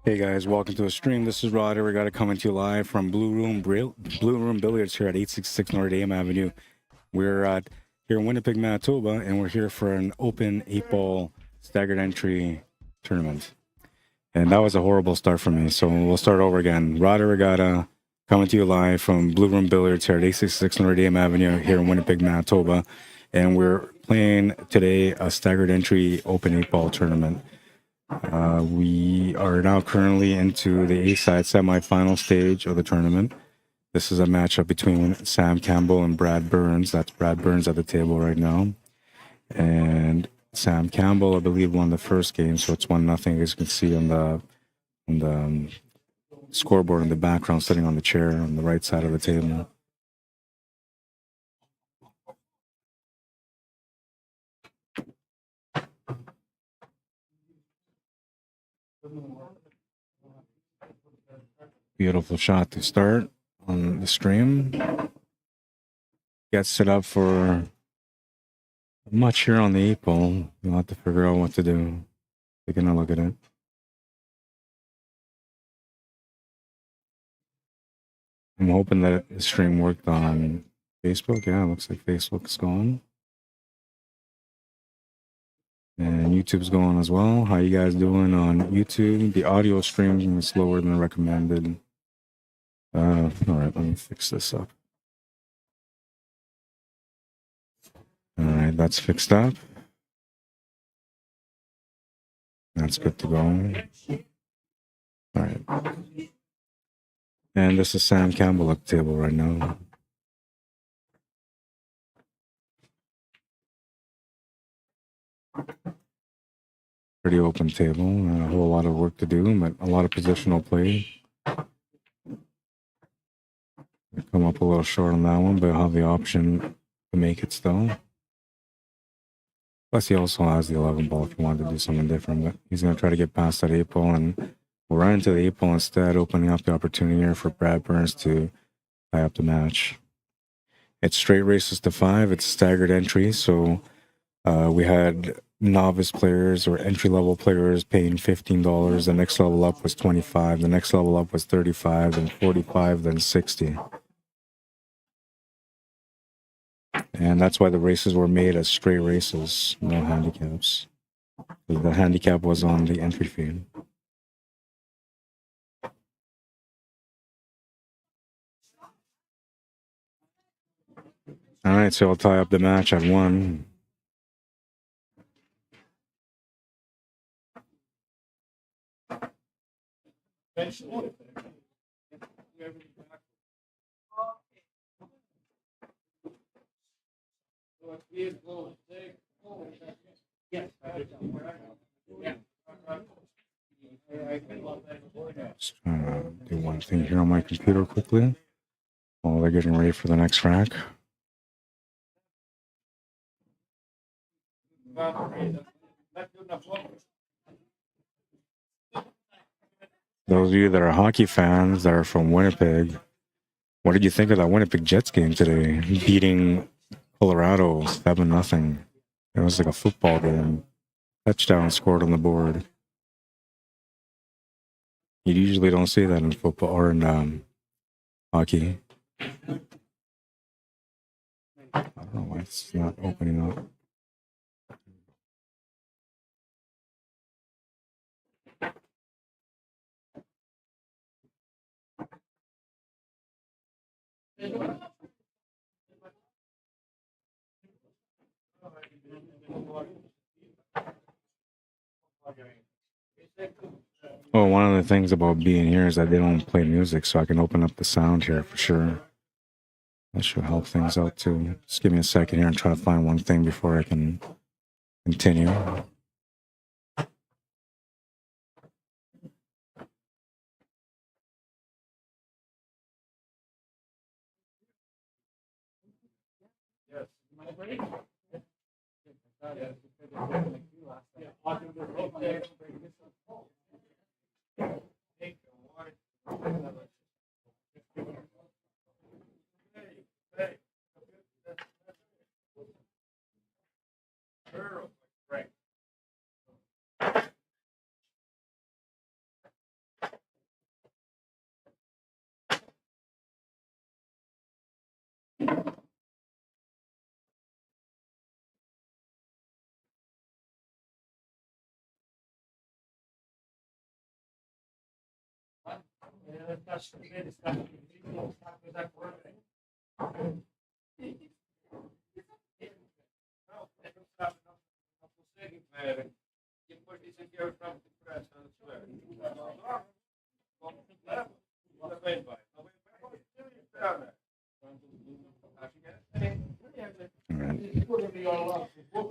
Hey guys, welcome to the stream. This is Rod Arriagada coming to you live from Blue Room Billiards here at 866 Notre Dame Avenue. We're here in Winnipeg, Manitoba, and we're here for an open 8-ball staggered entry tournament. And that was a horrible start for me, so we'll start over again. Rod Arriagada coming to you live from Blue Room Billiards here at 866 Notre Dame Avenue here in Winnipeg, Manitoba. And we're playing today a staggered entry open 8-ball tournament. We are now currently into the A-side semifinal stage of the tournament. This is a matchup between Sam Campbell and Brad Burns. That's Brad Burns at the table right now. And Sam Campbell, I believe, won the first game, so it's 1-0, as you can see on the scoreboard in the background, sitting on the chair on the right side of the table. Beautiful shot to start on the stream. Gets set up for much here on the 8-ball. You'll have to figure out what to do. Taking a look at it. I'm hoping that the stream worked on Facebook. Yeah, it looks like Facebook's going. And YouTube's going as well. How you guys doing on YouTube? The audio stream is slower than recommended. All right, let me fix this up. All right, that's fixed up. That's good to go. All right. And this is Sam Campbell at the table right now. Pretty open table. A whole lot of work to do, but a lot of positional play. Come up a little short on that one, but I'll have the option to make it still. Plus, he also has the 11 ball if he wanted to do something different, but he's going to try to get past that 8 ball, and we'll run into the 8 ball instead, opening up the opportunity here for Brad Burns to tie up the match. It's straight races to 5. It's staggered entry, so we had novice players or entry-level players paying $15. The next level up was $25. The next level up was $35, then $45, then $60. And that's why the races were made as straight races, no handicaps. The handicap was on the entry fee. All right, so I'll tie up the match at 1. Just trying to do one thing here on my computer quickly while they're getting ready for the next rack. Those of you that are hockey fans that are from Winnipeg, what did you think of that Winnipeg Jets game today? Beating Colorado 7-0. It was like a football game. Touchdown scored on the board. You usually don't see that in football or in hockey. I don't know why it's not opening up. Well, one of the things about being here is that they don't play music, so I can open up the sound here for sure. That should help things out too. Just give me a second here and try to find one thing before I can continue.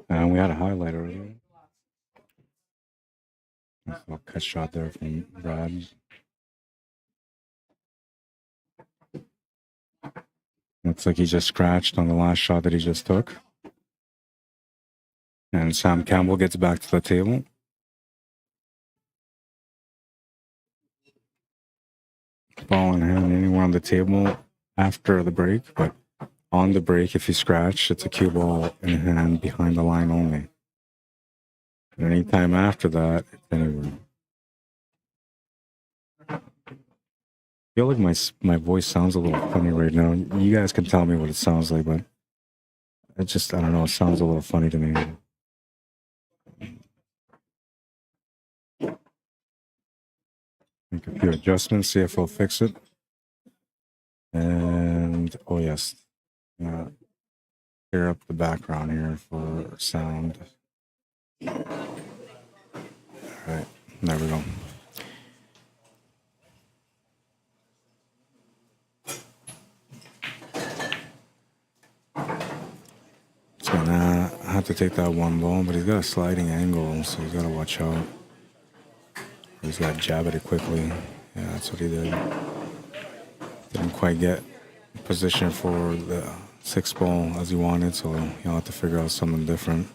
And we had a highlight earlier. A cut shot there from Brad. Looks like he just scratched on the last shot that he just took. And Sam Campbell gets back to the table. Ball in hand anywhere on the table after the break, but on the break, if you scratch, it's a cue ball in hand behind the line only. And anytime after that, it's anywhere. I feel like my voice sounds a little funny right now. You guys can tell me what it sounds like, but it just, I don't know, it sounds a little funny to me. Make a few adjustments, see if it'll fix it. And, oh yes, clear up the background here for sound. All right, there we go. So now I have to take that one ball, but he's got a sliding angle, so he's got to watch out. He's got to jab at it quickly. Yeah, that's what he did. Didn't quite get position for the 6 ball as he wanted, so he'll have to figure out something different.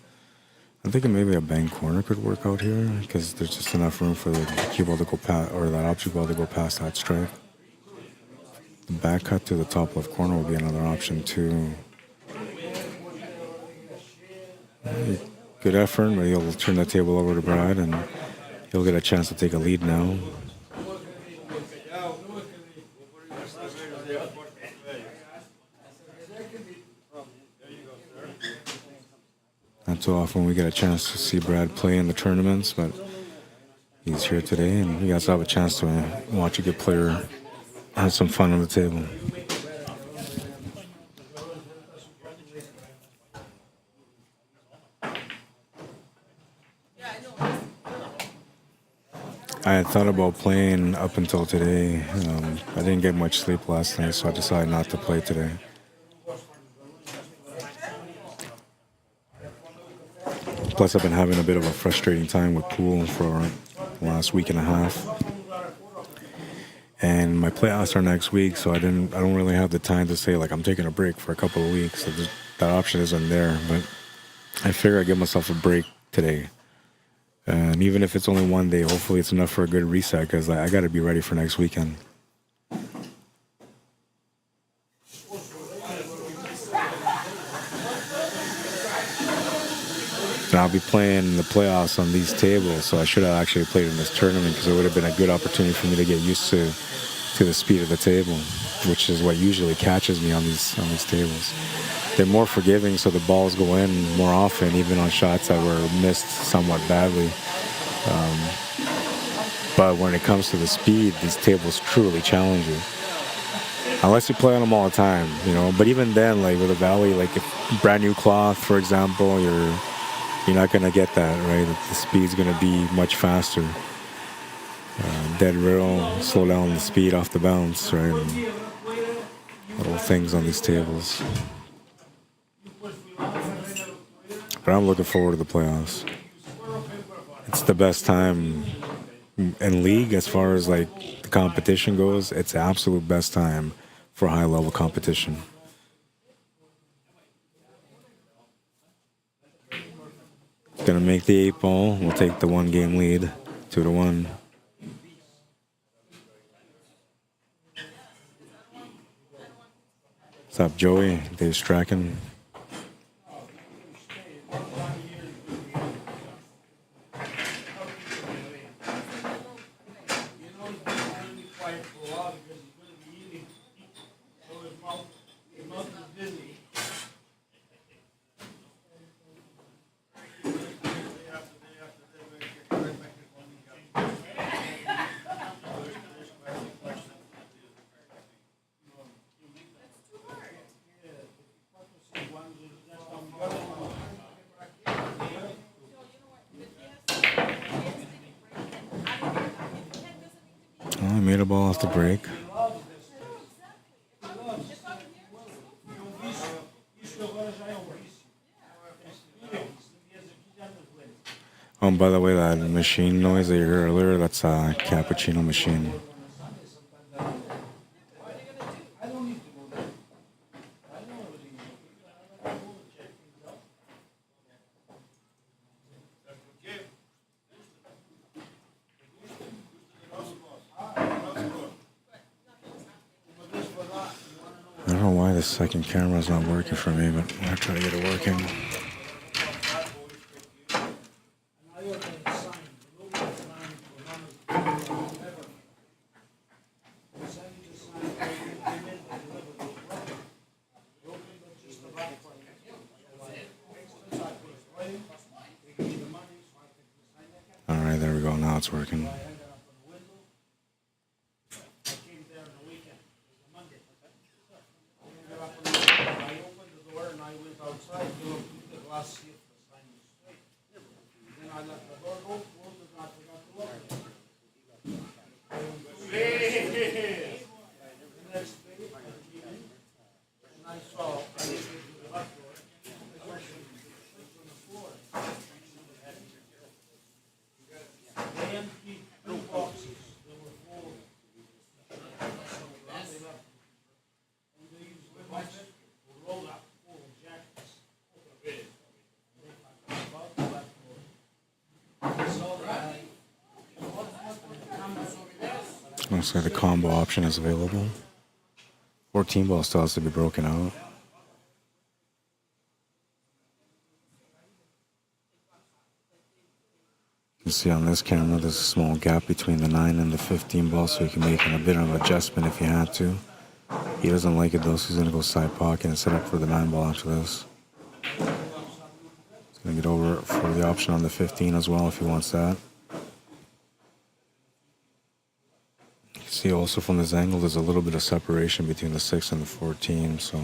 I'm thinking maybe a bank corner could work out here because there's just enough room for the cue ball to go past, or that object ball to go past that strike. The back cut to the top left corner will be another option too. Good effort, but he'll turn the table over to Brad and he'll get a chance to take a lead now. Not too often we get a chance to see Brad play in the tournaments, but he's here today and you guys have a chance to watch a good player have some fun on the table. I had thought about playing up until today. I didn't get much sleep last night, so I decided not to play today. Plus, I've been having a bit of a frustrating time with pool for the last week and a half. And my playoffs are next week, so I don't really have the time to say, like, I'm taking a break for a couple of weeks. So that option isn't there. But I figure I give myself a break today. And even if it's only one day, hopefully it's enough for a good reset because I got to be ready for next weekend. And I'll be playing the playoffs on these tables, so I should have actually played in this tournament because it would have been a good opportunity for me to get used to the speed of the table, which is what usually catches me on these tables. They're more forgiving, so the balls go in more often, even on shots that were missed somewhat badly. But when it comes to the speed, these tables truly challenge you. Unless you play on them all the time, you know. But even then, like with a valley, like if brand new cloth, for example, you're not gonna get that, right? The speed's gonna be much faster. Dead rail, slow down the speed off the bounce, right? And little things on these tables. But I'm looking forward to the playoffs. It's the best time in league as far as like the competition goes. It's the absolute best time for high level competition. Gonna make the 8 ball. We'll take the 1 game lead, 2-1. What's up, Joey? Dave Strachan. made a ball off the break. Oh, and by the way, that machine noise that you heard earlier, that's a cappuccino machine. I don't know why the second camera's not working for me, but I'm gonna try to get it working. All right, there we go. Now it's working. Looks like the combo option is available. 14 ball still has to be broken out. You can see on this camera there's a small gap between the 9 and the 15 ball, so you can make a bit of an adjustment if you had to. He doesn't like it though, so he's going to go side pocket and set up for the 9 ball after this. He's going to get over for the option on the 15 as well if he wants that. See also from this angle there's a little bit of separation between the 6 and the 14, so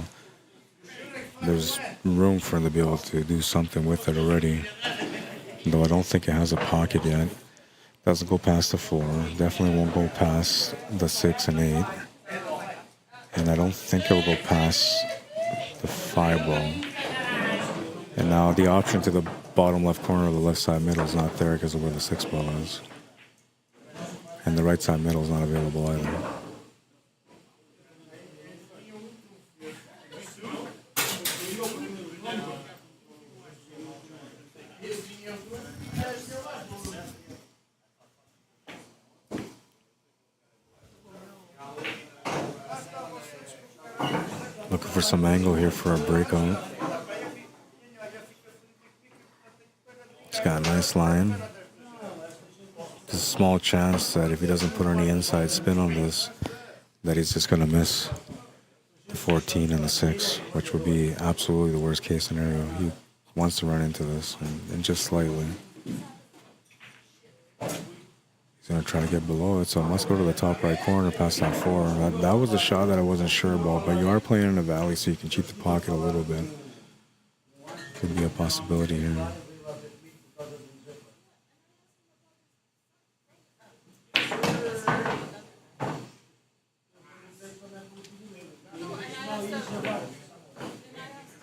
there's room for him to be able to do something with it already, though I don't think it has a pocket yet. Doesn't go past the 4, definitely won't go past the 6 and 8, and I don't think it will go past the 5 ball. And now the option to the bottom left corner of the left side middle is not there because of where the 6 ball is. And the right side middle is not available either. Looking for some angle here for a breakout. He's got a nice line. There's a small chance that if he doesn't put any inside spin on this, that he's just going to miss the 14 and the 6, which would be absolutely the worst case scenario. He wants to run into this and just slightly. He's going to try to get below it, so it must go to the top right corner past that 4. That was a shot that I wasn't sure about, but you are playing in a valley, so you can cheat the pocket a little bit. Could be a possibility here.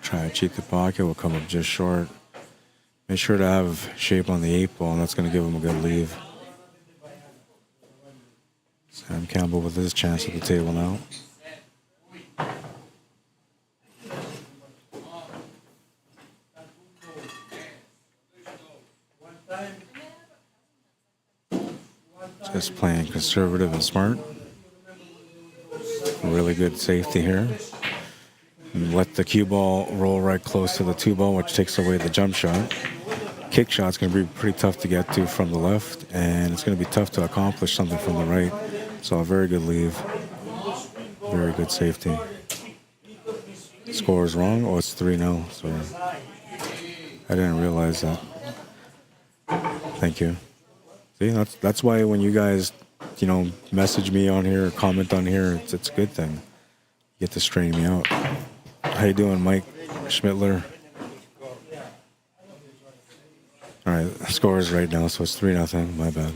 Try to cheat the pocket, will come up just short. Make sure to have shape on the 8 ball, and that's going to give him a good leave. Sam Campbell with his chance at the table now. Just playing conservative and smart. Really good safety here. And let the cue ball roll right close to the 2 ball, which takes away the jump shot. Kick shot's going to be pretty tough to get to from the left, and it's going to be tough to accomplish something from the right. So a very good leave. Very good safety. Score is wrong. Oh, it's 3-0. Sorry. I didn't realize that. Thank you. See, that's why when you guys, message me on here or comment on here, it's a good thing. You get to straighten me out. How you doing, Mike Schmittler? All right, the score is right now, so it's 3-0. My bad.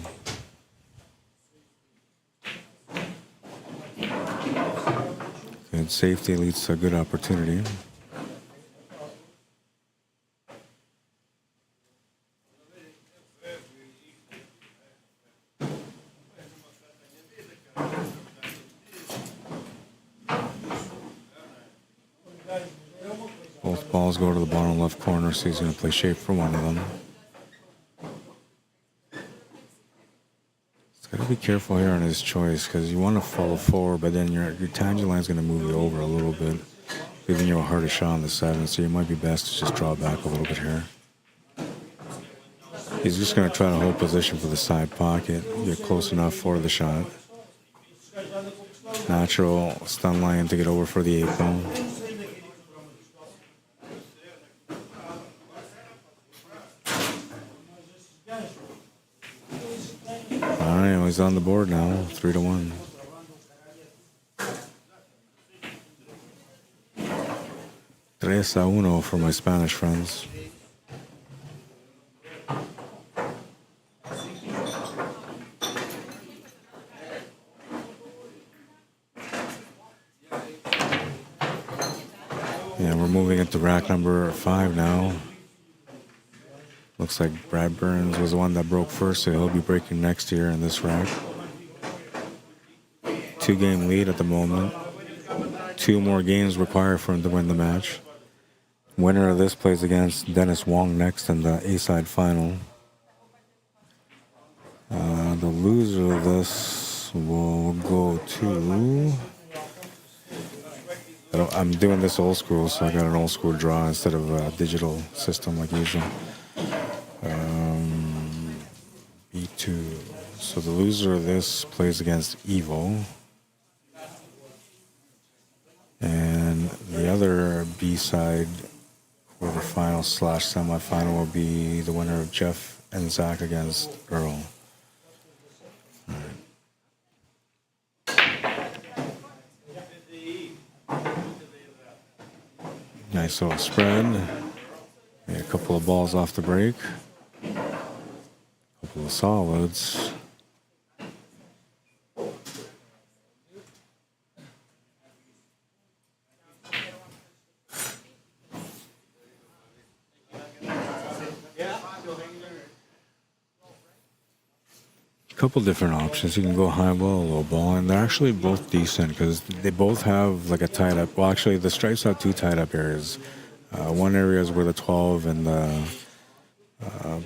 safety leads to a good opportunity. Both balls go to the bottom left corner, so he's going to play shape for one of them. He's got to be careful here on his choice because you want to follow forward, but then your tangent line is going to move you over a little bit, giving you a harder shot on the 7, so you might be best to just draw back a little bit here. He's just going to try to hold position for the side pocket, get close enough for the shot. Natural stun line to get over for the 8 ball. Alright, he's on the board now, 3-1. Tres a uno for my Spanish friends. Yeah, we're moving into rack number 5 now. Looks like Brad Burns was the one that broke first, so he'll be breaking next year in this rack. 2-game lead at the moment. 2 more games required for him to win the match. Winner of this plays against Dennis Wong next in the A-side final. The loser of this will go to... I'm doing this old school, so I got an old school draw instead of a digital system like usual. B2. So the loser of this plays against Evo. And the other B-side quarterfinal / semifinal will be the winner of Jeff and Zach against Earl. All right. Nice little spread. Made a couple of balls off the break. A couple of solids. Couple different options. You can go high ball, low ball, and they're actually both decent because they both have like a tied up. Well, actually, the stripes have 2 tied up areas. One area is where the 12 and the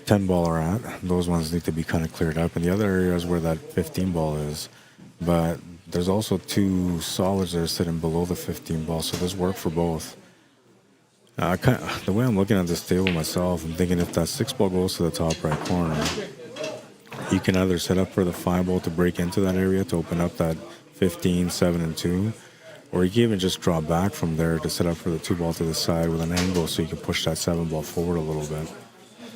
10 ball are at. Those ones need to be kind of cleared up, and the other area is where that 15 ball is. But there's also 2 solids that are sitting below the 15 ball, so this work for both. The way I'm looking at this table myself, I'm thinking if that 6 ball goes to the top right corner, you can either set up for the 5 ball to break into that area to open up that 15, 7, and 2, or you can even just draw back from there to set up for the 2 ball to the side with an angle so you can push that 7 ball forward a little bit.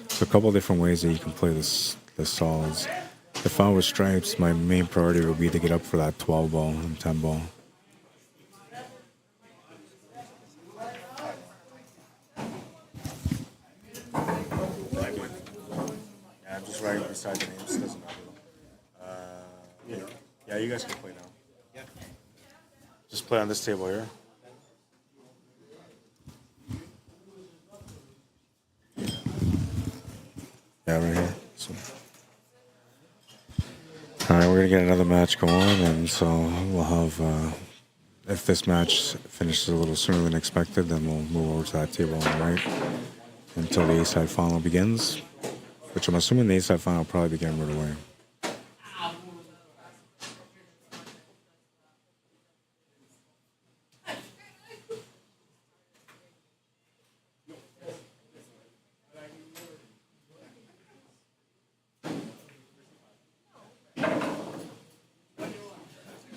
So a couple of different ways that you can play this solids. If I was stripes, my main priority would be to get up for that 12 ball and 10 ball. Right beside the names, doesn't matter. Yeah, you guys can play now. Yeah. Just play on this table here. Yeah, right here. So. All right, we're gonna get another match going, and so we'll have. If this match finishes a little sooner than expected, then we'll move over to that table on the right until the A-side final begins. Which I'm assuming the A-side final will probably begin right away.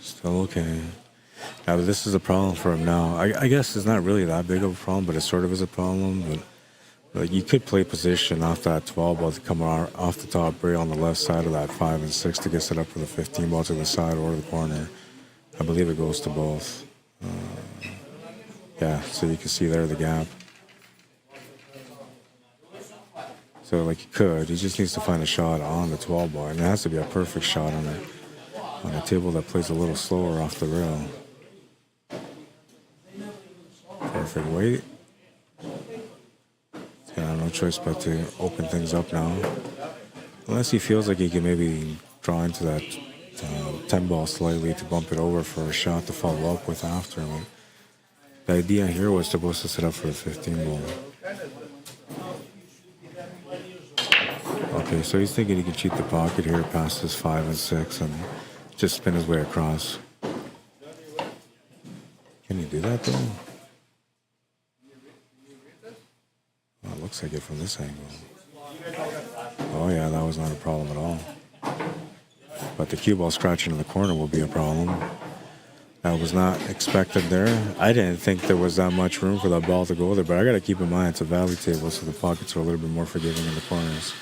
Still okay. Now, this is a problem for him now. I guess it's not really that big of a problem, but it sort of is a problem. But like you could play position off that 12 ball to come off the top rail on the left side of that 5 and 6 to get set up for the 15 ball to the side or the corner. I believe it goes to both. Yeah, so you can see there the gap. So like he just needs to find a shot on the 12 ball, and it has to be a perfect shot on a table that plays a little slower off the rail. perfect weight. Yeah, no choice but to open things up now. Unless he feels like he can maybe draw into that 10 ball slightly to bump it over for a shot to follow up with after. I mean, the idea here was supposed to set up for a 15 ball. Okay, so he's thinking he can cheat the pocket here past his 5 and 6 and just spin his way across. Can he do that though? Well, it looks like it from this angle. Oh yeah, that was not a problem at all. But the cue ball scratching in the corner will be a problem. That was not expected there. I didn't think there was that much room for that ball to go there, but I got to keep in mind it's a valley table, so the pockets are a little bit more forgiving in the corners.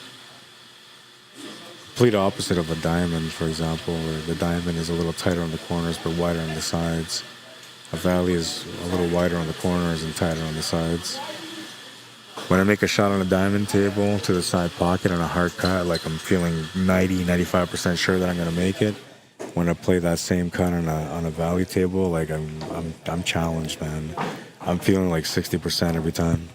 Complete opposite of a diamond, for example, where the diamond is a little tighter on the corners but wider on the sides. A valley is a little wider on the corners and tighter on the sides. When I make a shot on a diamond table to the side pocket on a hard cut, like I'm feeling 95% sure that I'm going to make it. When I play that same cut on a valley table, like I'm challenged, man. I'm feeling like 60% every time.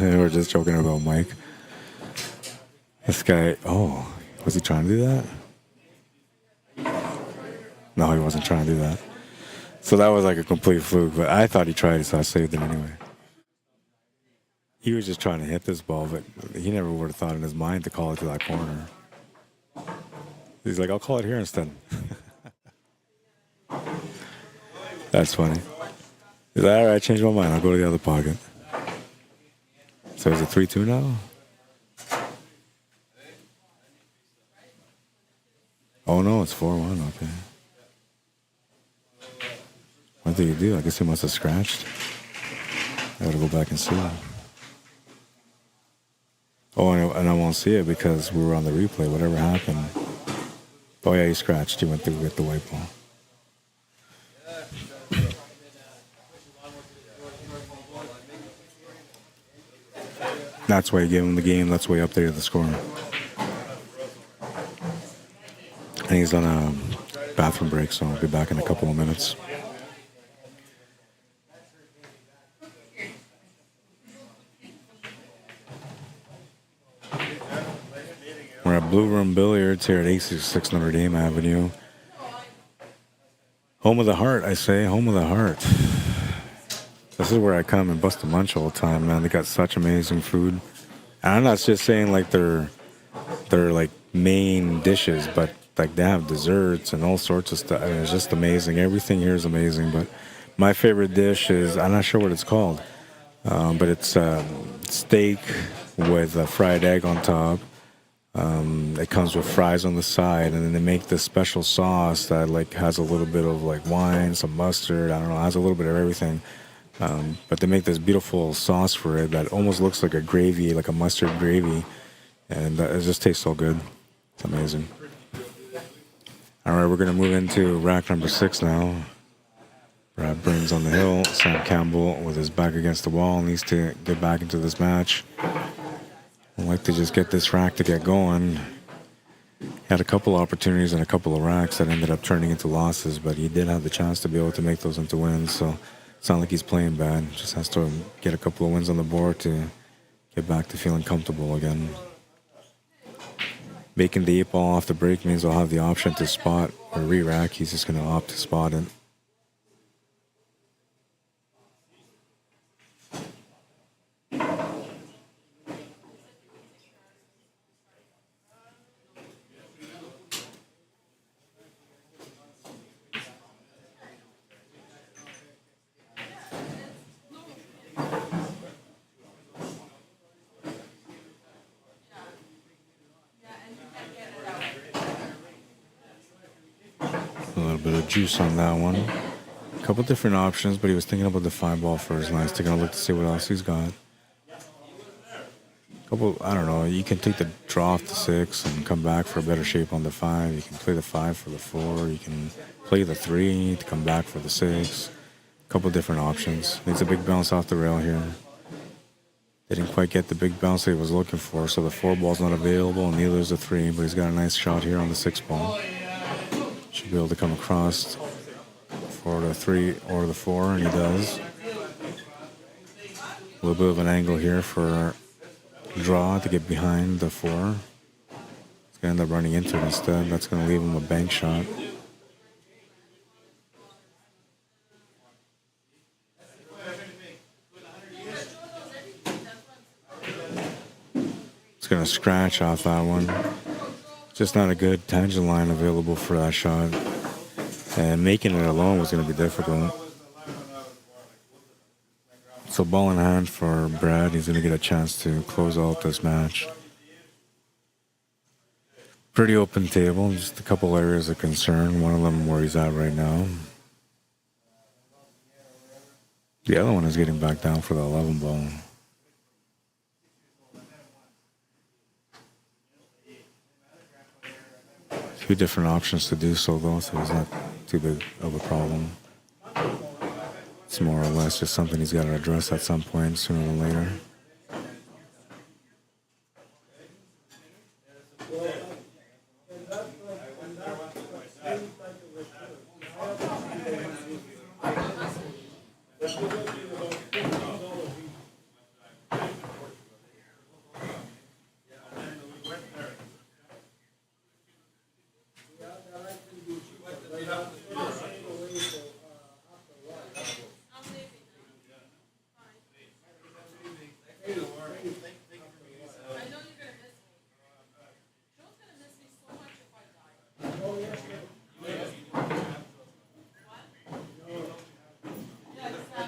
We're just joking about Mike. This guy, oh, was he trying to do that? No, he wasn't trying to do that. So that was like a complete fluke, but I thought he tried it, so I saved it anyway. He was just trying to hit this ball, but he never would have thought in his mind to call it to that corner. He's like, I'll call it here instead. That's funny. He's like, all right, I changed my mind. I'll go to the other pocket. So is it 3-2 now? Oh no, it's 4-1, okay. What did he do? I guess he must have scratched. I gotta go back and see. Oh, and I won't see it because we were on the replay. Whatever happened. Oh yeah, he scratched. He went through with the white ball. That's why he gave him the game. That's why he updated the score. And he's on a bathroom break, so I'll be back in a couple of minutes. We're at Blue Room Billiards here at 866 Notre Dame Avenue. Home of the heart, I say. Home of the heart. This is where I come and bust a munch all the time, man. They got such amazing food. And I'm not just saying like they're like main dishes, but like they have desserts and all sorts of stuff. I mean, it's just amazing. Everything here is amazing. But my favorite dish is, I'm not sure what it's called, but it's steak with a fried egg on top. It comes with fries on the side, and then they make this special sauce that like has a little bit of like wine, some mustard. I don't know, has a little bit of everything. But they make this beautiful sauce for it that almost looks like a gravy, like a mustard gravy, and it just tastes so good. It's amazing. All right, we're gonna move into rack number 6 now. Brad Burns on the hill. Sam Campbell with his back against the wall needs to get back into this match. I'd like to just get this rack to get going. Had a couple opportunities and a couple of racks that ended up turning into losses, but he did have the chance to be able to make those into wins. So It's not like he's playing bad. Just has to get a couple of wins on the board to get back to feeling comfortable again. Making the 8-ball off the break means I'll have the option to spot or re-rack. He's just going to opt to spot it. A little bit of juice on that one. A couple different options, but he was thinking about the 5-ball first line. He's taking a look to see what else he's got. I don't know, you can take the draw off the 6 and come back for a better shape on the 5. You can play the 5 for the 4. You can play the 3 to come back for the 6. A couple different options. Needs a big bounce off the rail here. Didn't quite get the big bounce that he was looking for, so the 4-ball's not available, and neither is the 3, but he's got a nice shot here on the 6-ball. Should be able to come across for the 3 or the 4, and he does. A little bit of an angle here for draw to get behind the 4. He's going to end up running into it instead. That's going to leave him a bank shot. It's going to scratch off that one. Just not a good tangent line available for that shot. And making it alone was going to be difficult. So ball in hand for Brad. He's going to get a chance to close out this match. Pretty open table. Just a couple areas of concern. One of them where he's at right now. The other one is getting back down for the 11 ball. A few different options to do so though, so it's not too big of a problem. It's more or less just something he's got to address at some point, sooner than later.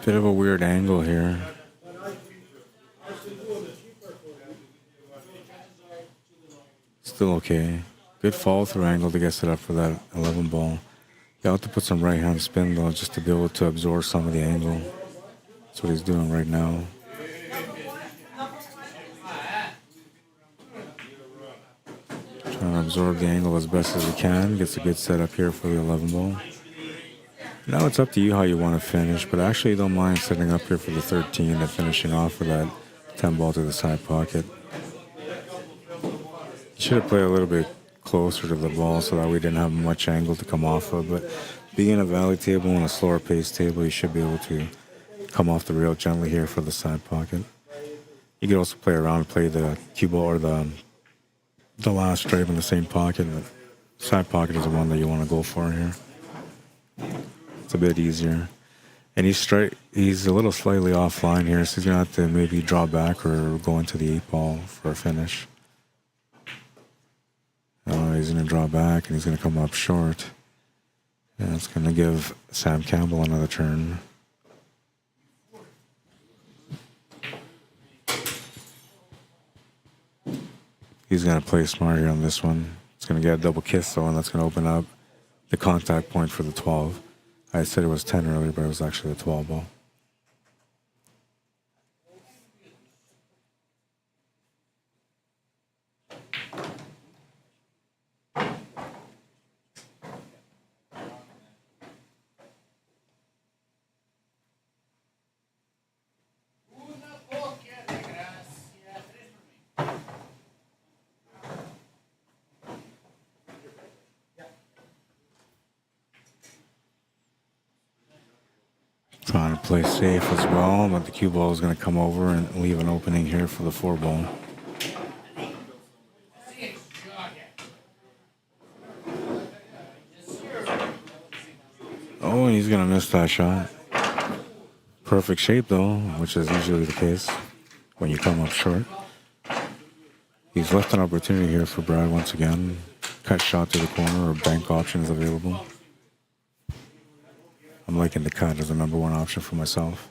Bit of a weird angle here. Still okay. Good follow through angle to get set up for that 11 ball. You have to put some right hand spin though, just to be able to absorb some of the angle. That's what he's doing right now. Trying to absorb the angle as best as he can. Gets a good setup here for the 11 ball. Now it's up to you how you want to finish, but I actually don't mind setting up here for the 13 and finishing off with that 10 ball to the side pocket. Should have played a little bit closer to the ball so that we didn't have much angle to come off of, but being a valley table and a slower pace table, you should be able to come off the rail gently here for the side pocket. You could also play around and play the cue ball or the last stripe in the same pocket, but side pocket is the one that you want to go for here. It's a bit easier. And he's a little slightly offline here, so he's going to have to maybe draw back or go into the 8-ball for a finish. He's going to draw back and he's going to come up short. And it's going to give Sam Campbell another turn. He's going to play smart here on this one. He's going to get a double kiss though, and that's going to open up the contact point for the 12. I said it was 10 earlier, but it was actually a 12 ball. Trying to play safe as well, but the cue ball is going to come over and leave an opening here for the 4 ball. Oh, and he's going to miss that shot. Perfect shape, though, which is usually the case when you come up short. He's left an opportunity here for Brad once again. Cut shot to the corner or bank option is available. I'm liking the cut as the #1 option for myself.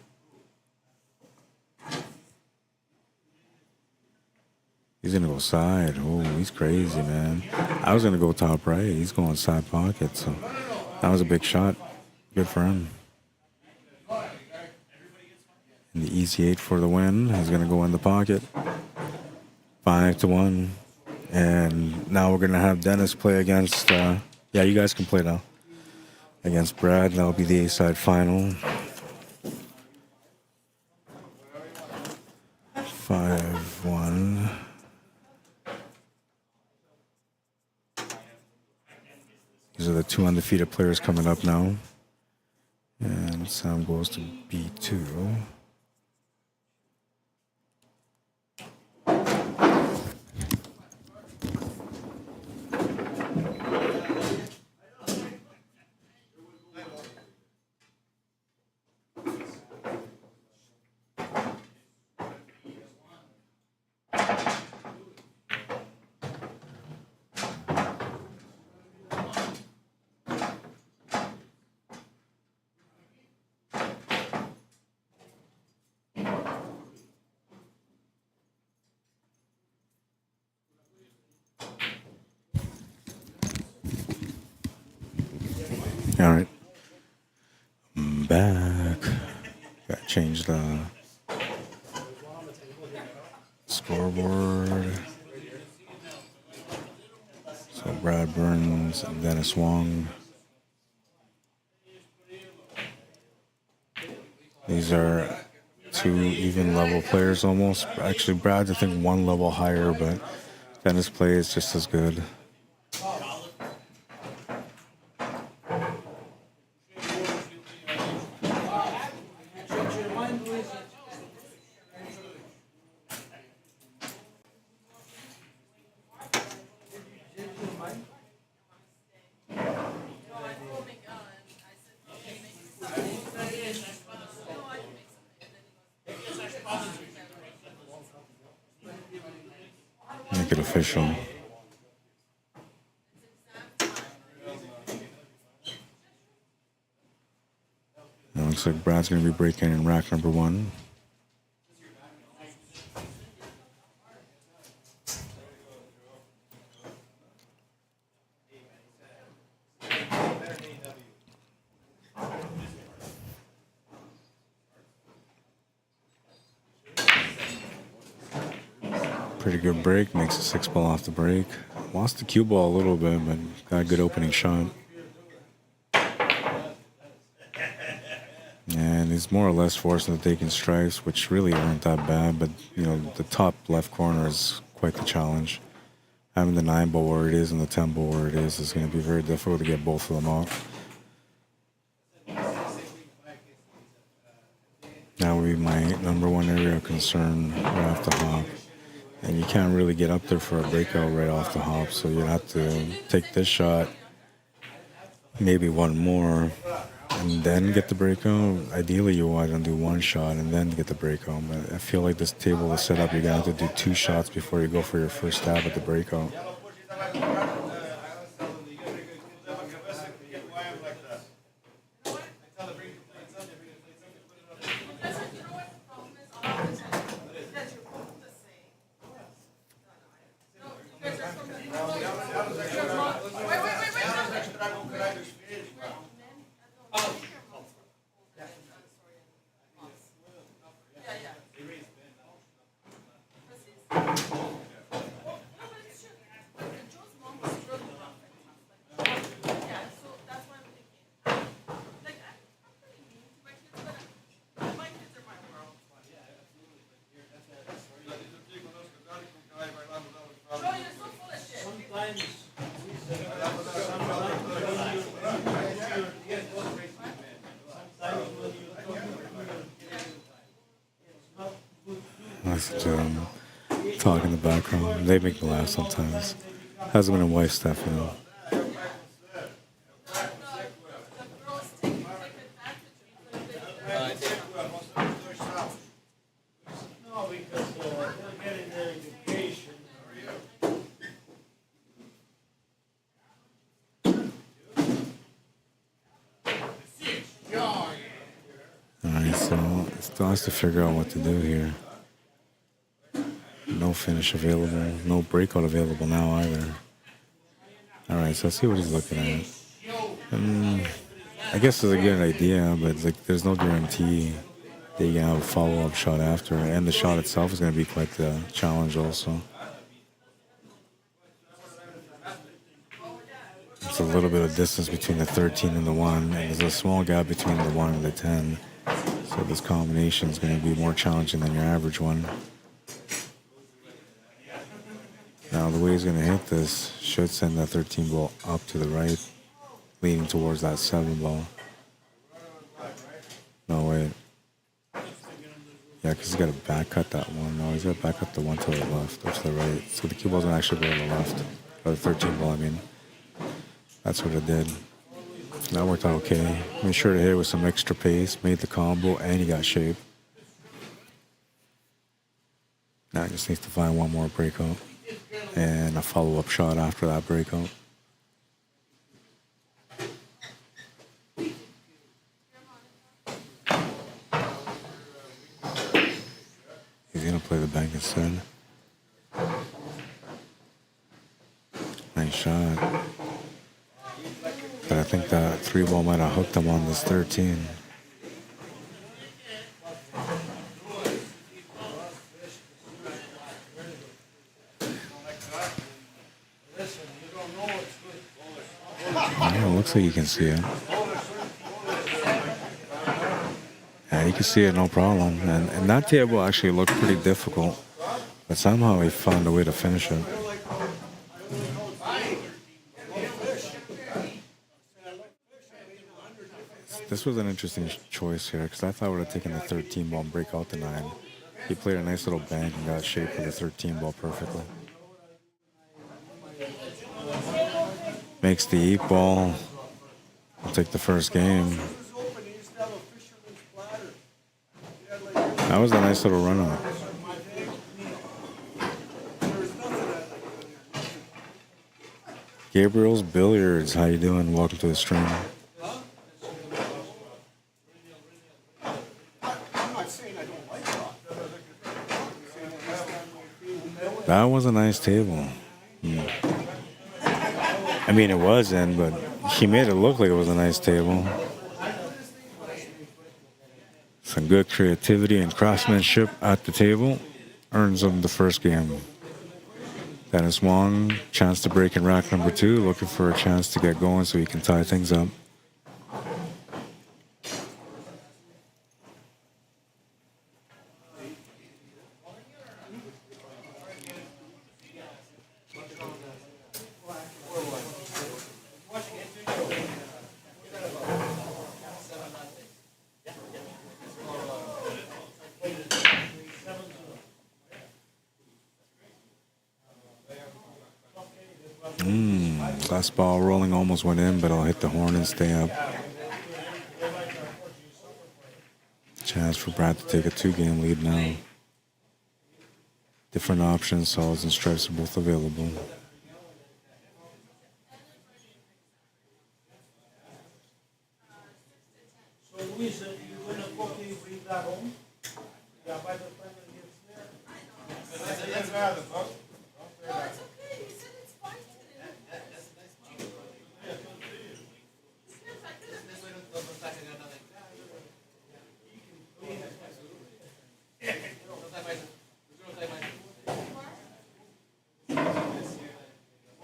He's going to go side. Oh, he's crazy, man. I was going to go top right. He's going side pocket, so that was a big shot. Good for him. And the easy 8 for the win is going to go in the pocket. 5-1. And now we're going to have Dennis play against, yeah, you guys can play now. Against Brad. That'll be the A-side final. 5-1. These are the 2 undefeated players coming up now. And Sam goes to B2. All right, I'm back. Got to change the scoreboard. So Brad Burns and Dennis Wong. These are 2 even level players almost. Actually, Brad's I think 1 level higher, but Dennis plays just as good. Make it official. Now looks like Brad's going to be breaking in rack #1. Pretty good break, makes a 6-ball off the break. Lost the cue ball a little bit, but got a good opening shot. And he's more or less forcing the taking strikes, which really aren't that bad, but you know, the top left corner is quite the challenge. Having the 9-ball where it is and the 10-ball where it is going to be very difficult to get both of them off. That would be my #1 area of concern right off the hop. And you can't really get up there for a breakout right off the hop, so you have to take this shot, maybe 1 more, and then get the breakout. Ideally, you want to do 1 shot and then get the breakout, but I feel like this table is set up, you're going to have to do 2 shots before you go for your first stab at the breakout. listen to them talk in the background. They make me laugh sometimes. Husband and wife stuff, you know. Alright, so still has to figure out what to do here. No finish available, no breakout available now either. Alright, so let's see what he's looking at. I guess it's a good idea, but it's like there's no guarantee that you can have a follow-up shot after, and the shot itself is going to be quite the challenge also. It's a little bit of distance between the 13 and the 1, and there's a small gap between the 1 and the 10. So this combination is going to be more challenging than your average one. Now the way he's going to hit this should send that 13 ball up to the right, leaning towards that 7 ball. No, wait. Yeah, because he's got to back cut that one. No, he's got to back cut the one to the left or to the right. So the cue ball's going to actually go to the left. Or the 13 ball, I mean. That's what it did. That worked out okay. Made sure to hit it with some extra pace, made the combo, and he got shape. Now he just needs to find one more breakout and a follow-up shot after that breakout. He's gonna play the bank instead. Nice shot. But I think that 3 ball might have hooked him on this 13. Yeah, it looks like you can see it. Yeah, you can see it no problem. And that table actually looked pretty difficult, but somehow he found a way to finish it. This was an interesting choice here because I thought I would have taken the 13 ball and break out the 9. He played a nice little bank and got shape with the 13 ball perfectly. Makes the 8 ball. I'll take the first game. That was a nice little run up. Gabriel's Billiards, how you doing? Welcome to the stream. That was a nice table. I mean, it wasn't, but he made it look like it was a nice table. Some good creativity and craftsmanship at the table earns him the first game. Dennis Wong, chance to break in rack number 2, looking for a chance to get going so he can tie things up. Last ball rolling almost went in, but I'll hit the horn and stay up. Chance for Brad to take a 2-game lead now. Different options, solids and stripes are both available. So Luisa, you're going to quickly bring that home? Yeah, by the time it gets there. No, it's okay. You said it's fine today.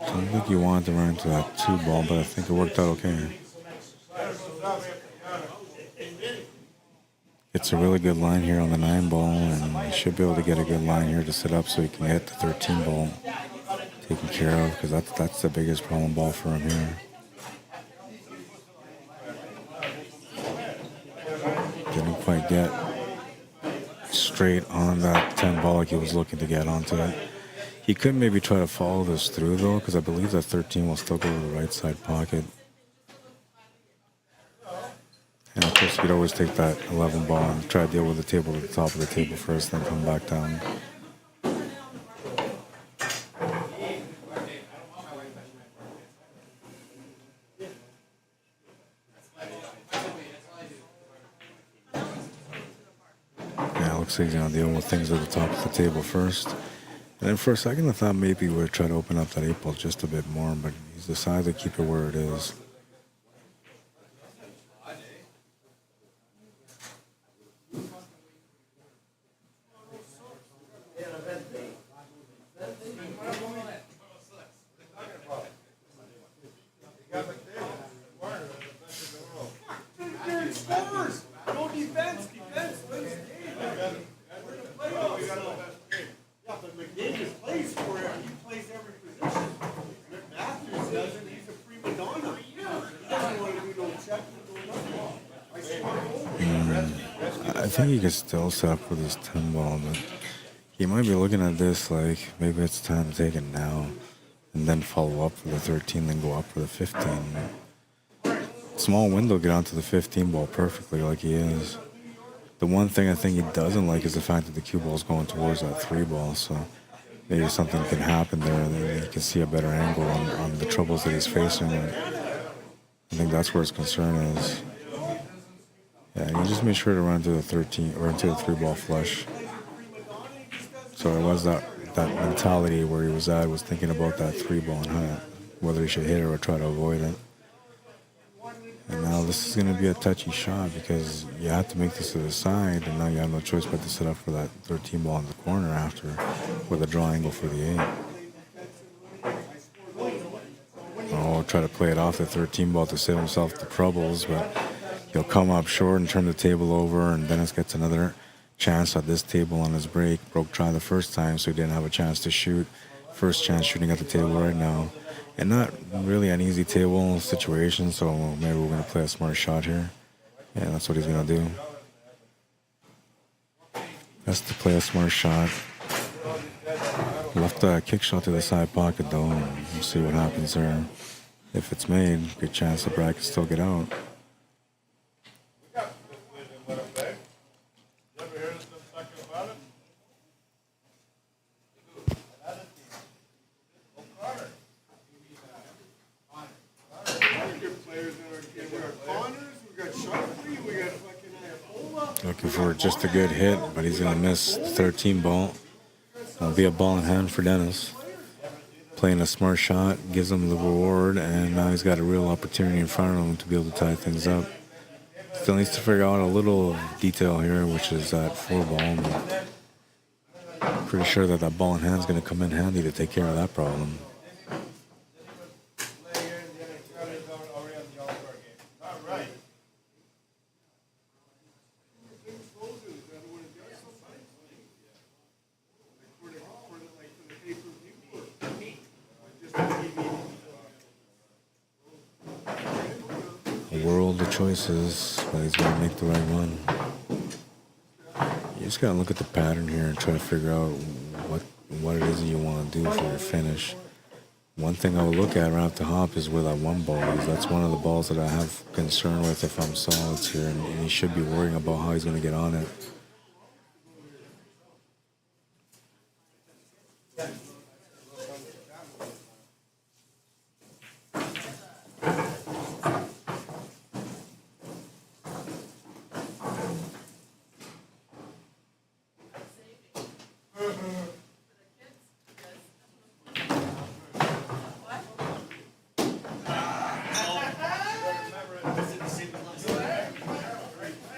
I don't think you wanted to run into that 2 ball, but I think it worked out okay. It's a really good line here on the 9 ball, and he should be able to get a good line here to set up so he can hit the 13 ball taken care of, because that's the biggest problem ball for him here. Didn't quite get straight on that 10 ball like he was looking to get onto it. He could maybe try to follow this through though, because I believe that 13 will still go to the right side pocket. And of course, you could always take that 11 ball and try to deal with the table at the top of the table first, then come back down. Yeah, it looks like he's gonna deal with things at the top of the table first. And then for a second, I thought maybe we would try to open up that 8 ball just a bit more, but he's decided to keep it where it is. I think he could still set up with his 10 ball, but he might be looking at this like maybe it's time to take it now and then follow up for the 13, then go up for the 15. Small window, get onto the 15 ball perfectly like he is. The one thing I think he doesn't like is the fact that the cue ball is going towards that 3 ball, so maybe something can happen there and then he can see a better angle on the troubles that he's facing. And I think that's where his concern is. Yeah, and he just made sure to run into the 13 or into the 3 ball flush. So it was that mentality where he was at, was thinking about that 3 ball and how, whether he should hit it or try to avoid it. And now this is going to be a touchy shot because you have to make this to the side, and now you have no choice but to set up for that 13 ball in the corner after with a draw angle for the 8. Oh, try to play it off the 13 ball to save himself the troubles, but he'll come up short and turn the table over, and Dennis gets another chance at this table on his break. Broke try the first time, so he didn't have a chance to shoot. First chance shooting at the table right now. And not really an easy table situation, so maybe we're going to play a smart shot here. Yeah, that's what he's going to do. Has to play a smart shot. Left a kick shot to the side pocket, though. We'll see what happens there. If it's made, good chance the bracket still get out. Looking for just a good hit, but he's going to miss the 13 ball. It'll be a ball in hand for Dennis. Playing a smart shot, gives him the reward, and now he's got a real opportunity in front of him to be able to tie things up. Still needs to figure out a little detail here, which is that 4 ball. But pretty sure that that ball in hand is going to come in handy to take care of that problem. World of choices, but he's going to make the right one. You just got to look at the pattern here and try to figure out what it is that you want to do for your finish. One thing I would look at right off the hop is where that 1 ball is. That's one of the balls that I have concern with if I'm solids here, and he should be worrying about how he's going to get on it.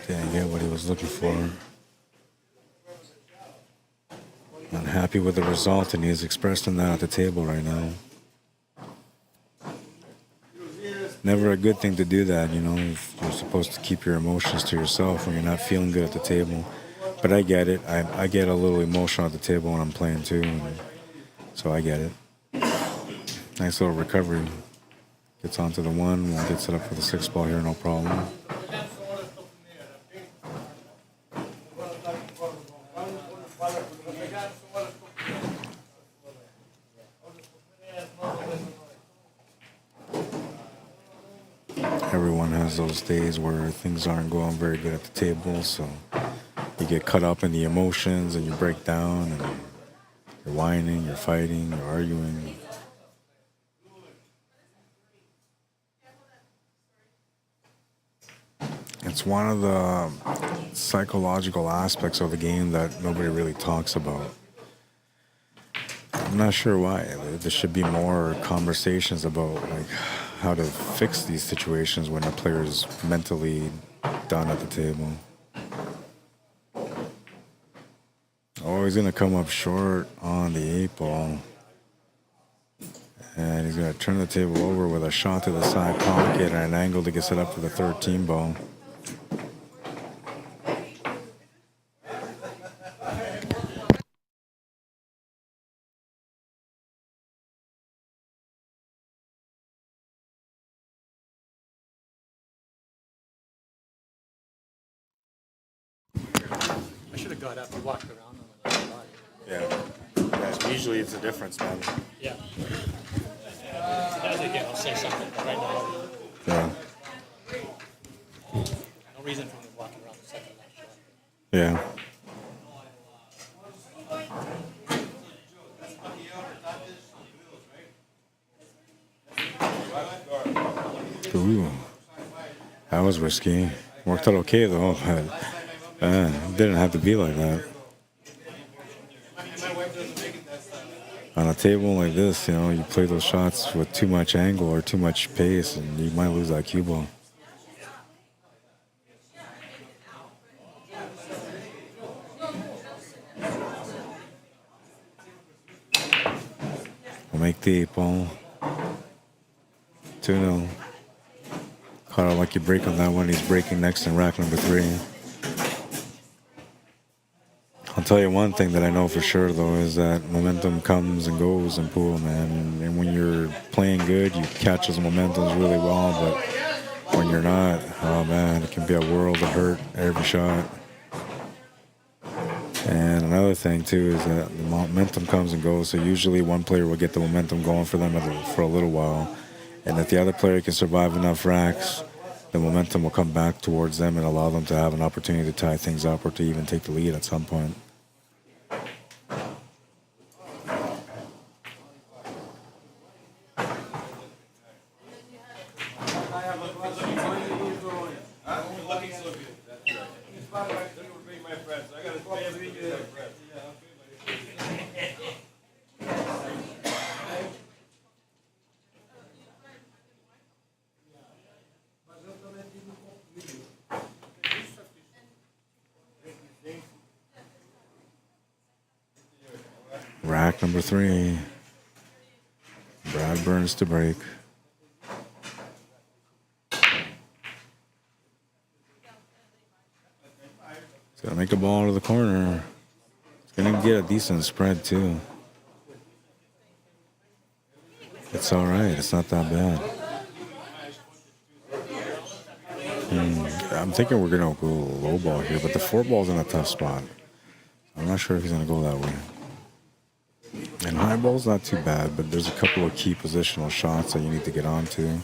Didn't get what he was looking for. Unhappy with the result, and he's expressing that at the table right now. Never a good thing to do that, you know. You're supposed to keep your emotions to yourself when you're not feeling good at the table. But I get it. I get a little emotional at the table when I'm playing too, so I get it. Nice little recovery. Gets onto the 1, won't get set up for the 6 ball here, no problem. Everyone has those days where things aren't going very good at the table, so you get caught up in the emotions and you break down and you're whining, you're fighting, you're arguing. It's one of the psychological aspects of the game that nobody really talks about. I'm not sure why. There should be more conversations about like how to fix these situations when a player is mentally done at the table. Oh, he's gonna come up short on the 8-ball. And he's gonna turn the table over with a shot to the side pocket and an angle to get set up for the 13-ball. I should have got up and walked around on the other body. Yeah. Usually it's a difference, man. Yeah. Again, I'll say something right now. Yeah. No reason for me walking around the second last shot. Yeah. Ooh. That was risky. Worked out okay though, but didn't have to be like that. On a table like this, you know, you play those shots with too much angle or too much pace and you might lose that cue ball. We'll make the 8-ball. 2-0. Caught a lucky break on that one. He's breaking next in rack number 3. I'll tell you one thing that I know for sure, though, is that momentum comes and goes in pool, man. And when you're playing good, you catch those momentums really well. But when you're not, oh, man, it can be a world of hurt every shot. And another thing, too, is that the momentum comes and goes. So usually one player will get the momentum going for them for a little while. And if the other player can survive enough racks, the momentum will come back towards them and allow them to have an opportunity to tie things up or to even take the lead at some point. Rack number 3. Brad Burns to break. He's gonna make a ball to the corner. He's gonna get a decent spread too. It's all right. It's not that bad. I'm thinking we're gonna go low ball here, but the 4-ball's in a tough spot. I'm not sure if he's gonna go that way. And high ball's not too bad, but there's a couple of key positional shots that you need to get onto.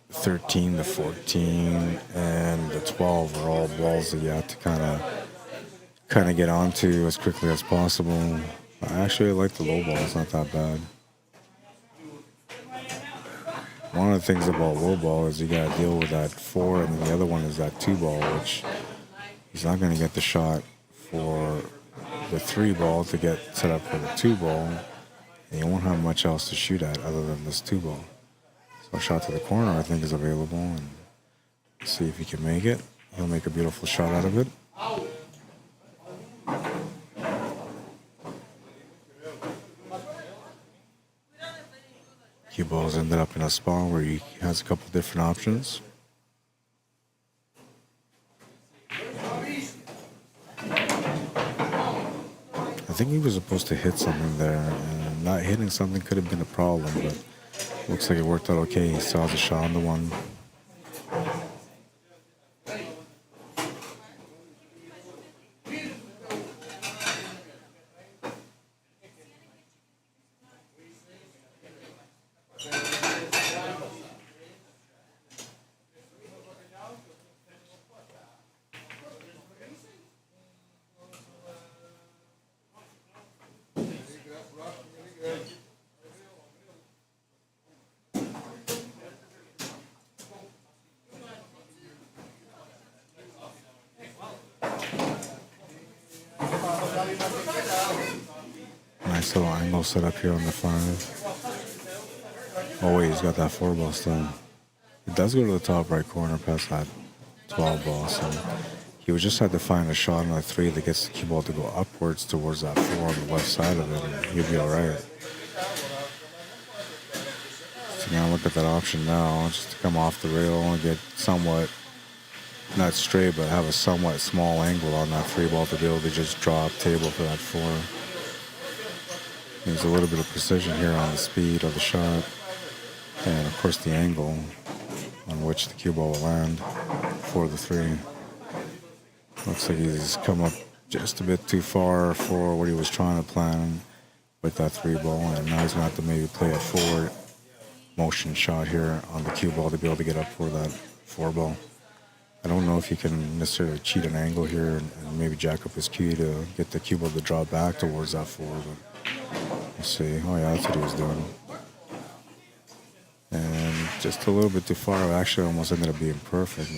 13, the 14, and the 12 are all balls that you have to kind of get onto as quickly as possible. I actually like the low ball. It's not that bad. One of the things about low ball is you got to deal with that 4, and then the other one is that 2 ball, which he's not going to get the shot for the 3 ball to get set up for the 2 ball, and you won't have much else to shoot at other than this 2 ball. So a shot to the corner, I think, is available, and see if he can make it. He'll make a beautiful shot out of it. Cue ball's ended up in a spot where he has a couple different options. I think he was supposed to hit something there, and not hitting something could have been a problem, but looks like it worked out okay. He saw the shot on the one. nice little angle set up here on the 5. Oh wait, he's got that 4 ball still. It does go to the top right corner past that 12 ball, so he would just have to find a shot on a 3 that gets the cue ball to go upwards towards that 4 on the left side of it, and he'll be alright. So now look at that option now, just to come off the rail and get somewhat, not straight, but have a somewhat small angle on that 3 ball to be able to just draw up table for that 4. There's a little bit of precision here on the speed of the shot, and of course the angle on which the cue ball will land for the 3. Looks like he's come up just a bit too far for what he was trying to plan with that 3 ball, and now he's going to have to maybe play a forward motion shot here on the cue ball to be able to get up for that 4 ball. I don't know if he can necessarily cheat an angle here and maybe jack up his cue to get the cue ball to draw back towards that 4, but we'll see. Oh yeah, that's what he was doing. And just a little bit too far, it actually almost ended up being perfect.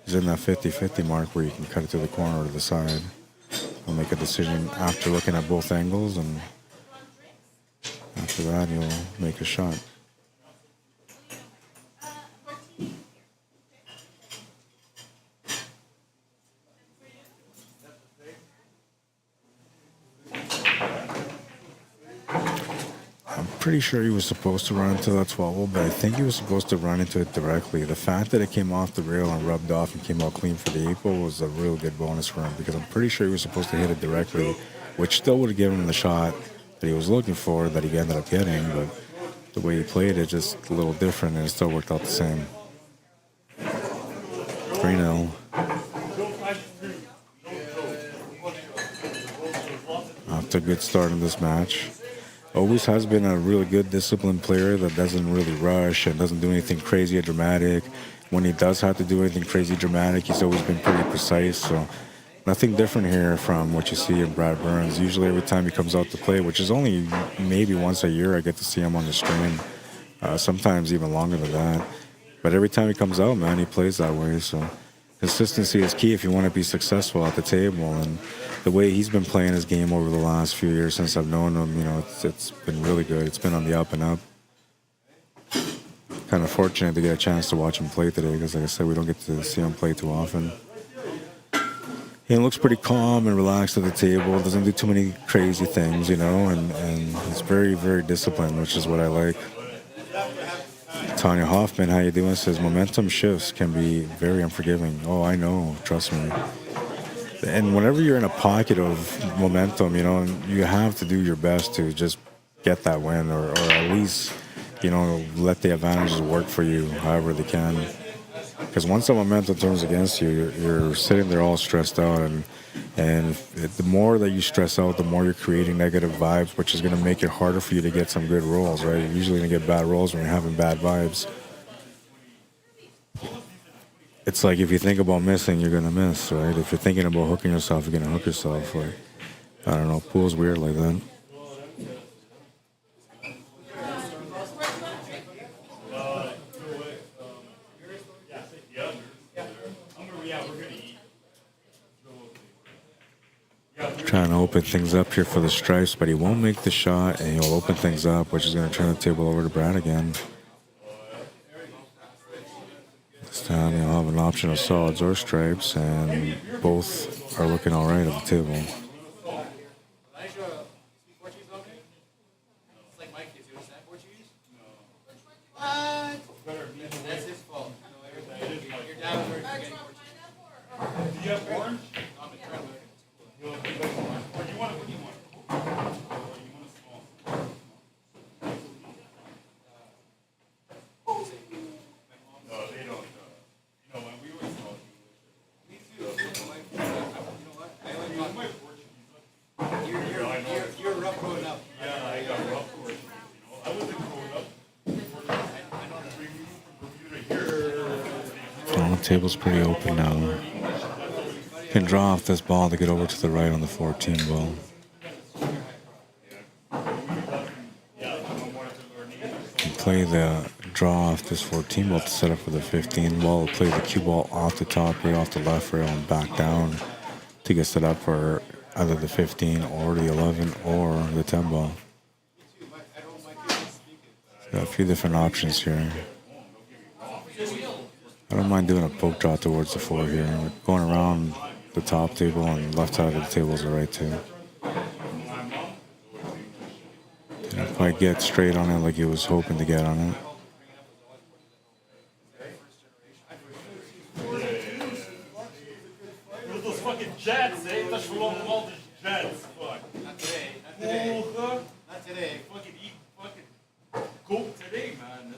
He's in that 50-50 mark where you can cut it to the corner or to the side. He'll make a decision after looking at both angles, and after that he'll make a shot. Pretty sure he was supposed to run into that 12, but I think he was supposed to run into it directly. The fact that it came off the rail and rubbed off and came out clean for the 8 ball was a real good bonus for him, because I'm pretty sure he was supposed to hit it directly, which still would have given him the shot that he was looking for, that he ended up getting, but the way he played it just a little different, and it still worked out the same. 3-0. After a good start in this match. Always has been a really good disciplined player that doesn't really rush and doesn't do anything crazy or dramatic. When he does have to do anything crazy dramatic, he's always been pretty precise. So nothing different here from what you see in Brad Burns. Usually every time he comes out to play, which is only maybe once a year I get to see him on the stream, sometimes even longer than that. But every time he comes out, man, he plays that way. So consistency is key if you want to be successful at the table. And the way he's been playing his game over the last few years since I've known him, you know, it's been really good. It's been on the up and up. Kind of fortunate to get a chance to watch him play today, because like I said, we don't get to see him play too often. He looks pretty calm and relaxed at the table, doesn't do too many crazy things, you know, and he's very, very disciplined, which is what I like. Tanya Hoffman, how you doing? Says momentum shifts can be very unforgiving. Oh, I know, trust me. And whenever you're in a pocket of momentum, you know, you have to do your best to just get that win, or at least, you know, let the advantages work for you however they can. Because once the momentum turns against you, you're sitting there all stressed out, and the more that you stress out, the more you're creating negative vibes, which is going to make it harder for you to get some good rolls, right? You're usually going to get bad rolls when you're having bad vibes. It's like if you think about missing, you're going to miss, right? If you're thinking about hooking yourself, you're going to hook yourself. Like, I don't know, pool's weird like that. Trying to open things up here for the stripes, but he won't make the shot, and he'll open things up, which is going to turn the table over to Brad again. This time he'll have an option of solids or stripes, and both are looking all right at the table. Table's pretty open now. Can draw off this ball to get over to the right on the 14 ball. Can play the draw off this 14 ball to set up for the 15 ball. Play the cue ball off the top rail, off the left rail, and back down to get set up for either the 15 or the 11 or the 10 ball. Got a few different options here. I don't mind doing a poke draw towards the 4 here. Going around the top table and left side of the table is the right too. Didn't quite get straight on it like he was hoping to get on it. Those fucking jets, eh? That's for long voltage jets. Fuck. Not today. Not today. Not today. Fucking eat fucking coke today, man.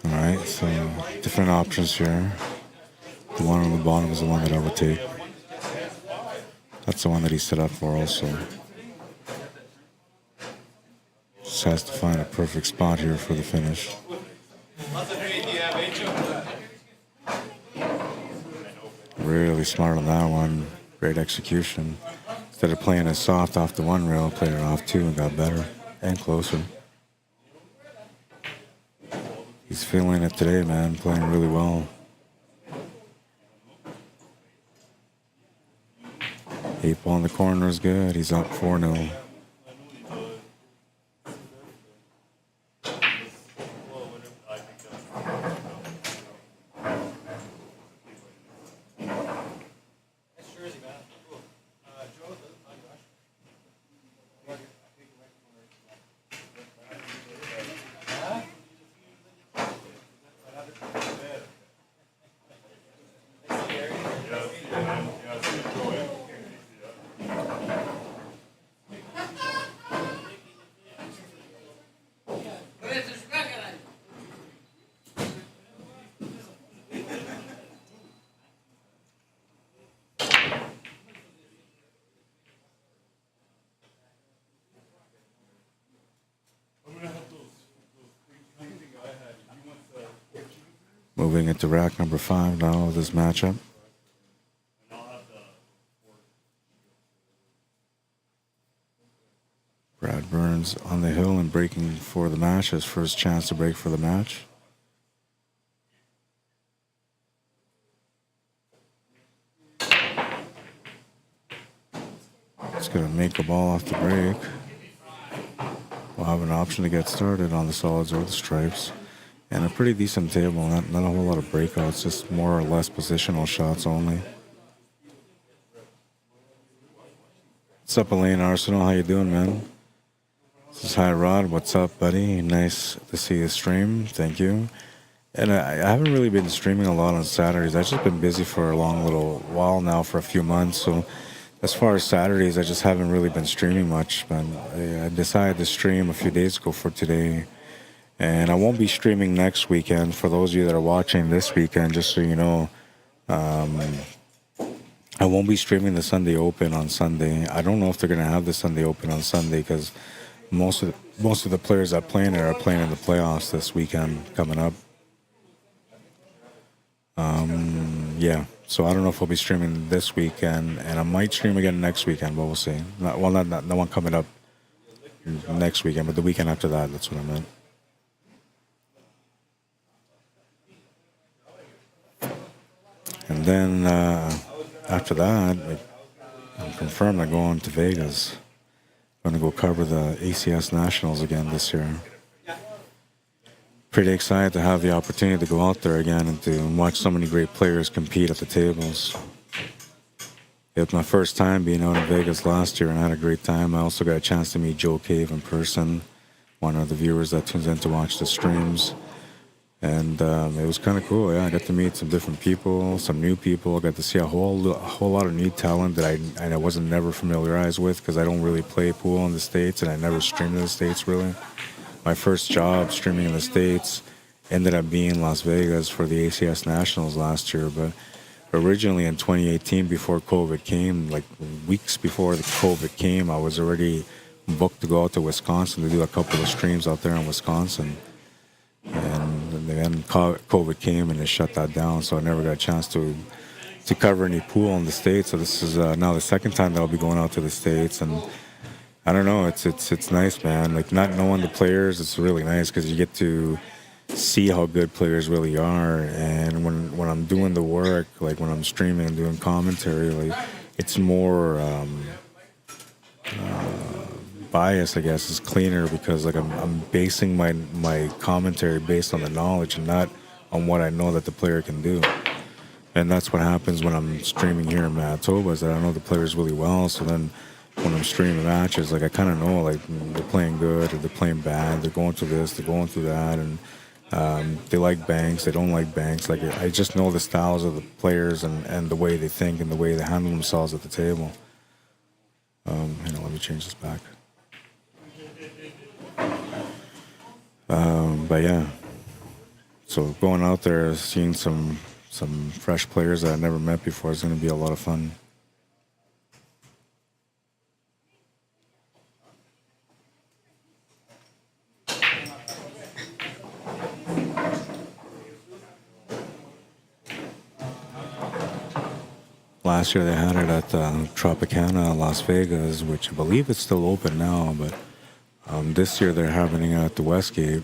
Alright, so different options here. The one on the bottom is the one that I would take. That's the one that he set up for also. Just has to find a perfect spot here for the finish. Really smart on that one. Great execution. Instead of playing it soft off the 1 rail, played it off 2 and got better and closer. He's feeling it today, man. Playing really well. 8 ball in the corner is good. He's up 4-0. Moving into rack number 5 now of this matchup. Brad Burns on the hill and breaking for the match. His first chance to break for the match. It's going to make a ball off the break. We'll have an option to get started on the solids or the stripes. And a pretty decent table, not a whole lot of breakouts, just more or less positional shots only. What's up, Elaine Arsenal? How you doing, man? This is Hi Rod. What's up, buddy? Nice to see you stream. Thank you. And I haven't really been streaming a lot on Saturdays. I've just been busy for a long little while now, for a few months. So as far as Saturdays, I just haven't really been streaming much. But I decided to stream a few days ago for today. And I won't be streaming next weekend. For those of you that are watching this weekend, just so you know, I won't be streaming the Sunday Open on Sunday. I don't know if they're going to have the Sunday Open on Sunday because most of the players that play in it are playing in the playoffs this weekend coming up. Yeah, so I don't know if I'll be streaming this weekend, and I might stream again next weekend, but we'll see. Not one coming up next weekend, but the weekend after that. That's what I meant. And then after that, I'm confirmed I'm going to Vegas. I'm going to go cover the ACS Nationals again this year. Pretty excited to have the opportunity to go out there again and to watch so many great players compete at the tables. It was my first time being out in Vegas last year, and I had a great time. I also got a chance to meet Joe Cave in person, one of the viewers that tunes in to watch the streams. And it was kind of cool. Yeah, I got to meet some different people, some new people. I got to see a whole lot of new talent that I wasn't never familiarized with because I don't really play pool in the States, and I never streamed in the States really. My first job streaming in the States ended up being Las Vegas for the ACS Nationals last year. But originally in 2018, before COVID came, like weeks before the COVID came, I was already booked to go out to Wisconsin to do a couple of streams out there in Wisconsin. And then COVID came and it shut that down, so I never got a chance to cover any pool in the States. So this is now the second time that I'll be going out to the States, and I don't know, it's nice, man. Like, not knowing the players, it's really nice because you get to see how good players really are. And when I'm doing the work, like when I'm streaming and doing commentary, like it's more biased, I guess. It's cleaner because like I'm basing my commentary based on the knowledge and not on what I know that the player can do. And that's what happens when I'm streaming here in Manitoba, is that I know the players really well. So then when I'm streaming matches, like I kind of know like they're playing good or they're playing bad. They're going through this, they're going through that, and they like banks, they don't like banks. Like I just know the styles of the players and the way they think and the way they handle themselves at the table. Let me change this back. But yeah, so going out there, seeing some fresh players that I never met before is going to be a lot of fun. Last year they had it at Tropicana, Las Vegas, which I believe it's still open now, but this year they're having it at the Westgate.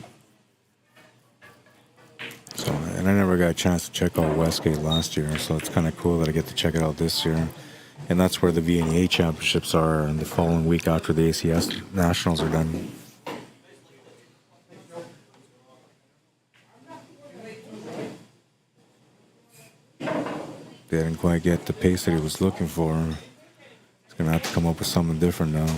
So, and I never got a chance to check out Westgate last year, so it's kind of cool that I get to check it out this year. And that's where the VNEA championships are, and the following week after the ACS nationals are done. They didn't quite get the pace that he was looking for. He's going to have to come up with something different now.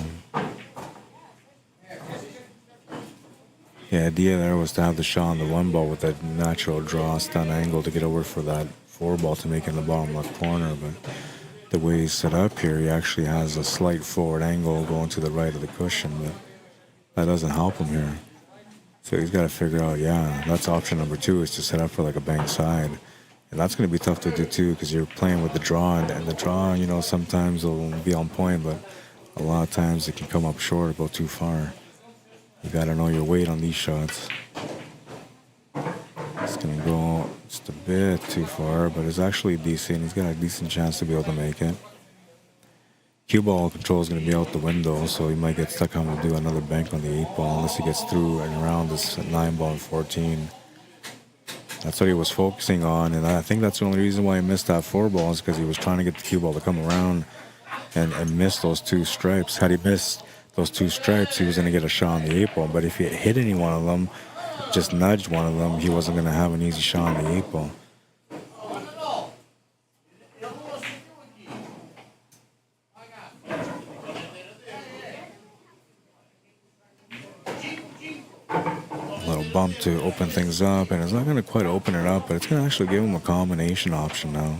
The idea there was to have the shot on the one ball with that natural draw, stun angle to get over for that four ball to make it in the bottom left corner. But the way he's set up here, he actually has a slight forward angle going to the right of the cushion, but that doesn't help him here. So he's got to figure out, yeah, that's option number two, is to set up for like a bank side. And that's going to be tough to do too, because you're playing with the draw, and the draw, sometimes will be on point, but a lot of times it can come up short or go too far. You got to know your weight on these shots. It's going to go just a bit too far, but it's actually decent. He's got a decent chance to be able to make it. Cue ball control is going to be out the window, so he might get stuck having to do another bank on the 8 ball unless he gets through and around this 9 ball and 14. That's what he was focusing on, and I think that's the only reason why he missed that 4 ball is because he was trying to get the cue ball to come around and miss those 2 stripes. Had he missed those 2 stripes, he was going to get a shot on the 8 ball, but if he hit any one of them, just nudged one of them, he wasn't going to have an easy shot on the 8 ball. Bump to open things up, and it's not going to quite open it up, but it's going to actually give him a combination option now.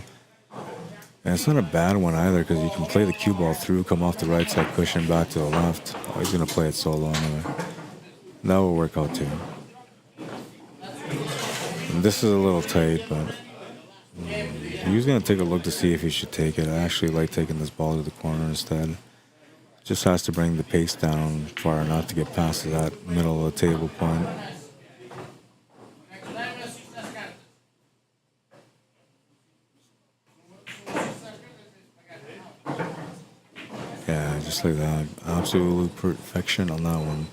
And it's not a bad one either, because you can play the cue ball through, come off the right side cushion back to the left. Oh, he's going to play it solo anyway. That will work out too. And this is a little tight, but he was going to take a look to see if he should take it. I actually like taking this ball to the corner instead. Just has to bring the pace down far enough to get past that middle of the table point. Yeah, just like that. Absolute perfection on that one.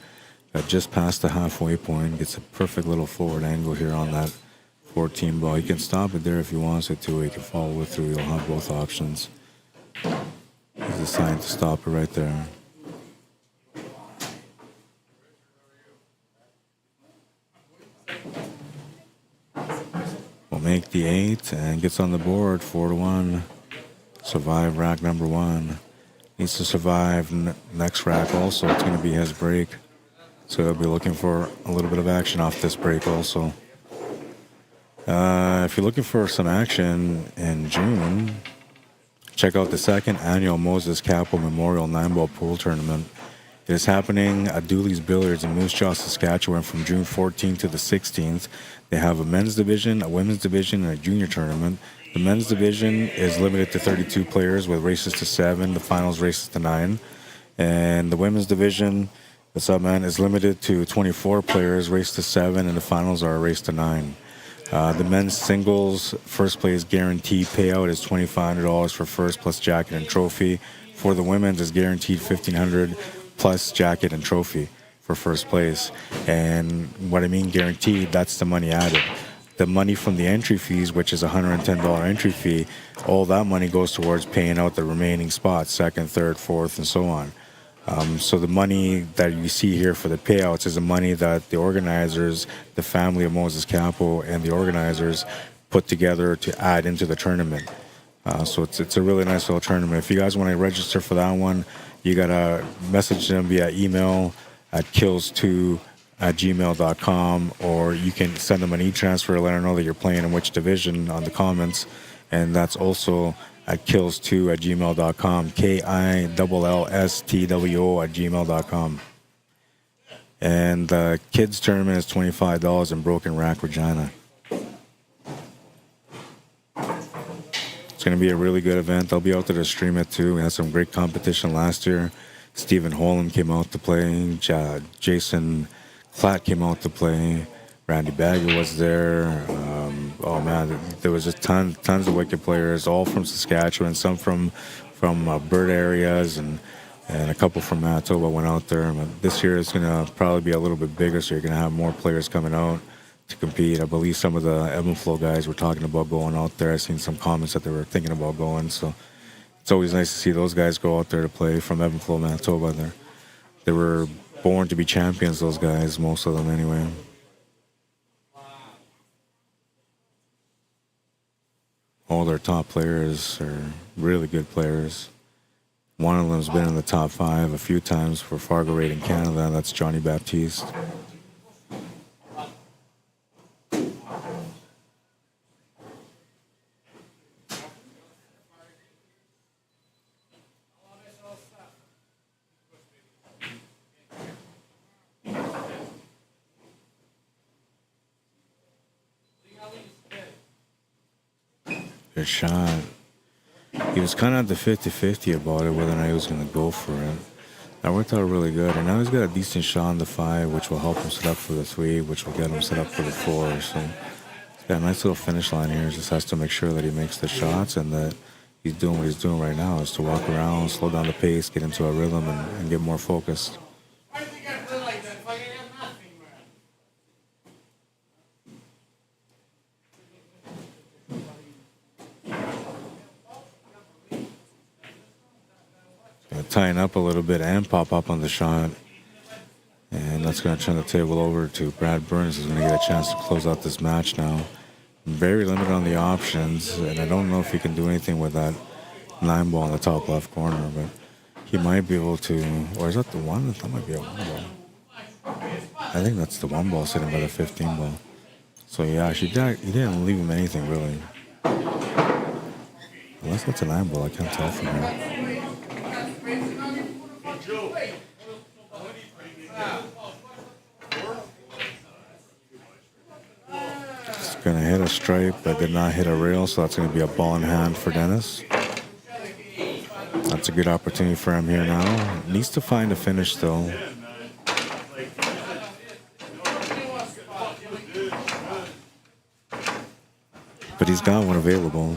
Got just past the halfway point. Gets a perfect little forward angle here on that 14 ball. He can stop it there if he wants it to. He can follow it through. He'll have both options. He's assigned to stop it right there. Will make the 8 and gets on the board 4-1. Survive rack number 1. Needs to survive next rack also. It's going to be his break. So he'll be looking for a little bit of action off this break also. If you're looking for some action in June, check out the 2nd annual Moses Campbell Memorial 9-ball pool tournament. It is happening at Dooley's Billiards in Moose Jaw, Saskatchewan from June 14th to the 16th. They have a men's division, a women's division, and a junior tournament. The men's division is limited to 32 players with races to 7. The finals races to 9. And the women's division, what's up, man, is limited to 24 players, race to 7, and the finals are a race to 9. The men's singles first place guaranteed payout is $2,500 for first plus jacket and trophy. For the women's is guaranteed $1,500 plus jacket and trophy. for first place. And what I mean guaranteed, that's the money added. The money from the entry fees, which is a $110 entry fee, all that money goes towards paying out the remaining spots, second, third, fourth, and so on. So the money that you see here for the payouts is the money that the organizers, the family of Moses Campbell, and the organizers put together to add into the tournament. So it's a really nice little tournament. If you guys want to register for that one, you gotta message them via email at kills2@gmail.com, or you can send them an e-transfer, let them know that you're playing in which division on the comments, and that's also at kills2@gmail.com, KILLSTWO@gmail.com. And the kids tournament is $25 in Broken Rack, Regina. It's going to be a really good event. I'll be out there to stream it too. We had some great competition last year. Stephen Holland came out to play. Jason Klatt came out to play. Randy Bagger was there. Oh man, there was just tons of wicked players, all from Saskatchewan, some from bird areas, and a couple from Manitoba went out there. But this year is going to probably be a little bit bigger, so you're going to have more players coming out to compete. I believe some of the Ebb and Flow guys were talking about going out there. I've seen some comments that they were thinking about going, so it's always nice to see those guys go out there to play from Ebb and Flow, Manitoba. They were born to be champions, those guys, most of them anyway. All their top players are really good players. One of them's been in the top 5 a few times for Fargo Raid in Canada. That's Johnny Baptiste. Good shot. He was kind of at the 50-50 about it, whether or not he was going to go for it. That worked out really good. And now he's got a decent shot on the 5, which will help him set up for the 3, which will get him set up for the 4. So he's got a nice little finish line here. He just has to make sure that he makes the shots and that he's doing what he's doing right now, is to walk around, slow down the pace, get into a rhythm, and get more focused. Tying up a little bit and pop up on the shot, and that's going to turn the table over to Brad Burns, who's going to get a chance to close out this match now. Very limited on the options, and I don't know if he can do anything with that 9 ball in the top left corner, but he might be able to. Or is that the 1? That might be a 1 ball. I think that's the 1 ball sitting by the 15 ball. So yeah, he didn't leave him anything really, unless that's a 9 ball. I can't tell from here. Going to hit a stripe, but did not hit a rail, so that's going to be a ball in hand for Dennis. That's a good opportunity for him here now. Needs to find a finish though. But he's got one available.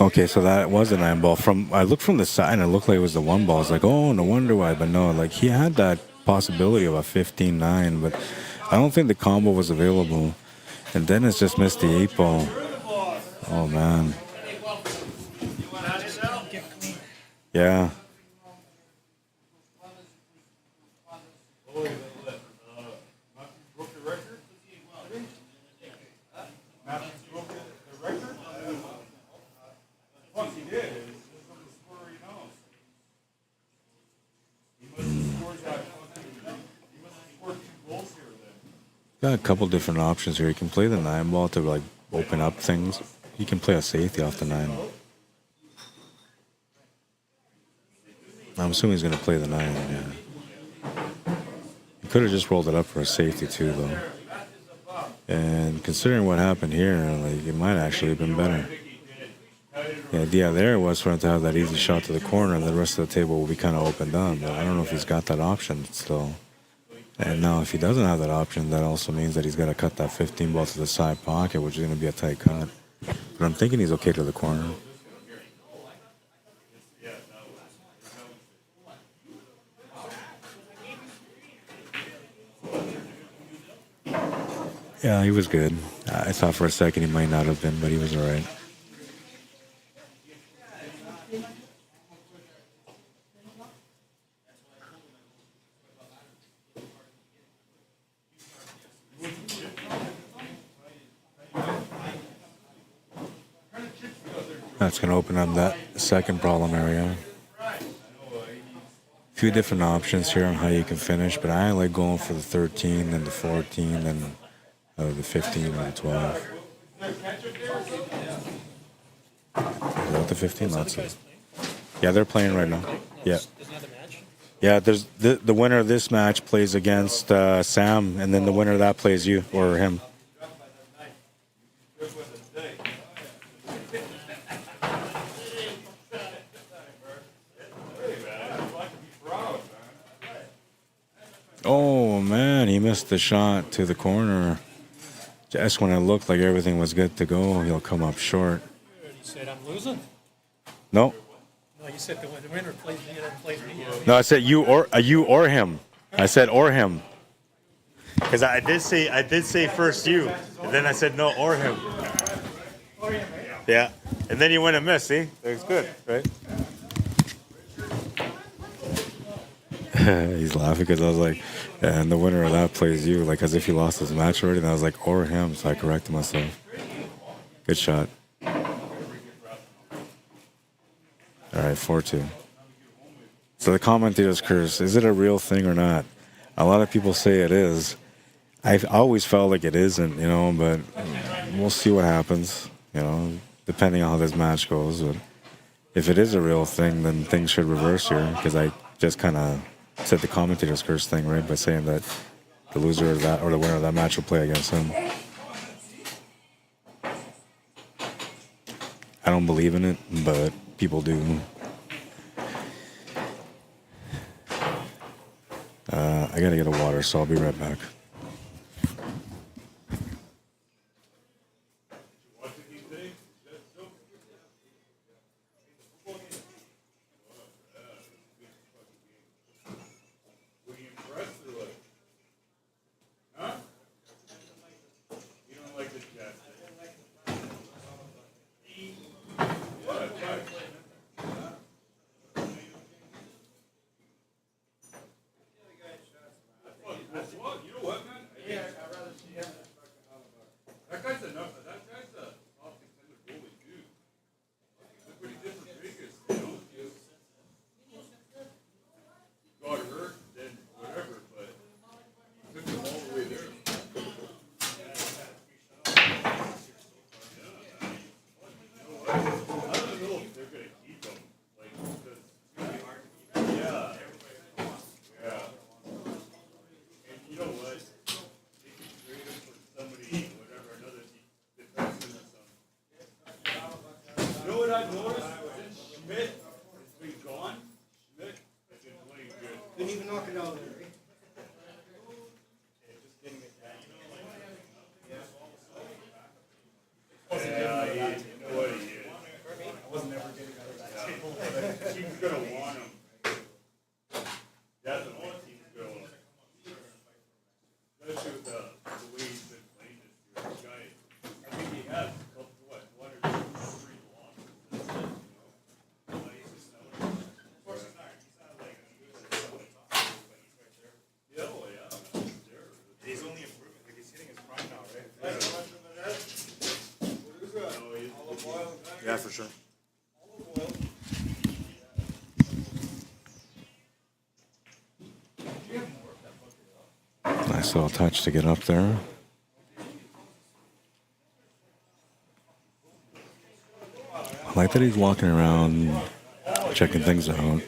Okay, so that was a 9 ball. I looked from the side and it looked like it was the 1 ball. I was like, oh, no wonder why. But no, like he had that possibility of a 15-9, but I don't think the combo was available. And Dennis just missed the 8 ball. Oh man. Yeah. Got a couple different options here. You can play the 9 ball to like open up things. You can play a safety off the 9. I'm assuming he's going to play the 9. Yeah. He could have just rolled it up for a safety too, though. And considering what happened here, like it might actually have been better. The idea there was for him to have that easy shot to the corner, and the rest of the table will be kind of opened up. But I don't know if he's got that option still. And now, if he doesn't have that option, that also means that he's got to cut that 15 ball to the side pocket, which is going to be a tight cut. But I'm thinking he's okay to the corner. Yeah, he was good. I thought for a second he might not have been, but he was all right. That's going to open up that second problem area. A few different options here on how you can finish, but I like going for the 13, then the 14, then the 15 or the 12. Is that the 15? That's it. Yeah, they're playing right now. Yeah. Yeah, there's the winner of this match plays against Sam, and then the winner of that plays you or him. Oh, man, he missed the shot to the corner. Just when it looked like everything was good to go, he'll come up short. You said I'm losing? No. No, you said the winner plays me and plays me. No, I said you or him. I said or him. Because I did say first you, and then I said no or him. Yeah, and then you went and missed. See, it's good, right? He's laughing because I was like, and the winner of that plays you, like as if he lost his match already. And I was like, or him, so I corrected myself. Good shot. All right, 4-2. So the commentator's curse, is it a real thing or not? A lot of people say it is. I've always felt like it isn't, you know, but we'll see what happens, you know, depending on how this match goes. But if it is a real thing, then things should reverse here, because I just kind of said the commentator's curse thing, right, by saying that the loser of that or the winner of that match will play against him. I don't believe in it, but people do. I gotta get a water, so I'll be right back. Yeah, for sure. Nice little touch to get up there. like that he's walking around checking things out.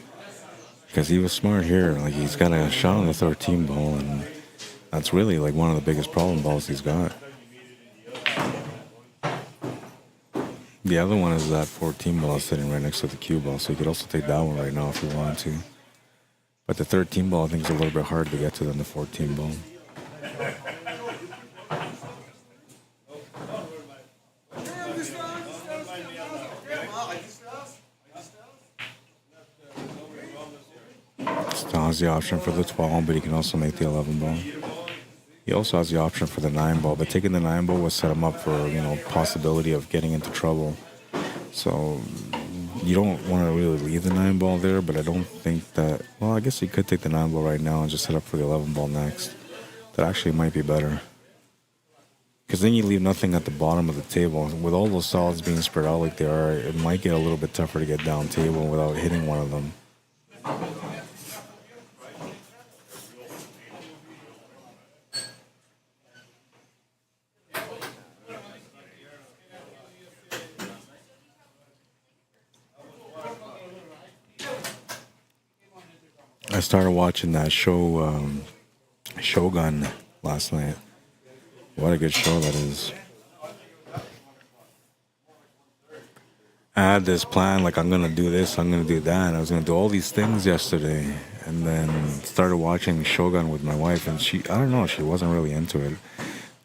Because he was smart here. Like, he's got a shot on the 13 ball, and that's really like one of the biggest problem balls he's got. The other one is that 14 ball sitting right next to the cue ball, so you could also take that one right now if you wanted to. But the 13 ball I think is a little bit harder to get to than the 14 ball. Still has the option for the 12, but he can also make the 11 ball. He also has the option for the 9 ball, but taking the 9 ball would set him up for, you know, possibility of getting into trouble. So you don't want to really leave the 9 ball there, but I don't think that, well, I guess you could take the 9 ball right now and just set up for the 11 ball next. That actually might be better. Because then you leave nothing at the bottom of the table. With all those solids being spread out like they are, it might get a little bit tougher to get down table without hitting one of them. I started watching that show, Shogun, last night. What a good show that is. I had this plan, like I'm going to do this, I'm going to do that. And I was going to do all these things yesterday. And then started watching Shogun with my wife. And she, I don't know, she wasn't really into it.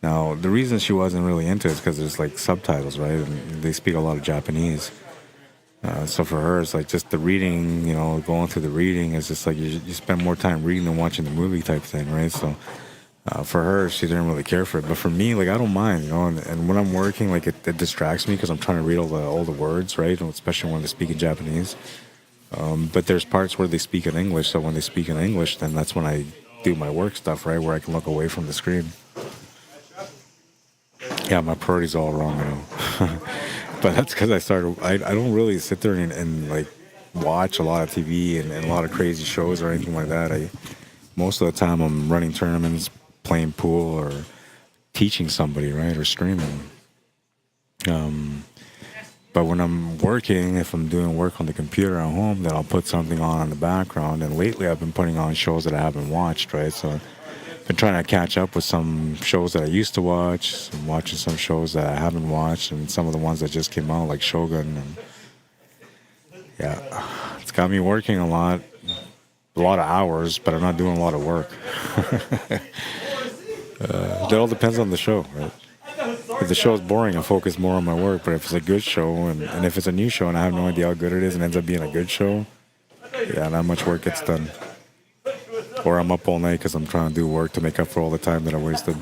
Now, the reason she wasn't really into it is because there's like subtitles, right? And they speak a lot of Japanese. So for her, it's like just the reading, you know, going through the reading is just like you spend more time reading than watching the movie type thing, right? So for her, she didn't really care for it. But for me, like, I don't mind, you know, and when I'm working, like, it distracts me because I'm trying to read all the words, right? Especially when they speak in Japanese. But there's parts where they speak in English, so when they speak in English, then that's when I do my work stuff, right, where I can look away from the screen. Yeah, my priorities are all wrong, I know. But that's because I don't really sit there and like watch a lot of TV and a lot of crazy shows or anything like that. Most of the time I'm running tournaments, playing pool, or teaching somebody, right, or streaming. But when I'm working, if I'm doing work on the computer at home, then I'll put something on in the background. And lately I've been putting on shows that I haven't watched, right? So I've been trying to catch up with some shows that I used to watch, and watching some shows that I haven't watched, and some of the ones that just came out, like Shogun. And yeah, it's got me working a lot of hours, but I'm not doing a lot of work. That all depends on the show, right? If the show is boring, I focus more on my work. But if it's a good show, and if it's a new show and I have no idea how good it is and ends up being a good show, yeah, not much work gets done. Or I'm up all night because I'm trying to do work to make up for all the time that I wasted.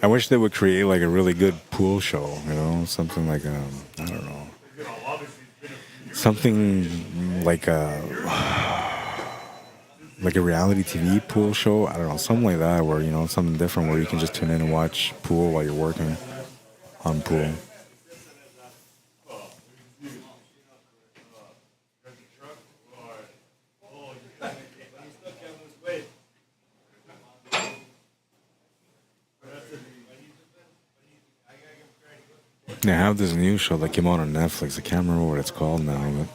I wish they would create like a really good pool show, you know, something like I don't know, something like a reality TV pool show. I don't know, something like that, where, you know, something different where you can just tune in and watch pool while you're working on pool. They have this new show that came out on Netflix. I can't remember what it's called now, but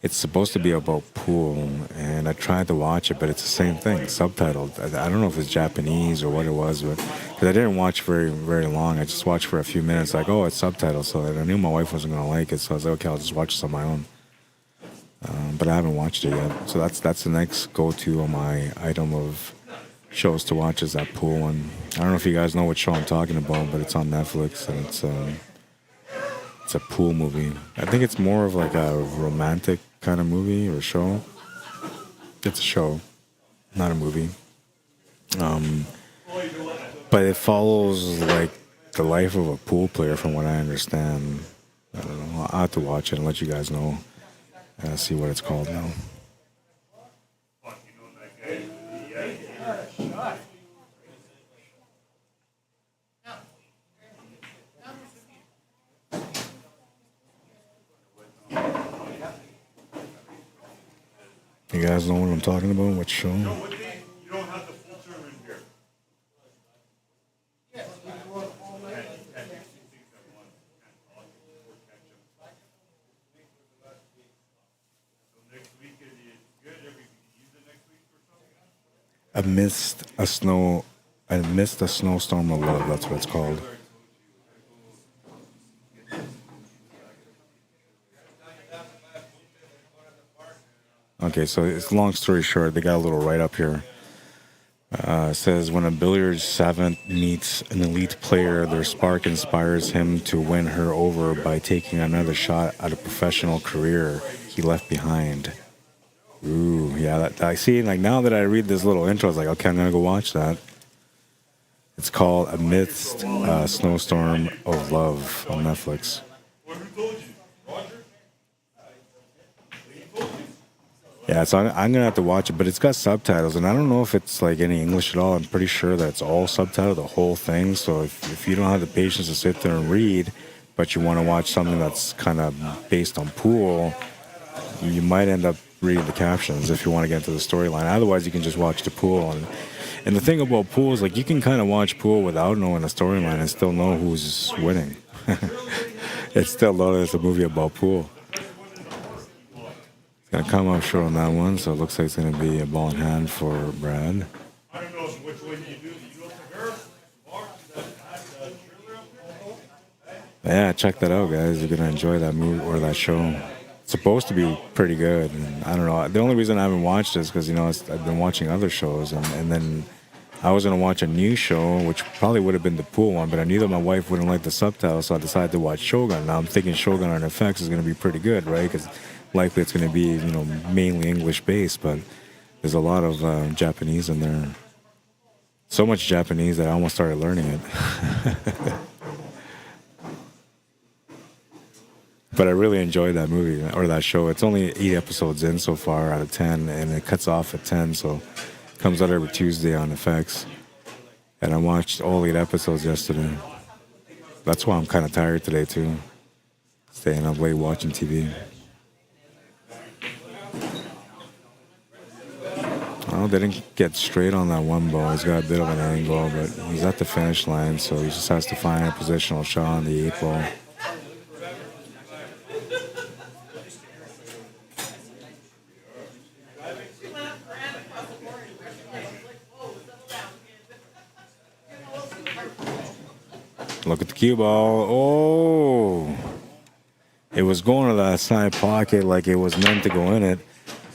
it's supposed to be about pool, and I tried to watch it, but it's the same thing, subtitled. I don't know if it's Japanese or what it was, but because I didn't watch very, very long. I just watched for a few minutes, like, oh, it's subtitled, so I knew my wife wasn't going to like it, so I was like, okay, I'll just watch this on my own. But I haven't watched it yet, so that's the next go-to on my item of shows to watch, is that pool one. I don't know if you guys know what show I'm talking about, but it's on Netflix, and it's a pool movie. I think it's more of like a romantic kind of movie or show. It's a show, not a movie. But it follows like the life of a pool player, from what I understand. I don't know. I'll have to watch it and let you guys know. See what it's called now. You guys know what I'm talking about? What show? You don't have the full term in here. amidst a snowstorm of love. That's what it's called. Okay, so it's long story short, they got a little write up here. It says when a billiards savant meets an elite player, their spark inspires him to win her over by taking another shot at a professional career he left behind. Ooh, yeah, that, I see. Like now that I read this little intro, I was like, okay, I'm gonna go watch that. It's called Amidst a Snowstorm of Love on Netflix. Yeah, so I'm gonna have to watch it, but it's got subtitles, and I don't know if it's like any English at all. I'm pretty sure that it's all subtitled, the whole thing. So if you don't have the patience to sit there and read, but you want to watch something that's kind of based on pool, you might end up reading the captions if you want to get into the storyline. Otherwise, you can just watch the pool. And the thing about pool is, like, you can kind of watch pool without knowing the storyline and still know who's winning. It's still known as a movie about pool. Gonna come up short on that one, so it looks like it's gonna be a ball in hand for Brad. I don't know which way you do. You go to Yeah, check that out, guys. You're gonna enjoy that movie or that show. It's supposed to be pretty good, and I don't know. The only reason I haven't watched it is because I've been watching other shows, and then I was gonna watch a new show, which probably would have been the pool one, but I knew that my wife wouldn't like the subtitles, so I decided to watch Shogun. Now I'm thinking Shogun on FX is gonna be pretty good, right? Because likely it's going to be, mainly English based, but there's a lot of Japanese in there. So much Japanese that I almost started learning it. But I really enjoyed that movie or that show. It's only 8 episodes in so far out of 10, and it cuts off at 10, so it comes out every Tuesday on FX. And I watched all 8 episodes yesterday. That's why I'm kind of tired today too. Staying up late watching TV. Well, they didn't get straight on that one ball. He's got a bit of an angle, but he's at the finish line, so he just has to find a positional shot on the 8 ball. Look at the cue ball. Oh! It was going to that side pocket like it was meant to go in it,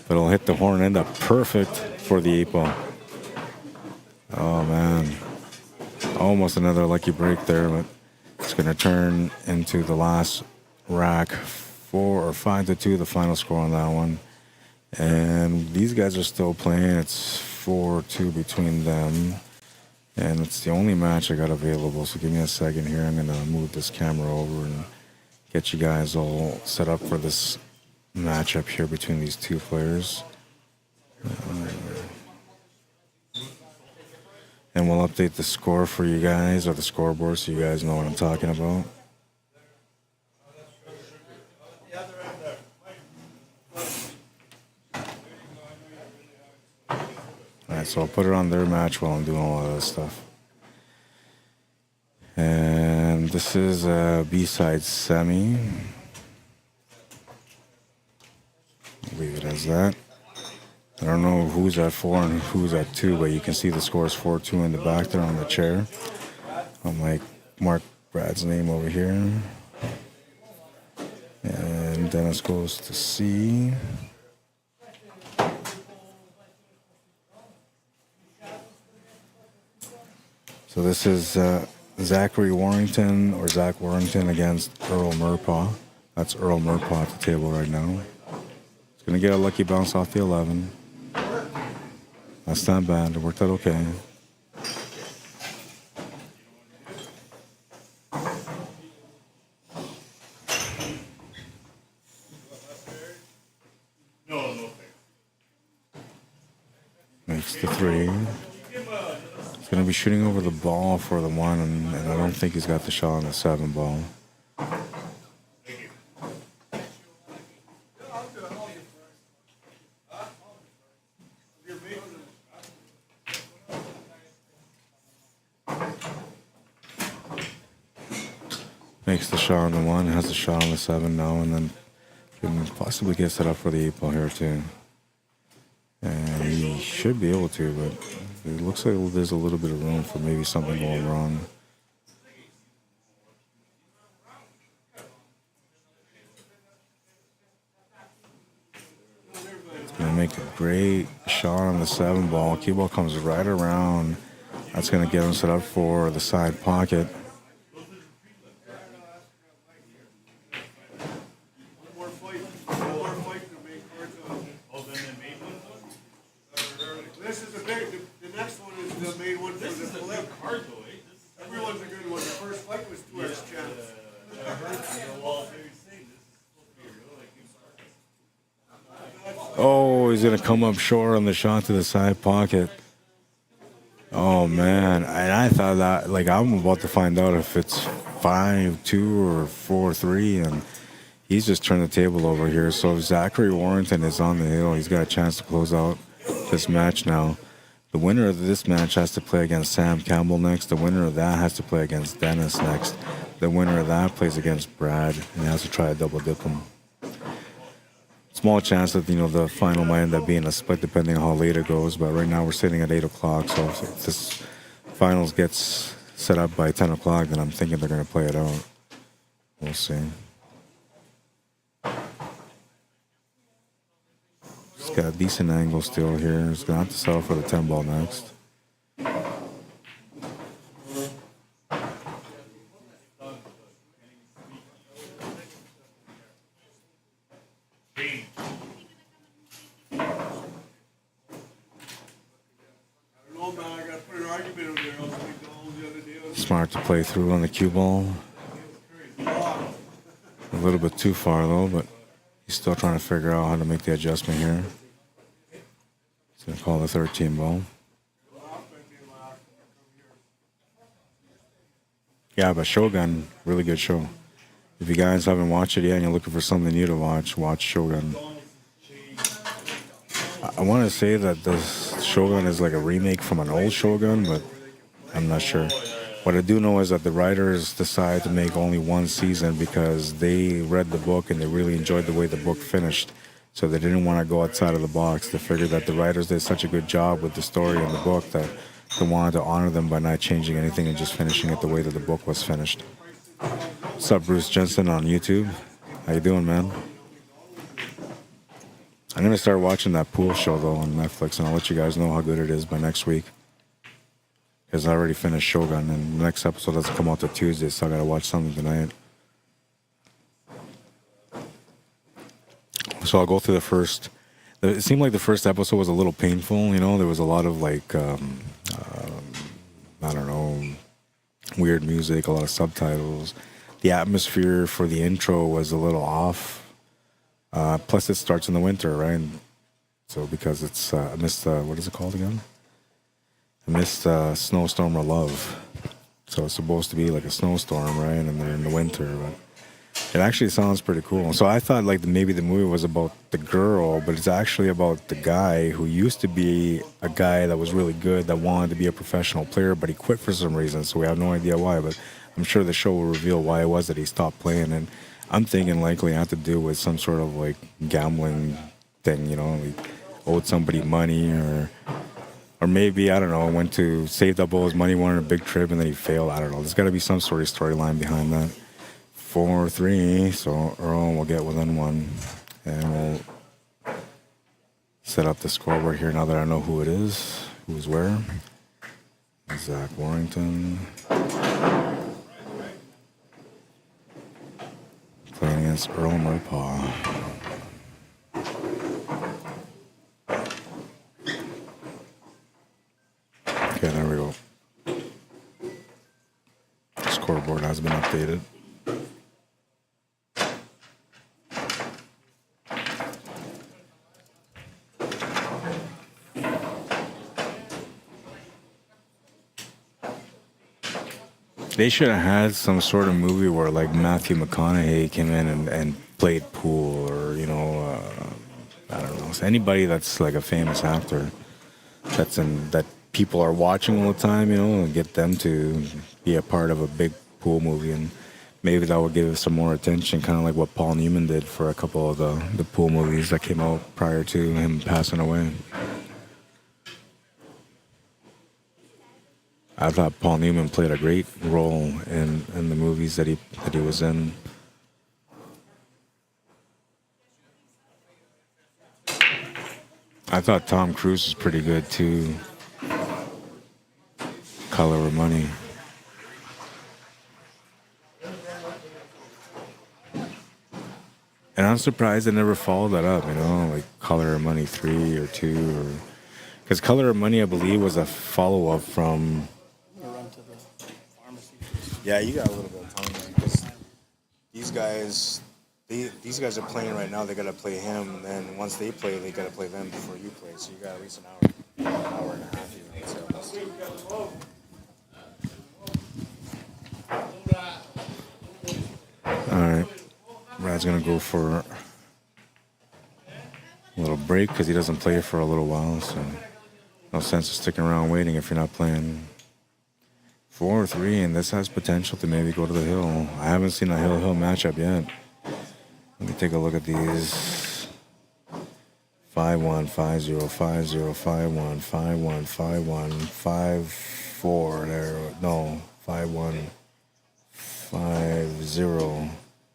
but it'll hit the horn, end up perfect for the 8 ball. Oh, man. Almost another lucky break there, but it's going to turn into the last rack. 4 or 5-2, the final score on that one. And these guys are still playing. It's 4-2 between them. And it's the only match I got available. So give me a second here. I'm going to move this camera over and get you guys all set up for this matchup here between these two players. And we'll update the score for you guys, or the scoreboard, so you guys know what I'm talking about. Alright, so I'll put it on their match while I'm doing all of this stuff. And this is a B-side semi. Leave it as that. I don't know who's at 4 and who's at 2, but you can see the score is 4-2 in the back there on the chair. I'm like, mark Brad's name over here. And Dennis goes to C. So this is Zachary Warrington, or Zach Warrington, against Earl Merpa. That's Earl Merpa at the table right now. He's going to get a lucky bounce off the 11. That's not bad. It worked out okay. Makes the 3. He's going to be shooting over the ball for the 1, and I don't think he's got the shot on the 7 ball. Makes the shot on the 1, has the shot on the 7 now, and then can possibly get set up for the 8 ball here too. And he should be able to, but It looks like there's a little bit of room for maybe something going wrong. It's gonna make a great shot on the 7 ball. Cue ball comes right around. That's gonna get him set up for the side pocket. This is the next one is the main one for the flip. Everyone's a good one. The first fight was 2x chance. Oh, he's gonna come up short on the shot to the side pocket. Oh man, and I thought that, like, I'm about to find out if it's 5-2 or 4-3, and he's just turned the table over here. So Zachary Warrington is on the hill. He's got a chance to close out this match now. The winner of this match has to play against Sam Campbell next. The winner of that has to play against Dennis next. The winner of that plays against Brad and has to try to double dip him. Small chance that, you know, the final might end up being a split depending on how late it goes, but right now we're sitting at 8 o'clock, so if this finals gets set up by 10 o'clock, then I'm thinking they're going to play it out. We'll see. He's got a decent angle still here. He's going to have to settle for the 10 ball next. Smart to play through on the cue ball. A little bit too far though, but he's still trying to figure out how to make the adjustment here. He's going to call the 13 ball. Yeah, but Shogun, really good show. If you guys haven't watched it yet and you're looking for something new to watch, watch Shogun. I want to say that this Shogun is like a remake from an old Shogun, but I'm not sure. What I do know is that the writers decided to make only one season because they read the book and they really enjoyed the way the book finished. So they didn't want to go outside of the box. They figured that the writers did such a good job with the story in the book that they wanted to honor them by not changing anything and just finishing it the way that the book was finished. What's up, Bruce Jensen on YouTube? How you doing, man? I'm going to start watching that pool show, though, on Netflix, and I'll let you guys know how good it is by next week. Because I already finished Shogun, and the next episode doesn't come out till Tuesday, so I gotta watch something tonight. So I'll go through the first. It seemed like the first episode was a little painful, you know? There was a lot of, like, I don't know, weird music, a lot of subtitles. The atmosphere for the intro was a little off. Plus, it starts in the winter, right? So because it's amidst, what is it called again? Amidst snowstorm of love. So it's supposed to be like a snowstorm, right? And they're in the winter, but it actually sounds pretty cool. So I thought like maybe the movie was about the girl, but it's actually about the guy who used to be a guy that was really good, that wanted to be a professional player, but he quit for some reason. So we have no idea why, but I'm sure the show will reveal why it was that he stopped playing. And I'm thinking likely it had to do with some sort of like gambling thing, you know, he owed somebody money or maybe, I don't know, went to saved up all his money, wanted a big trip, and then he failed. I don't know. There's got to be some sort of storyline behind that. 4-3, so Earl will get within one. And we'll set up the scoreboard here now that I know who it is, who's where. Zach Warrington. Playing against Earl Merpa. Okay, there we go. Scoreboard has been updated. They should have had some sort of movie where like Matthew McConaughey came in and played pool, or, you know, I don't know, anybody that's like a famous actor that people are watching all the time, you know, and get them to be a part of a big pool movie, and maybe that would give us some more attention, kind of like what Paul Newman did for a couple of the pool movies that came out prior to him passing away. I thought Paul Newman played a great role in the movies that he was in. I thought Tom Cruise was pretty good too. Color of Money. And I'm surprised they never followed that up, you know, like Color of Money 3 or 2, or because Color of Money, I believe, was a follow-up from. Yeah, you got a little bit of time because these guys are playing right now. They gotta play him, and then once they play, they gotta play them before you play. So you got at least an hour and a half. All right, Brad's gonna go for a little break because he doesn't play for a little while. So no sense of sticking around waiting if you're not playing. 4-3, and this has potential to maybe go to the hill. I haven't seen a hill matchup yet. Let me take a look at these. 5-1, 5-0, 5-0, 5-1, 5-1, 5-1, 5-4. There, no, 5-1, 5-0,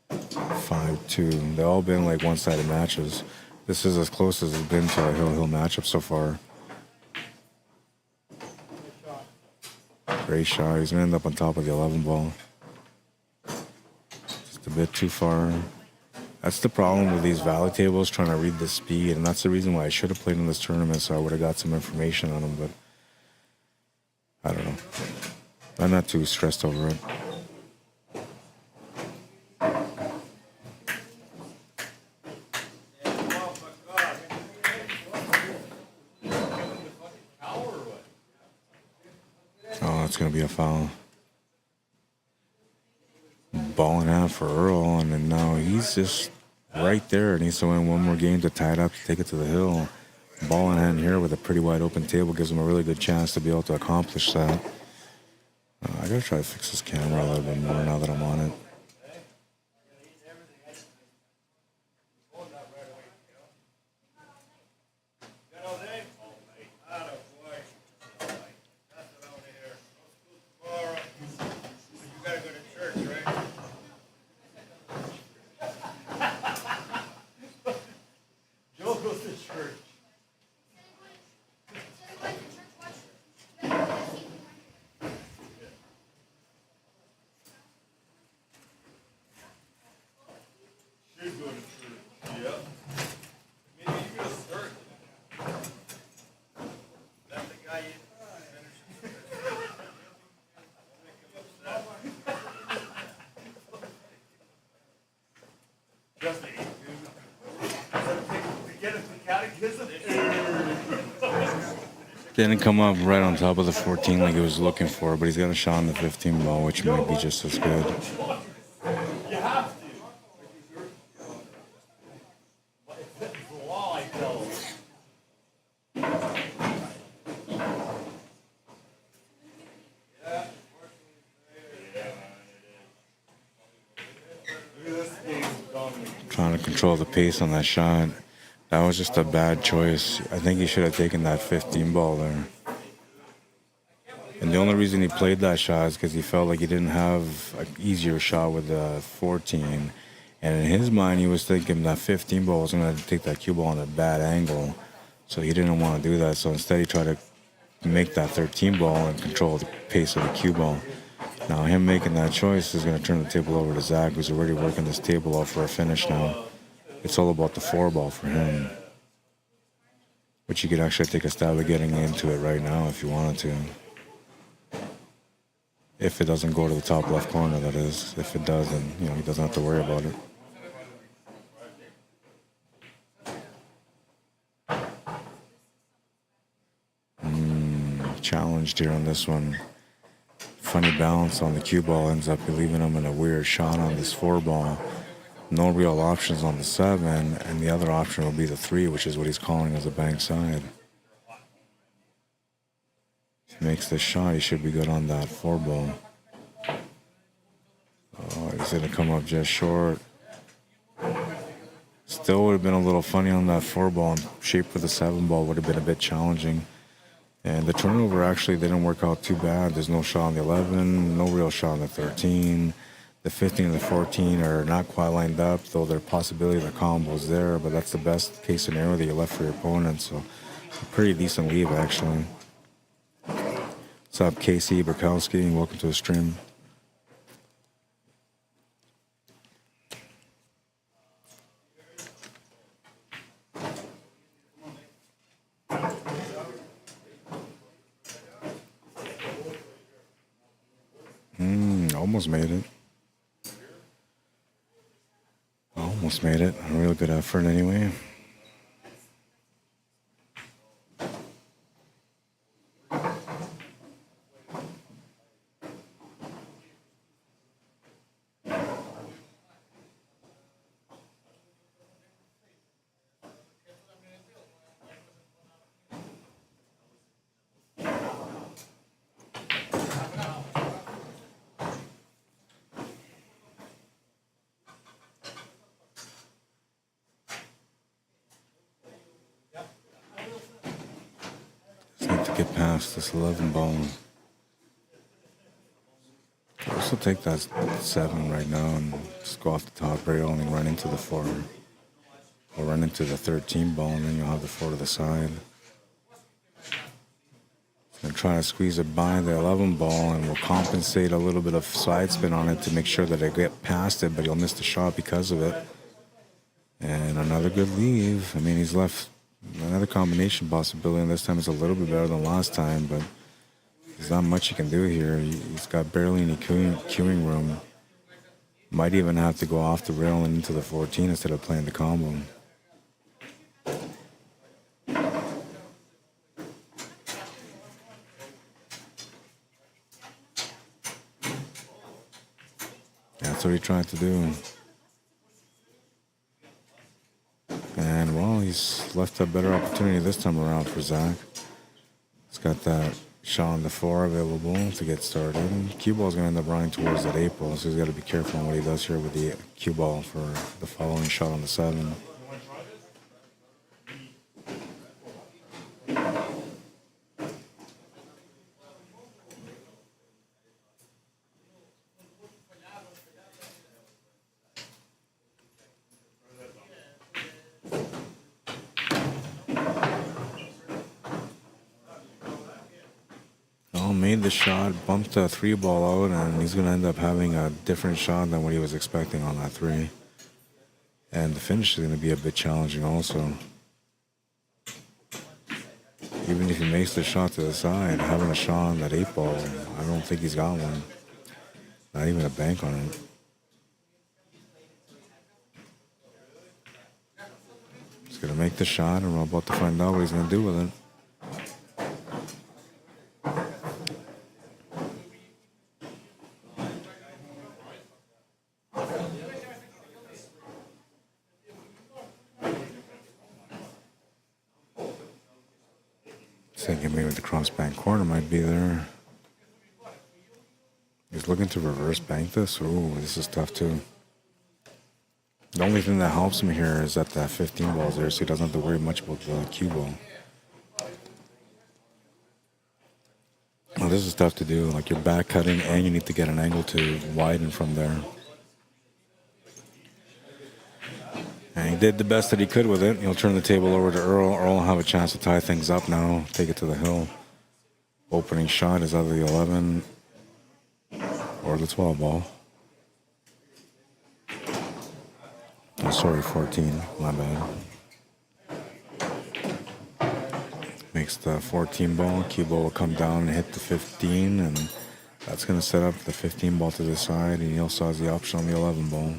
5-2. They've all been like one-sided matches. This is as close as it's been to a hill matchup so far. Great shot. He's going to end up on top of the 11 ball. Just a bit too far. That's the problem with these valley tables, trying to read the speed, and that's the reason why I should have played in this tournament, so I would have got some information on them, but I don't know. I'm not too stressed over it. Oh, it's going to be a foul. Ball in hand for Earl, and then now he's just right there. Needs to win one more game to tie it up, to take it to the hill. Ball in hand here with a pretty wide open table gives him a really good chance to be able to accomplish that. I got to try to fix this camera a little bit more now that I'm on it. Didn't come up right on top of the 14 like he was looking for, but he's got a shot on the 15 ball, which might be just as good. Trying to control the pace on that shot. That was just a bad choice. I think he should have taken that 15 ball there. And the only reason he played that shot is because he felt like he didn't have an easier shot with the 14. And in his mind, he was thinking that 15 ball was going to take that cue ball on a bad angle. So he didn't want to do that. So instead, he tried to make that 13 ball and control the pace of the cue ball. Now, him making that choice is going to turn the table over to Zach, who's already working this table off for a finish now. It's all about the 4 ball for him. But you could actually take a stab at getting into it right now if you wanted to. If it doesn't go to the top left corner, that is. If it does, then he doesn't have to worry about it. Challenged here on this one. Funny balance on the cue ball ends up leaving him in a weird shot on this 4 ball. No real options on the 7, and the other option will be the 3, which is what he's calling as a bank side. If he makes this shot, he should be good on that 4 ball. Oh, he's going to come up just short. Still would have been a little funny on that 4 ball, and shape for the 7 ball would have been a bit challenging. And the turnover actually didn't work out too bad. There's no shot on the 11, no real shot on the 13. The 15 and the 14 are not quite lined up, though there's possibility of the combo's there, but that's the best case scenario that you left for your opponent, so a pretty decent leave, actually. What's up, Casey Bukowski? Welcome to the stream. Almost made it. Almost made it. A real good effort anyway. Get past this 11 ball. I'll also take that 7 right now and just go off the top rail and run into the 4. Or run into the 13 ball and then you'll have the 4 to the side. And try to squeeze it by the 11 ball and we'll compensate a little bit of side spin on it to make sure that I get past it, but you'll miss the shot because of it. And another good leave. I mean, he's left another combination possibility, and this time it's a little bit better than last time, but there's not much you can do here. He's got barely any queuing room. Might even have to go off the rail and into the 14 instead of playing the combo. That's what he tried to do. And, well, he's left a better opportunity this time around for Zach. He's got that shot on the 4 available to get started. And cue ball's going to end up running towards that 8 ball, so he's got to be careful on what he does here with the cue ball for the following shot on the 7. Made the shot, bumped the 3 ball out, and he's going to end up having a different shot than what he was expecting on that 3. And the finish is going to be a bit challenging also. Even if he makes the shot to the side, having a shot on that 8 ball, I don't think he's got one. Not even a bank on it. He's going to make the shot, and we're about to find out what he's going to do with it. Thinking maybe the cross bank corner might be there. He's looking to reverse bank this. Ooh, this is tough too. The only thing that helps him here is that 15 ball's there, so he doesn't have to worry much about the cue ball. Well, this is tough to do. Like, you're back cutting and you need to get an angle to widen from there. And he did the best that he could with it. He'll turn the table over to Earl. Earl will have a chance to tie things up now, take it to the hill. Opening shot is either the 11 or the 12 ball. Oh, sorry, 14. My bad. Makes the 14 ball. Cue ball will come down and hit the 15, and that's going to set up the 15 ball to the side, and he also has the option on the 11 ball.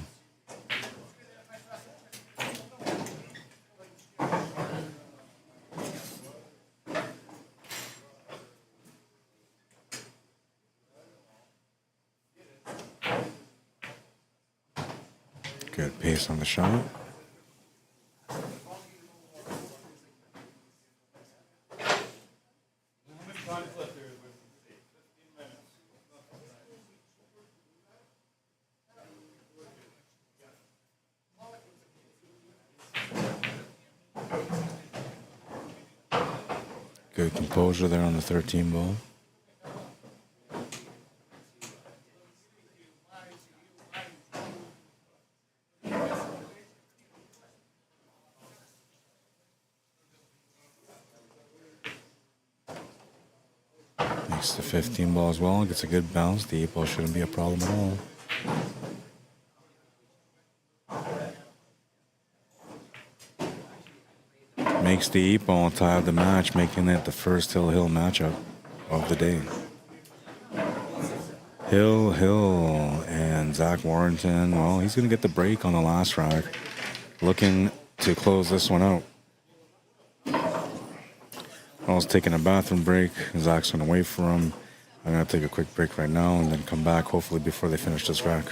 Good pace on the shot. Good composure there on the 13 ball. Makes the 15 ball as well. Gets a good bounce. The 8 ball shouldn't be a problem at all. Makes the 8 ball tie of the match, making it the first Hill matchup of the day. Hill and Zach Warrington. Well, he's going to get the break on the last rack. Looking to close this one out. Hill's taking a bathroom break. Zach's going to wait for him. I'm going to take a quick break right now and then come back, hopefully, before they finish this rack.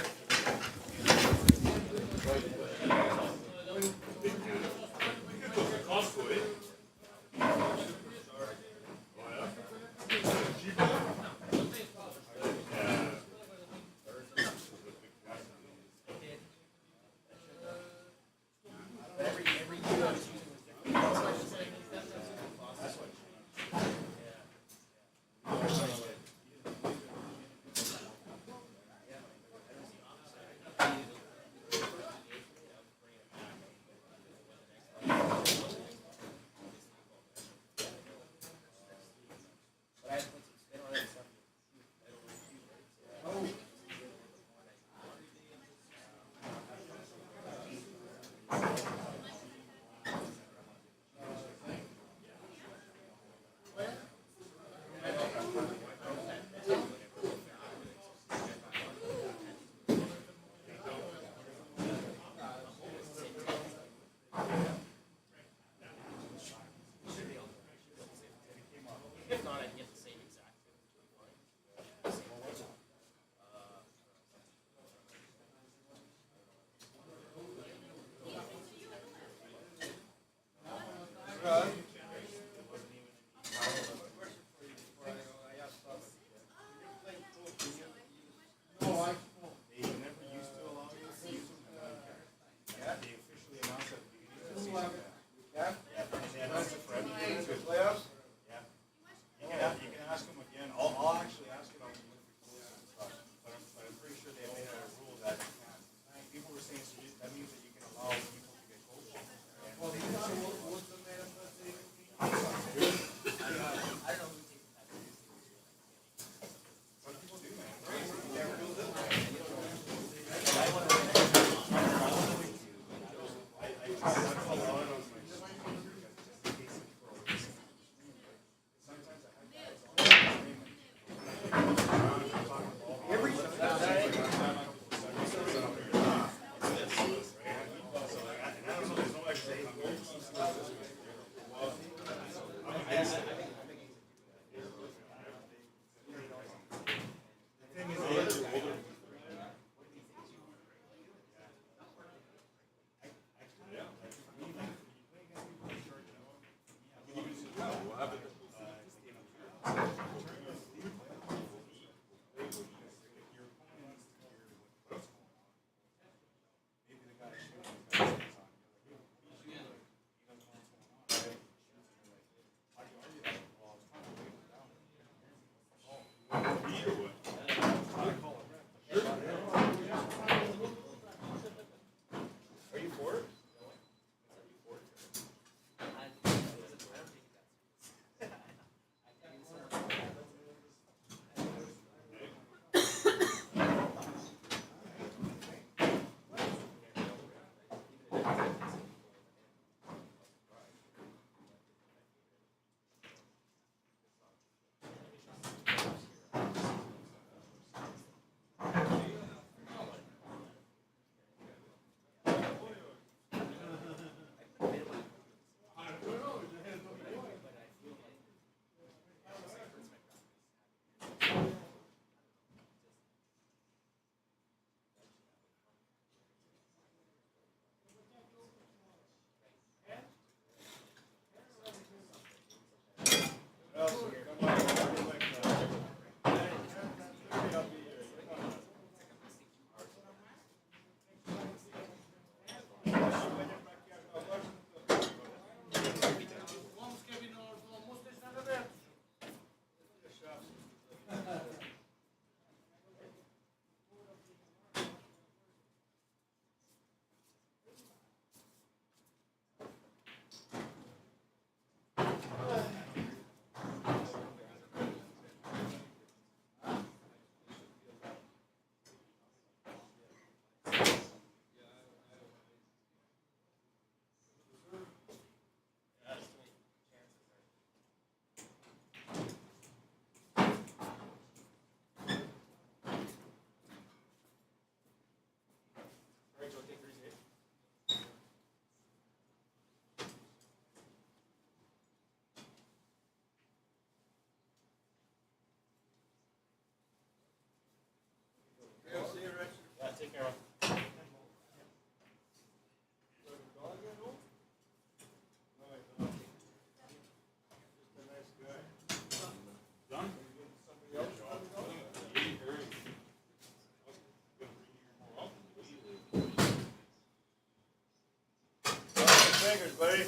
Staggered, buddy.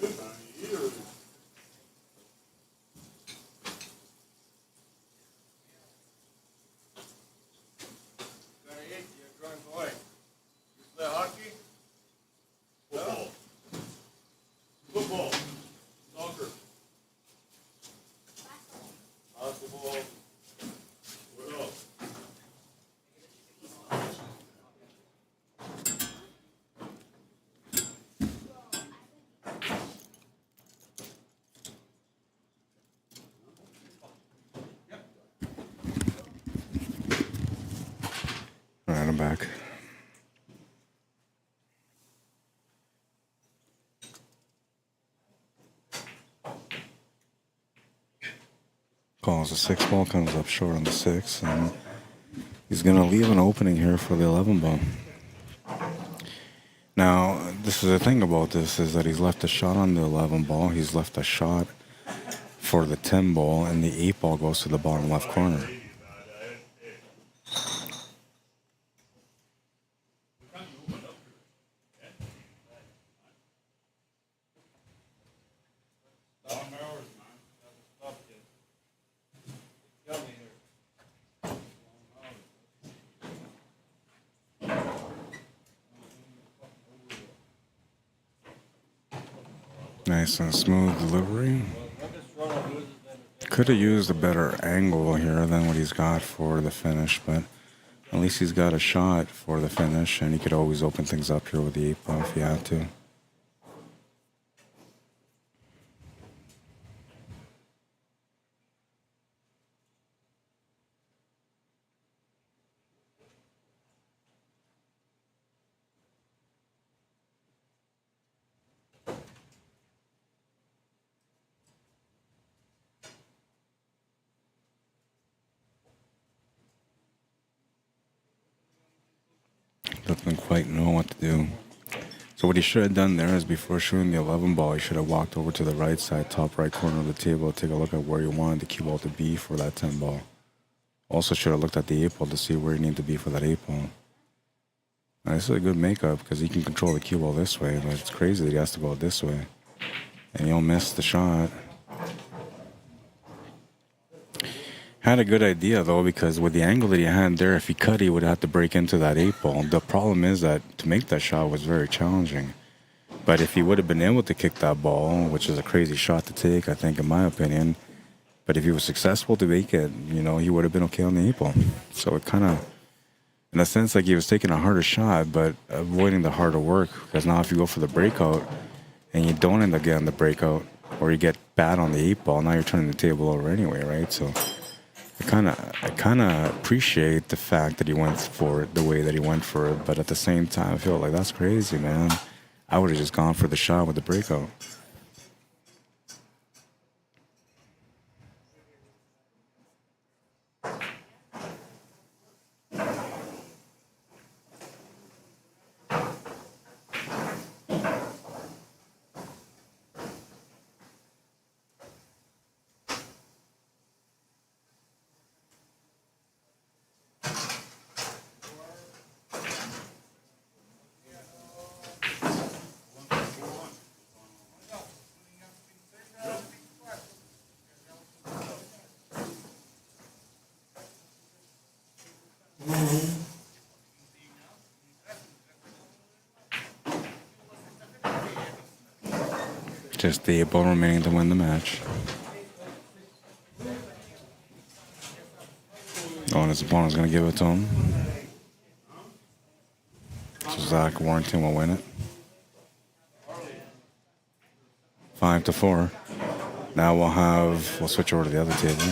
Good, man. Either. Got an 8, you're a drunk boy. You play hockey? Football. Football. Soccer. Basketball. What else? All right, I'm back. Calls a 6 ball, comes up short on the 6, and he's going to leave an opening here for the 11 ball. Now, this is the thing about this, is that he's left a shot on the 11 ball, he's left a shot for the 10 ball, and the 8 ball goes to the bottom left corner. Nice and smooth delivery. Could have used a better angle here than what he's got for the finish, but at least he's got a shot for the finish, and he could always open things up here with the 8 ball if he had to. Doesn't quite know what to do. So what he should have done there is, before shooting the 11 ball, he should have walked over to the right side, top right corner of the table, take a look at where he wanted the cue ball to be for that 10 ball. Also should have looked at the 8 ball to see where he needed to be for that 8 ball. Now, this is a good makeup because he can control the cue ball this way, but it's crazy that he has to go this way. And he'll miss the shot. Had a good idea though, because with the angle that he had there, if he cut, he would have to break into that 8 ball. The problem is that to make that shot was very challenging. But if he would have been able to kick that ball, which is a crazy shot to take, I think, in my opinion, but if he was successful to make it, you know, he would have been okay on the 8 ball. So it kind of, in a sense, like he was taking a harder shot, but avoiding the harder work. Because now if you go for the breakout and you don't end up getting the breakout, or you get bad on the 8 ball, now you're turning the table over anyway, right? So I kind of appreciate the fact that he went for it the way that he went for it, but at the same time, I feel like that's crazy, man. I would have just gone for the shot with the breakout. Just the 8 ball remaining to win the match. Oh, and his opponent's going to give it to him. So Warrington will win it. 5-4. Now we'll switch over to the other table.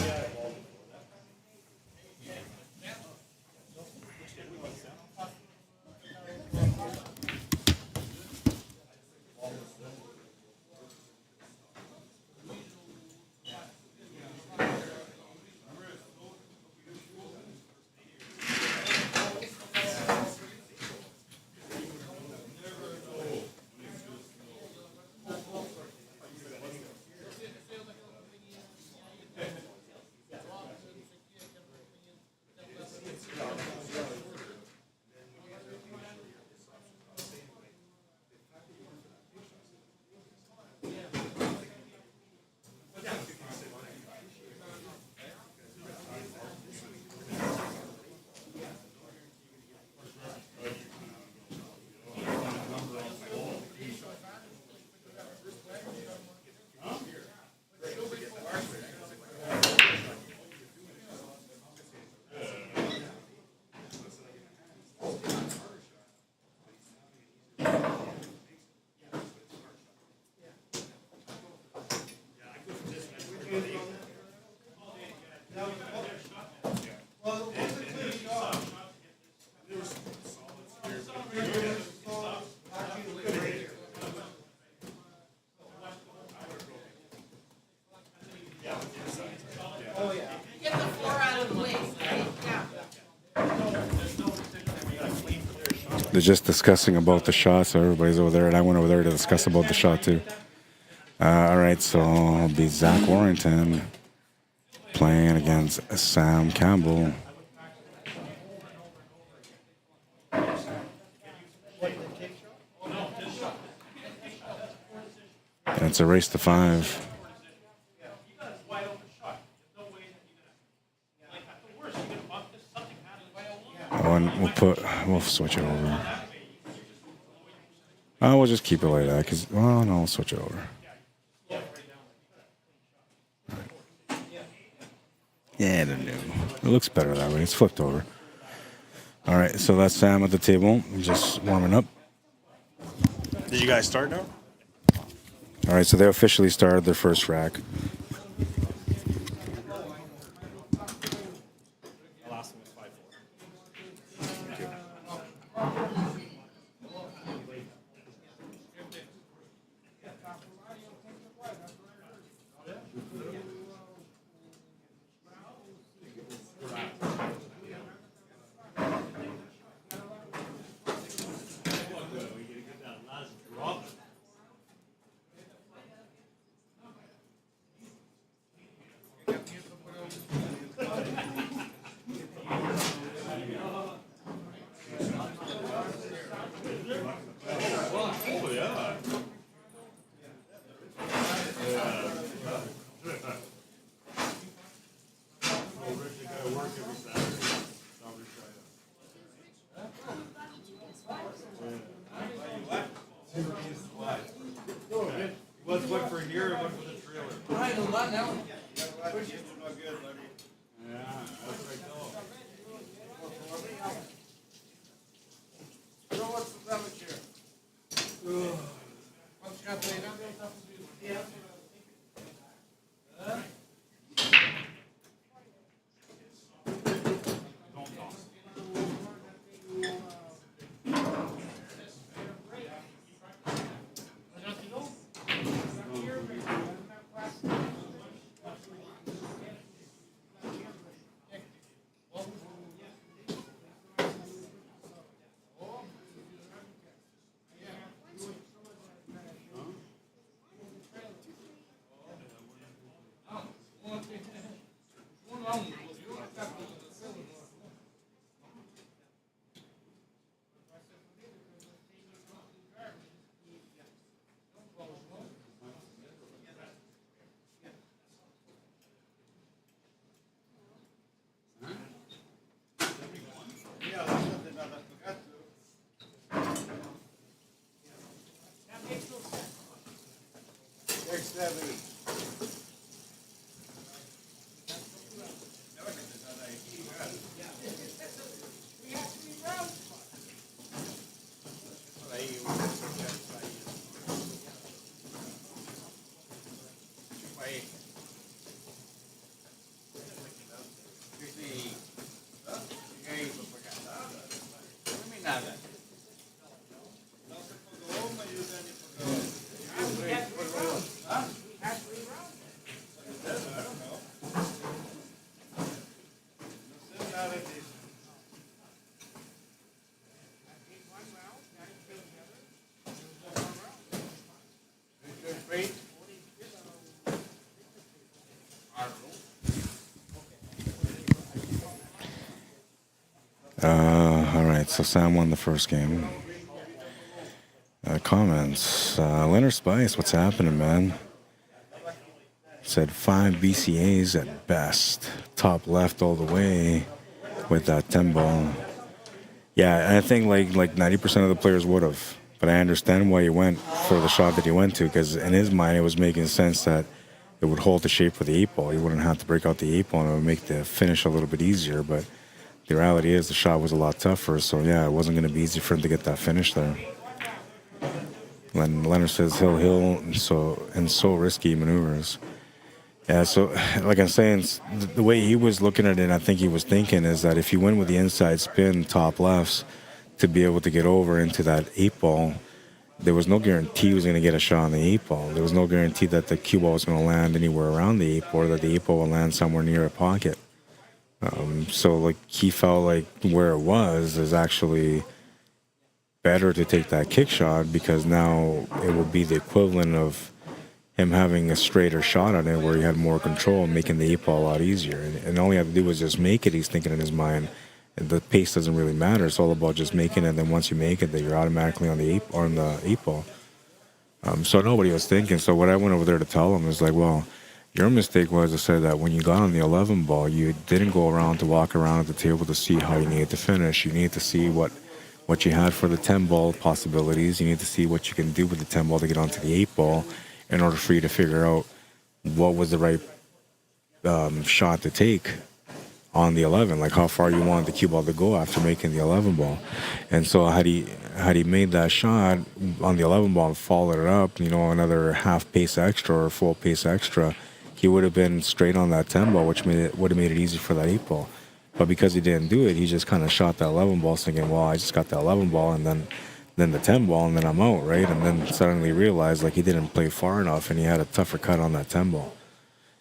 They're just discussing about the shot, so everybody's over there, and I went over there to discuss about the shot too. All right, so it'll be Zach Warrington playing against Sam Campbell. And it's a race to 5. Oh, and we'll switch it over. Oh, we'll just keep it like that, because, well, no, we'll switch it over. Yeah, no. It looks better that way. It's flipped over. All right, so that's Sam at the table, just warming up. Did you guys start now? All right, so they officially started their first rack. What's one for here and one for the trailer? I know that now. Yeah, that's right. What's the damage here? What's got played up? Yeah. All right, so Sam won the first game. Comments. Leonard Spice, what's happening, man? Said 5 BCAs at best. Top left all the way with that 10 ball. Yeah, I think like 90% of the players would have. But I understand why he went for the shot that he went to, because in his mind it was making sense that it would hold the shape for the 8 ball. He wouldn't have to break out the 8 ball, and it would make the finish a little bit easier. But the reality is the shot was a lot tougher, so yeah, it wasn't going to be easy for him to get that finish there. Leonard says hill, so risky maneuvers. Yeah, so like I'm saying, the way he was looking at it, I think he was thinking is that if he went with the inside spin, top lefts, to be able to get over into that 8 ball, there was no guarantee he was going to get a shot on the 8 ball. There was no guarantee that the cue ball was going to land anywhere around the 8 ball, or that the 8 ball would land somewhere near a pocket. So like he felt like where it was is actually better to take that kick shot because now it would be the equivalent of him having a straighter shot on it where he had more control, making the 8-ball a lot easier. And all he had to do was just make it, he's thinking in his mind. And the pace doesn't really matter. It's all about just making it. And then once you make it, then you're automatically on the 8-ball. So nobody was thinking. So what I went over there to tell him is like, well, your mistake was to say that when you got on the 11 ball, you didn't go around to walk around at the table to see how you needed to finish. You needed to see what you had for the 10 ball possibilities. You need to see what you can do with the 10 ball to get onto the 8-ball in order for you to figure out what was the right shot to take on the 11, like how far you wanted the cue ball to go after making the 11 ball. And so had he made that shot on the 11 ball and followed it up, another half pace extra or full pace extra, he would have been straight on that 10 ball, which would have made it easy for that 8 ball. But because he didn't do it, he just kind of shot that 11 ball thinking, well, I just got the 11 ball and then the 10 ball and then I'm out, right? And then suddenly realized like he didn't play far enough and he had a tougher cut on that 10 ball.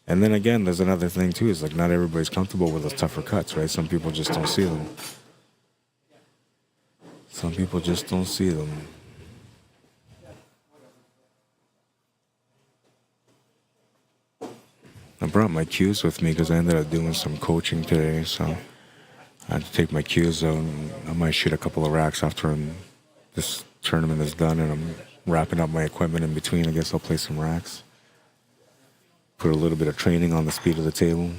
And then again, there's another thing too, is like not everybody's comfortable with those tougher cuts, right? Some people just don't see them. Some people just don't see them. I brought my cues with me because I ended up doing some coaching today, so I had to take my cues out. I might shoot a couple of racks after this tournament is done and I'm wrapping up my equipment in between. I guess I'll play some racks. Put a little bit of training on the speed of the table.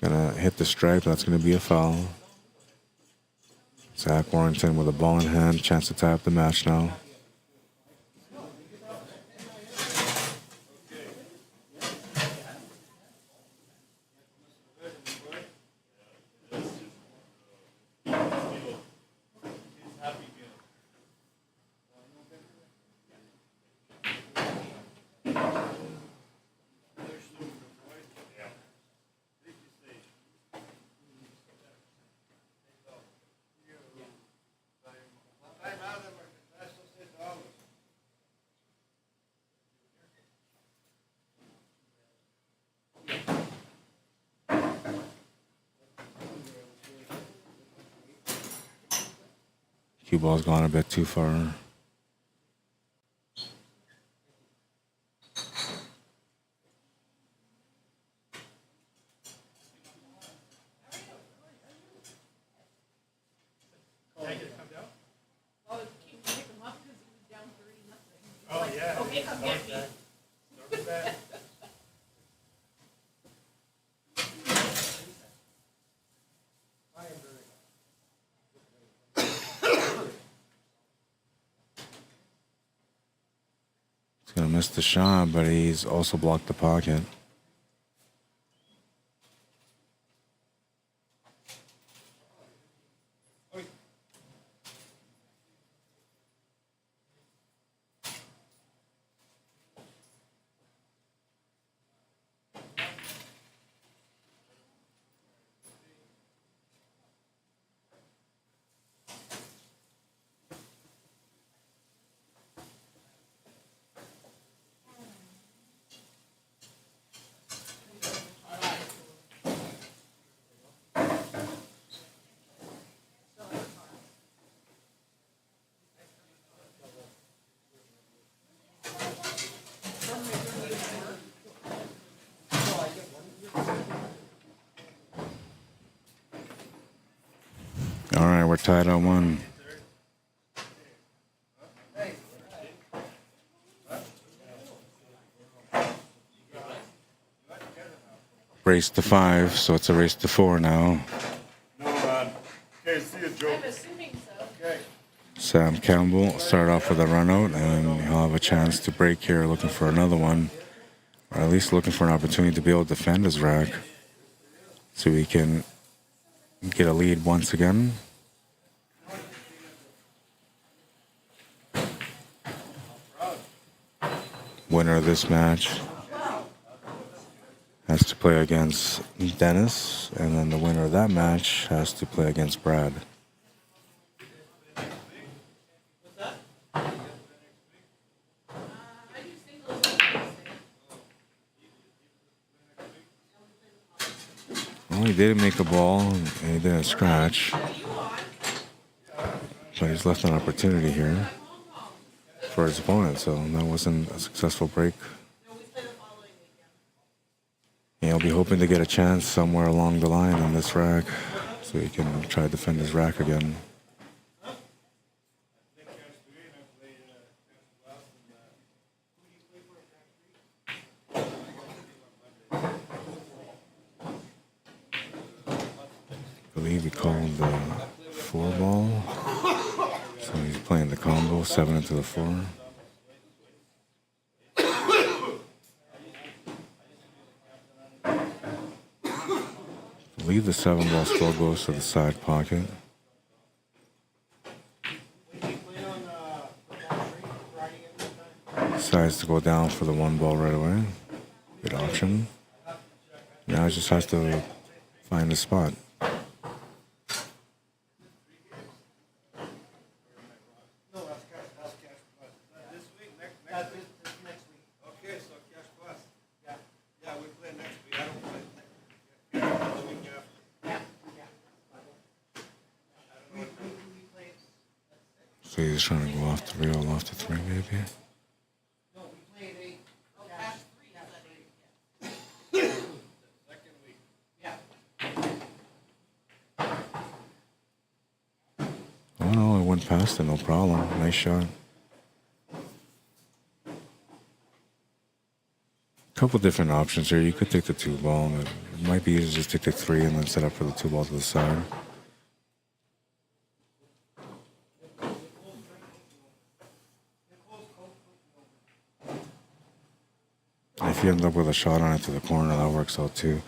Gonna hit the stripe, that's gonna be a foul. Zach Warrington with a ball in hand, chance to tie up the match now. Cue ball's gone a bit too far. Gonna miss the shot, but he's also blocked the pocket. All right, we're tied on 1. Race to 5, so it's a race to 4 now. No, man. Okay, see you, Joe. I'm assuming so. Okay. Sam Campbell started off with a run out, and he'll have a chance to break here, looking for another one, or at least looking for an opportunity to be able to defend his rack, so he can get a lead once again. Winner of this match has to play against Dennis, and then the winner of that match has to play against Brad. Well, he didn't make a ball, and he didn't scratch. But he's left an opportunity here for his opponent, so that wasn't a successful break. And he'll be hoping to get a chance somewhere along the line in this rack so he can try to defend his rack again. I believe he called the 4-ball. So he's playing the combo, 7 into the 4. I believe the 7-ball still goes to the side pocket. Decides to go down for the 1-ball right away. Good option. Now he just has to find the spot. So he's trying to go off the reel, off the 3 maybe. Oh no, it went past it, no problem. Nice shot. Couple different options here. You could take the 2-ball. It might be easier to just take the 3 and then set up for the 2-ball to the side. If you end up with a shot on it to the corner, that works out too.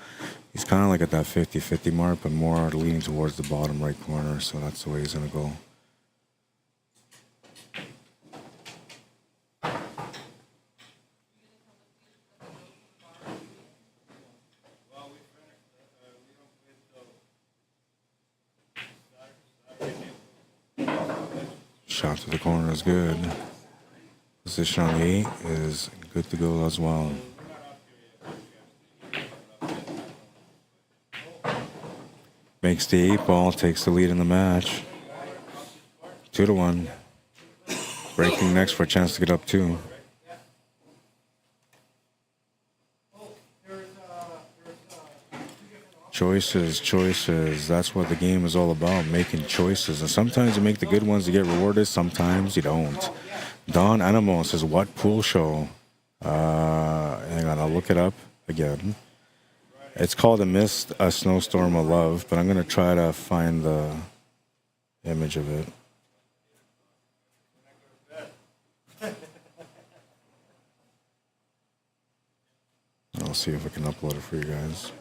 He's kind of like at that 50-50 mark, but more leaning towards the bottom right corner, so that's the way he's going to go. Shot to the corner is good. Position on the 8 is good to go as well. Makes the 8-ball, takes the lead in the match. 2-1. Breaking next for a chance to get up 2. Choices, choices. That's what the game is all about, making choices. And sometimes you make the good ones to get rewarded, sometimes you don't. Don Animo says, what pool show? Hang on, I'll look it up again. It's called A Snowstorm of Love, but I'm going to try to find the image of it. I'll see if I can upload it for you guys.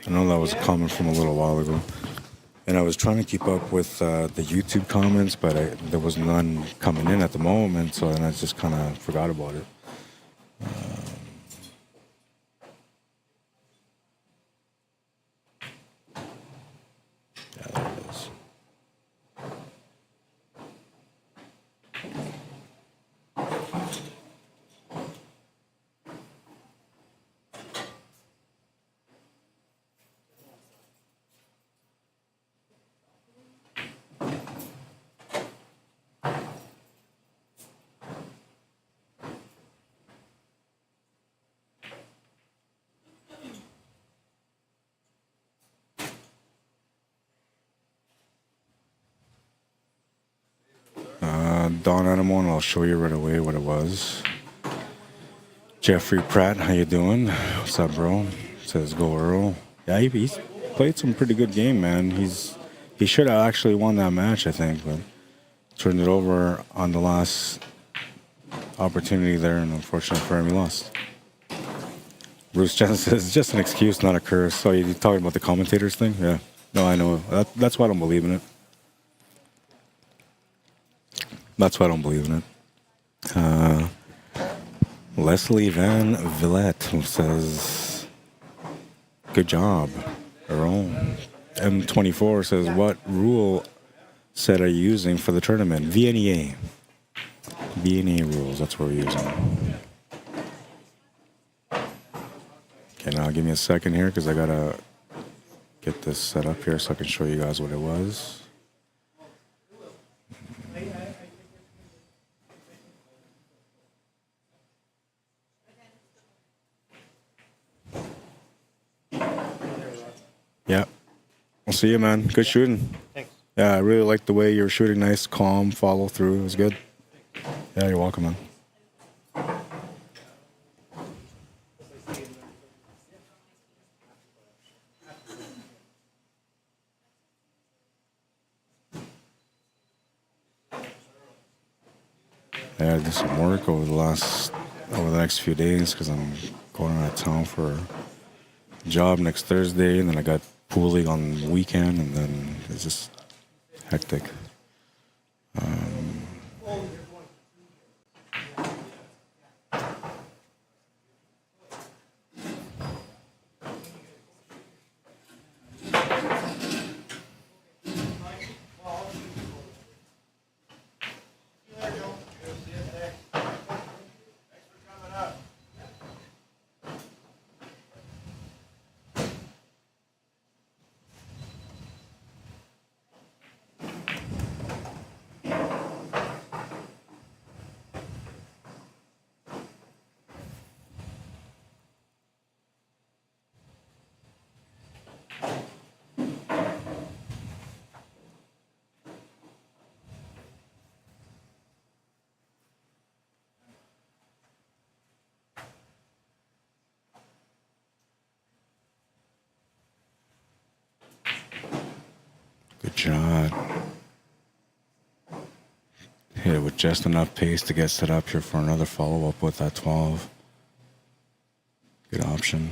I know that was a comment from a little while ago. And I was trying to keep up with the YouTube comments, but there was none coming in at the moment, so then I just kind of forgot about it. Yeah, there it is. Don Animal, and I'll show you right away what it was. Jeffrey Pratt, how you doing? What's up, bro? Says go Earl. Yeah, he's played some pretty good game, man. He should have actually won that match, I think, but turned it over on the last opportunity there, and unfortunately for him, he lost. Bruce Jensen says it's just an excuse, not a curse. So you talking about the commentators thing? Yeah. No, I know. That's why I don't believe in it. That's why I don't believe in it. Leslie Van Villette says, good job. Her own. M24 says, what rule set are you using for the tournament? VNEA. VNEA rules, that's what we're using. Okay, now give me a second here because I gotta get this set up here so I can show you guys what it was. Yeah. I'll see you, man. Good shooting. Thanks. Yeah, I really liked the way you were shooting. Nice, calm, follow through. It was good. Yeah, you're welcome, man. I had to do some work over the next few days because I'm going out of town for a job next Thursday, and then I got pool league on the weekend, and then it's just hectic. Good shot. Hit it with just enough pace to get set up here for another follow-up with that 12. Good option.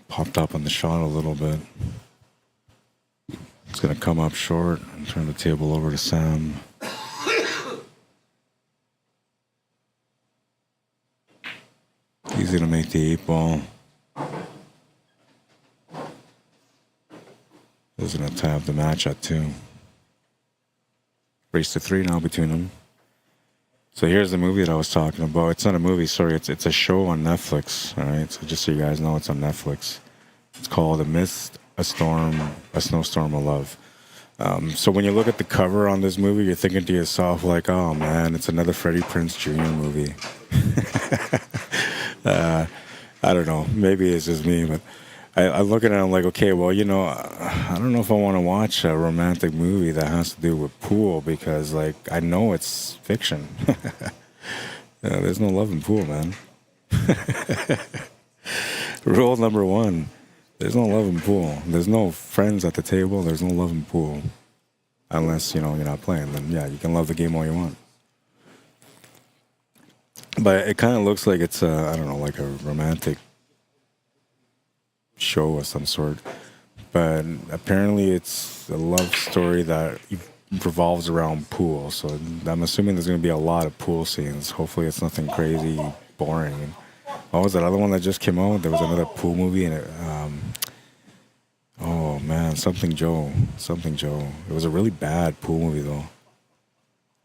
Popped up on the shot a little bit. It's going to come up short and turn the table over to Sam. He's going to make the 8-ball. He's going to tab the match at 2. Race to 3 now between them. So here's the movie that I was talking about. It's not a movie, sorry. It's a show on Netflix. All right, so just so you guys know, it's on Netflix. It's called A Mist, a Storm, a Snowstorm of Love. So when you look at the cover on this movie, you're thinking to yourself like, oh man, it's another Freddie Prinze Jr. movie. I don't know. Maybe it's just me, but I look at it and I'm like, okay, well, you know, I don't know if I want to watch a romantic movie that has to do with pool because, like, I know it's fiction. There's no love in pool, man. Rule number 1. There's no love in pool. There's no friends at the table. There's no love in pool. Unless, you know, you're not playing. Then, yeah, you can love the game all you want. But it kind of looks like it's, I don't know, like a romantic show of some sort. But apparently it's a love story that revolves around pool. So I'm assuming there's going to be a lot of pool scenes. Hopefully it's nothing crazy, boring. What was that other one that just came out? There was another pool movie, and it, oh man, Something Joe. It was a really bad pool movie though,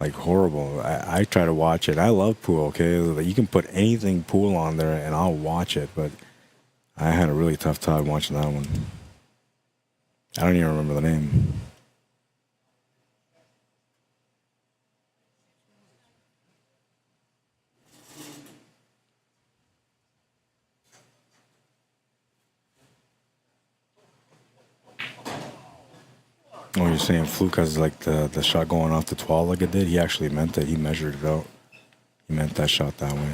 like horrible. I try to watch it. I love pool. Okay, you can put anything pool on there, and I'll watch it. But I had a really tough time watching that one. I don't even remember the name. Oh, you're saying fluke has like the shot going off the 12 like it did? He actually meant it. He measured it out. He meant that shot that way.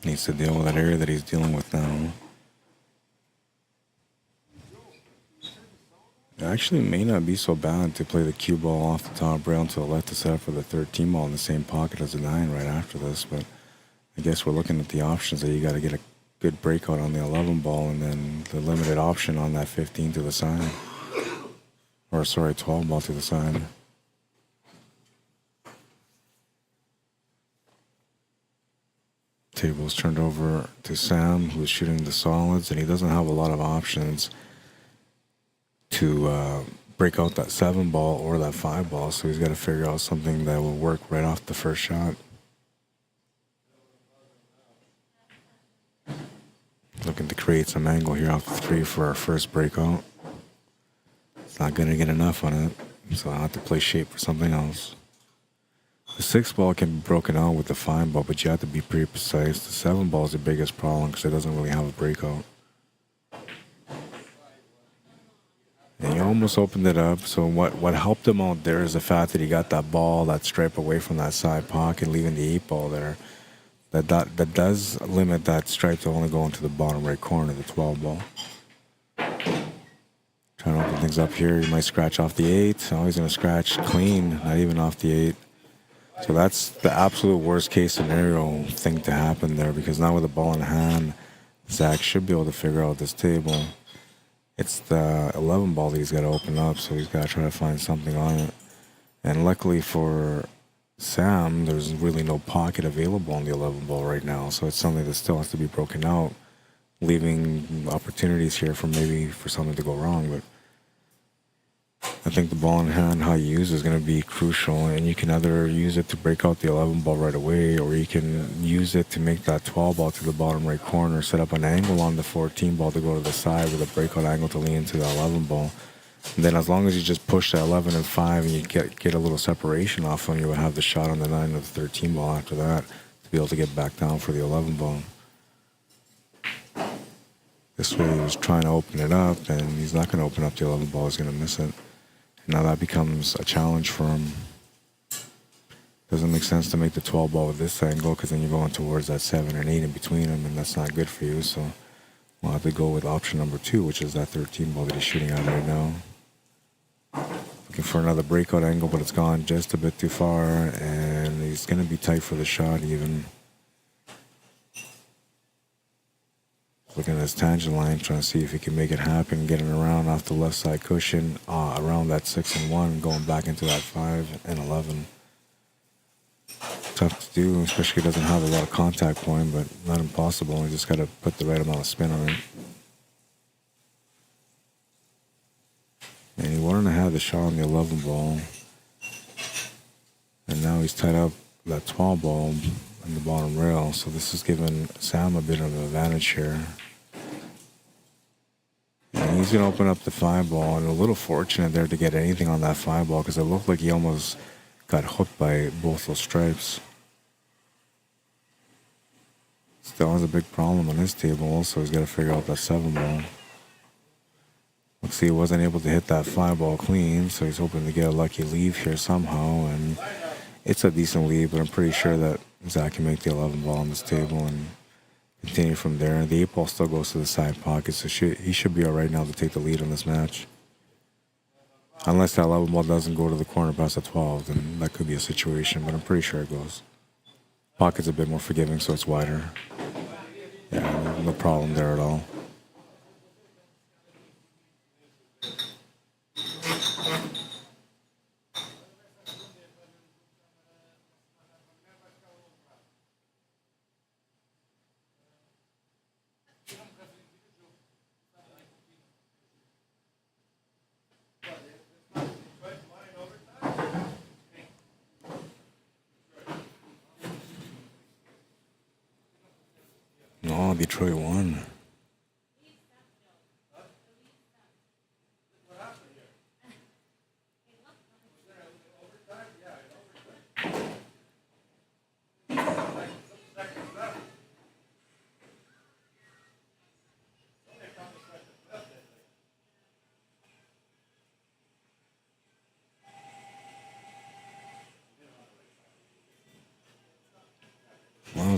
Needs to deal with that area that he's dealing with now. It actually may not be so bad to play the cue ball off the top rail to the left to set up for the 13 ball in the same pocket as the 9 right after this, but I guess we're looking at the options that you got to get a good breakout on the 11 ball and then the limited option on that 15 to the side. Or sorry, 12 ball to the side. Table's turned over to Sam, who's shooting the solids, and he doesn't have a lot of options to break out that 7 ball or that 5 ball, so he's got to figure out something that will work right off the first shot. Looking to create some angle here off the 3 for our first breakout. It's not going to get enough on it, so I'll have to play shape for something else. The 6 ball can be broken out with the 5 ball, but you have to be pretty precise. The 7 ball is the biggest problem because it doesn't really have a breakout. And he almost opened it up, so what helped him out there is the fact that he got that ball, that stripe away from that side pocket, leaving the 8 ball there. That does limit that stripe to only going to the bottom right corner, the 12 ball. Trying to open things up here, he might scratch off the 8. Now he's going to scratch clean, not even off the 8. So that's the absolute worst case scenario thing to happen there, because now with the ball in hand, Zach should be able to figure out this table. It's the 11 ball that he's got to open up, so he's got to try to find something on it. And luckily for Sam, there's really no pocket available on the 11 ball right now, so it's something that still has to be broken out, leaving opportunities here for maybe for something to go wrong. But I think the ball in hand, how you use it, is going to be crucial, and you can either use it to break out the 11 ball right away, or you can use it to make that 12 ball to the bottom right corner, set up an angle on the 14 ball to go to the side with a breakout angle to lean into the 11 ball. And then as long as you just push the 11 and 5 and you get a little separation off them, you would have the shot on the 9 or the 13 ball after that to be able to get back down for the 11 ball. This way he was trying to open it up, and he's not going to open up the 11 ball, he's going to miss it. Now that becomes a challenge for him. Doesn't make sense to make the 12 ball with this angle, because then you're going towards that 7 and 8 in between them, and that's not good for you. So we'll have to go with option number 2, which is that 13 ball that he's shooting at right now. Looking for another breakout angle, but it's gone just a bit too far, and he's going to be tight for the shot even. Looking at his tangent line, trying to see if he can make it happen, getting around off the left side cushion, around that 6 and 1, going back into that 5 and 11. Tough to do, especially he doesn't have a lot of contact point, but not impossible. You just got to put the right amount of spin on it. And he wanted to have the shot on the 11 ball, and now he's tied up that 12 ball in the bottom rail, so this is giving Sam a bit of an advantage here. And he's going to open up the 5 ball, and a little fortunate there to get anything on that 5 ball, because it looked like he almost got hooked by both those stripes. Still has a big problem on his table also. He's got to figure out that 7 ball. Let's see, he wasn't able to hit that 5 ball clean, so he's hoping to get a lucky leave here somehow, and it's a decent lead, but I'm pretty sure that Zach can make the 11 ball on this table and continue from there. The 8 ball still goes to the side pocket, so he should be all right now to take the lead on this match. Unless that 11 ball doesn't go to the corner past the 12, then that could be a situation, but I'm pretty sure it goes. Pocket's a bit more forgiving, so it's wider. Yeah, no problem there at all. Oh, Detroit won.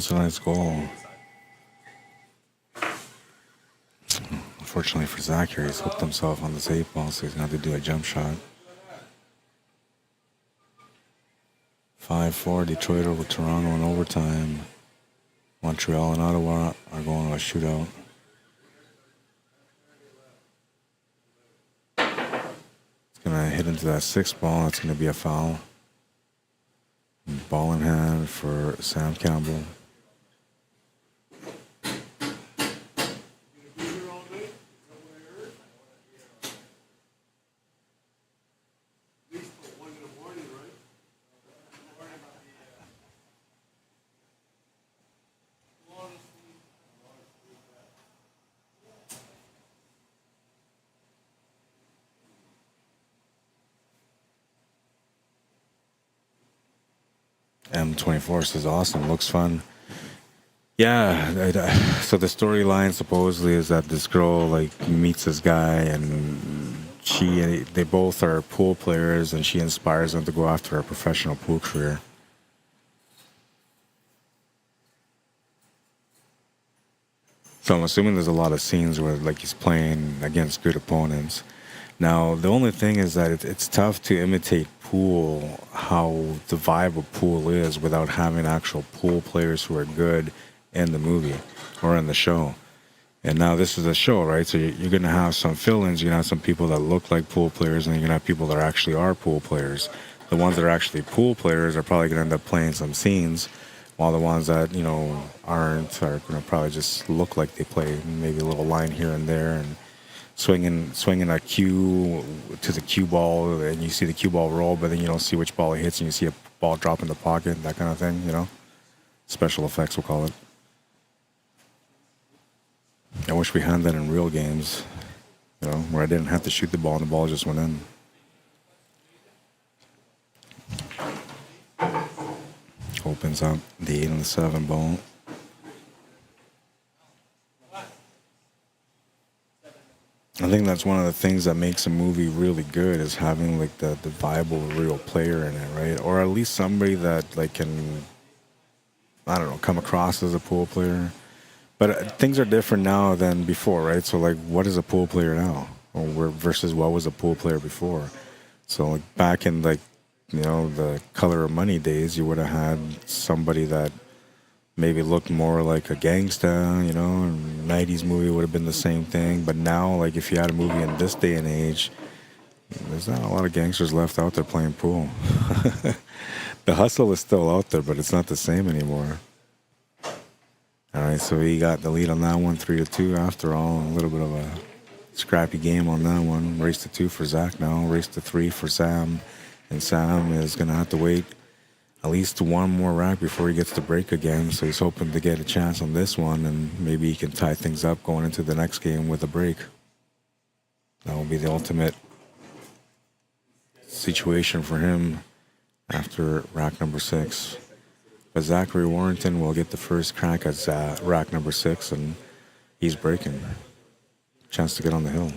that's a nice goal. Unfortunately for Zach here, he's hooked himself on this 8 ball, so he's going to have to do a jump shot. 5-4, Detroit over Toronto in overtime. Montreal and Ottawa are going to a shootout. It's going to hit into that 6th ball. That's going to be a foul. Ball in hand for Sam Campbell. M24 says awesome, looks fun. Yeah, so the storyline supposedly is that this girl like meets this guy and they both are pool players and she inspires them to go after a professional pool career. So I'm assuming there's a lot of scenes where like he's playing against good opponents. Now, the only thing is that it's tough to imitate pool, how the vibe of pool is, without having actual pool players who are good in the movie or in the show. And now this is a show, right? So you're going to have some fill-ins. You're going to have some people that look like pool players, and you're going to have people that actually are pool players. The ones that are actually pool players are probably going to end up playing some scenes, while the ones that, you know, aren't are going to probably just look like they play maybe a little line here and there, and swinging a cue to the cue ball, and you see the cue ball roll, but then you don't see which ball it hits, and you see a ball drop in the pocket, that kind of thing, you know? Special effects, we'll call it. I wish we had that in real games, you know, where I didn't have to shoot the ball and the ball just went in. Opens up the 8 and the 7 ball. I think that's one of the things that makes a movie really good, is having like the viable real player in it, right? Or at least somebody that like can, I don't know, come across as a pool player. But things are different now than before, right? So like, what is a pool player now, or versus what was a pool player before? So like back in like, you know, the Color of Money days, you would have had somebody that maybe looked more like a gangsta, you know, and 90s movie would have been the same thing. But now, like, if you had a movie in this day and age, there's not a lot of gangsters left out there playing pool. The hustle is still out there, but it's not the same anymore. All right, so he got the lead on that one, 3-2 after all. A little bit of a scrappy game on that one. Race to 2 for Zach now, race to 3 for Sam. And Sam is going to have to wait at least one more rack before he gets to break again. So he's hoping to get a chance on this one, and maybe he can tie things up going into the next game with a break. That will be the ultimate situation for him after rack number 6. But Zachary Warrington will get the first crack at rack number 6, and he's breaking. Chance to get on the hill.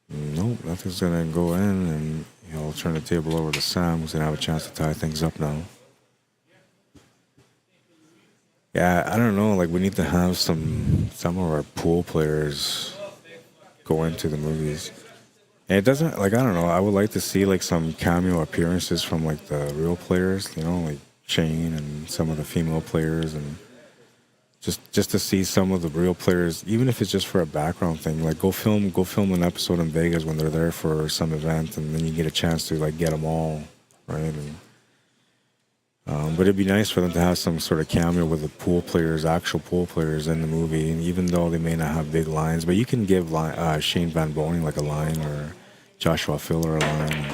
Nope, nothing's going to go in, and he'll turn the table over to Sam, who's going to have a chance to tie things up now. Yeah, I don't know, like, we need to have some of our pool players go into the movies. And it doesn't, like, I don't know, I would like to see, like, some cameo appearances from, like, the real players, you know, like Shane and some of the female players, and just to see some of the real players, even if it's just for a background thing. Like, go film an episode in Vegas when they're there for some event, and then you get a chance to, like, get them all, right? And, but it'd be nice for them to have some sort of cameo with the pool players, actual pool players in the movie, and even though they may not have big lines. But you can give Shane Van Boning like a line, or Joshua Filler a line.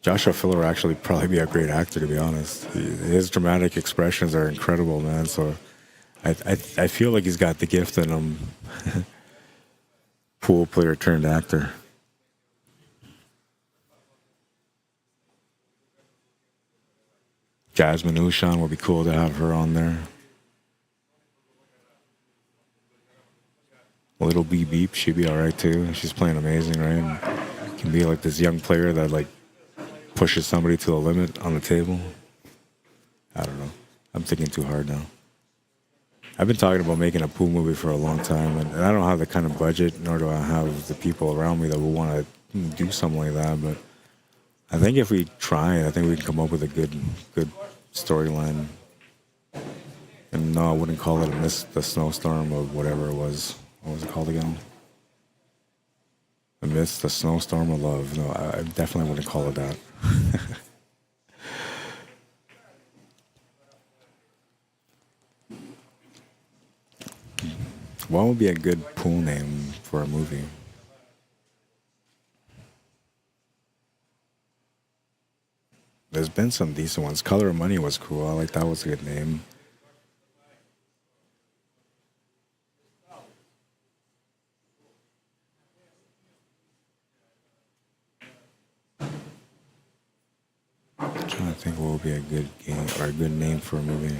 Joshua Filler would actually probably be a great actor, to be honest. His dramatic expressions are incredible, man. So I feel like he's got the gift in him. Pool player turned actor. Jasmine Ushan would be cool to have her on there. Little Beep Beep, she'd be all right too. She's playing amazing, right? And can be like this young player that like pushes somebody to the limit on the table. I don't know. I'm thinking too hard now. I've been talking about making a pool movie for a long time, and I don't have the kind of budget, nor do I have the people around me that will want to do something like that. But I think if we try, I think we can come up with a good storyline. And no, I wouldn't call it the snowstorm or whatever it was. What was it called again? The Mist, the Snowstorm of Love. No, I definitely wouldn't call it that. What would be a good pool name for a movie? There's been some decent ones. Color of Money was cool. I like that was a good name. I'm trying to think what would be a good game or a good name for a movie.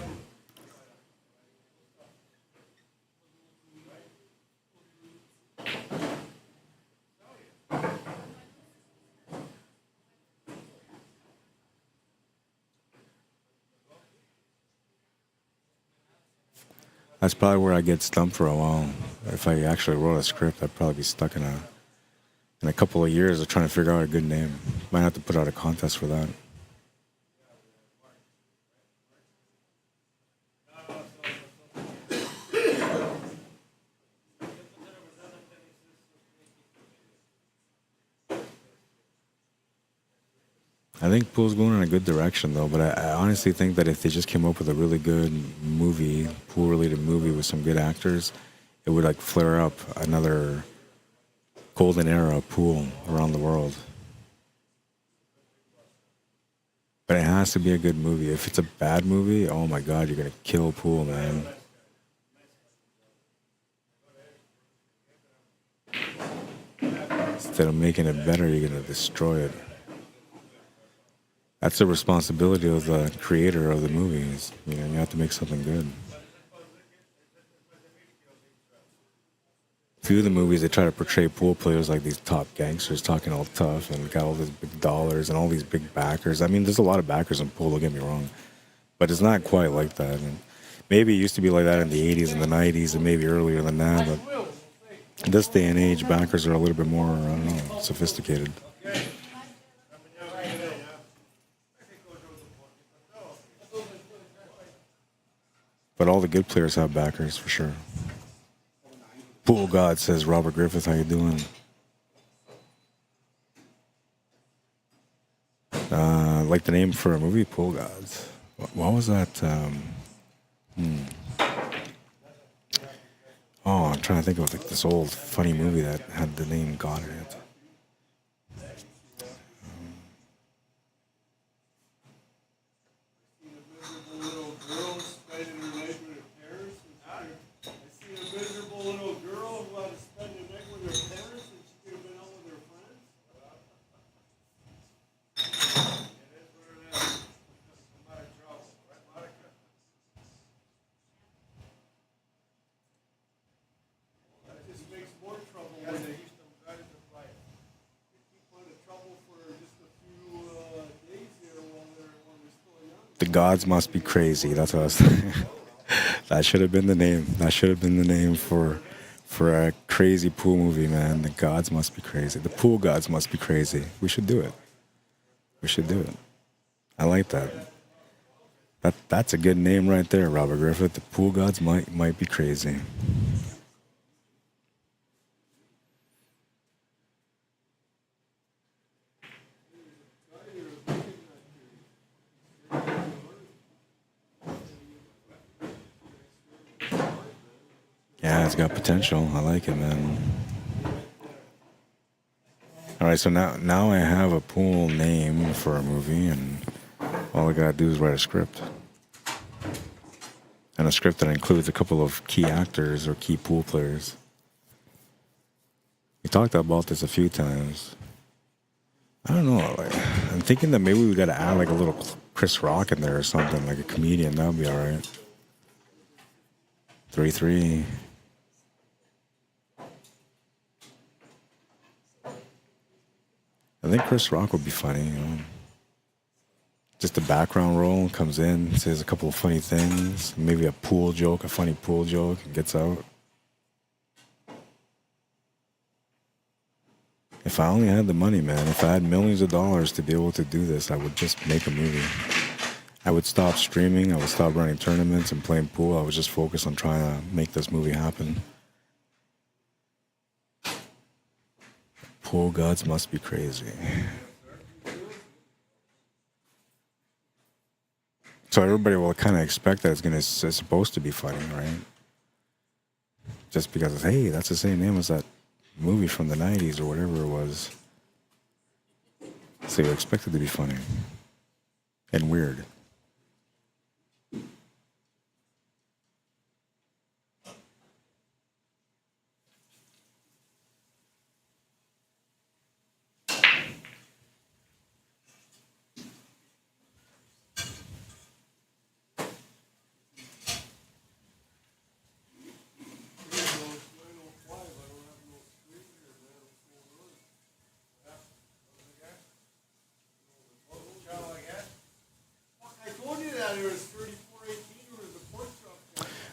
That's probably where I get stumped for a while. If I actually wrote a script, I'd probably be stuck in a couple of years of trying to figure out a good name. Might have to put out a contest for that. I think Pool's going in a good direction, though, but I honestly think that if they just came up with a really good movie, pool-related movie with some good actors, it would like flare up another golden era of pool around the world. But it has to be a good movie. If it's a bad movie, oh my God, you're gonna kill pool, man. Instead of making it better, you're gonna destroy it. That's the responsibility of the creator of the movies. You know, you have to make something good. A few of the movies, they try to portray pool players like these top gangsters talking all tough and got all these big dollars and all these big backers. I mean, there's a lot of backers in pool, don't get me wrong. But it's not quite like that. And maybe it used to be like that in the 80s and the 90s and maybe earlier than that. But in this day and age, backers are a little bit more, I don't know, sophisticated. But all the good players have backers, for sure. Pool God says, Robert Griffith, how you doing? Like the name for a movie, Pool Gods. What was that? Oh, I'm trying to think of like this old funny movie that had the name God in it. The gods must be crazy. That's what I was saying. That should have been the name. That should have been the name for a crazy pool movie, man. The gods must be crazy. The pool gods must be crazy. We should do it. We should do it. I like that. That's a good name right there, Robert Griffith. The pool gods might be crazy. Yeah, it's got potential. I like it, man. All right, so now I have a pool name for a movie, and all I gotta do is write a script. And a script that includes a couple of key actors or key pool players. We talked about this a few times. I don't know. Like, I'm thinking that maybe we gotta add like a little Chris Rock in there or something, like a comedian. That would be all right. 3-3. I think Chris Rock would be funny, you know. Just the background role, comes in, says a couple of funny things, maybe a pool joke, a funny pool joke, and gets out. If I only had the money, man, if I had millions of dollars to be able to do this, I would just make a movie. I would stop streaming, I would stop running tournaments and playing pool. I would just focus on trying to make this movie happen. Pool gods must be crazy. So everybody will kind of expect that it's supposed to be funny, right? Just because, hey, that's the same name as that movie from the 90s or whatever it was. So you expect it to be funny and weird.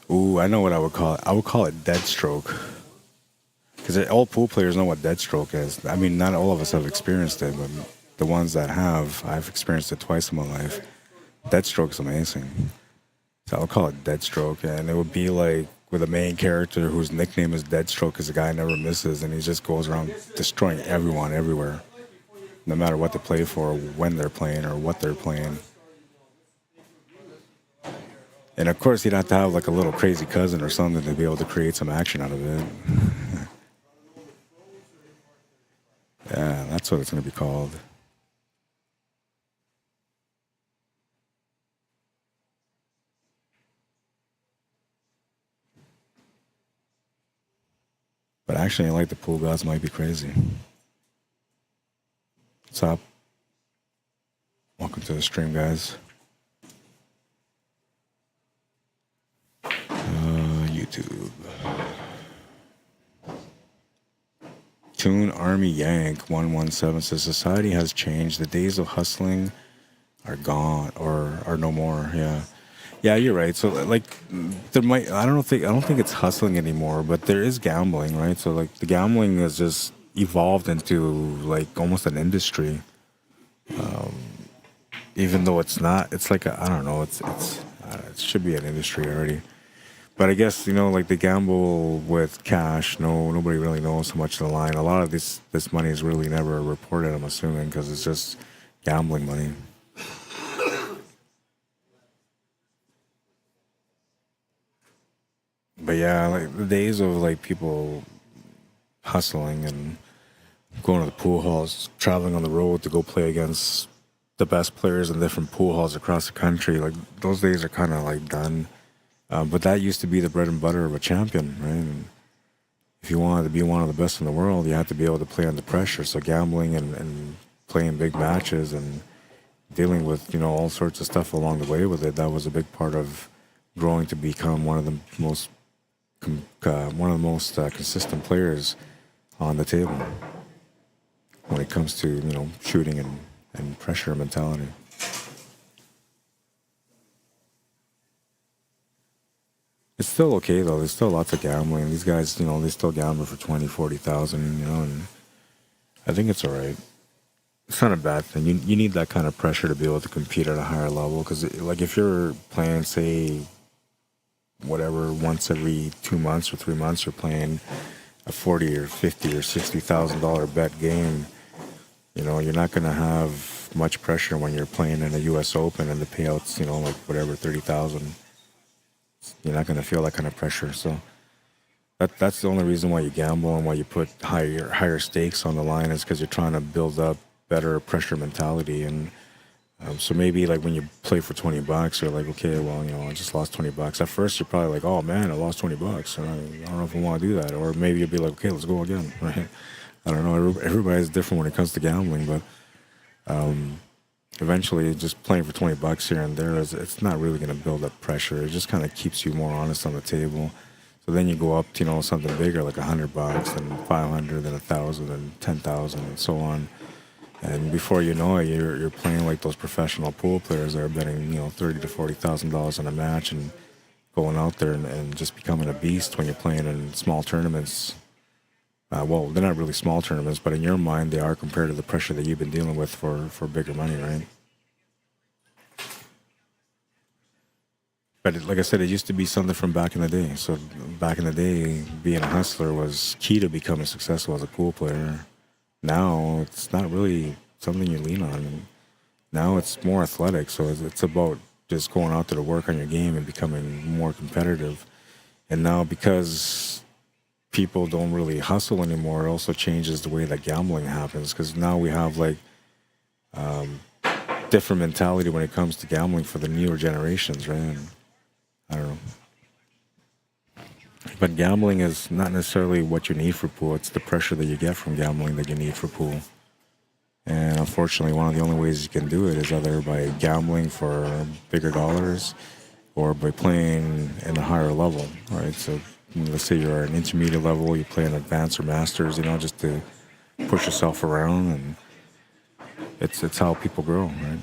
Ooh, I know what I would call it. I would call it dead stroke. Because all pool players know what dead stroke is. I mean, not all of us have experienced it, but the ones that have, I've experienced it twice in my life. Dead stroke's amazing. So I would call it dead stroke. And it would be like with a main character whose nickname is Deadstroke because the guy never misses and he just goes around destroying everyone everywhere. No matter what they play for, when they're playing, or what they're playing. And of course, you'd have to have like a little crazy cousin or something to be able to create some action out of it. Yeah, that's what it's going to be called. But actually, I like the pool gods might be crazy. What's up? Welcome to the stream, guys. YouTube. Toon Army Yank 117 says society has changed. The days of hustling are gone or are no more. Yeah, you're right. So like there might I don't think it's hustling anymore, but there is gambling, right? So like the gambling has just evolved into like almost an industry. Even though it's not, it's like I don't know, it should be an industry already. But I guess, you know, like they gamble with cash. Nobody really knows how much of the line. A lot of this money is really never reported, I'm assuming, because it's just gambling money. But yeah, like the days of like people hustling and going to the pool halls, traveling on the road to go play against the best players in different pool halls across the country, like those days are kind of like done. But that used to be the bread and butter of a champion, right? And if you wanted to be one of the best in the world, you had to be able to play under pressure. So gambling and playing big matches and dealing with, you know, all sorts of stuff along the way with it, that was a big part of growing to become one of the most consistent players on the table when it comes to, you know, shooting and pressure mentality. It's still okay though. There's still lots of gambling. These guys, you know, they still gamble for 20, 40,000, you know, and I think it's all right. It's not a bad thing. You need that kind of pressure to be able to compete at a higher level. Because like if you're playing, say, whatever, once every 2 months or 3 months, you're playing a $40 or $50 or $60,000 bet game. You know, you're not going to have much pressure when you're playing in a U.S. Open and the payouts, you know, like whatever, 30,000. You're not going to feel that kind of pressure. So that's the only reason why you gamble and why you put higher stakes on the line is because you're trying to build up better pressure mentality. And so maybe like when you play for $20, you're like, okay, well, you know, I just lost $20. At first, you're probably like, oh man, I lost $20. And I don't know if I want to do that. Or maybe you'll be like, okay, let's go again, right? I don't know. Everybody's different when it comes to gambling, but eventually just playing for $20 here and there it's not really going to build up pressure. It just kind of keeps you more honest on the table. So then you go up to, you know, something bigger like $100, then $500, then $1,000, then $10,000, and so on. And before you know it, you're playing like those professional pool players that are betting, you know, $30,000 to $40,000 on a match and going out there and just becoming a beast when you're playing in small tournaments. Well, they're not really small tournaments, but in your mind, they are compared to the pressure that you've been dealing with for bigger money, right? But like I said, it used to be something from back in the day. So back in the day, being a hustler was key to becoming successful as a pool player. Now it's not really something you lean on. Now it's more athletic. So it's about just going out there to work on your game and becoming more competitive. And now because people don't really hustle anymore, it also changes the way that gambling happens. Because now we have like different mentality when it comes to gambling for the newer generations, right? And I don't know. But gambling is not necessarily what you need for pool. It's the pressure that you get from gambling that you need for pool. And unfortunately, one of the only ways you can do it is either by gambling for bigger dollars or by playing in a higher level, right? So let's say you're at an intermediate level, you play an advanced or masters, you know, just to push yourself around. And it's how people grow, right?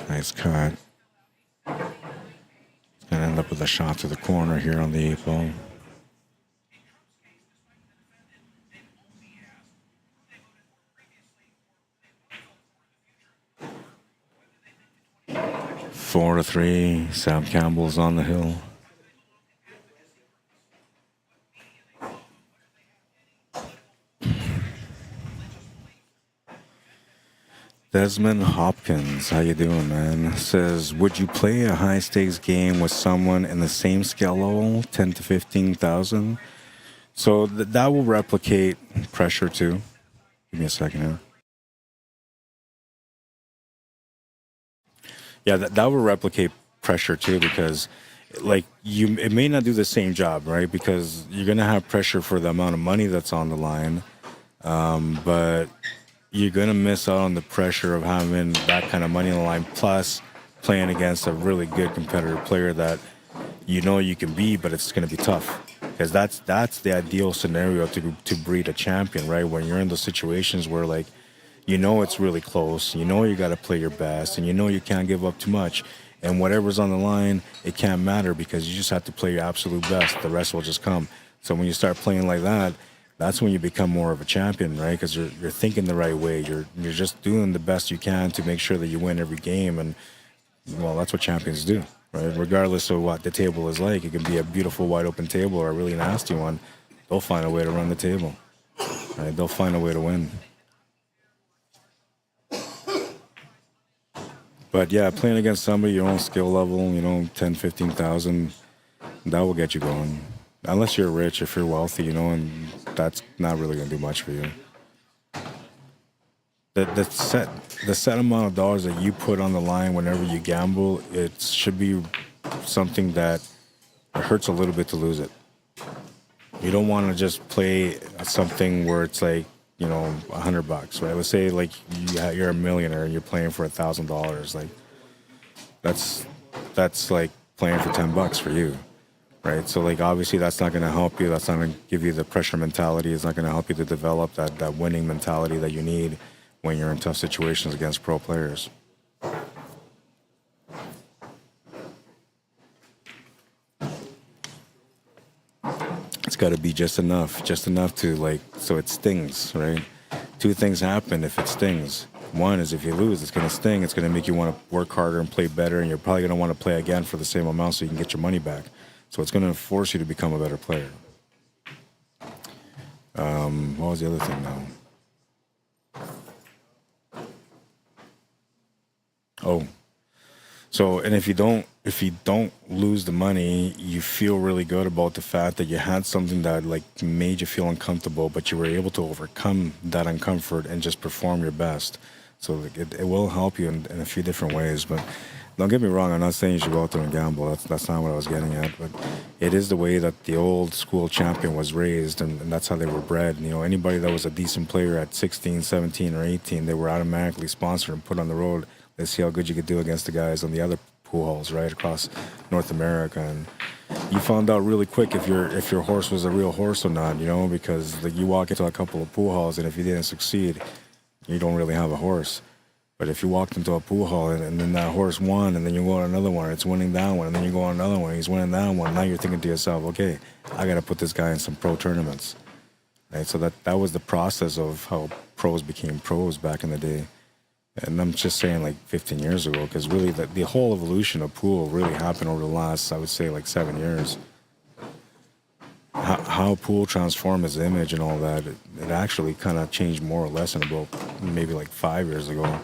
Nice cut. Gonna end up with a shot to the corner here on the 8 ball. Four to three. Sam Campbell's on the hill. Desmond Hopkins, how you doing, man? Says, would you play a high stakes game with someone in the same skill level, 10 to 15,000? So that will replicate pressure too. Give me a second here. Yeah, that will replicate pressure too, because like it may not do the same job, right? Because you're gonna have pressure for the amount of money that's on the line, but you're going to miss out on the pressure of having that kind of money on the line, plus playing against a really good competitive player that you know you can be, but it's going to be tough. Because that's the ideal scenario to breed a champion, right? When you're in those situations where, like, you know it's really close, you know you got to play your best, and you know you can't give up too much. And whatever's on the line, it can't matter because you just have to play your absolute best. The rest will just come. So when you start playing like that, that's when you become more of a champion, right? Because you're thinking the right way. You're just doing the best you can to make sure that you win every game. And, well, that's what champions do, right? Regardless of what the table is like. It can be a beautiful wide open table or a really nasty one. They'll find a way to run the table, right? They'll find a way to win. But, yeah, playing against somebody your own skill level, you know, 10, 15,000, that will get you going. Unless you're rich, if you're wealthy, you know, and that's not really going to do much for you. The set amount of dollars that you put on the line whenever you gamble, it should be something that it hurts a little bit to lose it. You don't want to just play something where it's like, you know, $100, right? Let's say like you're a millionaire and you're playing for $1,000. Like that's like playing for $10 for you. Right, so like obviously that's not going to help you. That's not going to give you the pressure mentality. It's not going to help you to develop that winning mentality that you need when you're in tough situations against pro players. It's got to be just enough to like so it stings, right? Two things happen if it stings. One is if you lose, it's going to sting. It's going to make you want to work harder and play better, and you're probably going to want to play again for the same amount so you can get your money back. So it's going to force you to become a better player. What was the other thing now? Oh, so and if you don't lose the money, you feel really good about the fact that you had something that like made you feel uncomfortable, but you were able to overcome that uncomfort and just perform your best. So it will help you in a few different ways, but Don't get me wrong. I'm not saying you should go out there and gamble. That's not what I was getting at. But it is the way that the old school champion was raised, and that's how they were bred. You know, anybody that was a decent player at 16, 17, or 18, they were automatically sponsored and put on the road. Let's see how good you could do against the guys on the other pool halls right across North America. And you found out really quick if your horse was a real horse or not. You know, because like, you walk into a couple of pool halls, and if you didn't succeed, you don't really have a horse. But if you walked into a pool hall and then that horse won, and then you go on another one, it's winning that one, and then you go on another one, he's winning that one, now you're thinking to yourself, okay, I got to put this guy in some pro tournaments. Right? So that was the process of how pros became pros back in the day. And I'm just saying like 15 years ago, because really the whole evolution of pool really happened over the last, I would say, like 7 years. How pool transformed its image and all that, it actually kind of changed more or less in about maybe like 5 years ago.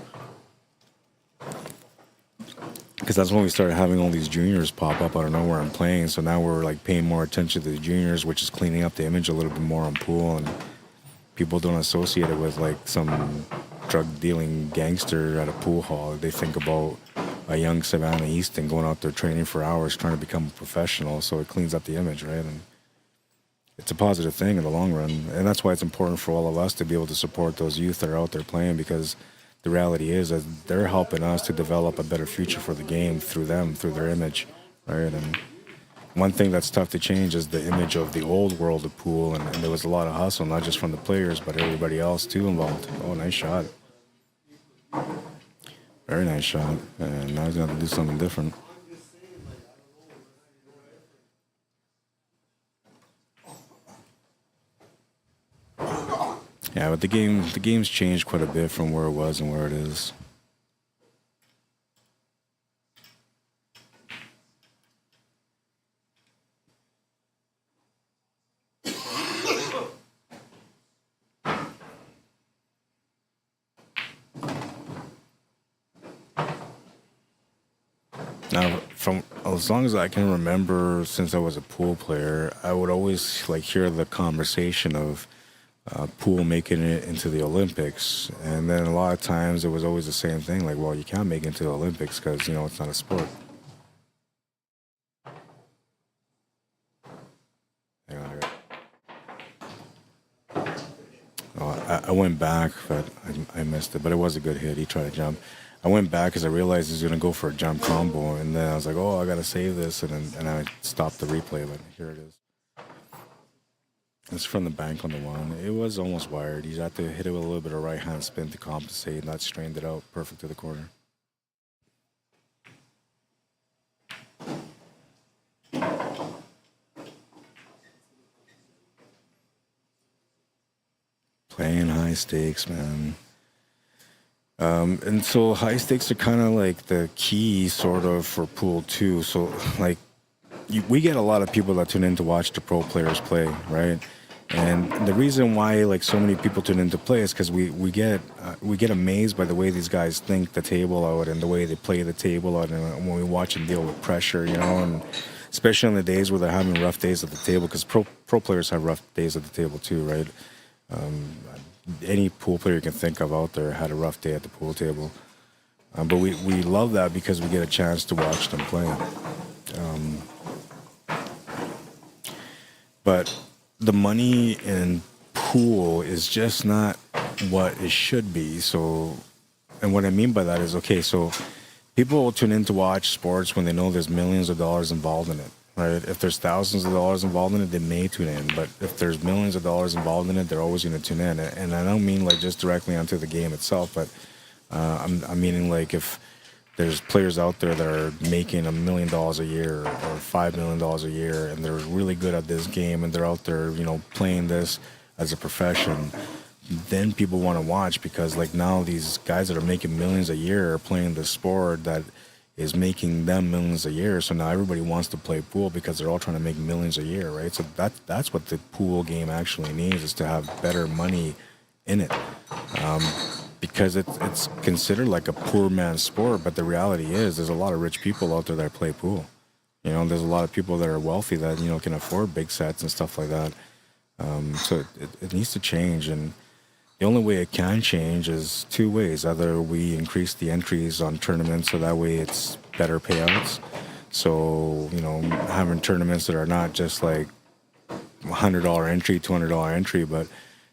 Because that's when we started having all these juniors pop up out of nowhere and playing. So now we're like paying more attention to the juniors, which is cleaning up the image a little bit more on pool. And people don't associate it with like some drug dealing gangster at a pool hall. They think about a young Savannah Easton going out there training for hours trying to become a professional. So it cleans up the image, right? And it's a positive thing in the long run. And that's why it's important for all of us to be able to support those youth that are out there playing, because the reality is that they're helping us to develop a better future for the game through them, through their image, right? And one thing that's tough to change is the image of the old world of pool, and there was a lot of hustle, not just from the players, but everybody else too involved. Oh, nice shot. Very nice shot. And now he's going to do something different. Yeah, but the game's changed quite a bit from where it was and where it is. Now, from as long as I can remember, since I was a pool player, I would always like hear the conversation of pool making it into the Olympics, and then a lot of times it was always the same thing, like, well, you can't make it into the Olympics because, you know, it's not a sport. I went back, but I missed it, but it was a good hit. He tried to jump. I went back because I realized he was going to go for a jump combo, and then I was like, oh, I got to save this, and I stopped the replay, but here it is. It's from the bank on the one. It was almost wired. He's had to hit it with a little bit of right-hand spin to compensate, and that strained it out perfect to the corner. Playing high stakes, man. And so high stakes are kind of like the key sort of for pool too. So like we get a lot of people that tune in to watch the pro players play, right? And the reason why like so many people tune in to play is because we get amazed by the way these guys think the table out and the way they play the table out, and when we watch them deal with pressure, you know, and especially on the days where they're having rough days at the table, because pro players have rough days at the table too, right? Any pool player you can think of out there had a rough day at the pool table. But we love that because we get a chance to watch them play. But the money in pool is just not what it should be. So, and what I mean by that is, okay, so people will tune in to watch sports when they know there's millions of dollars involved in it. Right? If there's thousands of dollars involved in it, they may tune in. But if there's millions of dollars involved in it, they're always going to tune in. And I don't mean like just directly onto the game itself, but I'm meaning like if there's players out there that are making $1 million a year or $5 million a year, and they're really good at this game, and they're out there, you know, playing this as a profession, then people want to watch, because like now these guys that are making millions a year are playing this sport that is making them millions a year. So now everybody wants to play pool because they're all trying to make millions a year, right? So that's what the pool game actually needs, is to have better money in it. Because it's considered like a poor man's sport, but the reality is there's a lot of rich people out there that play pool. You know, there's a lot of people that are wealthy that, you know, can afford big sets and stuff like that. So it needs to change. And The only way it can change is two ways. Either we increase the entries on tournaments so that way it's better payouts. So, you know, having tournaments that are not just like $100 entry, $200 entry, but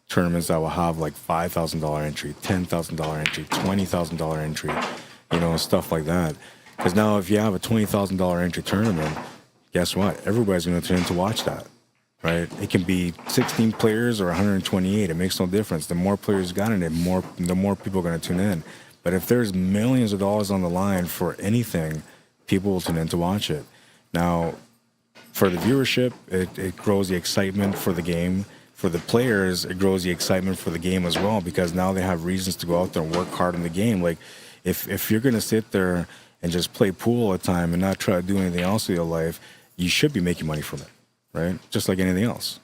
tournaments that will have like $5,000 entry, $10,000 entry, $20,000 entry, you know, stuff like that. Because now if you have a $20,000 entry tournament, guess what? Everybody's going to tune in to watch that, right? It can be 16 players or 128. It makes no difference. The more players you got in it, the more people are going to tune in. But if there's millions of dollars on the line for anything, people will tune in to watch it. Now, for the viewership, it grows the excitement for the game. For the players, it grows the excitement for the game as well, because now they have reasons to go out there and work hard in the game. Like, if you're going to sit there and just play pool all the time and not try to do anything else with your life, you should be making money from it, right? Just like anything else.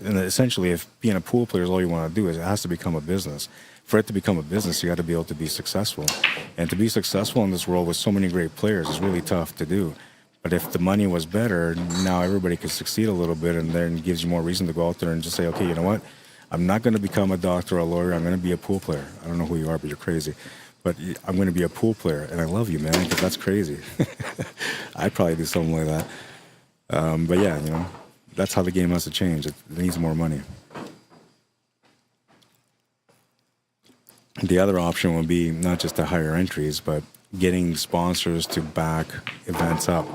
And essentially, if being a pool player is all you want to do, it has to become a business. For it to become a business, you got to be able to be successful. And to be successful in this world with so many great players is really tough to do. But if the money was better, now everybody could succeed a little bit, and then it gives you more reason to go out there and just say, okay, you know what? I'm not going to become a doctor or a lawyer. I'm going to be a pool player. I don't know who you are, but you're crazy. But I'm going to be a pool player, and I love you, man, because that's crazy. I'd probably do something like that. But yeah, you know, that's how the game has to change. It needs more money. The other option would be not just to hire entries, but getting sponsors to back events up.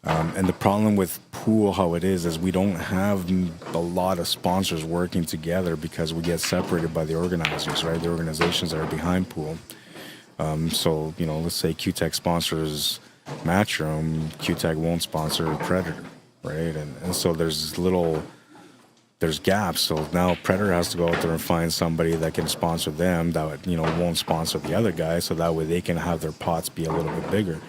And the problem with pool, how it is we don't have a lot of sponsors working together because we get separated by the organizers, right? The organizations that are behind pool. So, you know, let's say QTech sponsors Matchroom, QTech won't sponsor Predator, right? And so there's gaps. So now Predator has to go out there and find somebody that can sponsor them that, you know, won't sponsor the other guy, so that way they can have their pots be a little bit bigger.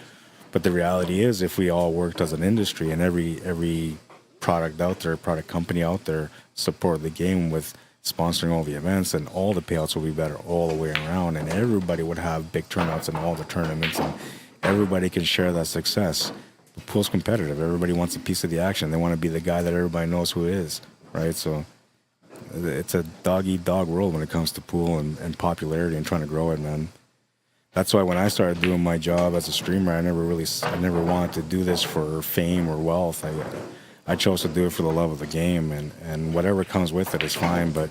But the reality is, if we all worked as an industry and every product out there, product company out there support the game with sponsoring all the events, and all the payouts will be better all the way around, and everybody would have big turnouts in all the tournaments, and everybody can share that success. The pool's competitive. Everybody wants a piece of the action. They want to be the guy that everybody knows who it is, right? So it's a dog-eat-dog world when it comes to pool and popularity and trying to grow it, man. That's why when I started doing my job as a streamer, I never wanted to do this for fame or wealth. I chose to do it for the love of the game, and whatever comes with it is fine. But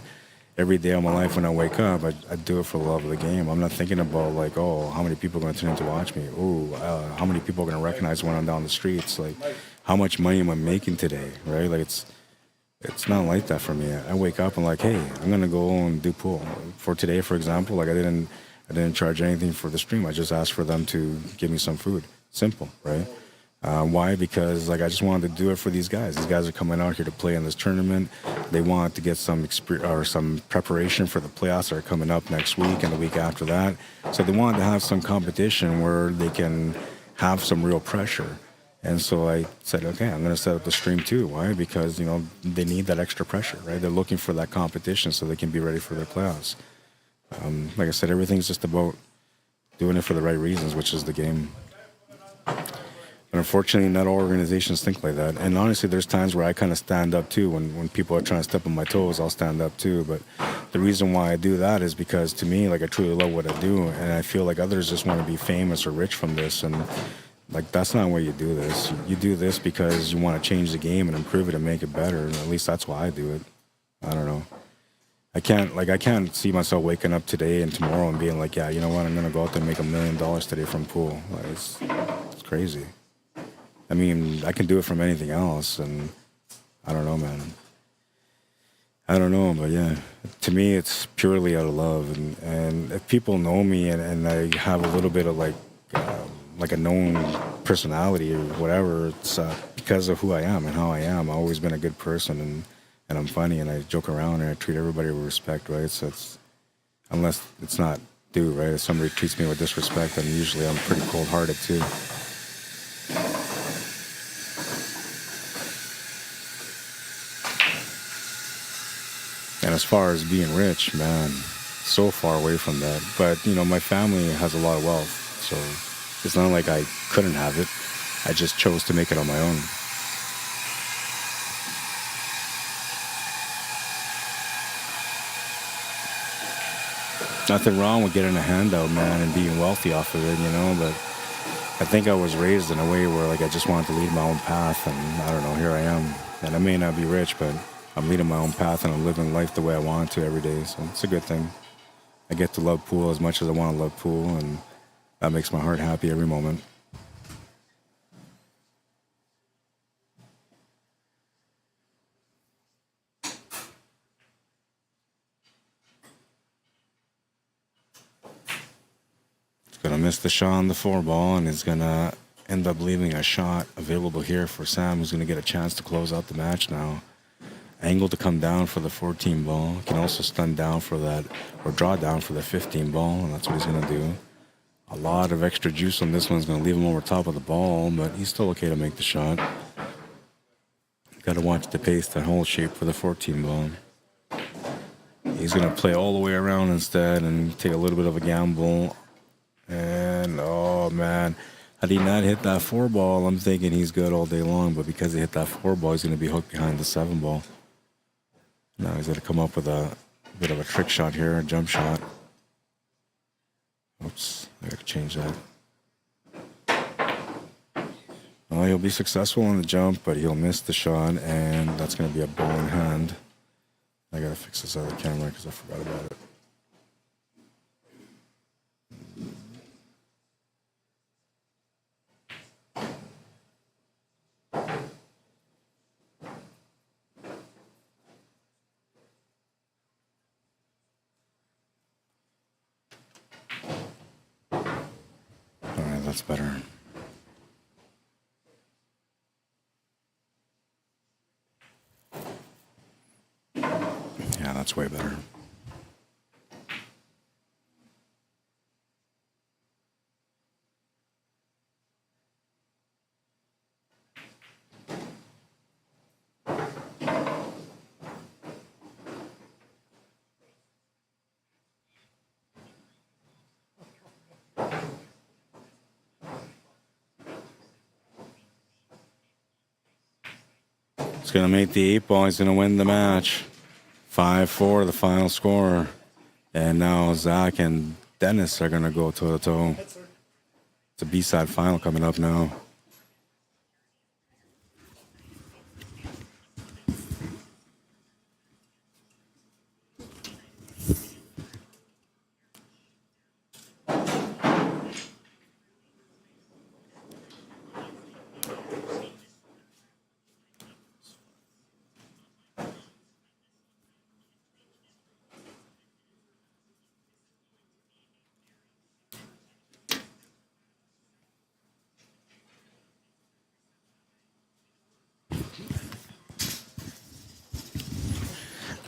every day of my life when I wake up, I do it for the love of the game. I'm not thinking about like, oh, how many people are going to tune in to watch me? Ooh, how many people are going to recognize when I'm down the streets? Like, how much money am I making today, right? Like, it's not like that for me. I wake up and like, hey, I'm going to go and do pool. For today, for example, like I didn't charge anything for the stream. I just asked for them to give me some food. Simple, right? Why? Because like I just wanted to do it for these guys. These guys are coming out here to play in this tournament. They want to get some experience or some preparation for the playoffs that are coming up next week and the week after that. So they wanted to have some competition where they can have some real pressure. And so I said, okay, I'm going to set up the stream too. Why? Because, you know, they need that extra pressure, right? They're looking for that competition so they can be ready for their playoffs. Like I said, everything's just about doing it for the right reasons, which is the game. But unfortunately, not all organizations think like that. And honestly, there's times where I kind of stand up too. When people are trying to step on my toes, I'll stand up too. But the reason why I do that is because to me, like I truly love what I do. And I feel like others just want to be famous or rich from this. And like, that's not why you do this. You do this because you want to change the game and improve it and make it better. And at least that's why I do it. I don't know. I can't see myself waking up today and tomorrow and being like, yeah, you know what, I'm going to go out there and make $1 million today from pool. Like, it's crazy. I mean, I can do it from anything else, and I don't know, man. I don't know, but yeah, to me, it's purely out of love. And if people know me and I have a little bit of like a known personality or whatever, it's because of who I am and how I am. I've always been a good person, and I'm funny, and I joke around, and I treat everybody with respect, right? So it's, unless it's not due, right? If somebody treats me with disrespect, then usually I'm pretty cold-hearted too. And as far as being rich, man, so far away from that. But, you know, my family has a lot of wealth, so it's not like I couldn't have it. I just chose to make it on my own. Nothing wrong with getting a handout, man, and being wealthy off of it, you know, but I think I was raised in a way where, like, I just wanted to lead my own path, and I don't know, here I am. And I may not be rich, but I'm leading my own path, and I'm living life the way I want to every day, so it's a good thing. I get to love pool as much as I want to love pool, and that makes my heart happy every moment. Gonna miss the shot on the 4-ball, and he's gonna end up leaving a shot available here for Sam, who's gonna get a chance to close out the match now. Angle to come down for the 14-ball. Can also stun down for that, or draw down for the 15-ball, and that's what he's gonna do. A lot of extra juice on this one's gonna leave him over top of the ball, but he's still okay to make the shot. Gotta watch the pace, the whole shape for the 14-ball. He's gonna play all the way around instead and take a little bit of a gamble. And, oh, man, had he not hit that 4-ball, I'm thinking he's good all day long. But because he hit that 4-ball, he's going to be hooked behind the 7-ball. Now he's going to come up with a bit of a trick shot here, a jump shot. Oops, I got to change that. Oh, he'll be successful on the jump, but he'll miss the shot, and that's going to be a ball in hand. I got to fix this other camera because I forgot about it. That's better. Yeah, that's way better. He's going to make the 8-ball. He's going to win the match. 5-4, the final score. And now Zach and Dennis are going to go toe-to-toe. It's a B-side final coming up now.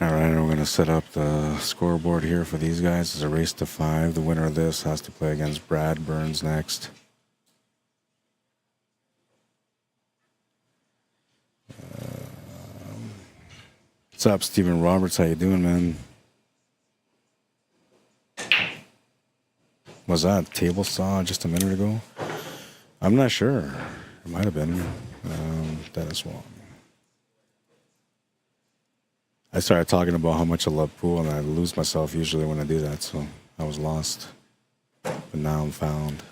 All right, we're going to set up the scoreboard here for these guys. It's a race to 5. The winner of this has to play against Brad Burns next. What's up, Stephen Roberts? How you doing, man? Was that table saw just a minute ago? I'm not sure. It might have been Dennis Wong. I started talking about how much I love pool, and I lose myself usually when I do that, so I was lost. But now I'm found.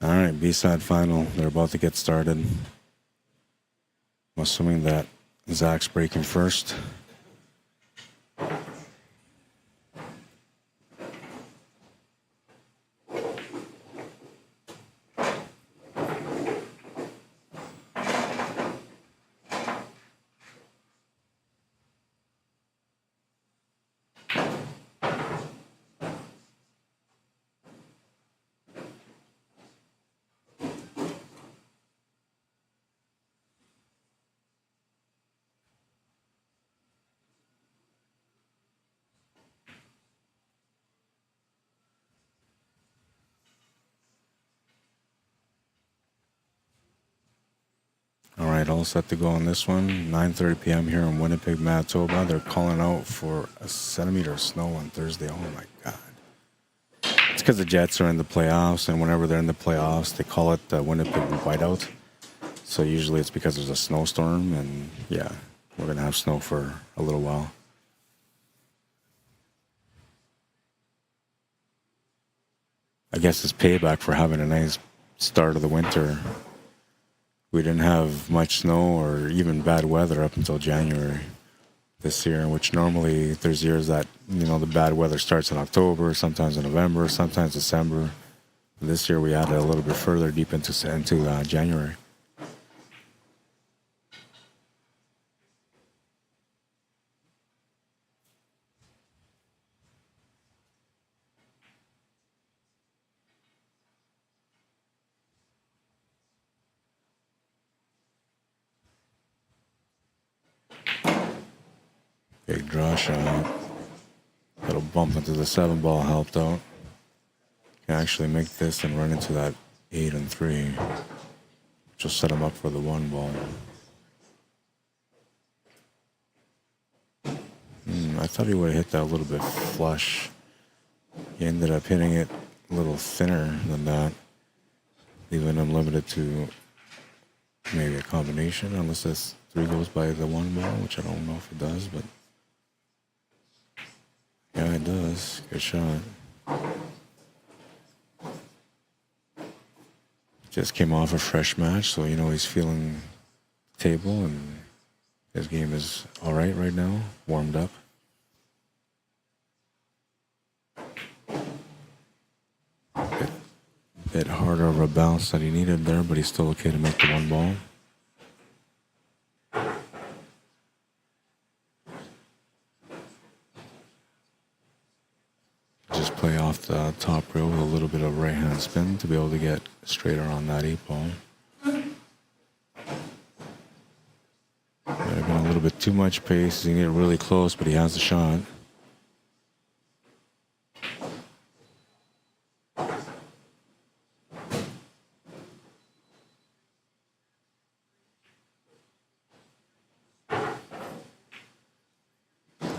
All right, B-side final. They're about to get started. I'm assuming that Zach's breaking first. night, all set to go on this one. 9:30 p.m. here in Winnipeg, Manitoba. They're calling out for a centimeter of snow on Thursday. Oh my God. It's because the Jets are in the playoffs, and whenever they're in the playoffs, they call it the Winnipeg whiteout. So usually it's because there's a snowstorm, and yeah, we're going to have snow for a little while. I guess it's payback for having a nice start of the winter. We didn't have much snow or even bad weather up until January this year, which normally there's years that, you know, the bad weather starts in October, sometimes in November, sometimes December. This year we had it a little bit further deep into January. Big draw shot. Little bump into the 7-ball helped out. Can actually make this and run into that 8 and 3. Just set him up for the 1-ball. I thought he would have hit that a little bit flush. He ended up hitting it a little thinner than that, leaving him limited to maybe a combination, unless this 3 goes by the 1-ball, which I don't know if it does, but yeah, it does. Good shot. Just came off a fresh match, so you know he's feeling the table, and his game is all right now, warmed up. Bit harder of a bounce that he needed there, but he's still okay to make the 1-ball. Just play off the top rail with a little bit of right-hand spin to be able to get straighter on that 8-ball. Might have been a little bit too much pace. He can get really close, but he has the shot.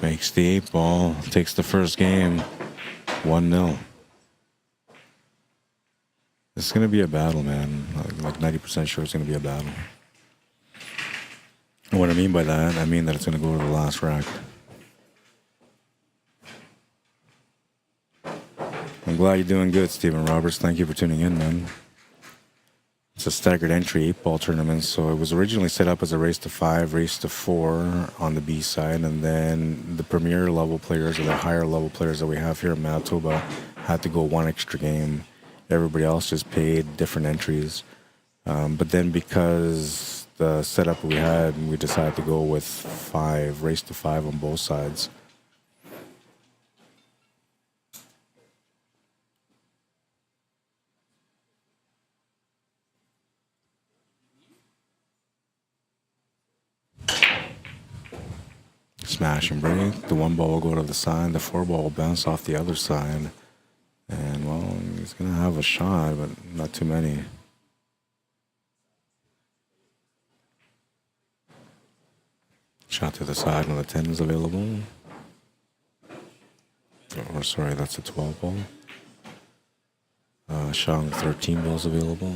Makes the 8-ball, takes the first game, 1-0. It's going to be a battle, man. Like 90% sure it's going to be a battle. And what I mean by that, I mean that it's going to go to the last rack. I'm glad you're doing good, Stephen Roberts. Thank you for tuning in, man. It's a staggered entry 8-ball tournament, so it was originally set up as a race to 5, race to 4 on the B side, and then the premier level players, or the higher level players that we have here in Manitoba, had to go 1 extra game. Everybody else just paid different entries. But then because the setup we had, we decided to go with 5, race to 5 on both sides. Smash and break. The 1-ball will go to the side. The 4-ball will bounce off the other side. And, well, he's going to have a shot, but not too many. Shot to the side when the 10 is available. Or, sorry, that's a 12-ball. Shot on the 13-ball is available.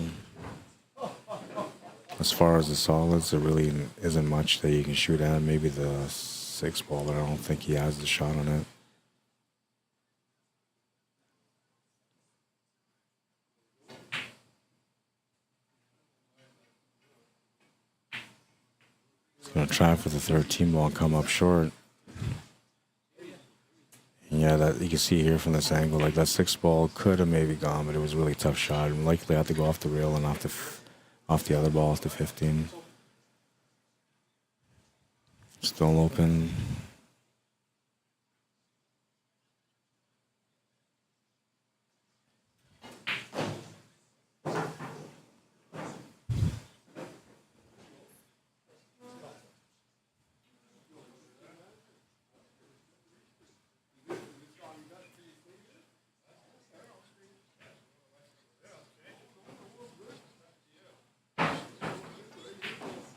As far as the solids, there really isn't much that you can shoot at. Maybe the 6-ball, but I don't think he has the shot on it. He's going to try for the 13-ball and come up short. And yeah, that you can see here from this angle, like that 6-ball could have maybe gone, but it was a really tough shot. And likely had to go off the rail and off the other ball, off the 15. Still open.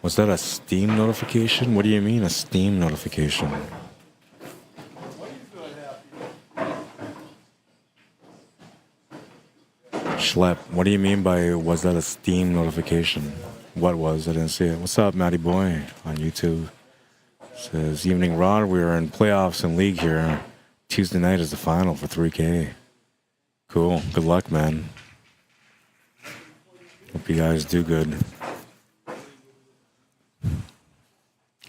Was that a Steam notification? What do you mean a Steam notification? Schlep, what do you mean by was that a Steam notification? What was? I didn't see it. What's up, Matty Boy on YouTube? Says, evening Rod, we are in playoffs and league here. Tuesday night is the final for 3K. Cool. Good luck, man. Hope you guys do good.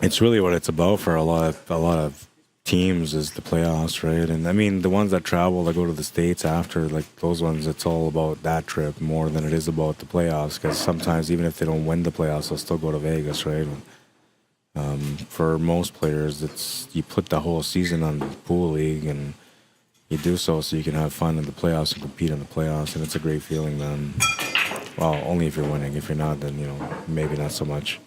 It's really what it's about for a lot of teams is the playoffs, right? And I mean, the ones that travel, that go to the States after, like those ones, it's all about that trip more than it is about the playoffs. Because sometimes, even if they don't win the playoffs, they'll still go to Vegas, right? For most players, it's you put the whole season on the pool league, and you do so you can have fun in the playoffs and compete in the playoffs, and it's a great feeling, man. Well, only if you're winning. If you're not, then maybe not so much.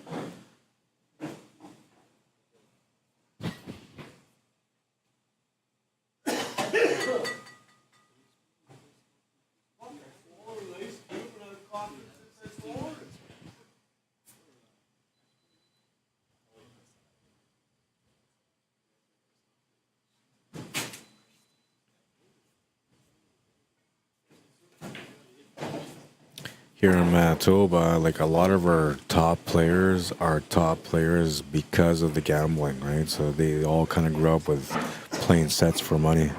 Here in Manitoba, like a lot of our top players are top players because of the gambling, right? So they all kind of grew up with playing sets for money.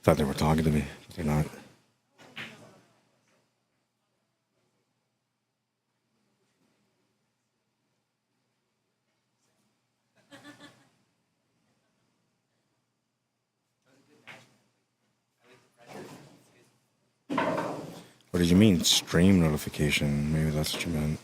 Thought they were talking to me. They're not. What did you mean, stream notification? Maybe that's what you meant.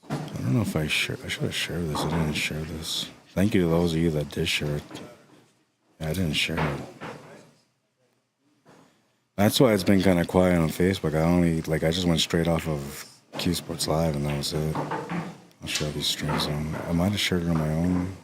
I don't know if I should have shared this. I didn't share this. Thank you to those of you that did share it. Yeah, I didn't share it. That's why it's been kind of quiet on Facebook. I just went straight off of CUESPORTS Live and that was it. I'll share these streams on. I might have shared it on my own.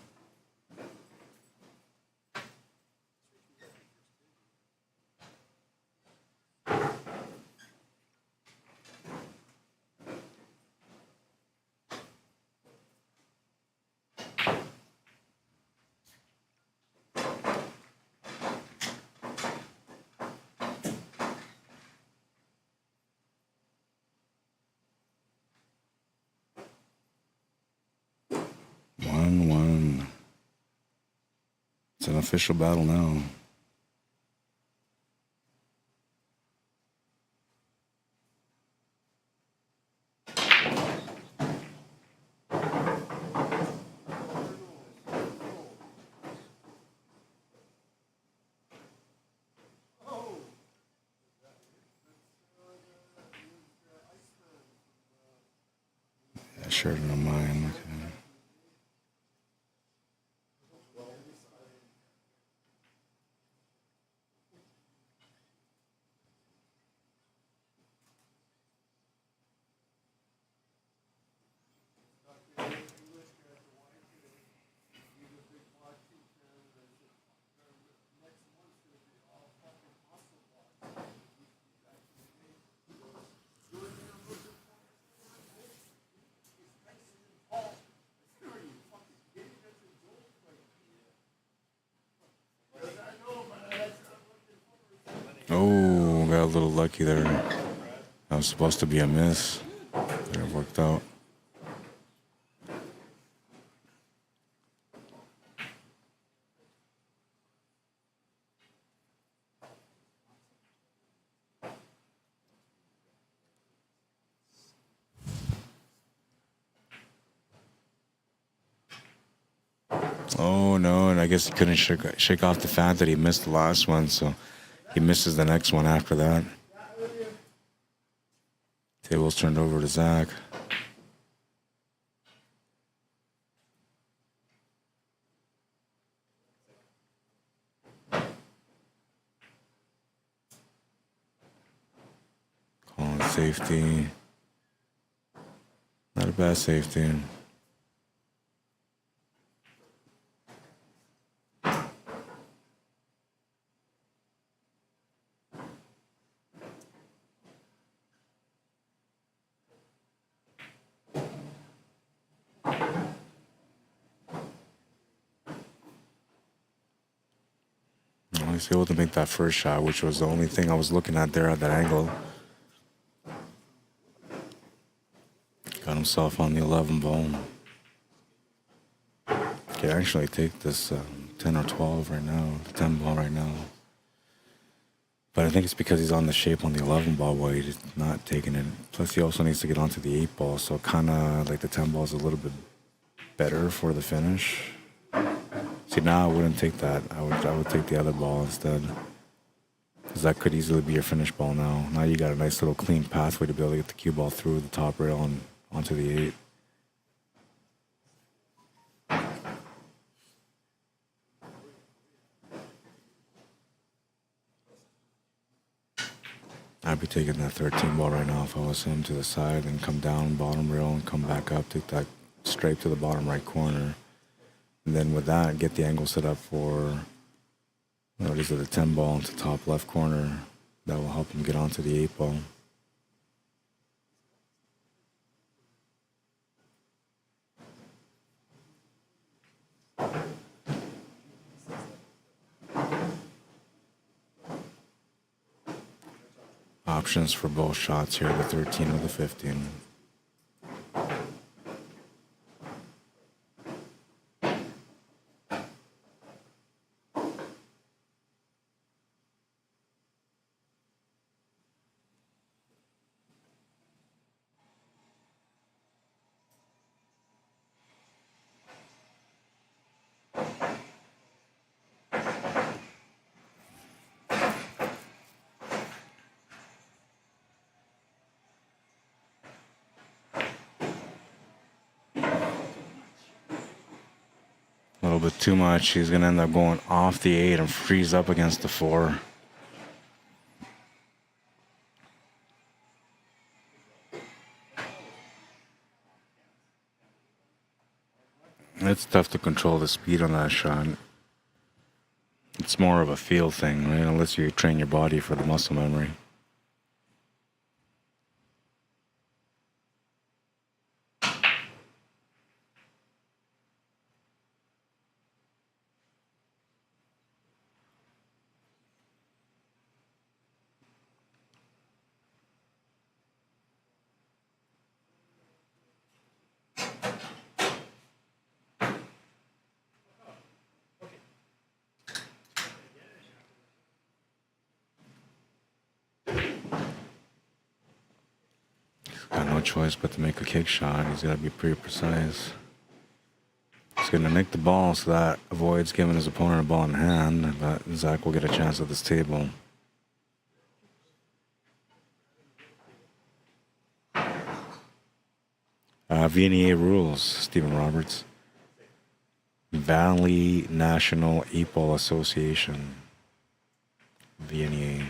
It's an official battle now. I shared it on mine. Okay. Oh, got a little lucky there. That was supposed to be a miss, but it worked out. Oh no, and I guess he couldn't shake off the fact that he missed the last one, so he misses the next one after that. Table's turned over to Zach. Calling safety. Not a bad safety. I was able to make that first shot, which was the only thing I was looking at there at that angle. Got himself on the 11 ball. Could actually take this 10 or 12 right now, the 10 ball right now. But I think it's because he's on the shape on the 11 ball while he's not taking it. Plus he also needs to get onto the 8 ball, so kind of like the 10 ball is a little bit better for the finish. See, now I wouldn't take that. I would take the other ball instead. Because that could easily be your finish ball now. Now you got a nice little clean pathway to be able to get the cue ball through the top rail and onto the 8. I'd be taking that 13 ball right now if I was him, to the side and come down bottom rail and come back up, take that straight to the bottom right corner. And then with that, get the angle set up for, what is it, the 10 ball into top left corner. That will help him get onto the 8 ball. Options for both shots here, the 13 or the 15. A little bit too much. He's going to end up going off the 8 and freeze up against the 4. It's tough to control the speed on that shot. It's more of a feel thing, right? Unless you train your body for the muscle memory. Got no choice but to make a kick shot. He's got to be pretty precise. He's going to nick the ball so that avoids giving his opponent a ball in hand, but Zach will get a chance at this table. VNEA rules, Stephen Roberts. Valley National 8-Ball Association. VNEA.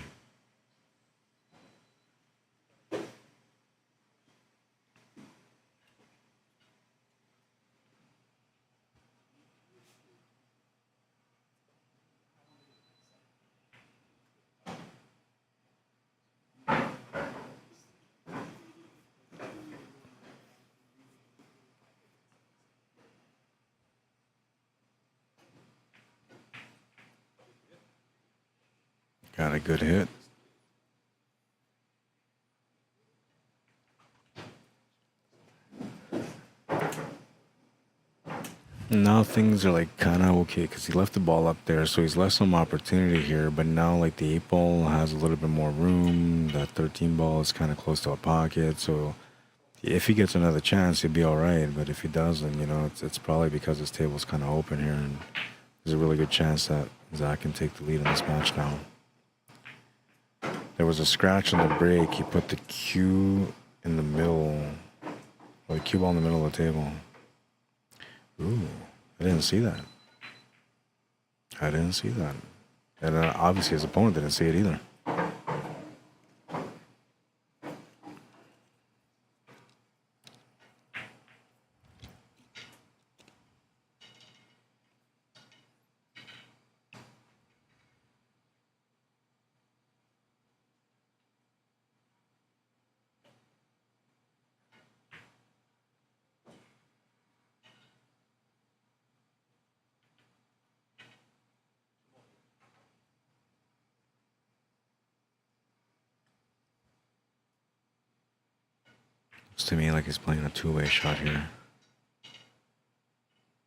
Got a good hit. Now things are like kind of okay because he left the ball up there, so he's left some opportunity here. But now, like, the 8 ball has a little bit more room. That 13 ball is kind of close to a pocket, so If he gets another chance, he'll be all right. But if he doesn't, you know, it's probably because his table's kind of open here, and there's a really good chance that Zach can take the lead in this match now. There was a scratch on the break. He put the cue in the middle, or the cue ball in the middle of the table. Ooh, I didn't see that. I didn't see that. And obviously his opponent didn't see it either. Looks to me like he's playing a two-way shot here.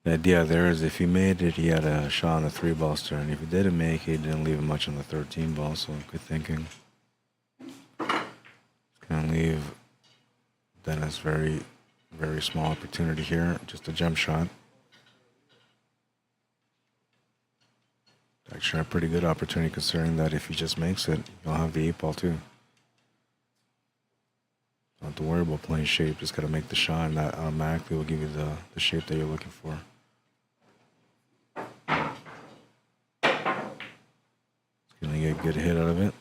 The idea there is if he made it, he had a shot on the 3-ball and if he didn't make it, he didn't leave much on the 13 ball, so good thinking. It's gonna leave Dennis very, very small opportunity here, just a jump shot. Actually a pretty good opportunity considering that if he just makes it, he'll have the 8-ball too. Don't have to worry about playing shape, just gotta make the shot and that automatically will give you the shape that you're looking for. He's gonna get a good hit out of it.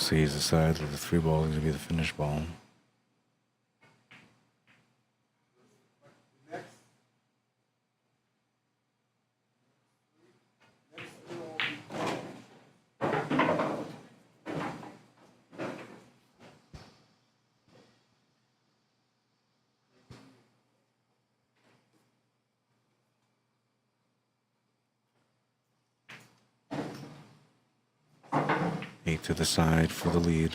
So he's decided that the 3-ball is going to be the finish ball. Eight to the side for the lead.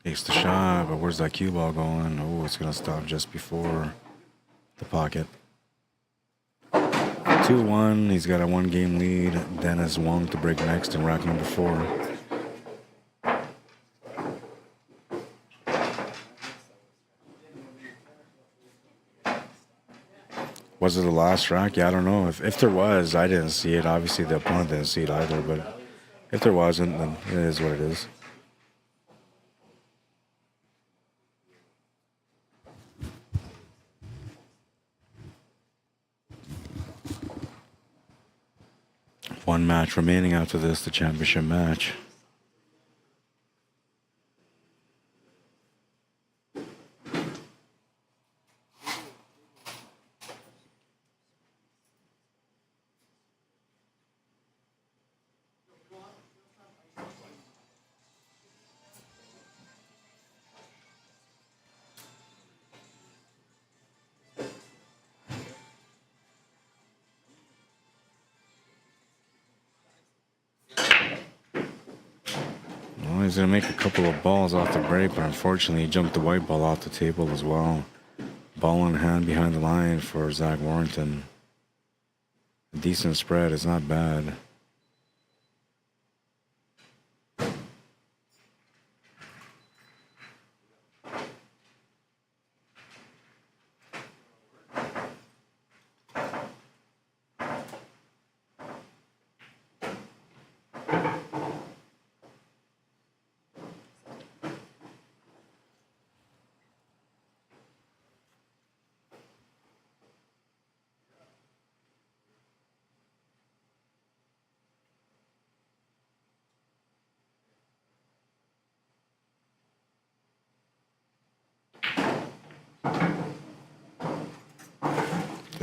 Takes the shot, but where's that cue ball going? Oh, it's going to stop just before the pocket. 2-1. He's got a 1-game lead. Dennis Wong to break next in rack number 4. Was it the last rack? Yeah, I don't know. If there was, I didn't see it. Obviously, the opponent didn't see it either. But if there wasn't, then it is what it is. One match remaining after this, the championship match. He's going to make a couple of balls off the break, but unfortunately he jumped the white ball off the table as well. Ball in hand behind the line for Zach Warrington. A decent spread, it's not bad.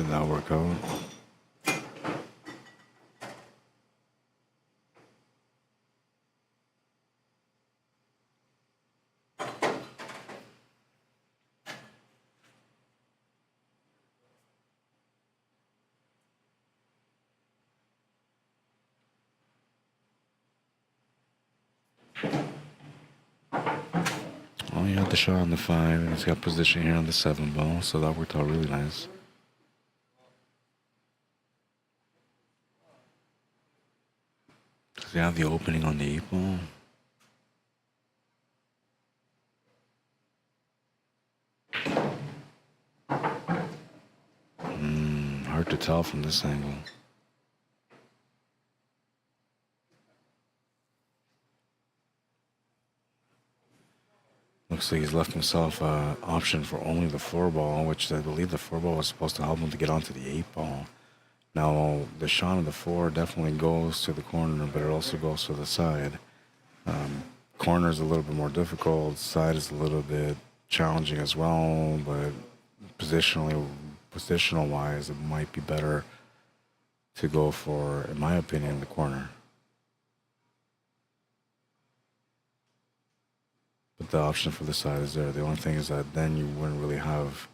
Did that work out? Oh, he had the shot on the 5, and he's got position here on the 7 ball, so that worked out really nice. Does he have the opening on the 8 ball? Hard to tell from this angle. Looks like he's left himself an option for only the 4 ball, which I believe the 4 ball was supposed to help him to get onto the 8 ball. Now, the shot of the 4 definitely goes to the corner, but it also goes to the side. Corner is a little bit more difficult. Side is a little bit challenging as well, but positional-wise, it might be better to go for, in my opinion, the corner. But the option for the side is there. The only thing is that then you wouldn't really have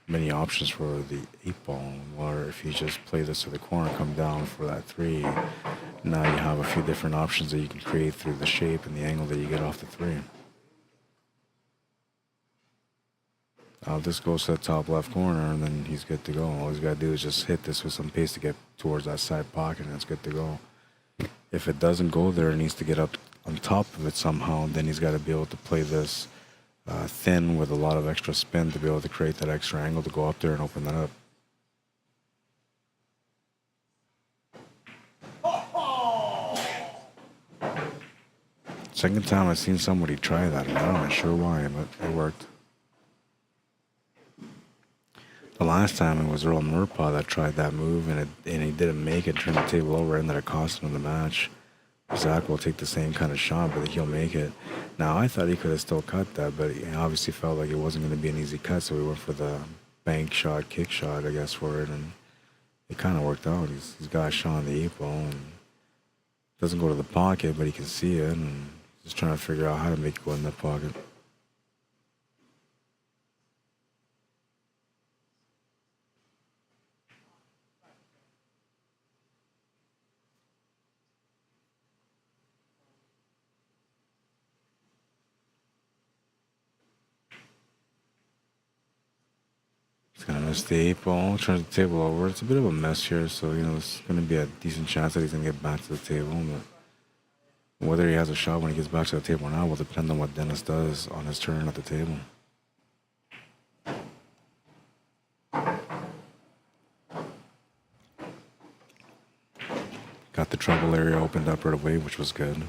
many options for the 8 ball, or if you just play this to the corner, come down for that 3, now you have a few different options that you can create through the shape and the angle that you get off the 3. This goes to the top left corner, and then he's good to go. All he's got to do is just hit this with some pace to get towards that side pocket, and it's good to go. If it doesn't go there, it needs to get up on top of it somehow, then he's got to be able to play this thin with a lot of extra spin to be able to create that extra angle to go up there and open that up. Second time I've seen somebody try that, and I'm not sure why, but it worked. The last time it was Earl Merpa that tried that move, and he didn't make it, turned the table over, and then it cost him the match. Zach will take the same kind of shot, but he'll make it. Now, I thought he could have still cut that, but he obviously felt like it wasn't going to be an easy cut, so we went for the bank shot, kick shot, I guess, for it, and it kind of worked out. He's got a shot on the 8 ball, and doesn't go to the pocket, but he can see it, and just trying to figure out how to make it go in that pocket. He's gonna miss the 8 ball, turns the table over. It's a bit of a mess here, so you know it's gonna be a decent chance that he's gonna get back to the table. But whether he has a shot when he gets back to the table or not will depend on what Dennis does on his turn at the table. Got the trouble area opened up right away, which was good.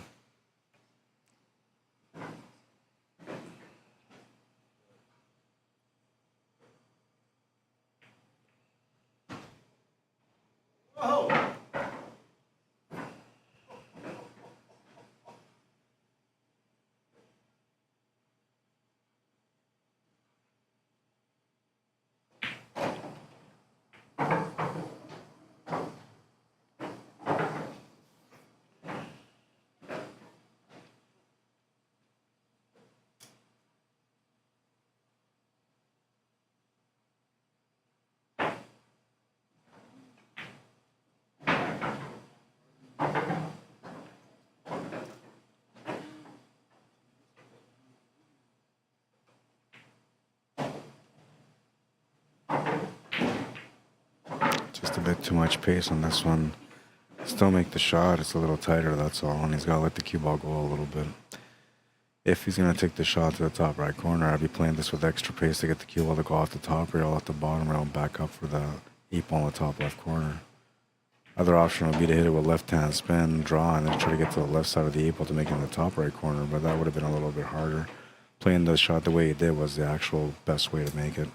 Just a bit too much pace on this one. Still make the shot, it's a little tighter, that's all, and he's got to let the cue ball go a little bit. If he's going to take the shot to the top right corner, I'd be playing this with extra pace to get the cue ball to go off the top rail, off the bottom rail, and back up for the 8 ball in the top left corner. Other option would be to hit it with left-hand spin, draw, and then try to get to the left side of the 8 ball to make it in the top right corner, but that would have been a little bit harder. Playing the shot the way he did was the actual best way to make it.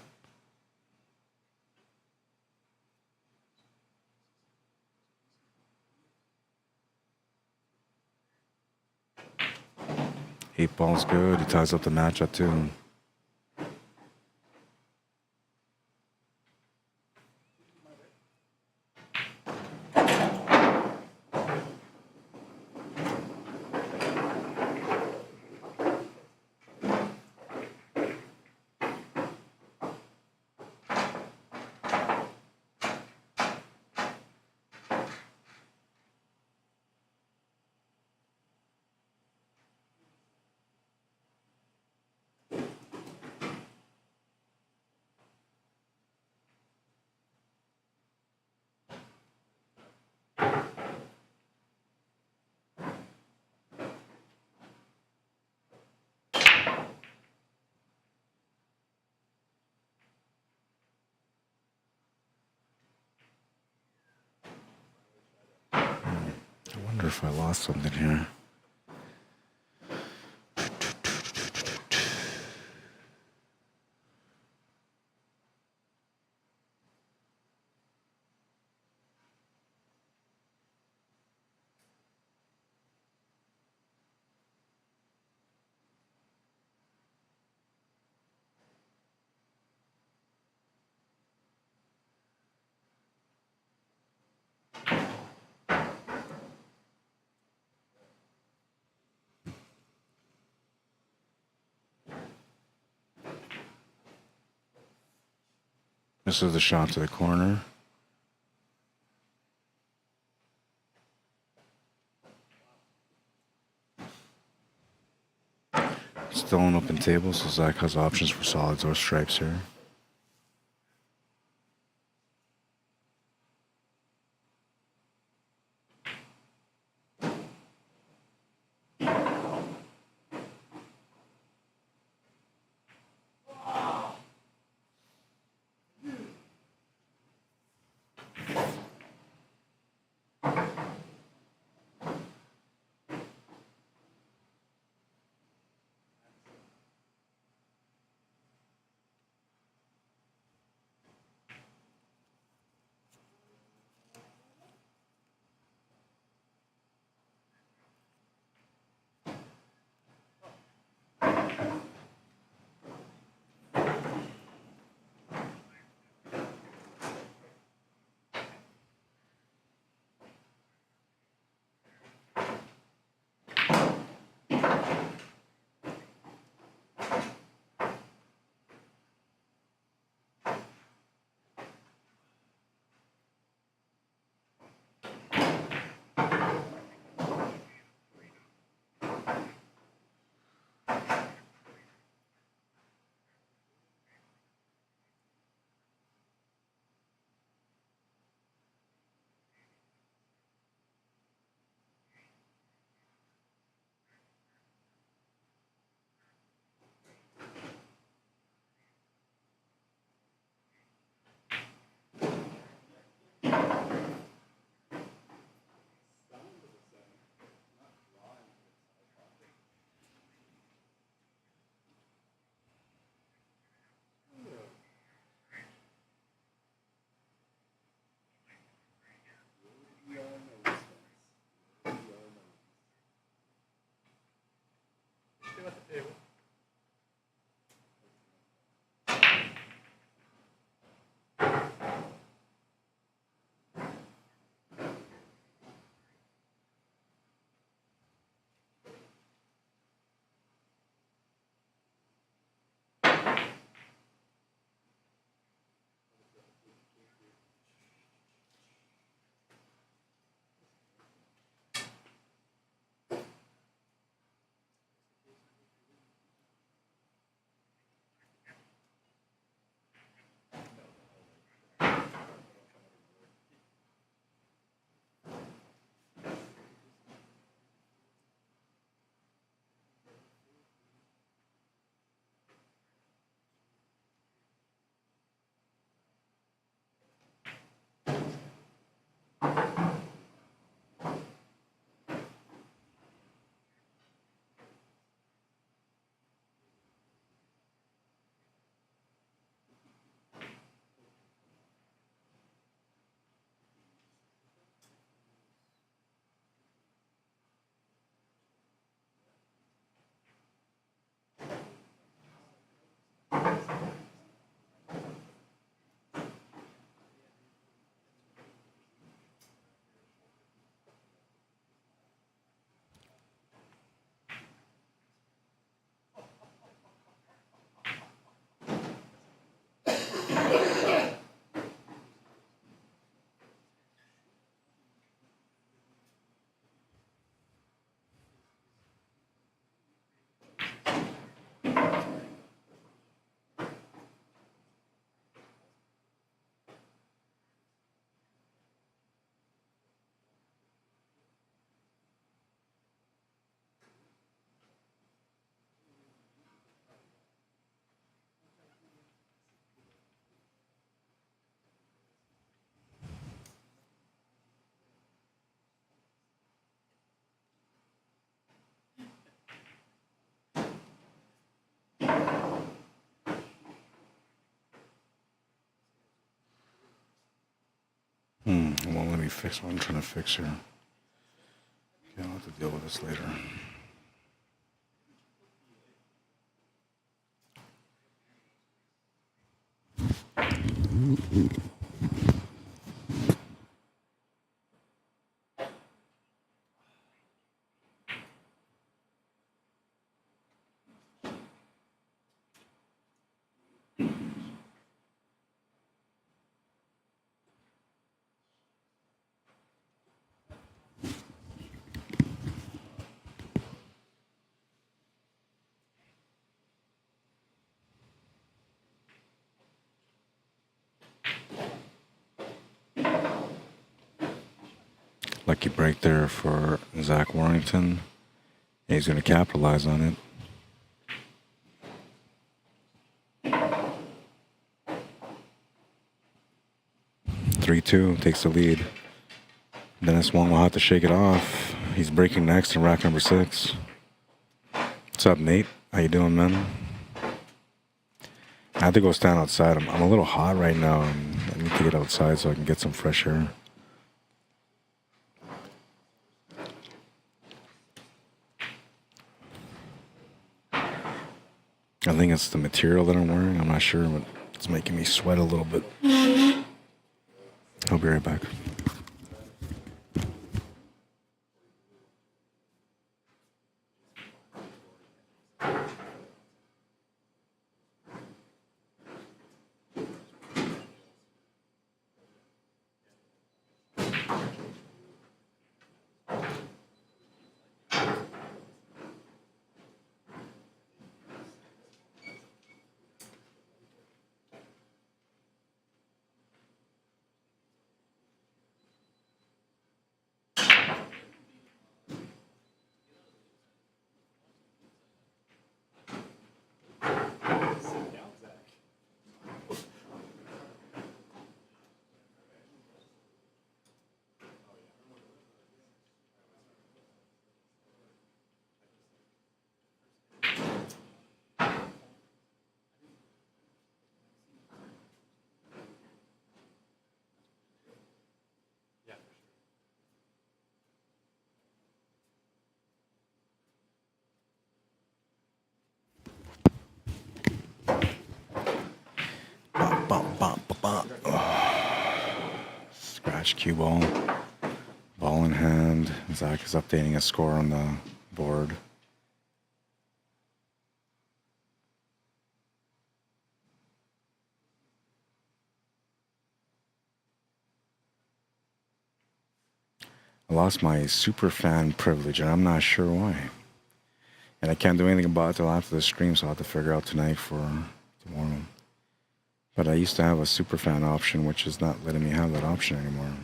Eight ball's good. He ties up the match at 2. sure if I lost something here. This is the shot to the corner. Still an open table, so Zach has options for solids or stripes here. won't let me fix what I'm trying to fix here. Okay, I'll have to deal with this later. Lucky break there for Zach Warrington. He's going to capitalize on it. 3-2 takes the lead. Dennis Wong will have to shake it off. He's breaking next in rack number 6. What's up, Nate? How you doing, man? I have to go stand outside. I'm a little hot right now, and I need to get outside so I can get some fresh air. I think it's the material that I'm wearing. I'm not sure, but it's making me sweat a little bit. I'll be right back. Scratch cue ball. Ball in hand. Zach is updating a score on the board. I lost my super fan privilege, and I'm not sure why. And I can't do anything about it till after the stream, so I'll have to figure out tonight for tomorrow. But I used to have a super fan option, which is not letting me have that option anymore.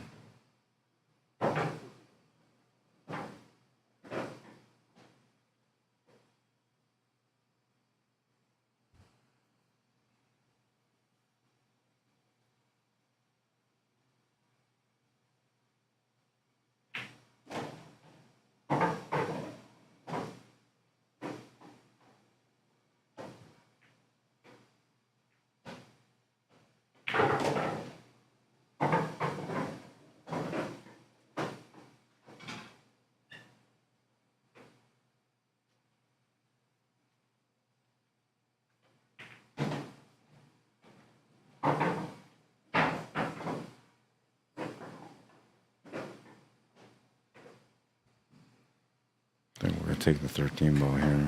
I think we're going to take the 13 ball here.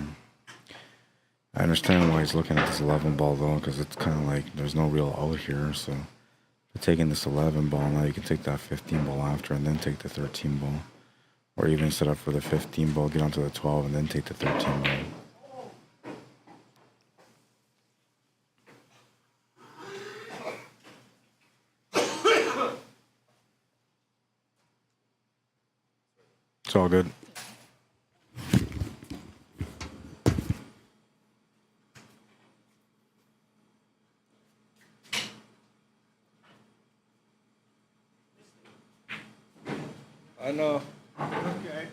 I understand why he's looking at this 11 ball though, because it's kind of like there's no real out here. So for taking this 11 ball, now you can take that 15 ball after and then take the 13 ball. Or even set up for the 15 ball, get onto the 12 and then take the 13 ball. It's all good. I know. Okay.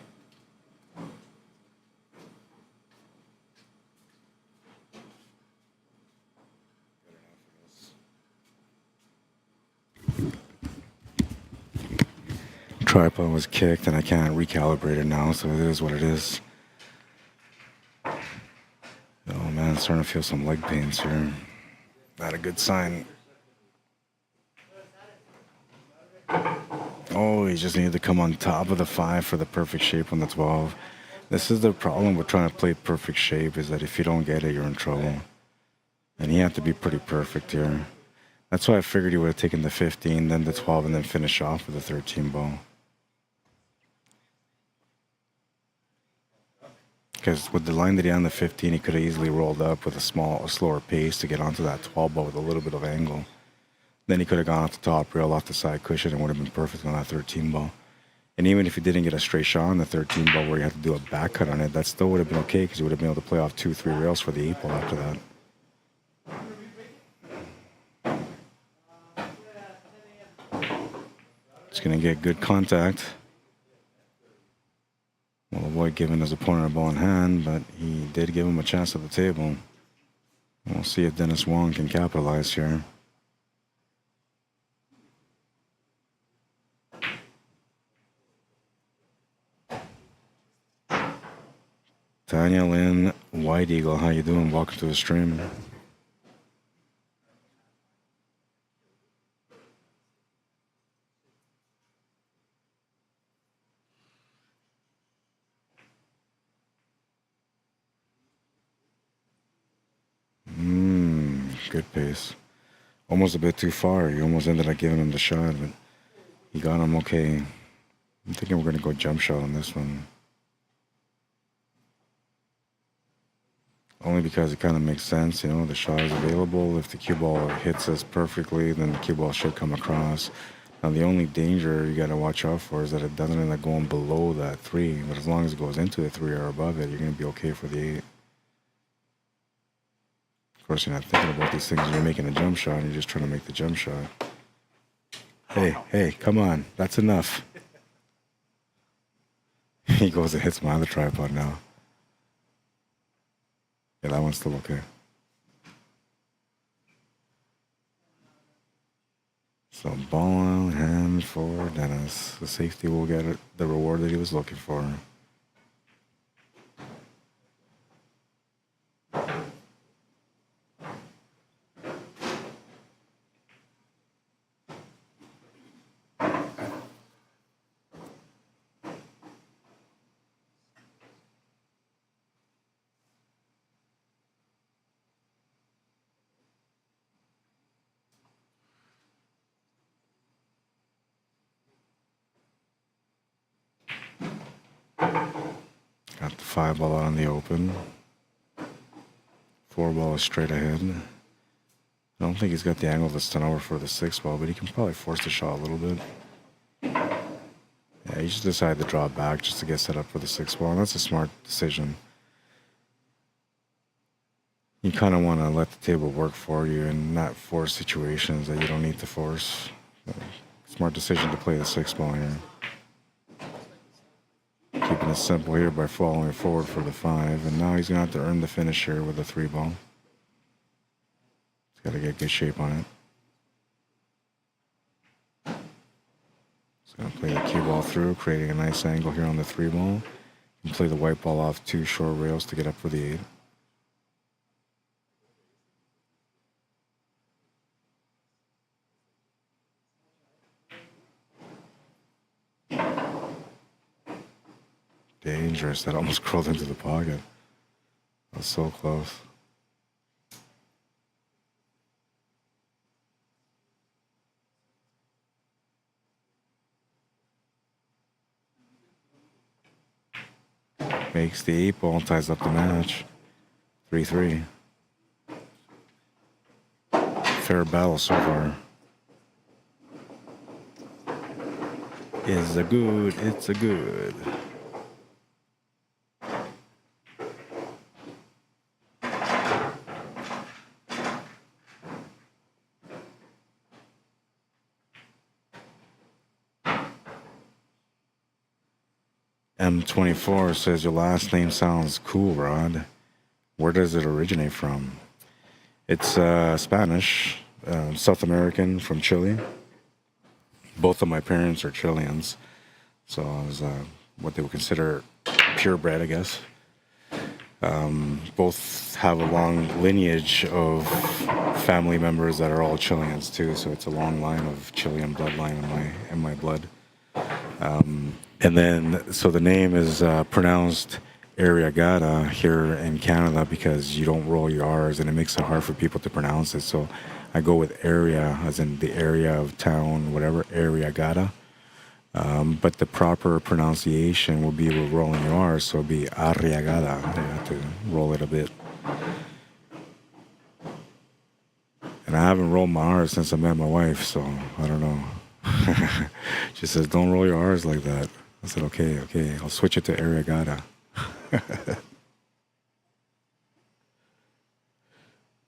Tripod was kicked and I can't recalibrate it now, so it is what it is. Oh man, I'm starting to feel some leg pains here. Not a good sign. Oh, he just needed to come on top of the 5 for the perfect shape on the 12. This is the problem with trying to play perfect shape, is that if you don't get it, you're in trouble. And he had to be pretty perfect here. That's why I figured he would have taken the 15, then the 12, and then finish off with the 13 ball. Because with the line that he had on the 15, he could have easily rolled up with a slower pace to get onto that 12 ball with a little bit of angle. Then he could have gone off the top rail, off the side cushion, and would have been perfect on that 13 ball. And even if he didn't get a straight shot on the 13 ball where he had to do a back cut on it, that still would have been okay because he would have been able to play off 2-3 rails for the 8 ball after that. He's going to get good contact. Will avoid giving his opponent a ball in hand, but he did give him a chance at the table. We'll see if Dennis Wong can capitalize here. Tanya Lynn, White Eagle, how you doing? Welcome to the stream. Good pace. Almost a bit too far. You almost ended up giving him the shot, but he got him okay. I'm thinking we're going to go jump shot on this one. Only because it kind of makes sense, you know, the shot is available. If the cue ball hits us perfectly, then the cue ball should come across. Now, the only danger you got to watch out for is that it doesn't end up going below that 3. But as long as it goes into the 3 or above it, you're going to be okay for the 8. Of course, you're not thinking about these things when you're making a jump shot. You're just trying to make the jump shot. Hey, come on. That's enough. He goes and hits my other tripod now. Yeah, that one's still okay. So ball in hand for Dennis. The safety will get it, the reward that he was looking for. Got the 5 ball out in the open. 4 ball is straight ahead. I don't think he's got the angle to stun over for the 6 ball, but he can probably force the shot a little bit. Yeah, he just decided to draw back just to get set up for the 6 ball, and that's a smart decision. You kind of want to let the table work for you and not force situations that you don't need to force. Smart decision to play the 6 ball here. Keeping it simple here by following forward for the 5, and now he's going to have to earn the finish here with the 3 ball. He's got to get good shape on it. He's going to play the cue ball through, creating a nice angle here on the 3 ball. And play the white ball off 2 short rails to get up for the 8. Dangerous. That almost crawled into the pocket. That was so close. Makes the 8 ball, ties up the match. 3-3. Fair battle so far. It's a good. M24 says your last name sounds cool, Rod. Where does it originate from? It's Spanish, South American, from Chile. Both of my parents are Chileans. So I was what they would consider purebred, I guess. Both have a long lineage of family members that are all Chileans too, so it's a long line of Chilean bloodline in my blood. And then, so the name is pronounced Arriagada here in Canada because you don't roll your R's and it makes it hard for people to pronounce it. So I go with area, as in the area of town, whatever, Arriagada. But the proper pronunciation will be with rolling your R's, so it'll be Arriagada. You have to roll it a bit. And I haven't rolled my R's since I met my wife, so I don't know. She says, don't roll your R's like that. I said, okay, I'll switch it to Arriagada.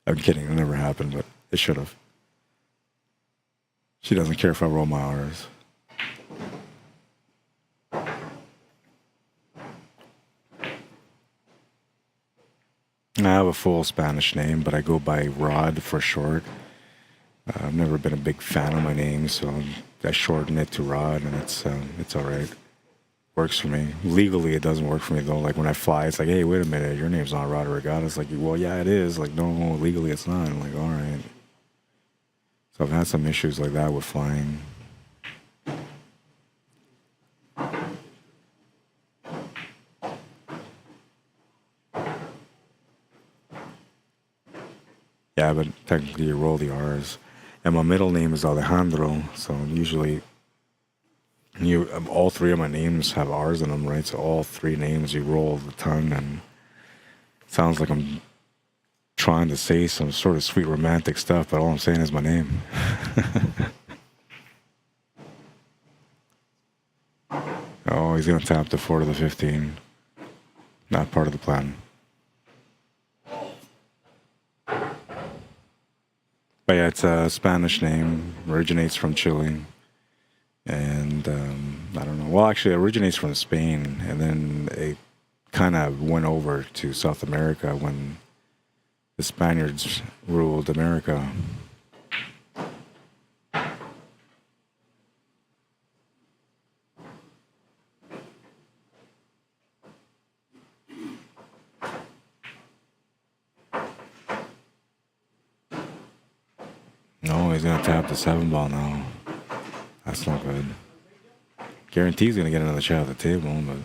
I'm kidding, it never happened, but it should have. She doesn't care if I roll my R's. I have a full Spanish name, but I go by Rod for short. I've never been a big fan of my name, so I shorten it to Rod, and it's all right. Works for me. Legally, it doesn't work for me though. Like when I fly, it's like, hey, wait a minute, your name's not Rod Arriagada. It's like, well, yeah, it is. Like, no, legally, it's not. I'm like, all right. So I've had some issues like that with flying. Yeah, but technically you roll the R's. And my middle name is Alejandro, so usually all three of my names have R's in them, right? So all three names you roll the tongue, and it sounds like I'm trying to say some sort of sweet romantic stuff, but all I'm saying is my name. Oh, he's gonna tap the 4 to the 15. Not part of the plan. But yeah, it's a Spanish name, originates from Chile. And I don't know. Well, actually, it originates from Spain, and then it kind of went over to South America when the Spaniards ruled America. No, he's gonna tap the 7 ball now. That's not good. Guarantee he's gonna get another shot at the table, but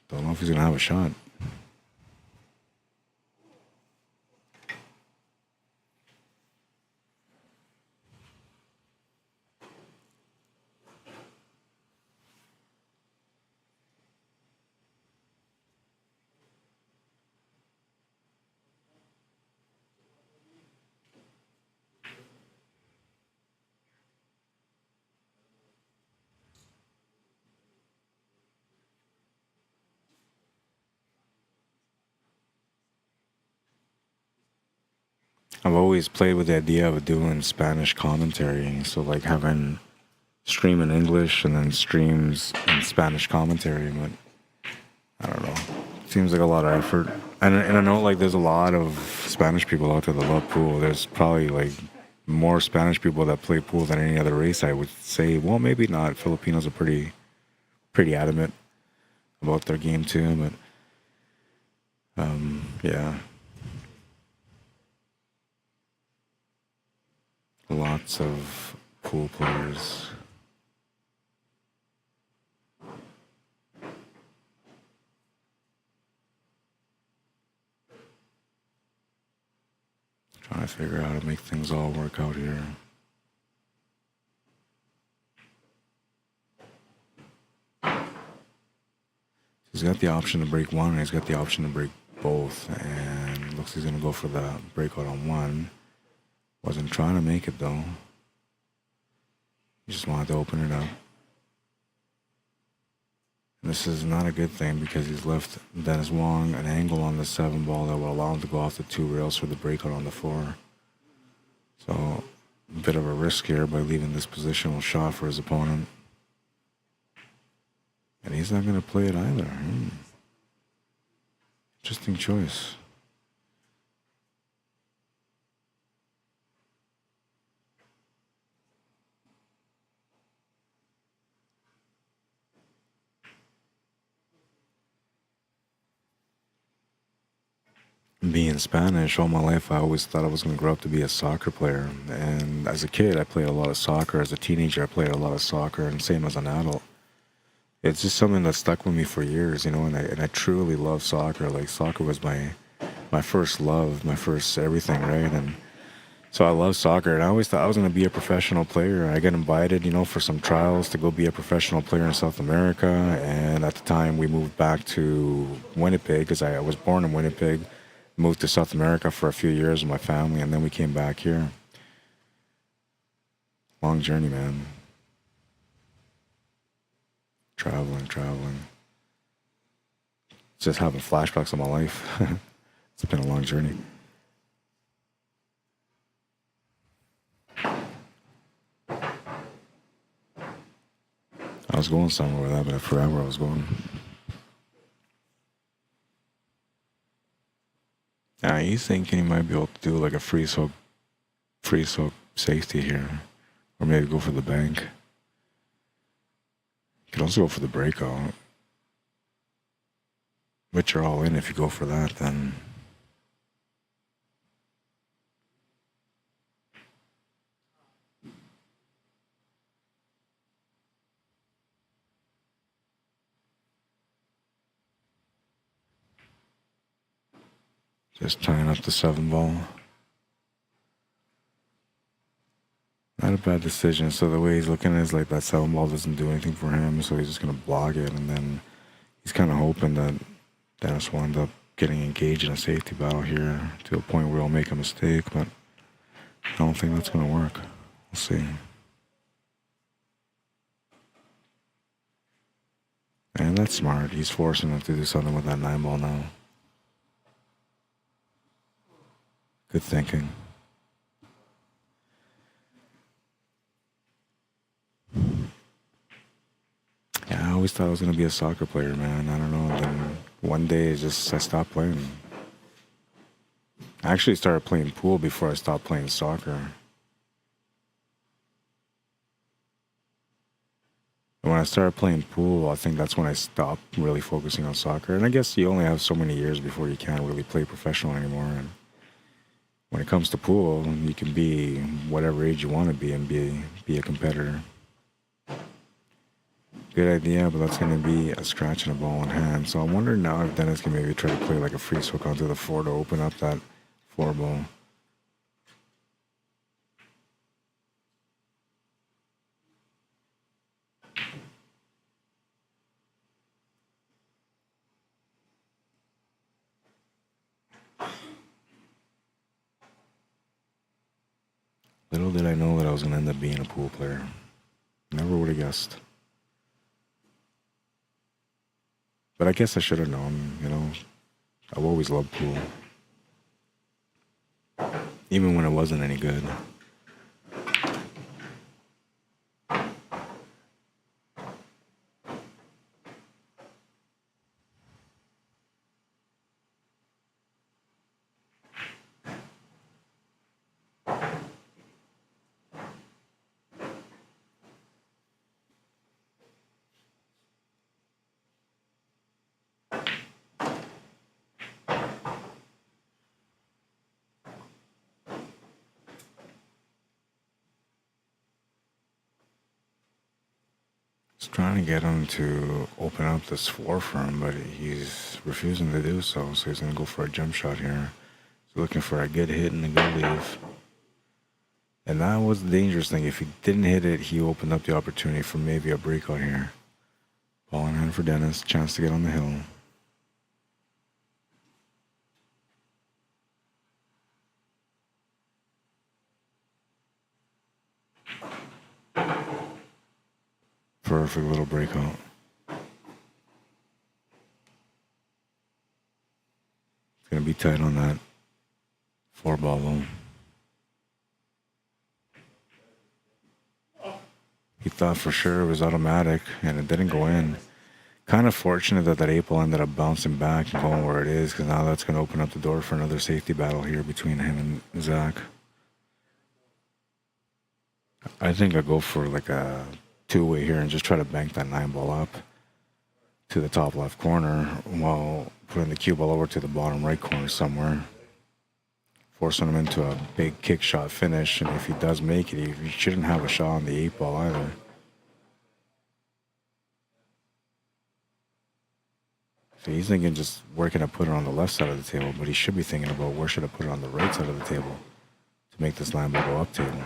don't know if he's gonna have a shot. I've always played with the idea of doing Spanish commentary, so like having stream in English and then streams in Spanish commentary, but I don't know. Seems like a lot of effort. And I know like there's a lot of Spanish people out there that love pool. There's probably like more Spanish people that play pool than any other race, I would say. Well, maybe not. Filipinos are pretty adamant about their game too, but yeah. Lots of pool players. Trying to figure out how to make things all work out here. He's got the option to break one, and he's got the option to break both, and looks like he's gonna go for the breakout on one. Wasn't trying to make it though. He just wanted to open it up. And this is not a good thing because he's left Dennis Wong an angle on the 7 ball that will allow him to go off the 2 rails for the breakout on the 4. So a bit of a risk here by leaving this positional shot for his opponent. And he's not going to play it either. Interesting choice. being Spanish all my life, I always thought I was going to grow up to be a soccer player. And as a kid, I played a lot of soccer. As a teenager, I played a lot of soccer, and same as an adult. It's just something that stuck with me for years, you know. And I truly love soccer. Like soccer was my first love, my first everything, right? And so I love soccer, and I always thought I was going to be a professional player. I got invited, you know, for some trials to go be a professional player in South America. And at the time, we moved back to Winnipeg because I was born in Winnipeg. Moved to South America for a few years with my family, and then we came back here. Long journey, man. Traveling. Just having flashbacks of my life. It's been a long journey. I was going somewhere with that, but I forgot where I was going. He's thinking he might be able to do like a free soak safety here, or maybe go for the bank. You could also go for the breakout, but you're all in if you go for that. Then just tying up the 7 ball. Not a bad decision. So the way he's looking at it is like that 7 ball doesn't do anything for him, so he's just going to block it. And then he's kind of hoping that Dennis will end up getting engaged in a safety battle here to a point where he'll make a mistake, but I don't think that's going to work. We'll see. And that's smart. He's forcing him to do something with that 9 ball now. Good thinking. Yeah, I always thought I was going to be a soccer player, man. I don't know. Then one day I stopped playing. I actually started playing pool before I stopped playing soccer. And when I started playing pool, I think that's when I stopped really focusing on soccer. And I guess you only have so many years before you can't really play professional anymore. And when it comes to pool, you can be whatever age you want to be and be a competitor. Good idea, but that's going to be a scratch and a ball in hand. So I'm wondering now if Dennis can maybe try to play like a free hook onto the 4 to open up that 4 ball. Little did I know that I was going to end up being a pool player. Never would have guessed. But I guess I should have known, you know. I've always loved pool. Even when it wasn't any good. Trying to get him to open up this 4 for him, but he's refusing to do so. So he's going to go for a jump shot here. He's looking for a good hit and a good leave. And that was the dangerous thing. If he didn't hit it, he opened up the opportunity for maybe a breakout here. Ball in hand for Dennis. Chance to get on the hill. Perfect little breakout. It's going to be tight on that 4 ball though. He thought for sure it was automatic and it didn't go in. Kind of fortunate that that 8 ball ended up bouncing back and going where it is, because now that's going to open up the door for another safety battle here between him and Zach. I think I'll go for like a 2-way here and just try to bank that 9 ball up. to the top left corner while putting the cue ball over to the bottom right corner somewhere, forcing him into a big kick shot finish. And if he does make it, he shouldn't have a shot on the 8-ball either. So he's thinking just where can I put it on the left side of the table, but he should be thinking about where should I put it on the right side of the table to make this line ball go up table.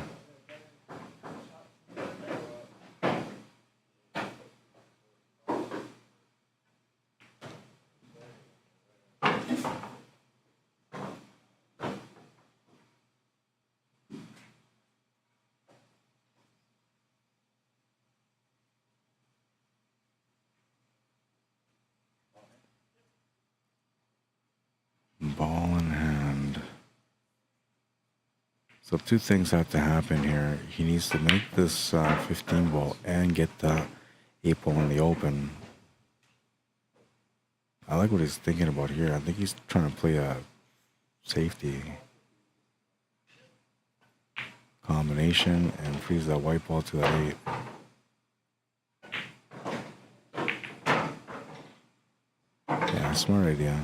Ball in hand. So two things have to happen here. He needs to make this 15 ball and get the 8 ball in the open. I like what he's thinking about here. I think he's trying to play a safety combination and freeze that white ball to that 8. Yeah, smart idea.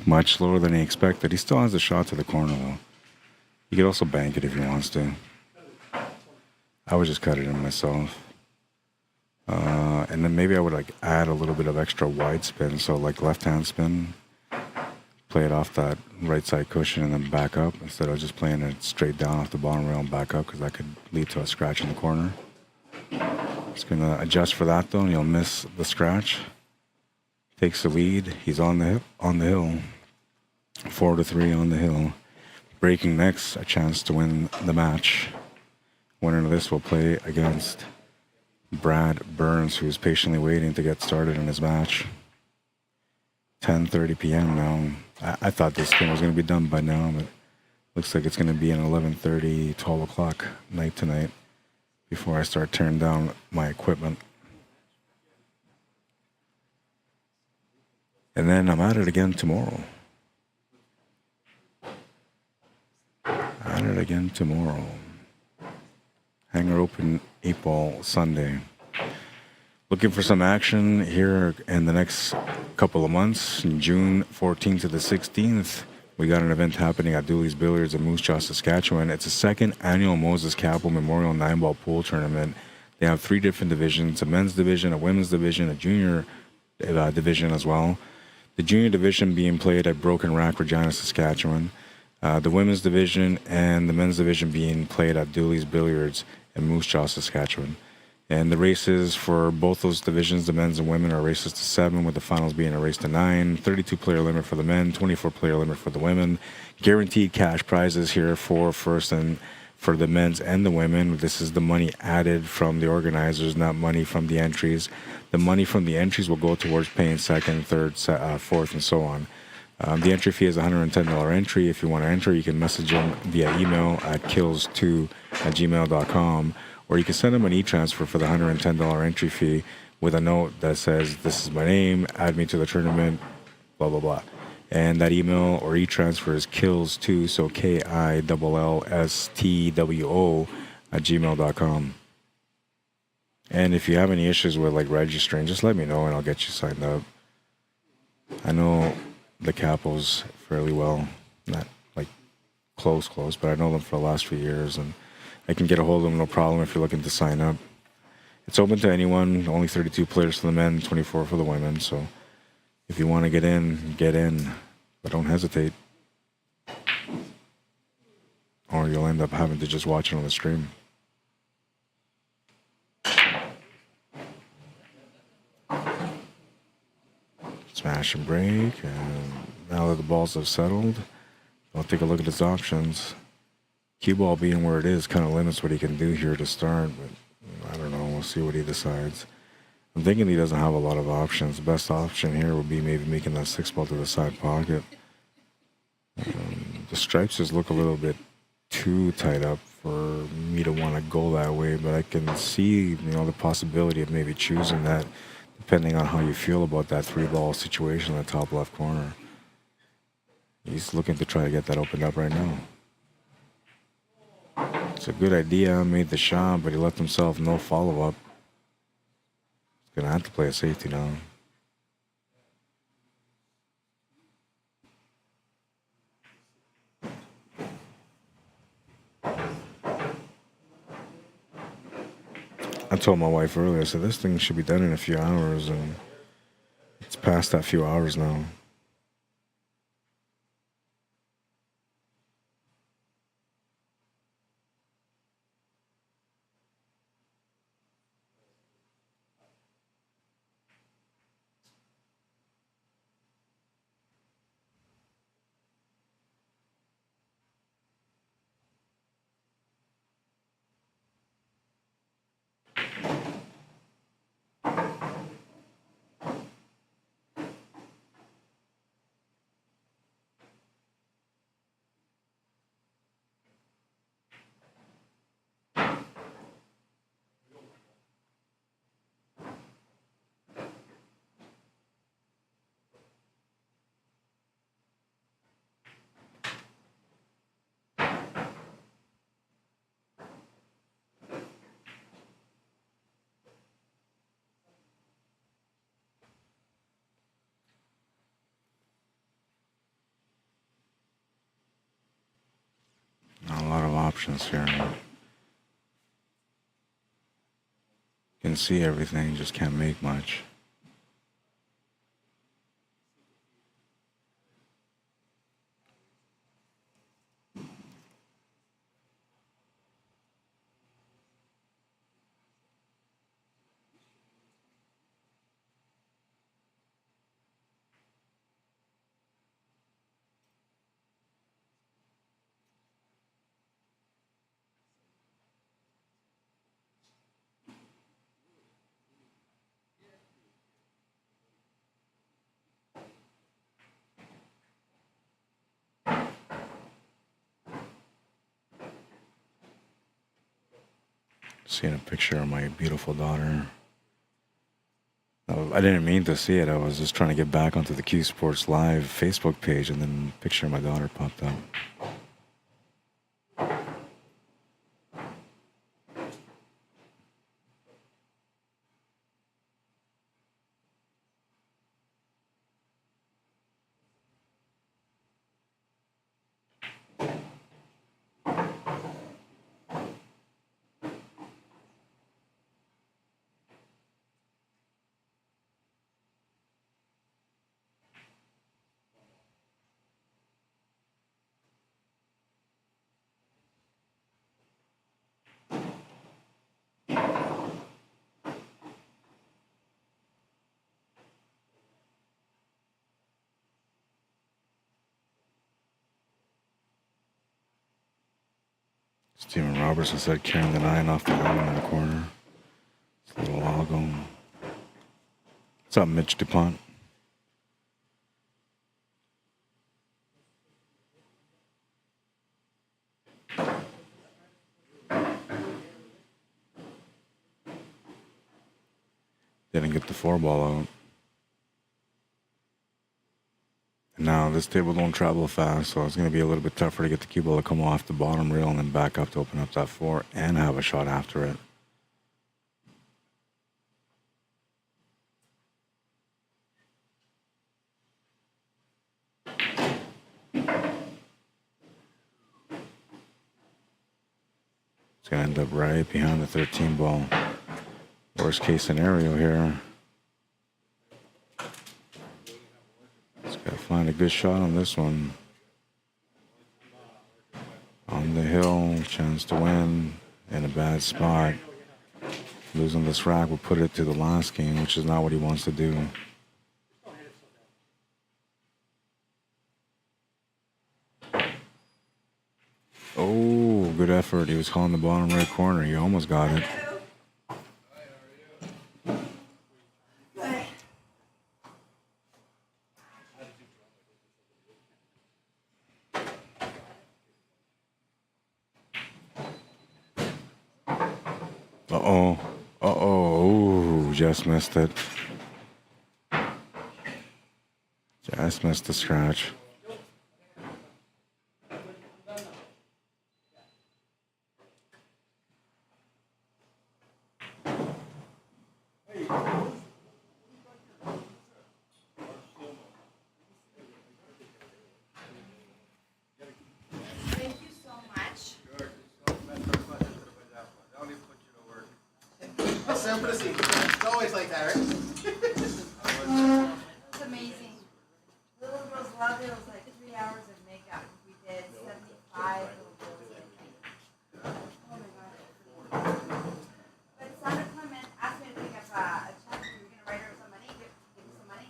Much slower than he expected. He still has a shot to the corner though. He could also bank it if he wants to. I would just cut it in myself. And then maybe I would like add a little bit of extra wide spin. So like left hand spin, play it off that right side cushion and then back up instead of just playing it straight down off the bottom rail and back up, because that could lead to a scratch in the corner. Just gonna adjust for that though, and you'll miss the scratch. Takes the lead. He's on the hill. 4-3 on the hill. Breaking next, a chance to win the match. Winner of this will play against Brad Burns, who's patiently waiting to get started in his match. 10:30 p.m. now. I thought this game was going to be done by now, but looks like it's going to be an 11:30, 12 o'clock night tonight before I start tearing down my equipment. And then I'm at it again tomorrow. Hanger Open 8-ball Sunday. Looking for some action here in the next couple of months. In June 14th to the 16th, we got an event happening at Dooley's Billiards in Moose Jaw, Saskatchewan. It's a second annual Moses Campbell Memorial 9-ball pool tournament. They have 3 different divisions: a men's division, a women's division, a junior division as well. The junior division being played at Broken Rack, Regina, Saskatchewan. The women's division and the men's division being played at Dooley's Billiards in Moose Jaw, Saskatchewan. And the races for both those divisions, the men's and women, are races to 7, with the finals being a race to 9. 32-player limit for the men, 24-player limit for the women. Guaranteed cash prizes here for first and for the men's and the women. This is the money added from the organizers, not money from the entries. The money from the entries will go towards paying second, third, fourth, and so on. The entry fee is a $110 entry. If you want to enter, you can message them via email at kills2@gmail.com, or you can send them an e-transfer for the $110 entry fee with a note that says, "This is my name, add me to the tournament, blah, blah, blah." And that email or e-transfer is kills2, so KILLSTWO @gmail.com. And if you have any issues with like registering, just let me know and I'll get you signed up. I know the Capos fairly well, not like close, but I know them for the last few years, and I can get a hold of them no problem if you're looking to sign up. It's open to anyone, only 32 players for the men, 24 for the women, so if you want to get in, but don't hesitate. Or you'll end up having to just watch it on the stream. Smash and break, and now that the balls have settled, I'll take a look at his options. Cue ball being where it is kind of limits what he can do here to start, but I don't know, we'll see what he decides. I'm thinking he doesn't have a lot of options. The best option here would be maybe making that 6 ball to the side pocket. The stripes just look a little bit too tight up for me to want to go that way, but I can see, the possibility of maybe choosing that depending on how you feel about that 3-ball situation in the top left corner. He's looking to try to get that opened up right now. It's a good idea, made the shot, but he left himself no follow-up. He's going to have to play a safety now. I told my wife earlier, I said, this thing should be done in a few hours, and it's past that few hours now. Not a lot of options here. You can see everything, just can't make much. Seeing a picture of my beautiful daughter. I didn't mean to see it. I was just trying to get back onto the CUESPORTS Live Facebook page, and then a picture of my daughter popped up. Steven Robertson said carrying the 9 off the helmet in the corner. It's a little while ago. What's up, Mitch DuPont? Didn't get the 4-ball out. And now this table don't travel fast, so it's going to be a little bit tougher to get the cue ball to come off the bottom rail and then back up to open up that 4 and have a shot after it. It's going to end up right behind the 13 ball. Worst case scenario here. Just got to find a good shot on this one. On the hill, chance to win in a bad spot. Losing this rack will put it to the last game, which is not what he wants to do. Oh, good effort. He was calling the bottom right corner. He almost got it. Uh-oh. Uh-oh. Ooh, just missed it. Just missed the scratch. It's always like that, right? It's amazing. The little girls loved it. It was like 3 hours of makeup. We did 75 little girls. Oh my god. But Sandra Clement asked me to pick up a check. We were going to write her some money. Give me some money.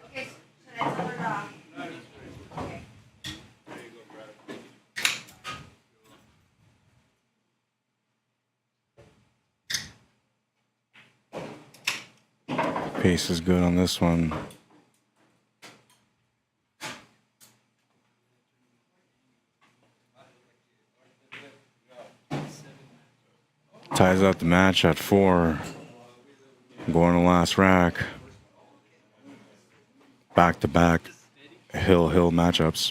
Okay, should I tell her? Okay. Pace is good on this one. Ties up the match at 4. Going to last rack. Back-to-back hill matchups.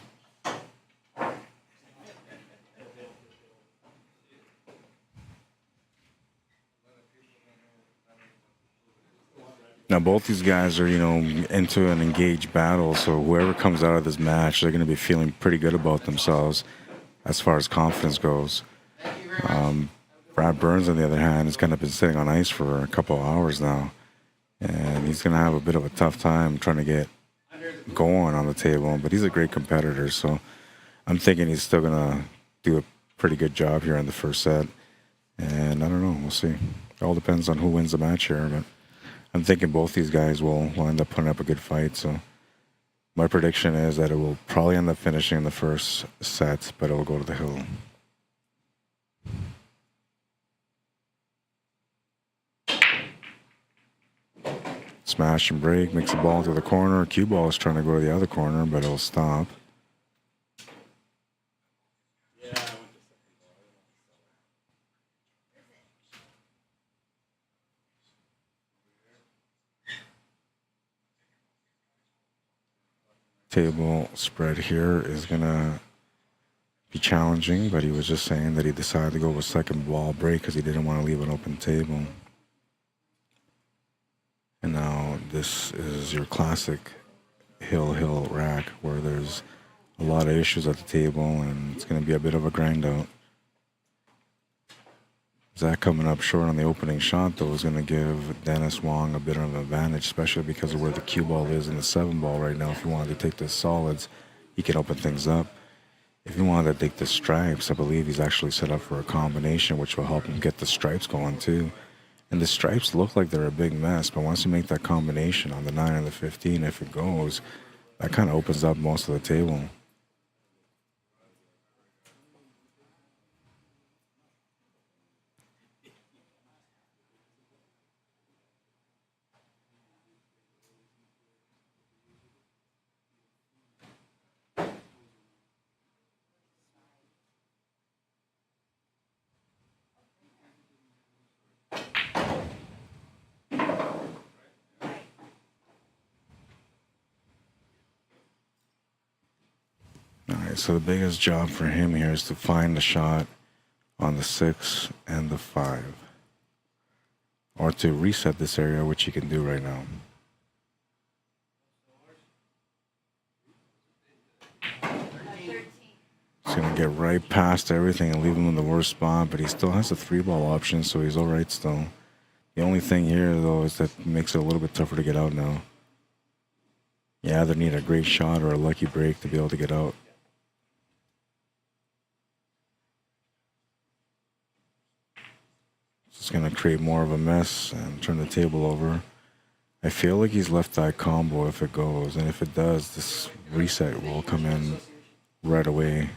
Now, both these guys are, into an engaged battle, so whoever comes out of this match, they're going to be feeling pretty good about themselves as far as confidence goes. Brad Burns, on the other hand, has kind of been sitting on ice for a couple of hours now, and he's going to have a bit of a tough time trying to get going on the table, but he's a great competitor, so I'm thinking he's still going to do a pretty good job here in the first set, and I don't know, we'll see. It all depends on who wins the match here, but I'm thinking both these guys will end up putting up a good fight. So my prediction is that it will probably end up finishing in the first set, but it will go to the hill. Smash and break, makes the ball into the corner. Cue ball is trying to go to the other corner, but it'll stop. Table spread here is gonna be challenging, but he was just saying that he decided to go with second ball break because he didn't want to leave an open table. And now this is your classic hill rack where there's a lot of issues at the table and it's going to be a bit of a grind out. Zach coming up short on the opening shot, though, is going to give Dennis Wong a bit of an advantage, especially because of where the cue ball is and the 7 ball right now. If he wanted to take the solids, he can open things up. If he wanted to take the stripes, I believe he's actually set up for a combination, which will help him get the stripes going too. And the stripes look like they're a big mess, but once you make that combination on the 9 and the 15, if it goes, that kind of opens up most of the table. Alright, so the biggest job for him here is to find the shot on the 6 and the 5. Or to reset this area, which he can do right now. He's going to get right past everything and leave him in the worst spot, but he still has a 3-ball option, so he's alright still. The only thing here, though, is that makes it a little bit tougher to get out now. You either need a great shot or a lucky break to be able to get out. It's going to create more of a mess and turn the table over. I feel like he's left that combo if it goes, and if it does, this reset will come in right away.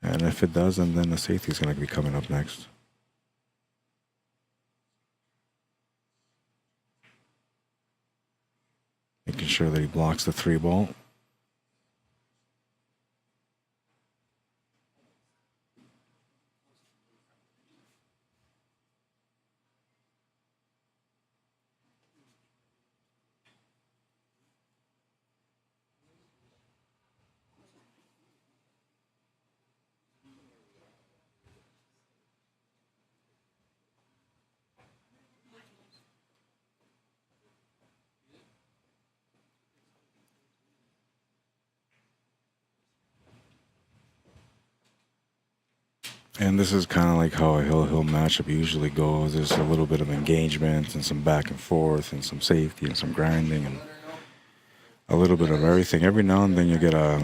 And if it doesn't, then the safety is going to be coming up next. Making sure that he blocks the 3-ball. And this is kind of like how a hill-hill matchup usually goes. There's a little bit of engagement and some back and forth and some safety and some grinding and a little bit of everything. Every now and then you get a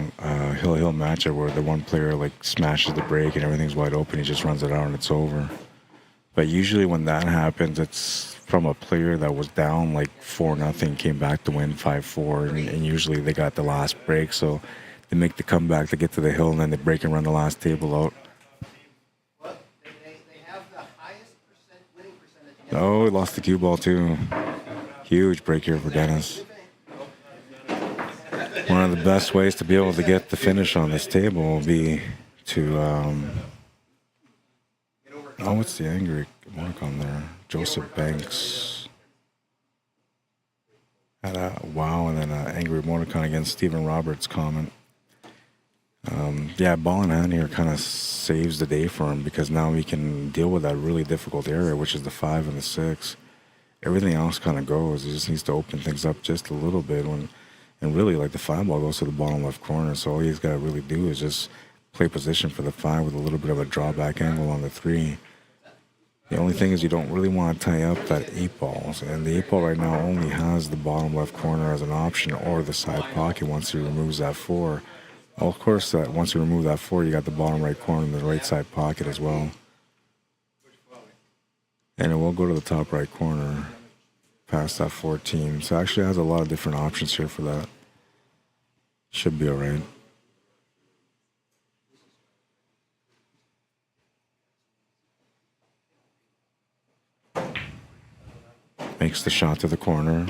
hill-hill matchup where the one player like smashes the break and everything's wide open. He just runs it out and it's over. But usually when that happens, it's from a player that was down like 4-0, came back to win 5-4, and usually they got the last break. So they make the comeback to get to the hill and then they break and run the last table out. Oh, he lost the cue ball too. Huge break here for Dennis. One of the best ways to be able to get the finish on this table will be to, oh, what's the angry mark on there? Joseph Banks. Had a wow, and then an angry emoticon against Stephen Roberts' comment. Yeah, ball in hand here kind of saves the day for him because now he can deal with that really difficult area, which is the 5 and the 6. Everything else kind of goes. He just needs to open things up just a little bit. And really, like the 5 ball goes to the bottom left corner, so all he's got to really do is just play position for the 5 with a little bit of a drawback angle on the 3. The only thing is you don't really want to tie up that 8 ball. And the 8 ball right now only has the bottom left corner as an option or the side pocket once he removes that 4. Well, of course, once you remove that 4, you got the bottom right corner and the right side pocket as well. And it will go to the top right corner past that 14. So it actually has a lot of different options here for that. Should be all right. Makes the shot to the corner.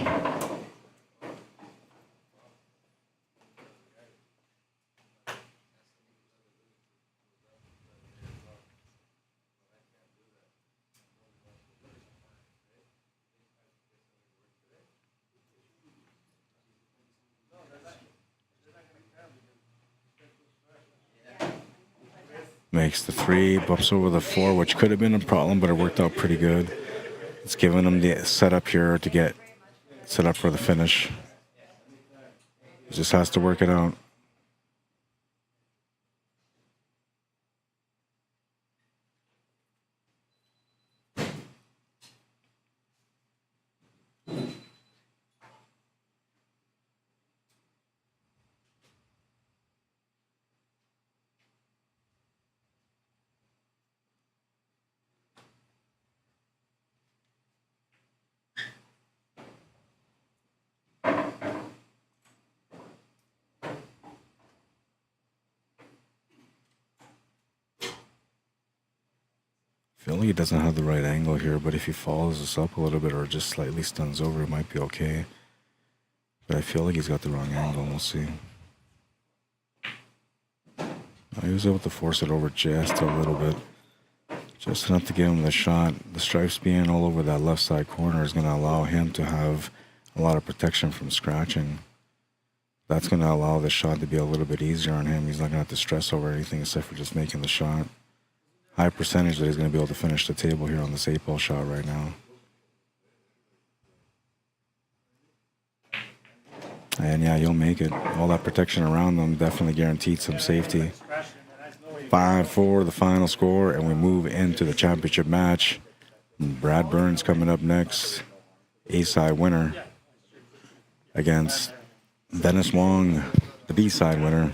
Makes the 3, bumps over the 4, which could have been a problem, but it worked out pretty good. It's giving him the setup here to get set up for the finish. He just has to work it out. feel like he doesn't have the right angle here, but if he follows this up a little bit or just slightly stuns over, it might be okay. But I feel like he's got the wrong angle. We'll see. He was able to force it over just a little bit. Just enough to give him the shot. The stripes being all over that left side corner is going to allow him to have a lot of protection from scratching. That's going to allow the shot to be a little bit easier on him. He's not going to have to stress over anything except for just making the shot. High percentage that he's going to be able to finish the table here on this 8-ball shot right now. And yeah, he'll make it. All that protection around them definitely guaranteed some safety. 5-4, the final score, and we move into the championship match. Brad Burns coming up next, A-side winner, against Dennis Wong, the B-side winner.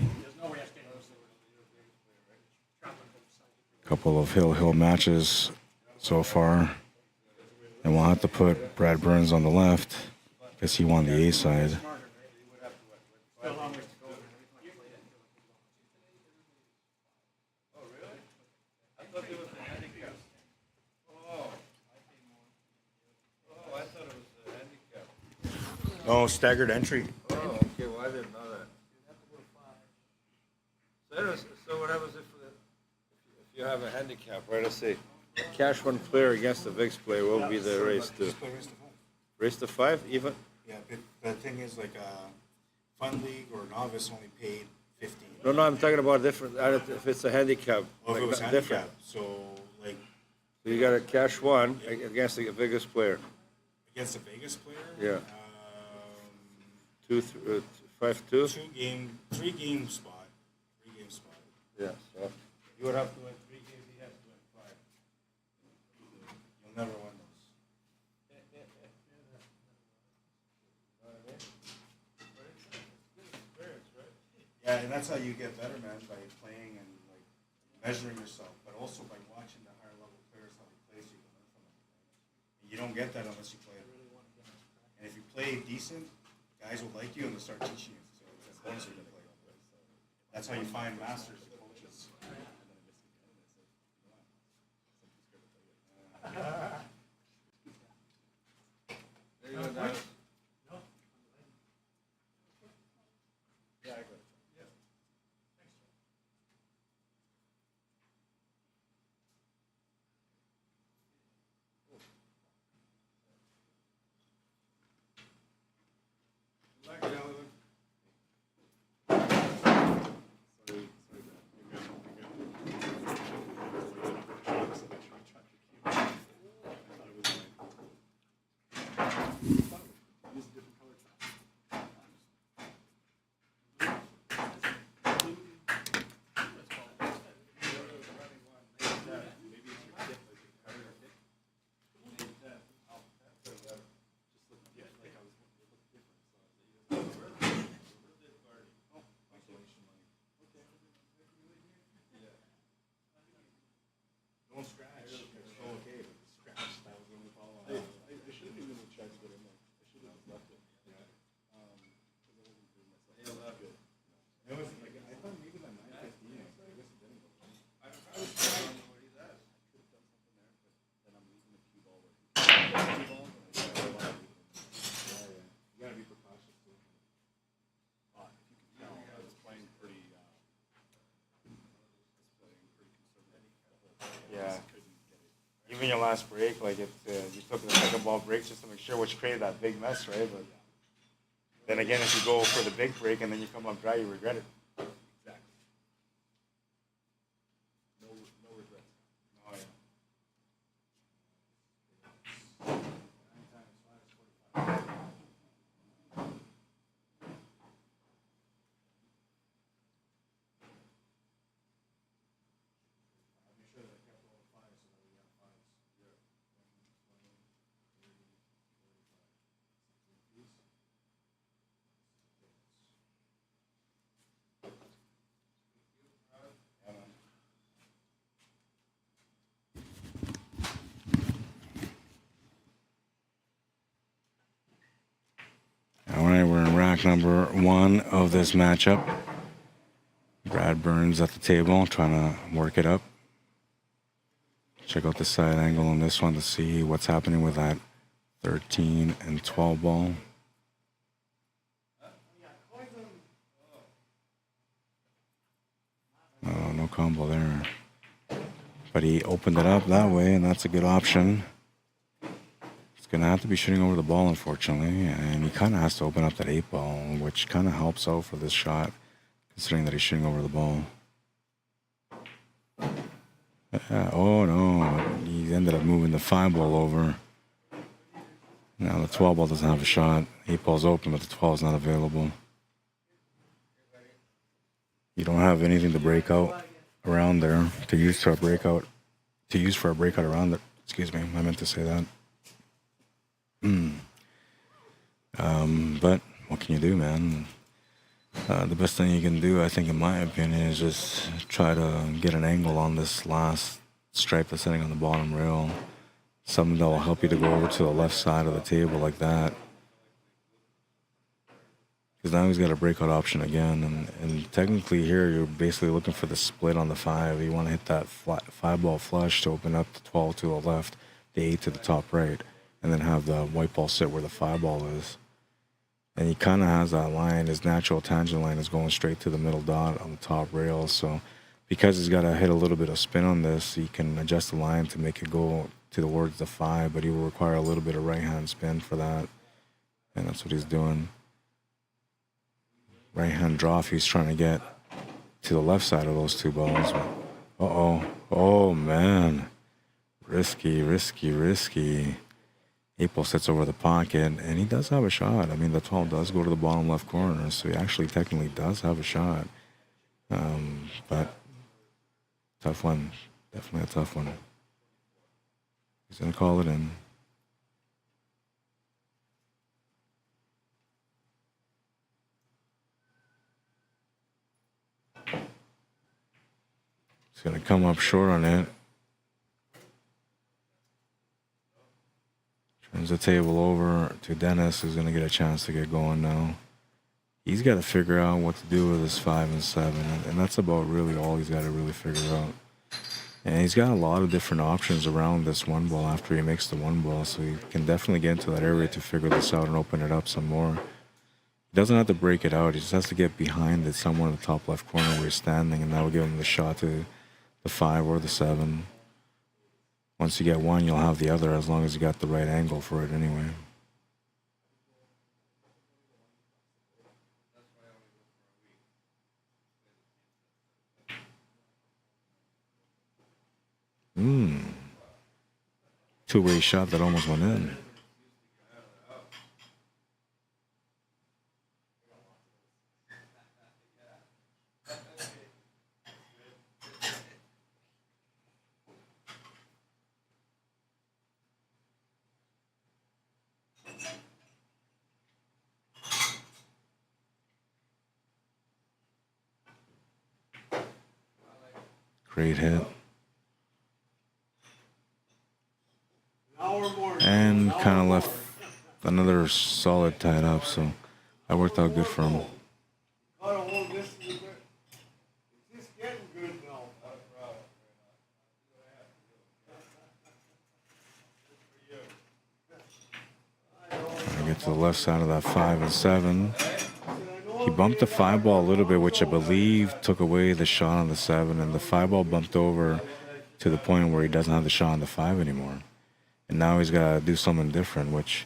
Couple of hill matches so far. And we'll have to put Brad Burns on the left because he won the A-side. Oh, staggered entry. Oh, okay. Well, I didn't know that. So what happens if you have a handicap, right? Let's say cash one player against the VIX player. What would be the race to? Just play race to 5. Race to 5, even? Yeah, but the thing is, like, fun league or novice only paid 15. No, I'm talking about different. If it's a handicap, Well, if it was handicap, so, like, So you got a cash one against the biggest player. against the Vegas player? Yeah. 5-2. 3-game spot. 3-game spot. Yeah. So you would have to win 3 games. He has to win 5. You'll never win those. Yeah, and that's how you get better, man, by playing and like measuring yourself, but also by watching the higher level players how they play, so you can learn from them. And you don't get that unless you play it. And if you play decent, guys will like you and they'll start teaching you. So as long as you can play. So that's how you find masters and coaches. there you go, guys. Don't scratch. It's still okay, but scratch. That was the only problem. I shouldn't even have checked with him. I should have left it. Yeah. It was like, I thought maybe like 9:15. I guess it didn't go. I was trying what he's asked. I could have done something there, but then I'm losing the cue ball. You gotta be precautious too. If you can tell, I was playing pretty conservative. Yeah. Even your last break, like if you took the second ball break just to make sure, which created that big mess, right? But then again, if you go for the big break and then you come up dry, you regret it. Exactly. No regrets. Oh yeah. All right, we're in rack number 1 of this matchup. Brad Burns at the table trying to work it up. Check out the side angle on this one to see what's happening with that 13 and 12 ball. Oh, no combo there. But he opened it up that way, and that's a good option. He's going to have to be shooting over the ball, unfortunately, and he kind of has to open up that 8 ball, which kind of helps out for this shot, considering that he's shooting over the ball. Oh, no. He ended up moving the 5 ball over. Now the 12 ball doesn't have a shot. 8 ball's open, but the 12 is not available. You don't have anything to break out around there to use for a breakout. Around it. Excuse me, I meant to say that. But what can you do, man? The best thing you can do, I think, in my opinion, is just try to get an angle on this last stripe that's sitting on the bottom rail. Something that will help you to go over to the left side of the table like that. Because now he's got a breakout option again, and technically here you're basically looking for the split on the 5. You want to hit that 5 ball flush to open up the 12 to the left, the 8 to the top right, and then have the white ball sit where the 5 ball is. And he kind of has that line. His natural tangent line is going straight to the middle dot on the top rail. So because he's got to hit a little bit of spin on this, he can adjust the line to make it go towards the 5, but he will require a little bit of right-hand spin for that. And that's what he's doing. Right-hand draw if he's trying to get to the left side of those 2 balls. Uh-oh. Oh, man. Risky, risky, risky. 8 ball sits over the pocket, and he does have a shot. I mean, the 12 does go to the bottom left corner, so he actually technically does have a shot. But tough one. Definitely a tough one. He's going to call it in. He's going to come up short on it. Turns the table over to Dennis, who's going to get a chance to get going now. He's got to figure out what to do with his 5 and 7, and that's about really all he's got to really figure out. And he's got a lot of different options around this 1 ball after he makes the 1 ball, so he can definitely get into that area to figure this out and open it up some more. He doesn't have to break it out, he just has to get behind it somewhere in the top left corner where he's standing, and that will give him the shot to the 5 or the 7. Once you get one, you'll have the other as long as you got the right angle for it anyway. Two-way shot that almost went in. Great hit. And kind of left another solid tied up, so that worked out good for him. This is getting good now. I get to the left side of that 5 and 7. He bumped the 5 ball a little bit, which I believe took away the shot on the 7, and the 5 ball bumped over to the point where he doesn't have the shot on the 5 anymore. And now he's got to do something different, which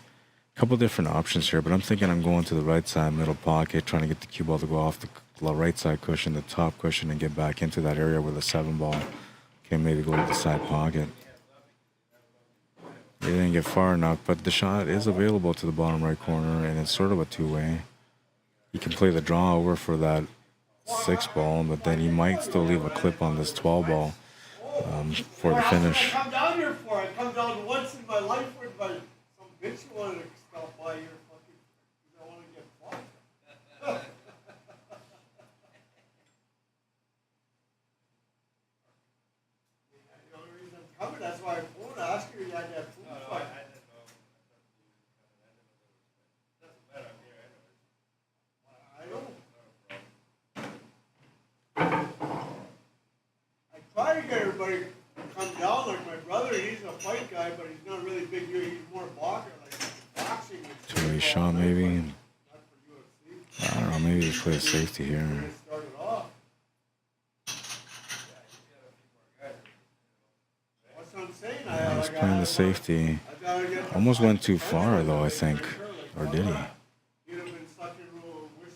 a couple different options here, but I'm thinking I'm going to the right side middle pocket, trying to get the cue ball to go off the right side cushion, the top cushion, and get back into that area where the 7 ball can maybe go to the side pocket. He didn't get far enough, but the shot is available to the bottom right corner, and it's sort of a two-way. He can play the draw over for that 6 ball, but then he might still leave a clip on this 12 ball for the finish. I come down here for it. I come down once in my life where some bitch wanted to stop by here. Fucking, I want to get fucked. The only reason I'm coming, that's why I phoned to ask you. You had that food fight. I try to get everybody to come down like my brother. He's a fight guy, but he's not really big here. He's more boxer, like boxing. Two-way shot, maybe. Not for UFC. I don't know. Maybe just play a safety here. When it started off. That's what I'm saying. I was playing the safety. Almost went too far, though, I think. Or did he?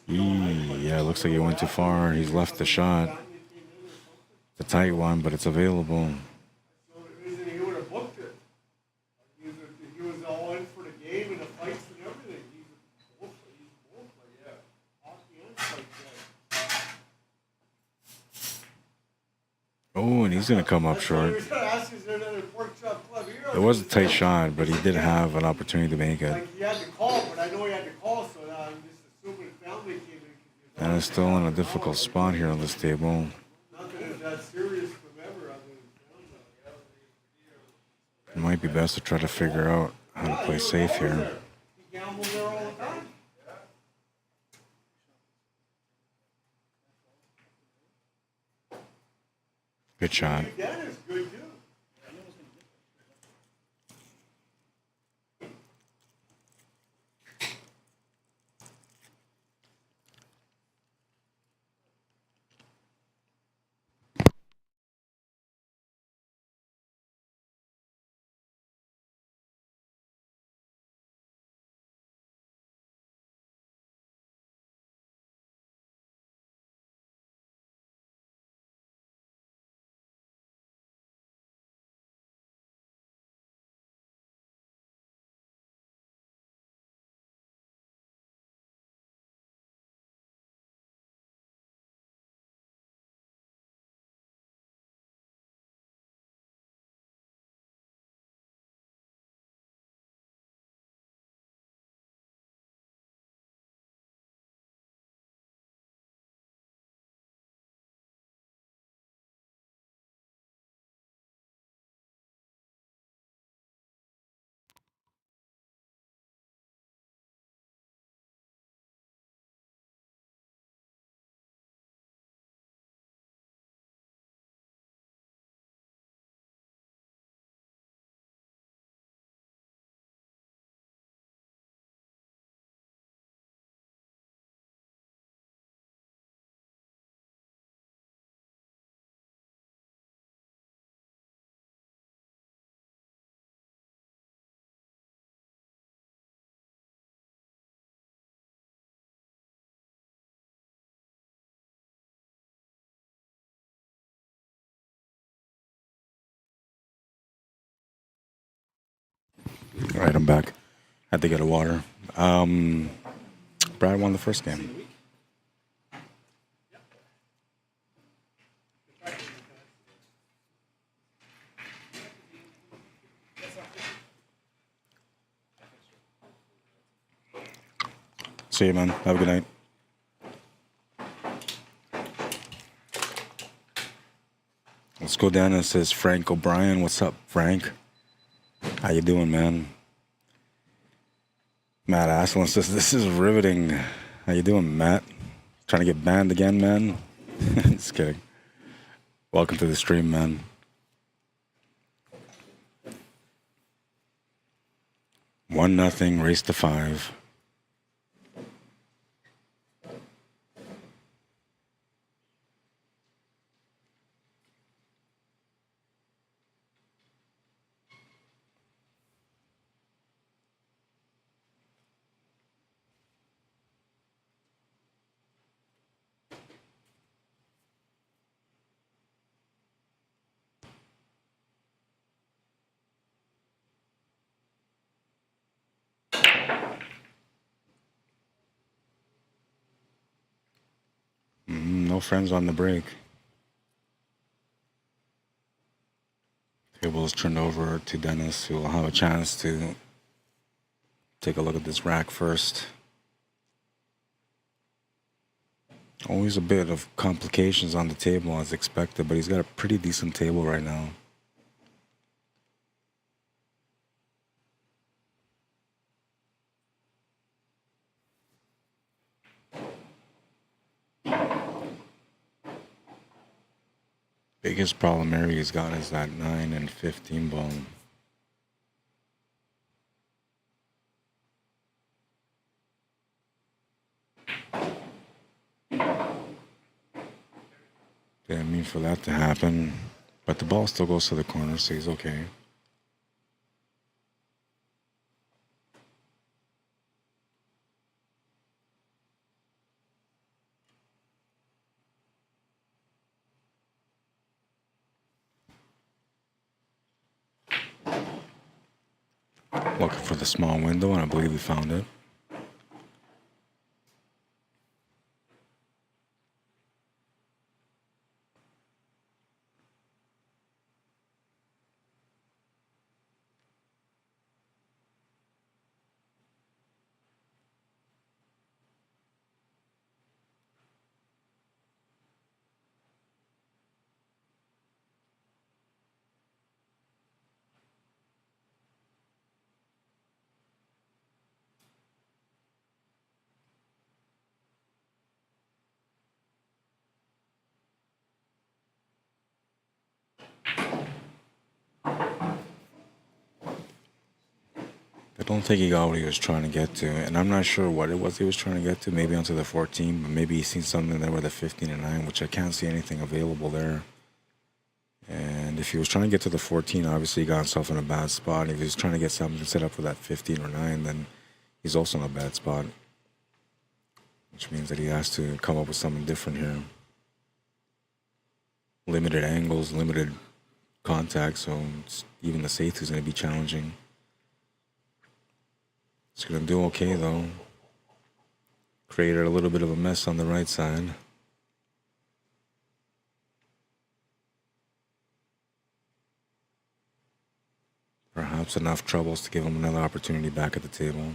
Yeah, it looks like he went too far. He's left the shot. It's a tight one, but it's available. So the reason he would have booked it. He was all in for the game and the fights and everything. He's both like, yeah. Hockey and fight guy. Oh, and he's going to come up short. It was a tight shot, but he did have an opportunity to make it. Like he had to call, but I know he had to call, so I'm just assuming family came in. And it's still in a difficult spot here on this table. Nothing is that serious from ever. It might be best to try to figure out how to play safe here. He gambles there all the time. Good shot. That is good too. All right, I'm back. Had to get a water. Brad won the first game. See you, man. Have a good night. Let's go down. It says Frank O'Brien. What's up, Frank? How you doing, man? Matt Aslan says, this is riveting. How you doing, Matt? Trying to get banned again, man? Just kidding. Welcome to the stream, man. One nothing, race to 5. No friends on the break. Table is turned over to Dennis, who will have a chance to take a look at this rack first. Always a bit of complications on the table as expected, but he's got a pretty decent table right now. Biggest problem Mary's got is that 9 and 15 ball. Didn't mean for that to happen, but the ball still goes to the corner, so he's okay. Looking for the small window, and I believe we found it. I don't think he got what he was trying to get to, and I'm not sure what it was he was trying to get to. Maybe onto the 14, but maybe he's seen something there with a 15 and 9, which I can't see anything available there. And if he was trying to get to the 14, obviously he got himself in a bad spot. If he was trying to get something set up for that 15 or 9, then he's also in a bad spot, which means that he has to come up with something different here. Limited angles, limited contact, so even the safety is going to be challenging. It's going to do okay, though. Created a little bit of a mess on the right side. Perhaps enough troubles to give him another opportunity back at the table.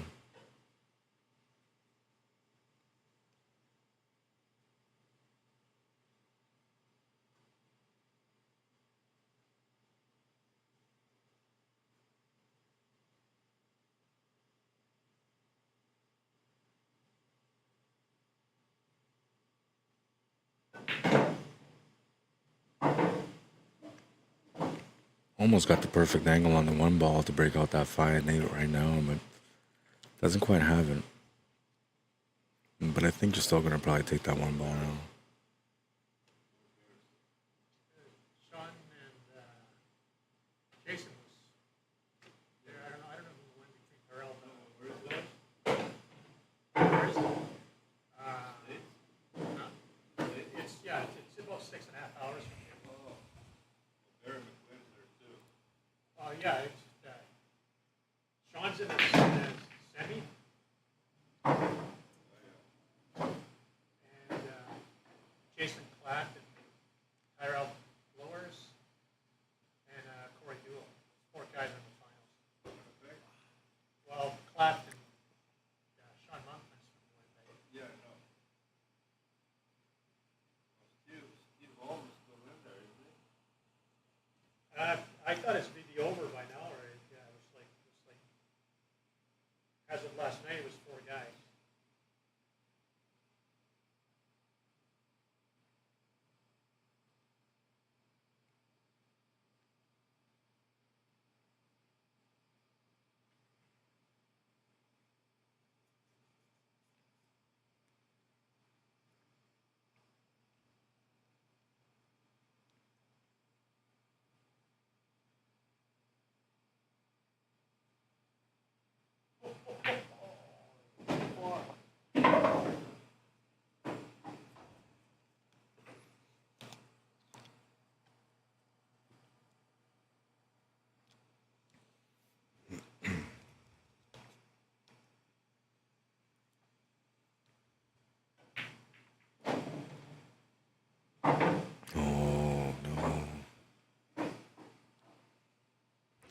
Almost got the perfect angle on the one ball to break out that 5-8 right now, but doesn't quite have it. But I think you're still going to probably take that one ball now. Sean and Jason was there. I don't know who went between Carell and where is it? It's about 6.5 hours from here. Yeah, it's, Sean's in the semi. And Jason Clatt and Tyrell Blowers and Corey Duell. 4 guys in the finals. Well, Clatt and Sean Monkman's from Winnipeg. Yeah, I know. Steve Holmes is still in there, isn't he? I thought it's be over by now, or it was like as of last night, it was 4 guys.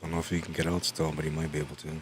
Don't know if he can get out still, but he might be able to.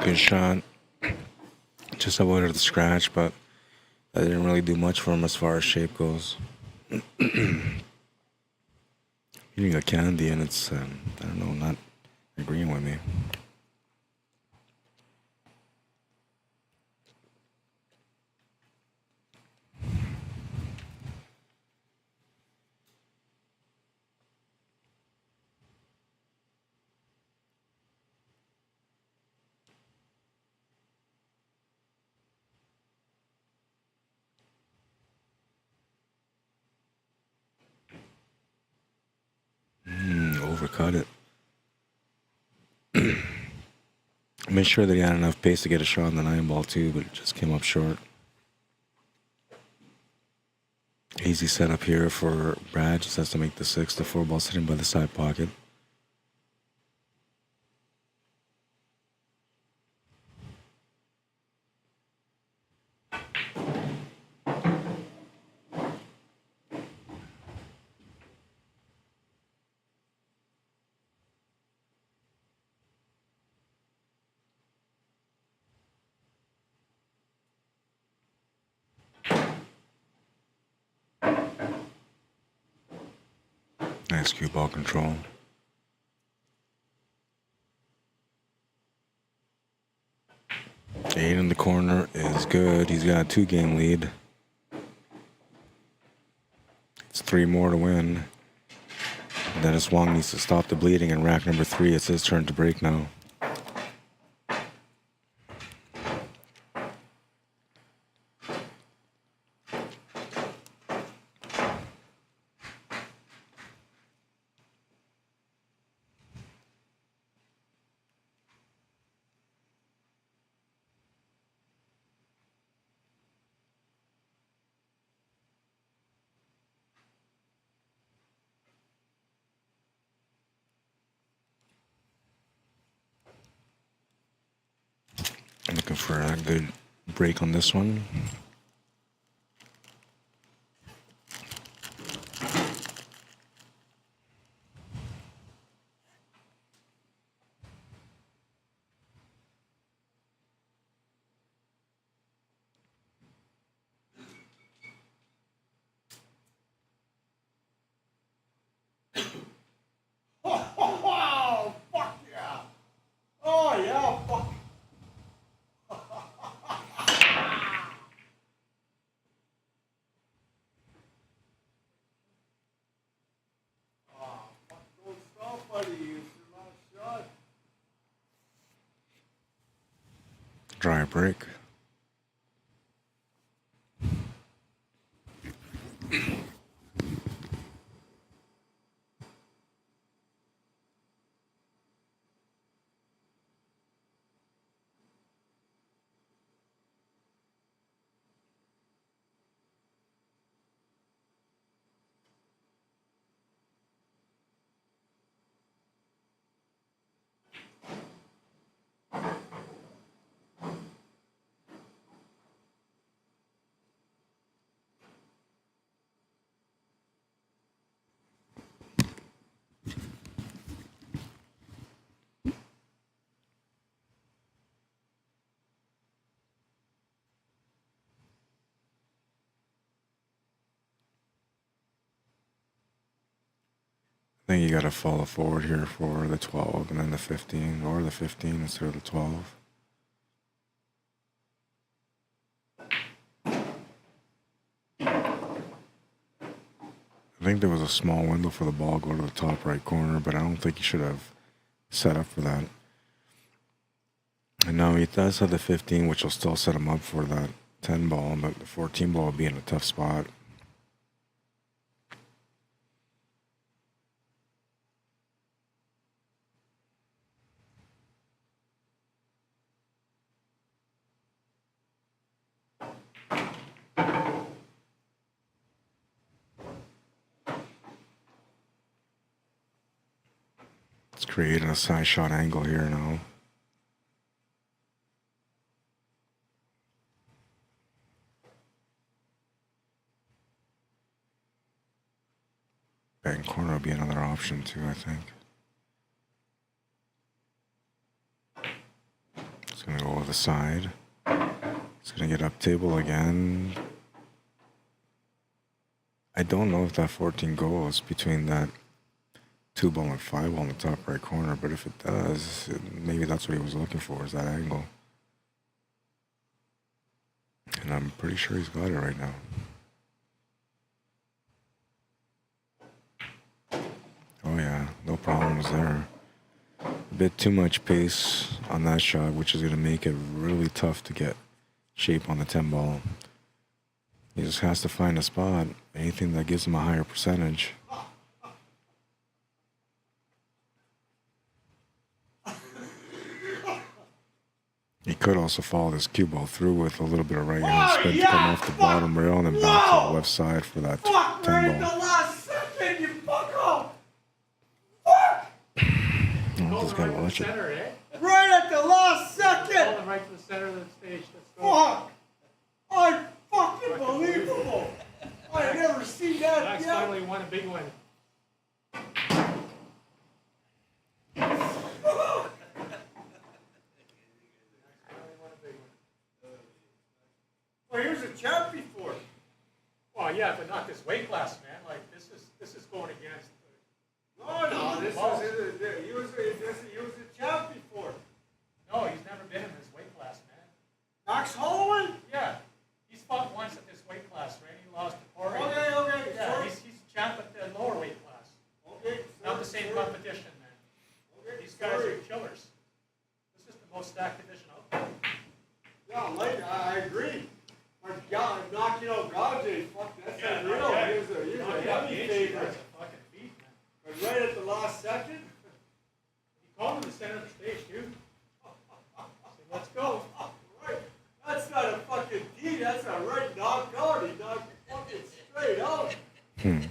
good shot. Just avoided the scratch, but that didn't really do much for him as far as shape goes. Eating a candy and it's, I don't know, not agreeing with me. Overcut it. Made sure that he had enough pace to get a shot on the 9-ball too, but it just came up short. Easy setup here for Brad. Just has to make the 6. The 4-ball sitting by the side pocket. Nice cue ball control. 8 in the corner is good. He's got a 2-game lead. It's 3 more to win. Dennis Wong needs to stop the bleeding in rack number 3. It's his turn to break now. Looking for a good break on this one. Oh, fuck yeah! Oh, yeah, fuck. Don't stop, buddy. It's your last shot. Dry break. I think you got to follow forward here for the 12 and then the 15, or the 15 instead of the 12. I think there was a small window for the ball go to the top right corner, but I don't think he should have set up for that. And now he does have the 15, which will still set him up for that 10 ball, but the 14 ball will be in a tough spot. It's creating a side shot angle here now. Back corner will be another option too, I think. So gonna go to the side. It's gonna get up table again. I don't know if that 14 goes between that 2 ball and 5 ball in the top right corner, but if it does, maybe that's what he was looking for, is that angle. And I'm pretty sure he's got it right now. Oh yeah, no problems there. A bit too much pace on that shot, which is going to make it really tough to get shape on the 10 ball. He just has to find a spot, anything that gives him a higher percentage. He could also follow this cue ball through with a little bit of right hand spin to come off the bottom rail and then back to the left side for that 10 Right at the ball. last second, you fucko! Oh, this guy watch it. Center, eh? Right at the last second! Going right to the center of the stage. Let's go. Fuck! Unfucking-believable! I've never seen that Max yet. finally won a big one. Well, here's a champ before. Well, yeah, but not this weight class, man. Like this is going against. No, this was he was a champ before. No, he's never been in this weight class, man. Max Holloway? Yeah, he's fought once at this weight class, right? He lost to Corey. Okay, Yeah, sorry. he's champ at the lower weight class. Okay, Not the same competition, man. Okay, These guys are killers. This is the most stacked division out there. Yeah, like, I agree. But God, knocking out Gajay, fuck, that's Yeah, unreal. not yet. He was a Not yet. heavy He favorite. has a fucking beat, man. But right at the last second, He called him the center of the stage, dude. So let's go. right, that's not a fucking D, that's a right knockout. He knocked it fucking straight out. The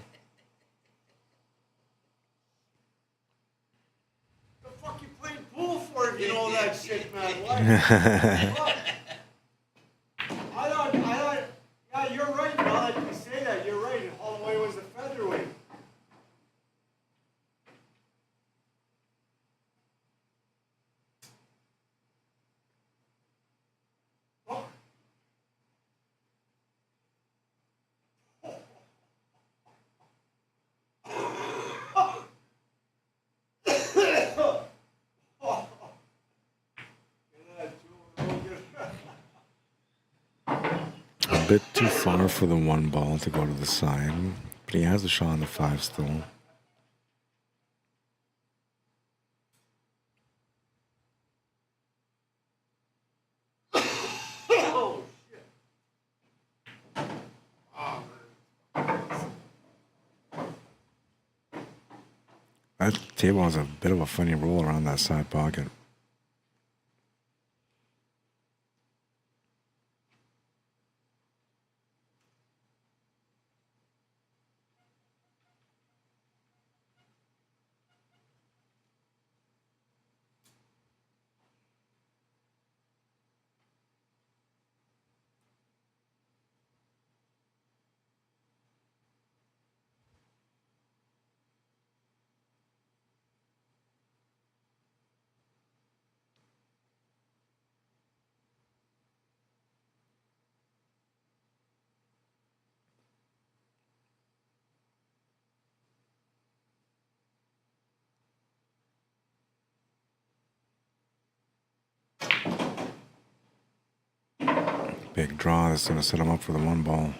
fuck you playing pool for if you know that shit, man? Why? I thought, yeah, you're right, now that you say that, you're right. And Holloway was a featherweight. Oh. A bit too far for the 1 ball to go to the side, but he has a shot on the 5 still. Oh, shit. That table has a bit of a funny roll around that side pocket. Big draw that's going to set him up for the 1 ball.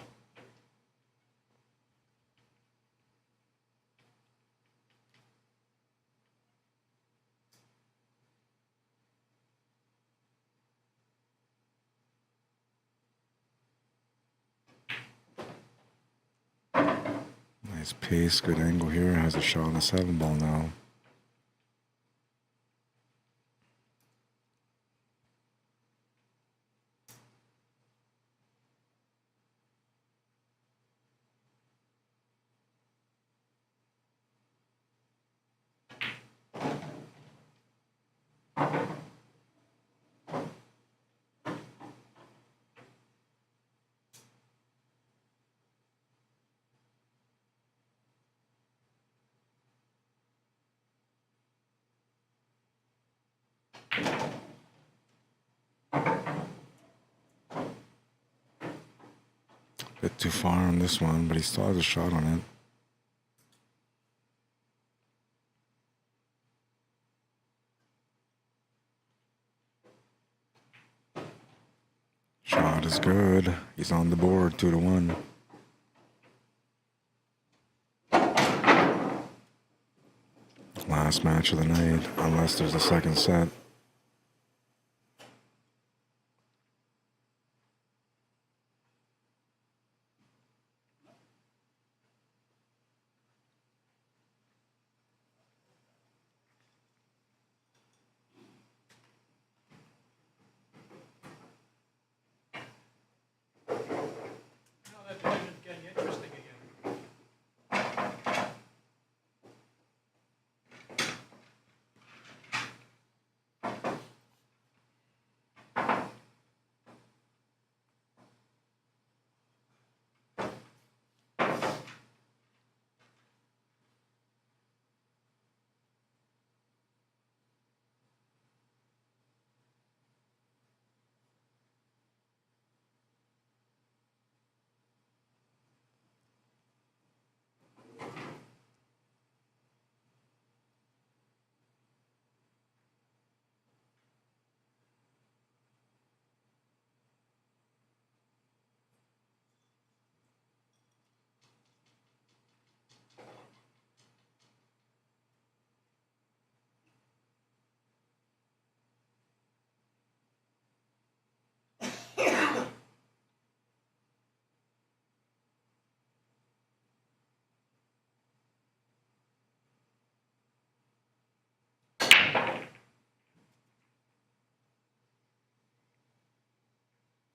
Nice pace, good angle here. Has a shot on the 7 ball now. Bit too far on this one, but he still has a shot on it. Shot is good. He's on the board, 2-1. Last match of the night, unless there's a second set. Now that division's getting interesting again.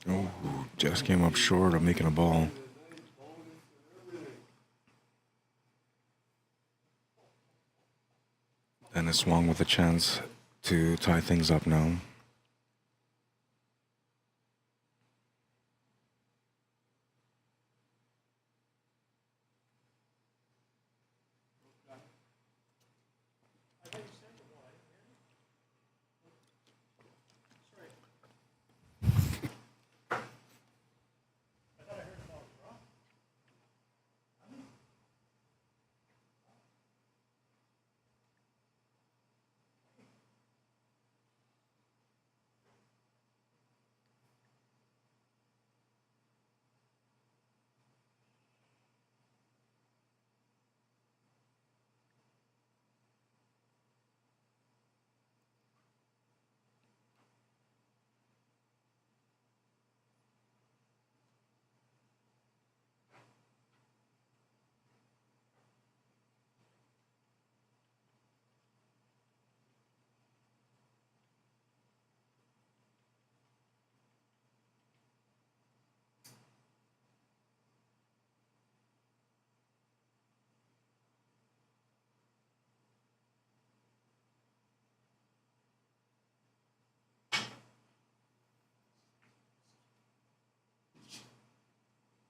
Oh, just came up short of making a ball. Dennis Wong with a chance to tie things up now.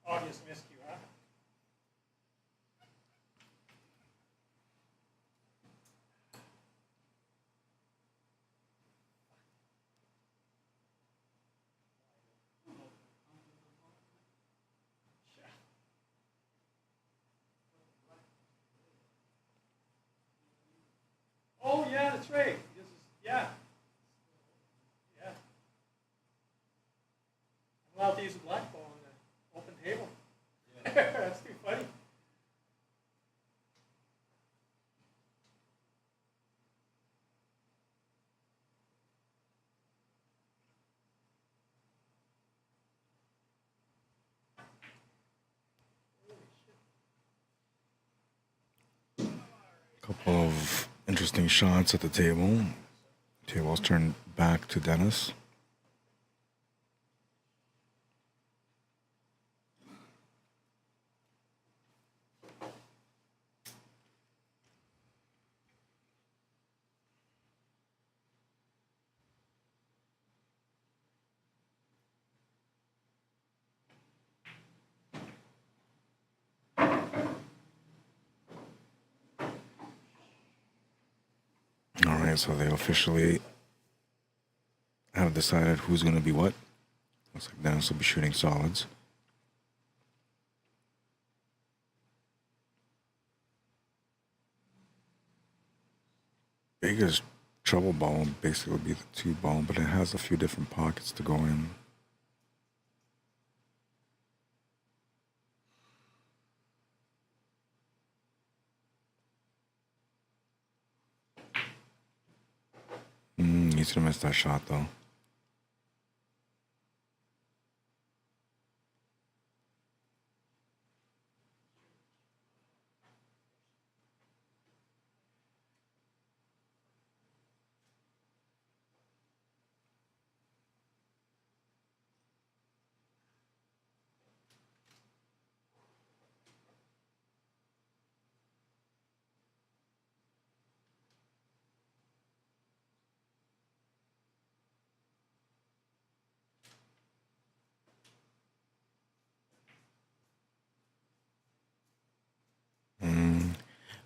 Obvious miscue, huh? Oh, yeah, that's right. This is, yeah. Yeah. I'm allowed to use a black ball on the open table. That's too funny. Couple of interesting shots at the table. Table's turned back to Dennis. All right, so they officially have decided who's going to be what. Looks like Dennis will be shooting solids. biggest trouble ball basically would be the 2 ball, but it has a few different pockets to go in. He's gonna miss that shot though.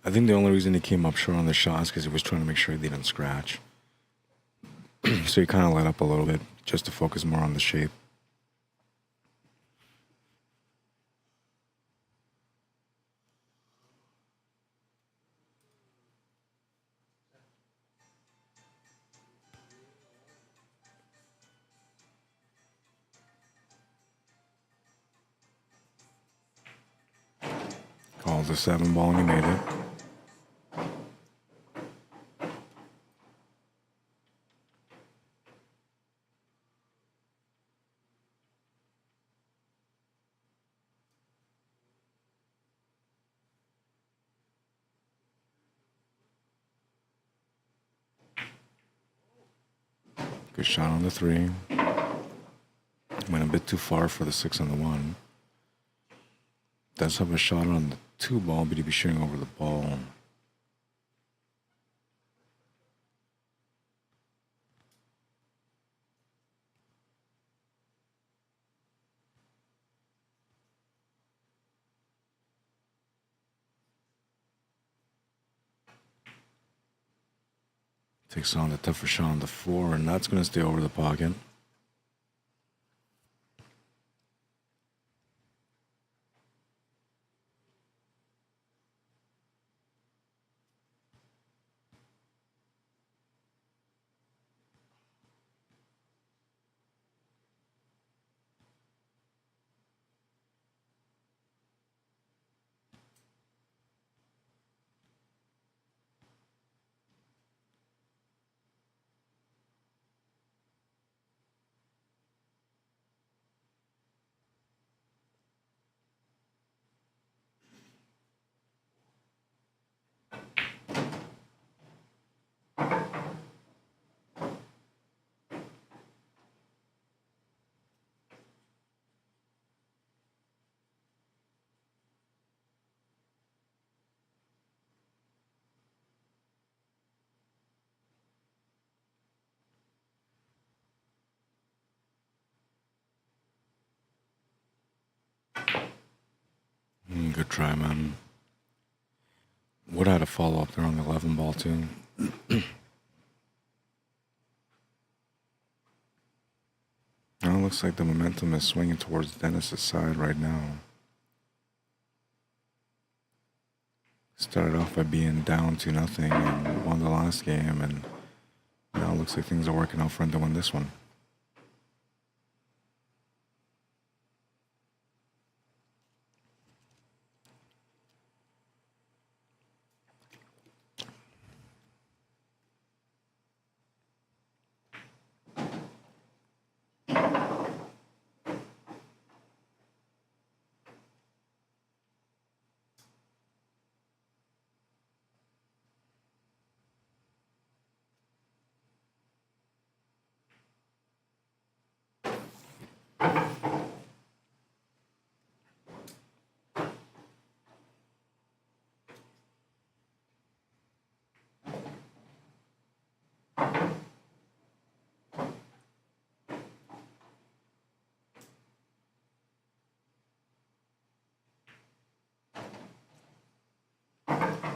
I think the only reason he came up short on the shot is because he was trying to make sure he didn't scratch. So he kind of let up a little bit just to focus more on the shape. Called the 7 ball and he made it. Good shot on the 3. Went a bit too far for the 6 on the 1. Does have a shot on the 2 ball, but he'd be shooting over the ball. Takes on the tougher shot on the 4, and that's going to stay over the pocket. Good try, man. Would have had a follow up there on the 11 ball, too. Now it looks like the momentum is swinging towards Dennis's side right now. Started off by being down 2-0 and won the last game, and now it looks like things are working out for him to win this one.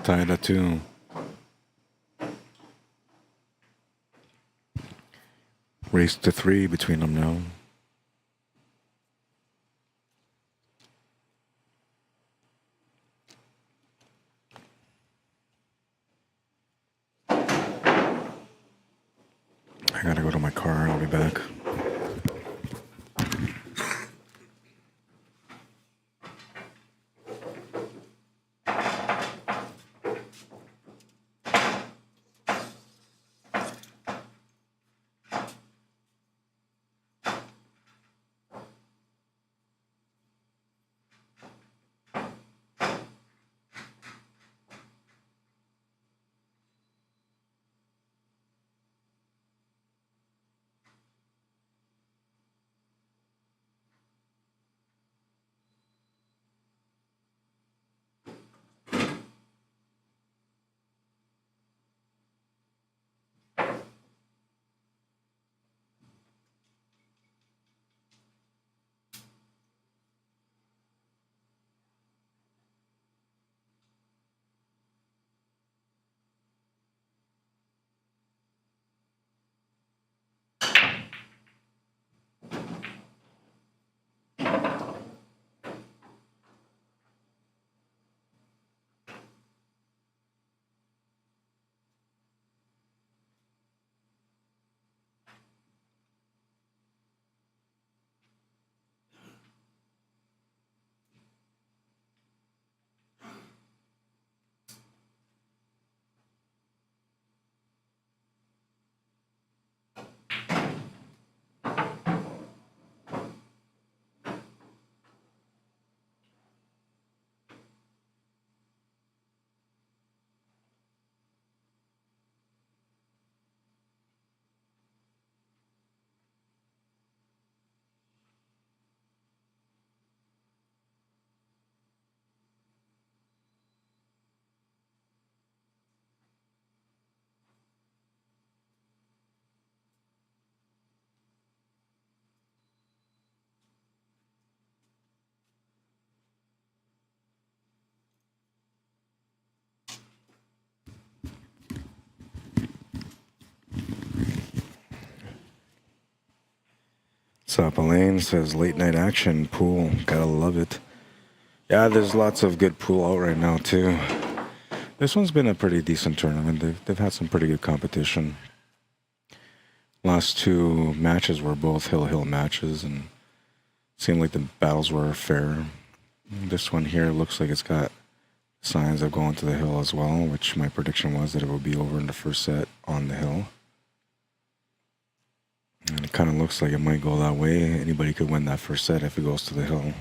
Tied at 2. Race to 3 between them now. I gotta go to my car. I'll be back. What's up, Elaine? Says late night action pool. Gotta love it. Yeah, there's lots of good pool out right now too. This one's been a pretty decent tournament. They've had some pretty good competition. Last two matches were both hill matches, and seemed like the battles were fair. This one here looks like it's got signs of going to the hill as well, which my prediction was that it would be over in the first set on the hill. And it kind of looks like it might go that way. Anybody could win that first set if it goes to the hill.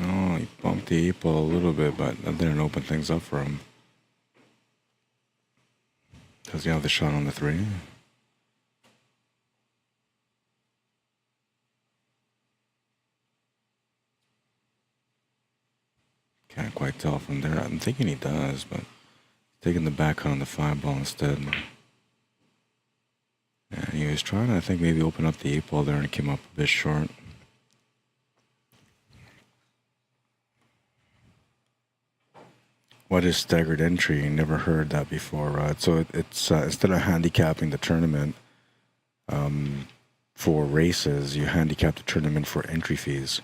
Oh, he bumped the 8-ball a little bit, but that didn't open things up for him. Does he have the shot on the 3? Can't quite tell from there. I'm thinking he does, but taking the backhand on the 5-ball instead. And he was trying to, I think, maybe open up the 8-ball there, and it came up a bit short. What is staggered entry? Never heard that before, Rod. So it's instead of handicapping the tournament for races, you handicap the tournament for entry fees.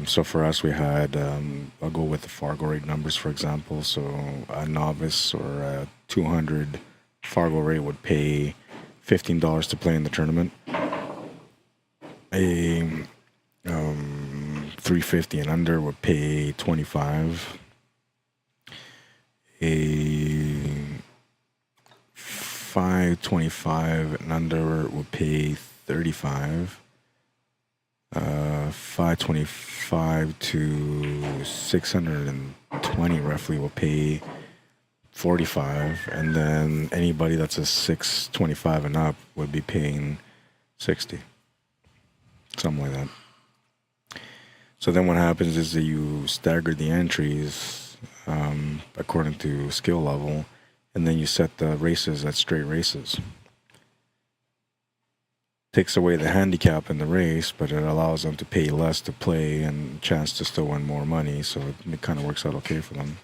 So for us, we had, I'll go with the Fargo rate numbers, for example. So a novice or a 200 Fargo rate would pay $15 to play in the tournament. A 350 and under would pay 25. A 525 and under would pay 35. 525 to 620 roughly will pay 45, and then anybody that's a 625 and up would be paying 60, something like that. So then what happens is that you stagger the entries according to skill level, and then you set the races at straight races. Takes away the handicap in the race, but it allows them to pay less to play and a chance to still win more money, so it kind of works out okay for them.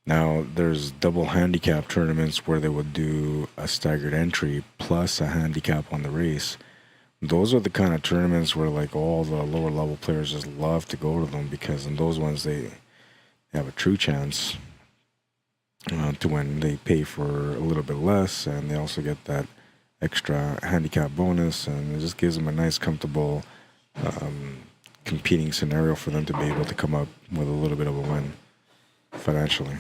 Now, there's double handicap tournaments where they would do a staggered entry plus a handicap on the race. Those are the kind of tournaments where like all the lower level players just love to go to them, because in those ones they have a true chance to win. They pay for a little bit less, and they also get that extra handicap bonus, and it just gives them a nice, comfortable competing scenario for them to be able to come up with a little bit of a win financially.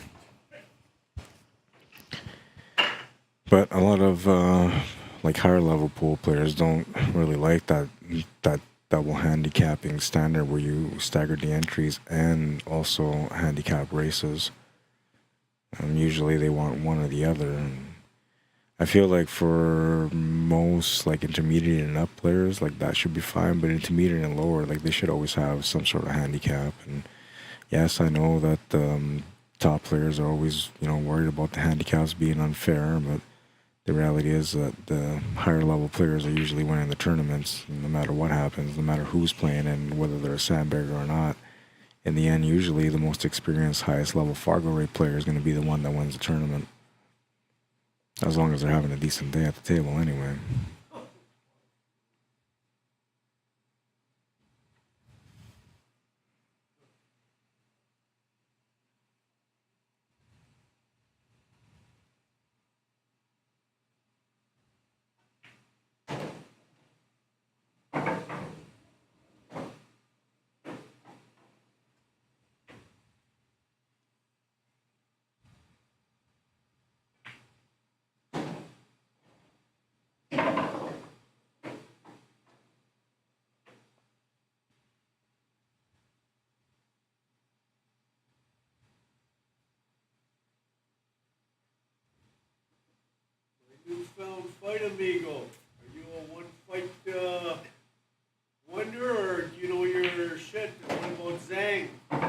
But a lot of like higher level pool players don't really like that double handicapping standard where you stagger the entries and also handicap races. Usually they want one or the other. And I feel like for most like intermediate and up players, like that should be fine. But intermediate and lower, like they should always have some sort of handicap. And yes, I know that top players are always, worried about the handicaps being unfair. But the reality is that the higher level players are usually winning the tournaments, no matter what happens, no matter who's playing and whether they're a sandbagger or not. In the end, usually the most experienced, highest level Fargo rate player is going to be the one that wins the tournament. As long as they're having a decent day at the table anyway. Newfound fight, amigo. Are you a one-fight wonder, or do you know your shit? What about Zhang? Let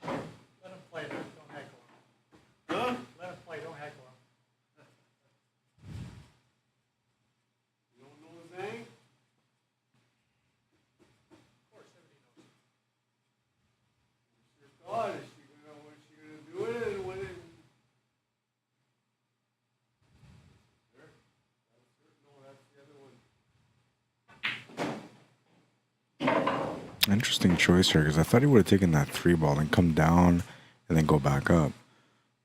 him play, don't heckle him. Huh? Let him play, don't heckle him. You don't know Zhang? Of course, everybody knows. Your God, is she gonna do it and win it? Interesting choice here, because I thought he would have taken that 3-ball and come down and then go back up.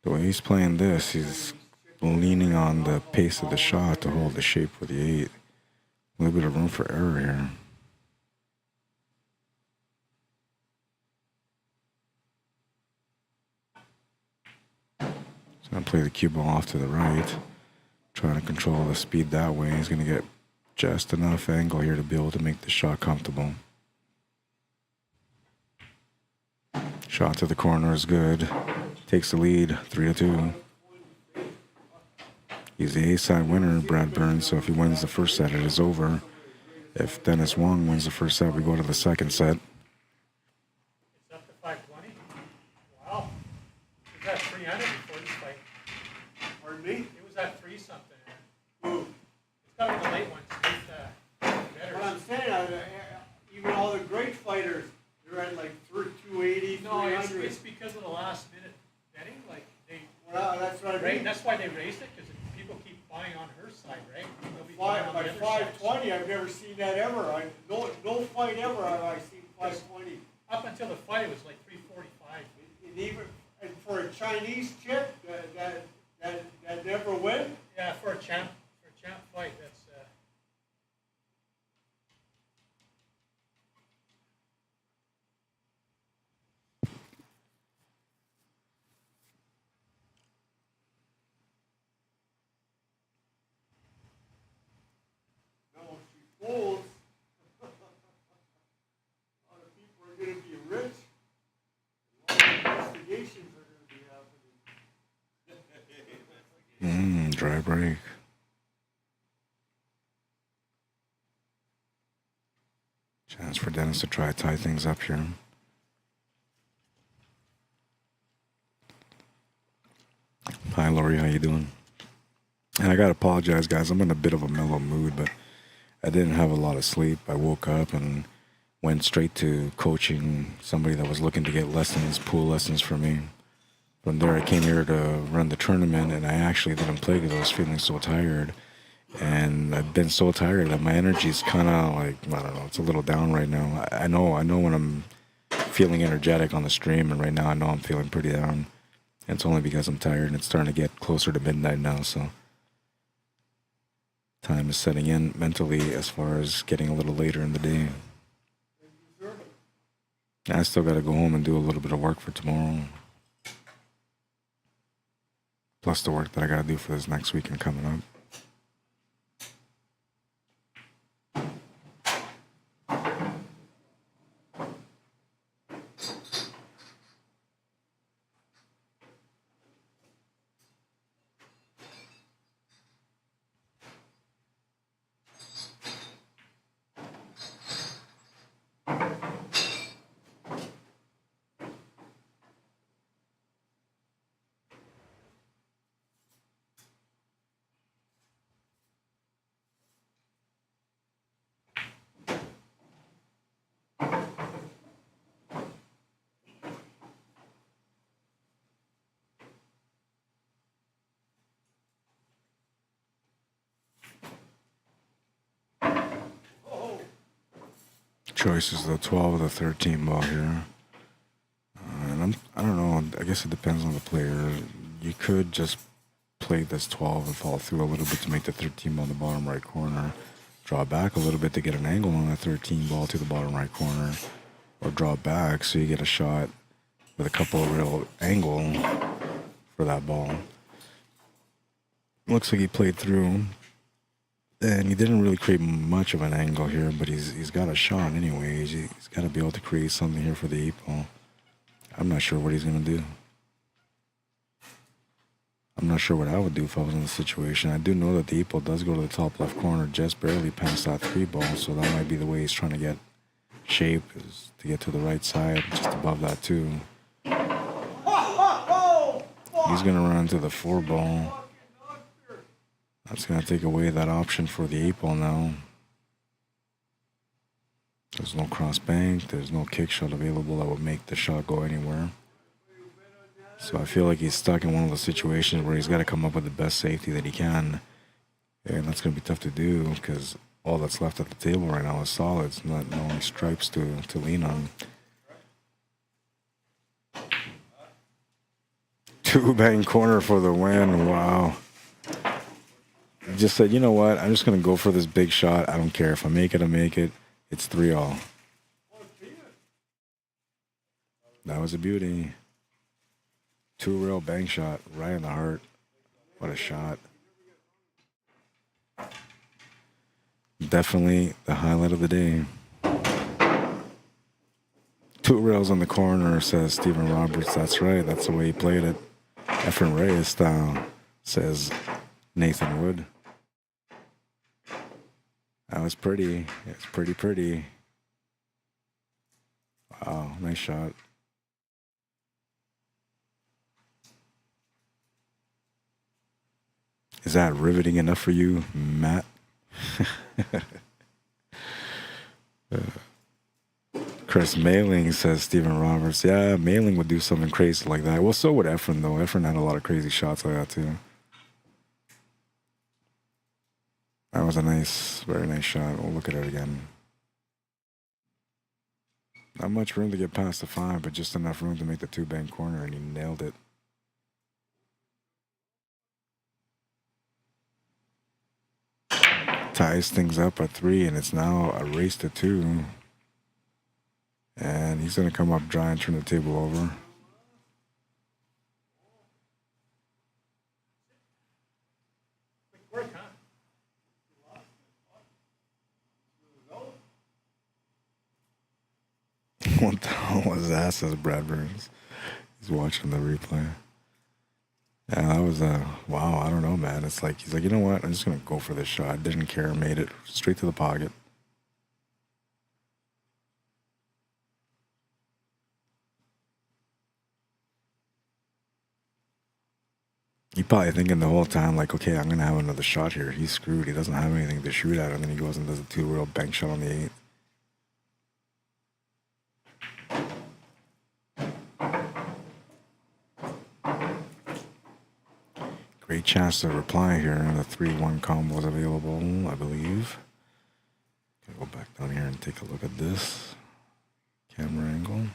The way he's playing this, he's leaning on the pace of the shot to hold the shape for the 8. A little bit of room for error here. He's going to play the cue ball off to the right, trying to control the speed that way. He's going to get just enough angle here to be able to make the shot comfortable. Shot to the corner is good. Takes the lead, 3-2. He's the A-side winner, Brad Burns, so if he wins the first set, it is over. If Dennis Wong wins the first set, we go to the second set. It's up to 520. Wow. He was at 300 before this fight. Pardon me? He was at 3 something. Who? It's got to be the late ones. He's better. What I'm saying, even all the great fighters, they're at like 280, No, 300. it's because of the last minute betting. Like they, Well, that's what I mean. that's why they raised it, because people keep buying on her side, right? They'll be By buying on the other 520, side. I've never seen that ever. No fight ever have I seen 520. Up until the fight, it was like 345, even and for a Chinese chick that never win. Yeah, for a champ fight, that's No, if she folds, a lot of people are going to be rich. A lot of investigations are going to be happening. Dry break. Chance for Dennis to try to tie things up here. Hi, Lori. How you doing? And I gotta apologize, guys. I'm in a bit of a mellow mood, but I didn't have a lot of sleep. I woke up and went straight to coaching somebody that was looking to get lessons, pool lessons for me. From there, I came here to run the tournament, and I actually didn't play because I was feeling so tired. And I've been so tired that my energy's kind of like, I don't know, it's a little down right now. I know when I'm feeling energetic on the stream, and right now I know I'm feeling pretty down. And it's only because I'm tired, and it's starting to get closer to midnight now, so time is setting in mentally as far as getting a little later in the day. I still got to go home and do a little bit of work for tomorrow. Plus the work that I got to do for this next weekend coming up. Choice is the 12 or the 13 ball here. And I don't know, I guess it depends on the player. You could just play this 12 and fall through a little bit to make the 13 ball in the bottom right corner. Draw back a little bit to get an angle on that 13 ball to the bottom right corner. Or draw back so you get a shot with a couple of real angle for that ball. Looks like he played through. And he didn't really create much of an angle here, but he's got a shot anyways. He's got to be able to create something here for the 8 ball. I'm not sure what he's going to do. I'm not sure what I would do if I was in the situation. I do know that the 8 ball does go to the top left corner just barely past that 3 ball, so that might be the way he's trying to get shape, is to get to the right side, just above that too. He's going to run to the 4 ball. That's going to take away that option for the 8 ball now. There's no cross bank. There's no kick shot available that would make the shot go anywhere. So I feel like he's stuck in one of those situations where he's got to come up with the best safety that he can. And that's going to be tough to do because all that's left at the table right now is solids, no only stripes to lean on. 2 bang corner for the win. Wow. Just said, you know what? I'm just going to go for this big shot. I don't care. If I make it, I make it. It's 3-all. That was a beauty. 2 real bang shot right in the heart. What a shot. Definitely the highlight of the day. 2 rails on the corner, says Stephen Roberts. That's right. That's the way he played it. Efren Reyes style, says Nathan Wood. That was pretty. It's pretty. Wow, nice shot. Is that riveting enough for you, Matt? Chris Mailing, says Stephen Roberts. Yeah, Mailing would do something crazy like that. Well, so would Efren, though. Efren had a lot of crazy shots like that, too. That was a nice, very nice shot. We'll look at it again. Not much room to get past the 5, but just enough room to make the 2-bank corner, and he nailed it. Ties things up at 3, and it's now a race to 2. And he's going to come up dry and turn the table over. Quick work, huh? What the hell was that, says Brad Burns. He's watching the replay. Yeah, that was wow, I don't know, man. It's like, he's like, you know what? I'm just going to go for this shot. Didn't care, made it straight to the pocket. He probably thinking the whole time, like, okay, I'm going to have another shot here. He's screwed. He doesn't have anything to shoot at. And then he goes and does a 2-real bank shot on the 8. Great chance to reply here. The 3-1 combo is available, I believe. Go back down here and take a look at this camera angle.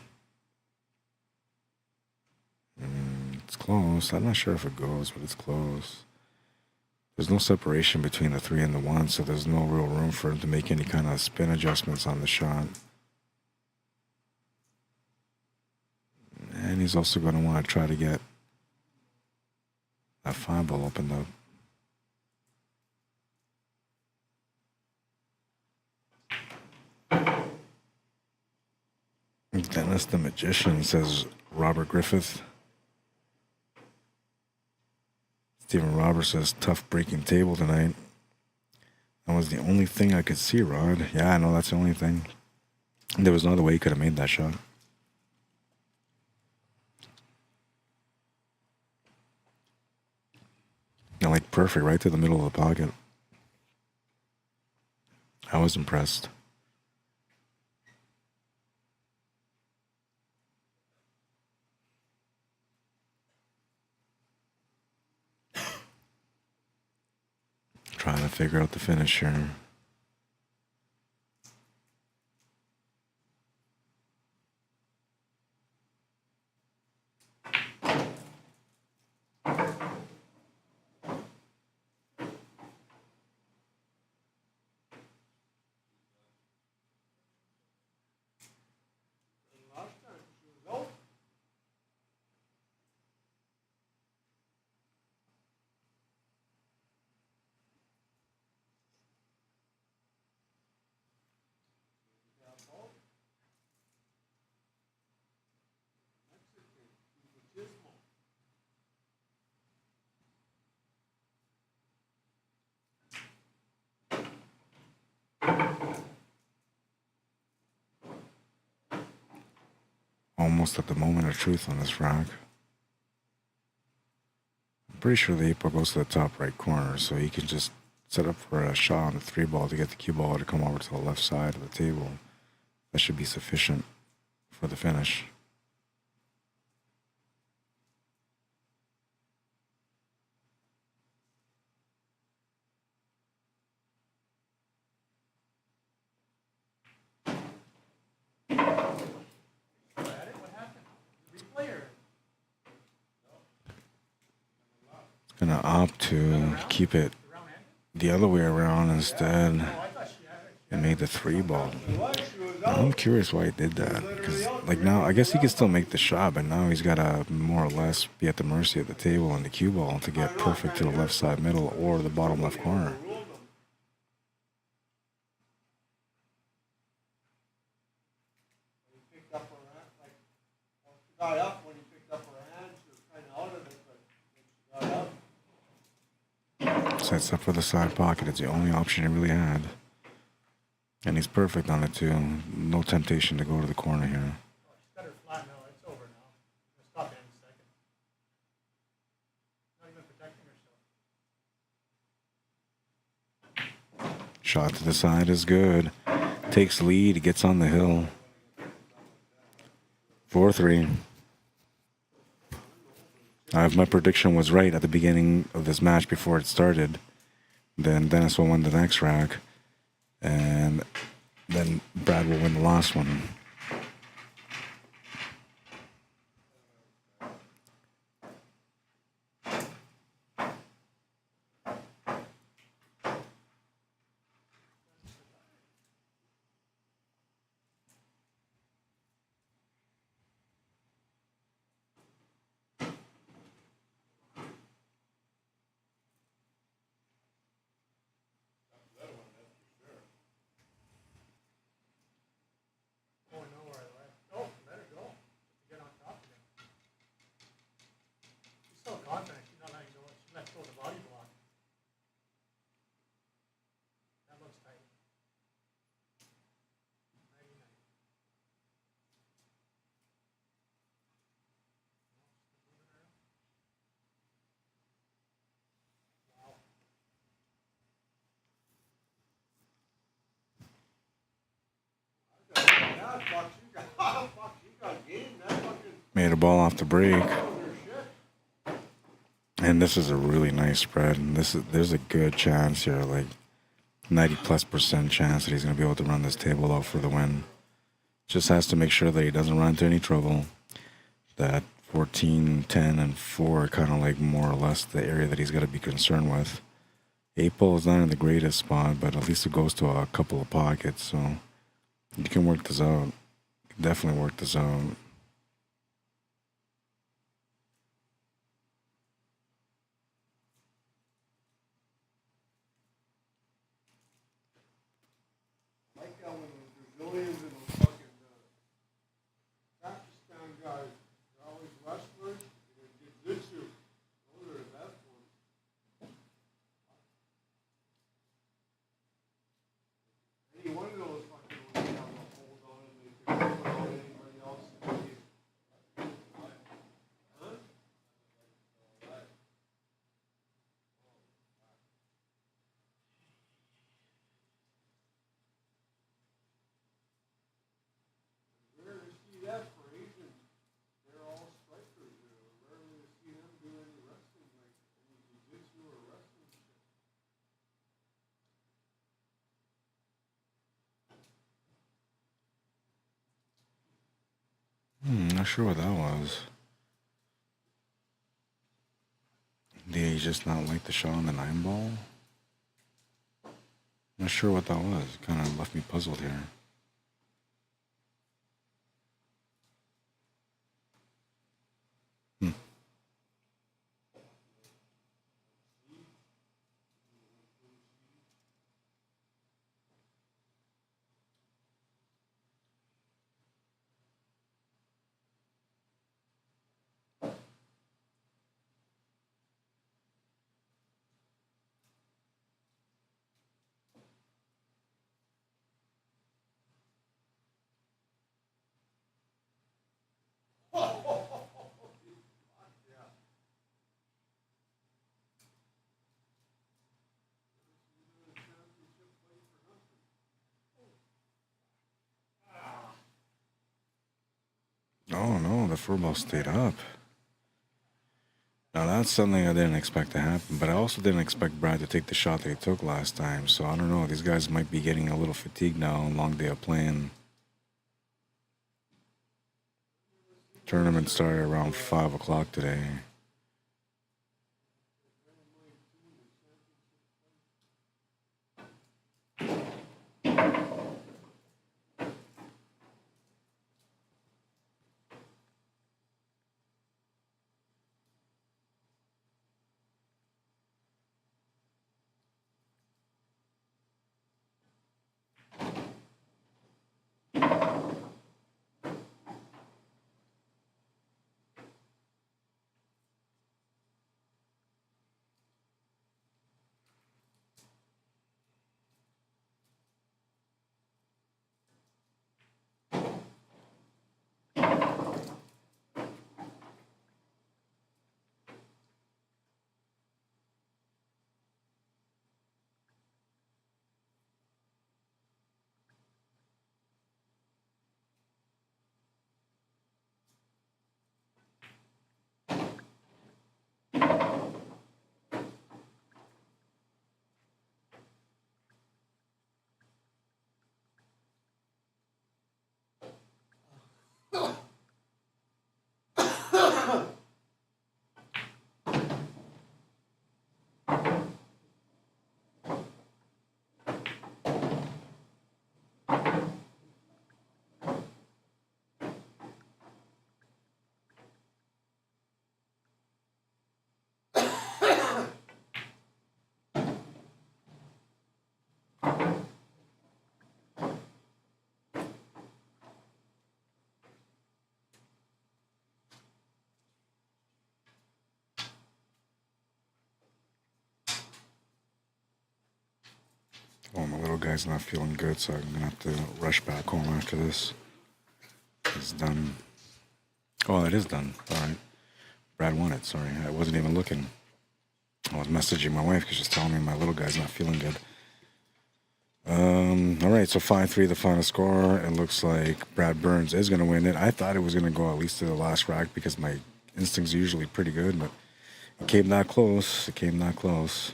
It's close. I'm not sure if it goes, but it's close. There's no separation between the 3 and the 1, so there's no real room for him to make any kind of spin adjustments on the shot. And he's also going to want to try to get that 5 ball opened up. Dennis the Magician, says Robert Griffith. Stephen Roberts says, tough breaking table tonight. That was the only thing I could see, Rod. Yeah, I know, that's the only thing. There was no other way he could have made that shot. And like perfect, right to the middle of the pocket. I was impressed. Trying to figure out the finish here. Almost at the moment of truth on this rack. I'm pretty sure the 8 ball goes to the top right corner, so he can just set up for a shot on the 3 ball to get the cue ball to come over to the left side of the table. That should be sufficient for the finish. Gonna opt to keep it the other way around instead and made the 3 ball. Now, I'm curious why he did that, because like now I guess he can still make the shot, but now he's got to more or less be at the mercy of the table and the cue ball to get perfect to the left side middle or the bottom left corner. Sets up for the side pocket. It's the only option he really had. And he's perfect on it too. No temptation to go to the corner here. Better flat now. It's over now. Stop in a second. Not even protecting herself. Shot to the side is good. Takes lead, gets on the hill. 4-3. If my prediction was right at the beginning of this match before it started, then Dennis will win the next rack, and then Brad will win the last one. fuck, you got, fuck, you got game, man. Fucking Made a ball off the break. under shit. And this is a really nice spread. And there's a good chance here, like 90+% chance that he's going to be able to run this table out for the win. Just has to make sure that he doesn't run into any trouble. That 14, 10, and 4 are kind of like more or less the area that he's got to be concerned with. 8 ball is not in the greatest spot, but at least it goes to a couple of pockets, so you can work this out. You can definitely work this out. I like that when the Brazilians and the fucking Pakistan guys, they're always wrestlers, and jiu-jitsu. Those are the best ones. Any one of those fucking ones have a hold on and they can put on anybody else. Huh? Rare to see that for Asians. They're all strikers. Rare to see them do any wrestling, like any jiu-jitsu or wrestling shit. Not sure what that was. Did he just not like the shot on the 9 ball? Not sure what that was. Kind of left me puzzled here. Oh no, the furball stayed up. Now that's something I didn't expect to happen, but I also didn't expect Brad to take the shot that he took last time, so I don't know, these guys might be getting a little fatigued now, long day of playing. Tournament started around 5 o'clock today. Oh, my little guy's not feeling good, so I'm gonna have to rush back home after this. It's done. Oh, it is done. All right. Brad won it. Sorry, I wasn't even looking. I was messaging my wife because she's telling me my little guy's not feeling good. All right, so 5-3 the final score. It looks like Brad Burns is going to win it. I thought it was going to go at least to the last rack because my instincts are usually pretty good, but it came that close. It came that close.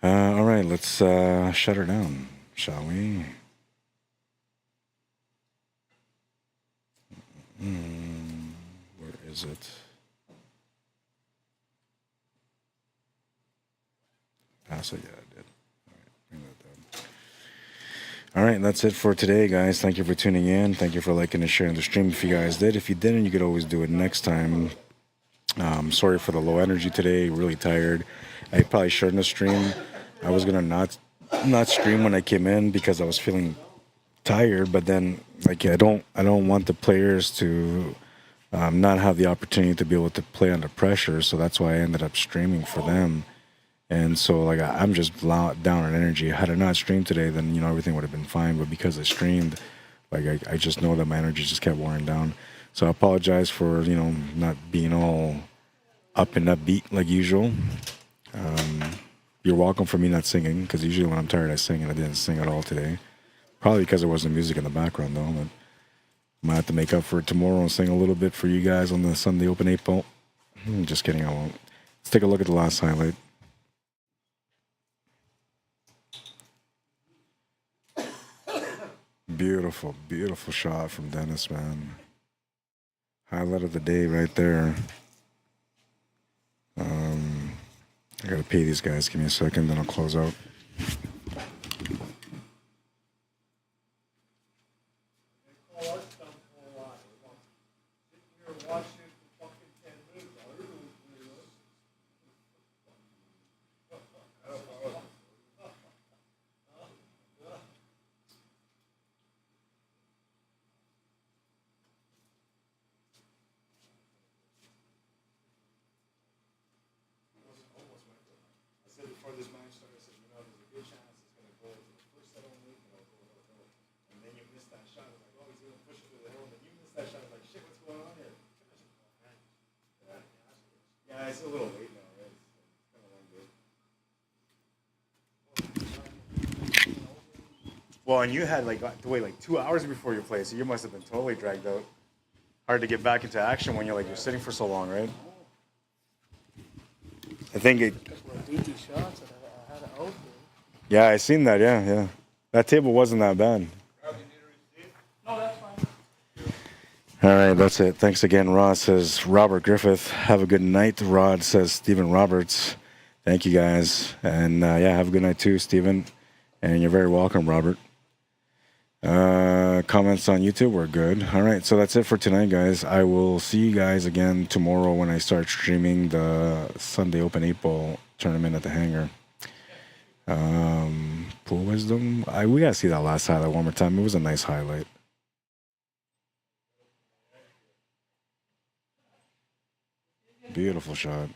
All right, let's shut her down, shall we? Where is it? Pass it? Yeah, I did. All right, bring that down. All right, that's it for today, guys. Thank you for tuning in. Thank you for liking and sharing the stream if you guys did. If you didn't, you could always do it next time. Sorry for the low energy today. Really tired. I probably shouldn't have streamed. I was gonna not stream when I came in because I was feeling tired. But then, like, I don't want the players to not have the opportunity to be able to play under pressure. So that's why I ended up streaming for them. And so, like, I'm just down on energy. Had I not streamed today, then, you know, everything would have been fine. But because I streamed, like, I just know that my energy just kept wearing down. So I apologize for, you know, not being all up and upbeat like usual. You're welcome for me not singing, because usually when I'm tired I sing, and I didn't sing at all today. Probably because there wasn't music in the background, though. But I might have to make up for it tomorrow and sing a little bit for you guys on the Sunday Open 8 ball. Just kidding, I won't. Let's take a look at the last highlight. Beautiful, beautiful shot from Dennis, man. Highlight of the day right there. I gotta pay these guys. Give me a second, then I'll close out. It's a little late now, right? It's kind of well, and you had like to wait like 2 hours before your play, so you must have been totally dragged out. Hard to get back into action when you're sitting for so long, right? I think it. Yeah, I seen that. Yeah. That table wasn't that bad. All right, that's it. Thanks again. Ross says Robert Griffith. Have a good night. Rod says Stephen Roberts. Thank you guys. And yeah, have a good night too, Stephen. And you're very welcome, Robert. Comments on YouTube were good. All right, so that's it for tonight, guys. I will see you guys again tomorrow when I start streaming the Sunday Open 8 Ball tournament at the hangar. Pool Wisdom. We gotta see that last highlight one more time. It was a nice highlight. Beautiful shot.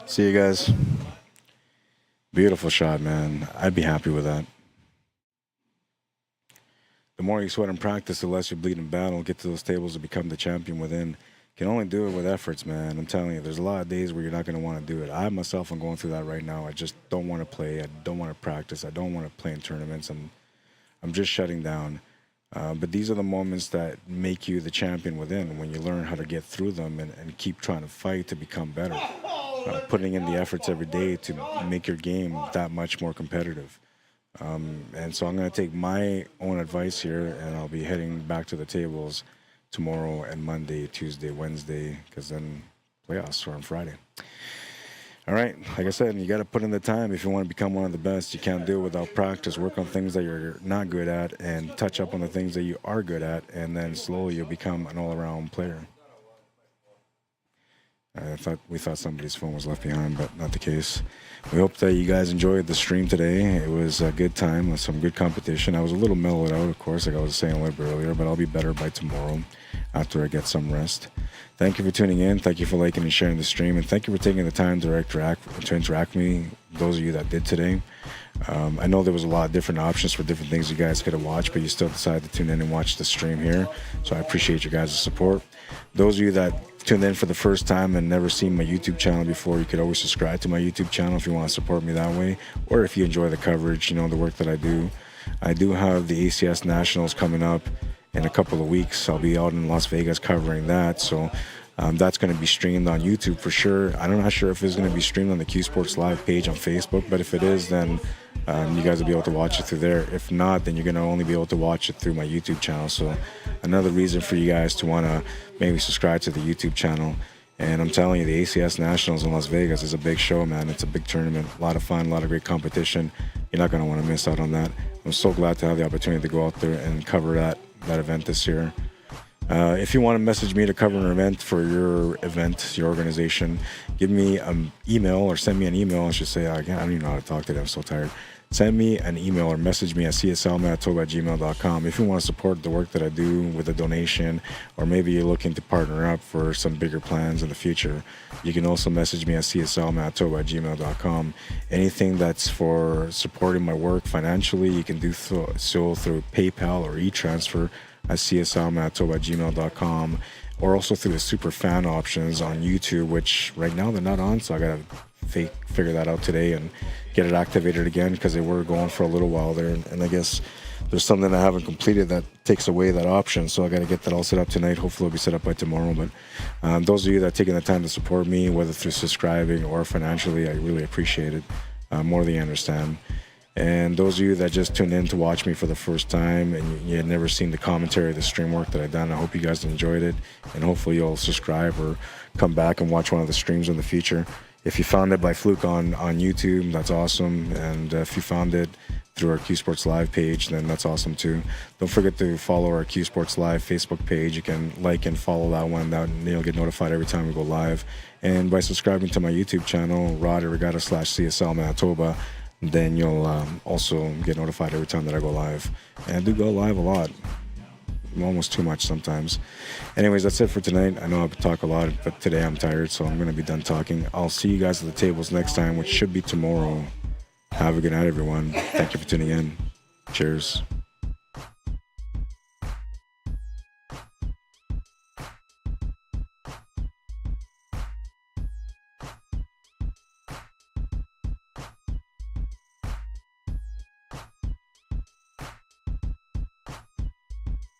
See you guys. Beautiful shot, man. I'd be happy with that. The more you sweat in practice, the less you bleed in battle. Get to those tables to become the champion within. Can only do it with efforts, man. I'm telling you, there's a lot of days where you're not going to want to do it. I myself am going through that right now. I just don't want to play. I don't want to practice. I don't want to play in tournaments. I'm just shutting down. But these are the moments that make you the champion within, when you learn how to get through them and keep trying to fight to become better. Putting in the efforts every day to make your game that much more competitive. And so I'm going to take my own advice here, and I'll be heading back to the tables tomorrow and Monday, Tuesday, Wednesday, because then playoffs are on Friday. All right, like I said, you got to put in the time if you want to become one of the best. You can't do it without practice. Work on things that you're not good at and touch up on the things that you are good at, and then slowly you'll become an all-around player. We thought somebody's phone was left behind, but not the case. We hope that you guys enjoyed the stream today. It was a good time with some good competition. I was a little mellowed out, of course, like I was saying a little bit earlier, but I'll be better by tomorrow after I get some rest. Thank you for tuning in. Thank you for liking and sharing the stream, and thank you for taking the time to interact with me, those of you that did today. I know there was a lot of different options for different things you guys could have watched, but you still decided to tune in and watch the stream here, so I appreciate you guys' support. Those of you that tuned in for the first time and never seen my YouTube channel before, you could always subscribe to my YouTube channel if you want to support me that way, or if you enjoy the coverage, you know, the work that I do. I do have the ACS Nationals coming up in a couple of weeks. I'll be out in Las Vegas covering that, so that's going to be streamed on YouTube for sure. I'm not sure if it's going to be streamed on the CUESPORTS Live page on Facebook, but if it is, then you guys will be able to watch it through there. If not, then you're going to only be able to watch it through my YouTube channel. So another reason for you guys to want to maybe subscribe to the YouTube channel. And I'm telling you, the ACS Nationals in Las Vegas is a big show, man. It's a big tournament, a lot of fun, a lot of great competition. You're not going to want to miss out on that. I'm so glad to have the opportunity to go out there and cover that event this year. If you want to message me to cover an event for your event, your organization, give me an email, or send me an email. I should say, I don't even know how to talk today. I'm so tired. Send me an email or message me at CSLMANITOBA@gmail.com if you want to support the work that I do with a donation, or maybe you're looking to partner up for some bigger plans in the future. You can also message me at CSLMANITOBA@gmail.com. Anything that's for supporting my work financially, you can do so through PayPal or e-transfer at CSLMANITOBA@gmail.com, or also through the super fan options on YouTube, which right now they're not on, so I gotta figure that out today and get it activated again, because they were going for a little while there, and I guess there's something I haven't completed that takes away that option, so I got to get that all set up tonight. Hopefully it'll be set up by tomorrow. But those of you that are taking the time to support me, whether through subscribing or financially, I really appreciate it, more than you understand. And those of you that just tuned in to watch me for the first time and you had never seen the commentary, the stream work that I've done, I hope you guys enjoyed it, and hopefully you'll subscribe or come back and watch one of the streams in the future. If you found it by fluke on YouTube, that's awesome. And if you found it through our CUESPORTS Live page, then that's awesome too. Don't forget to follow our CUESPORTS Live Facebook page. You can like and follow that one. You'll get notified every time we go live. And by subscribing to my YouTube channel, Arriagada/CSL Manitoba, then you'll also get notified every time that I go live. And I do go live a lot. Almost too much sometimes. Anyways, that's it for tonight. I know I talk a lot, but today I'm tired, so I'm going to be done talking. I'll see you guys at the tables next time, which should be tomorrow. Have a good night, everyone. Thank you for tuning in. Cheers.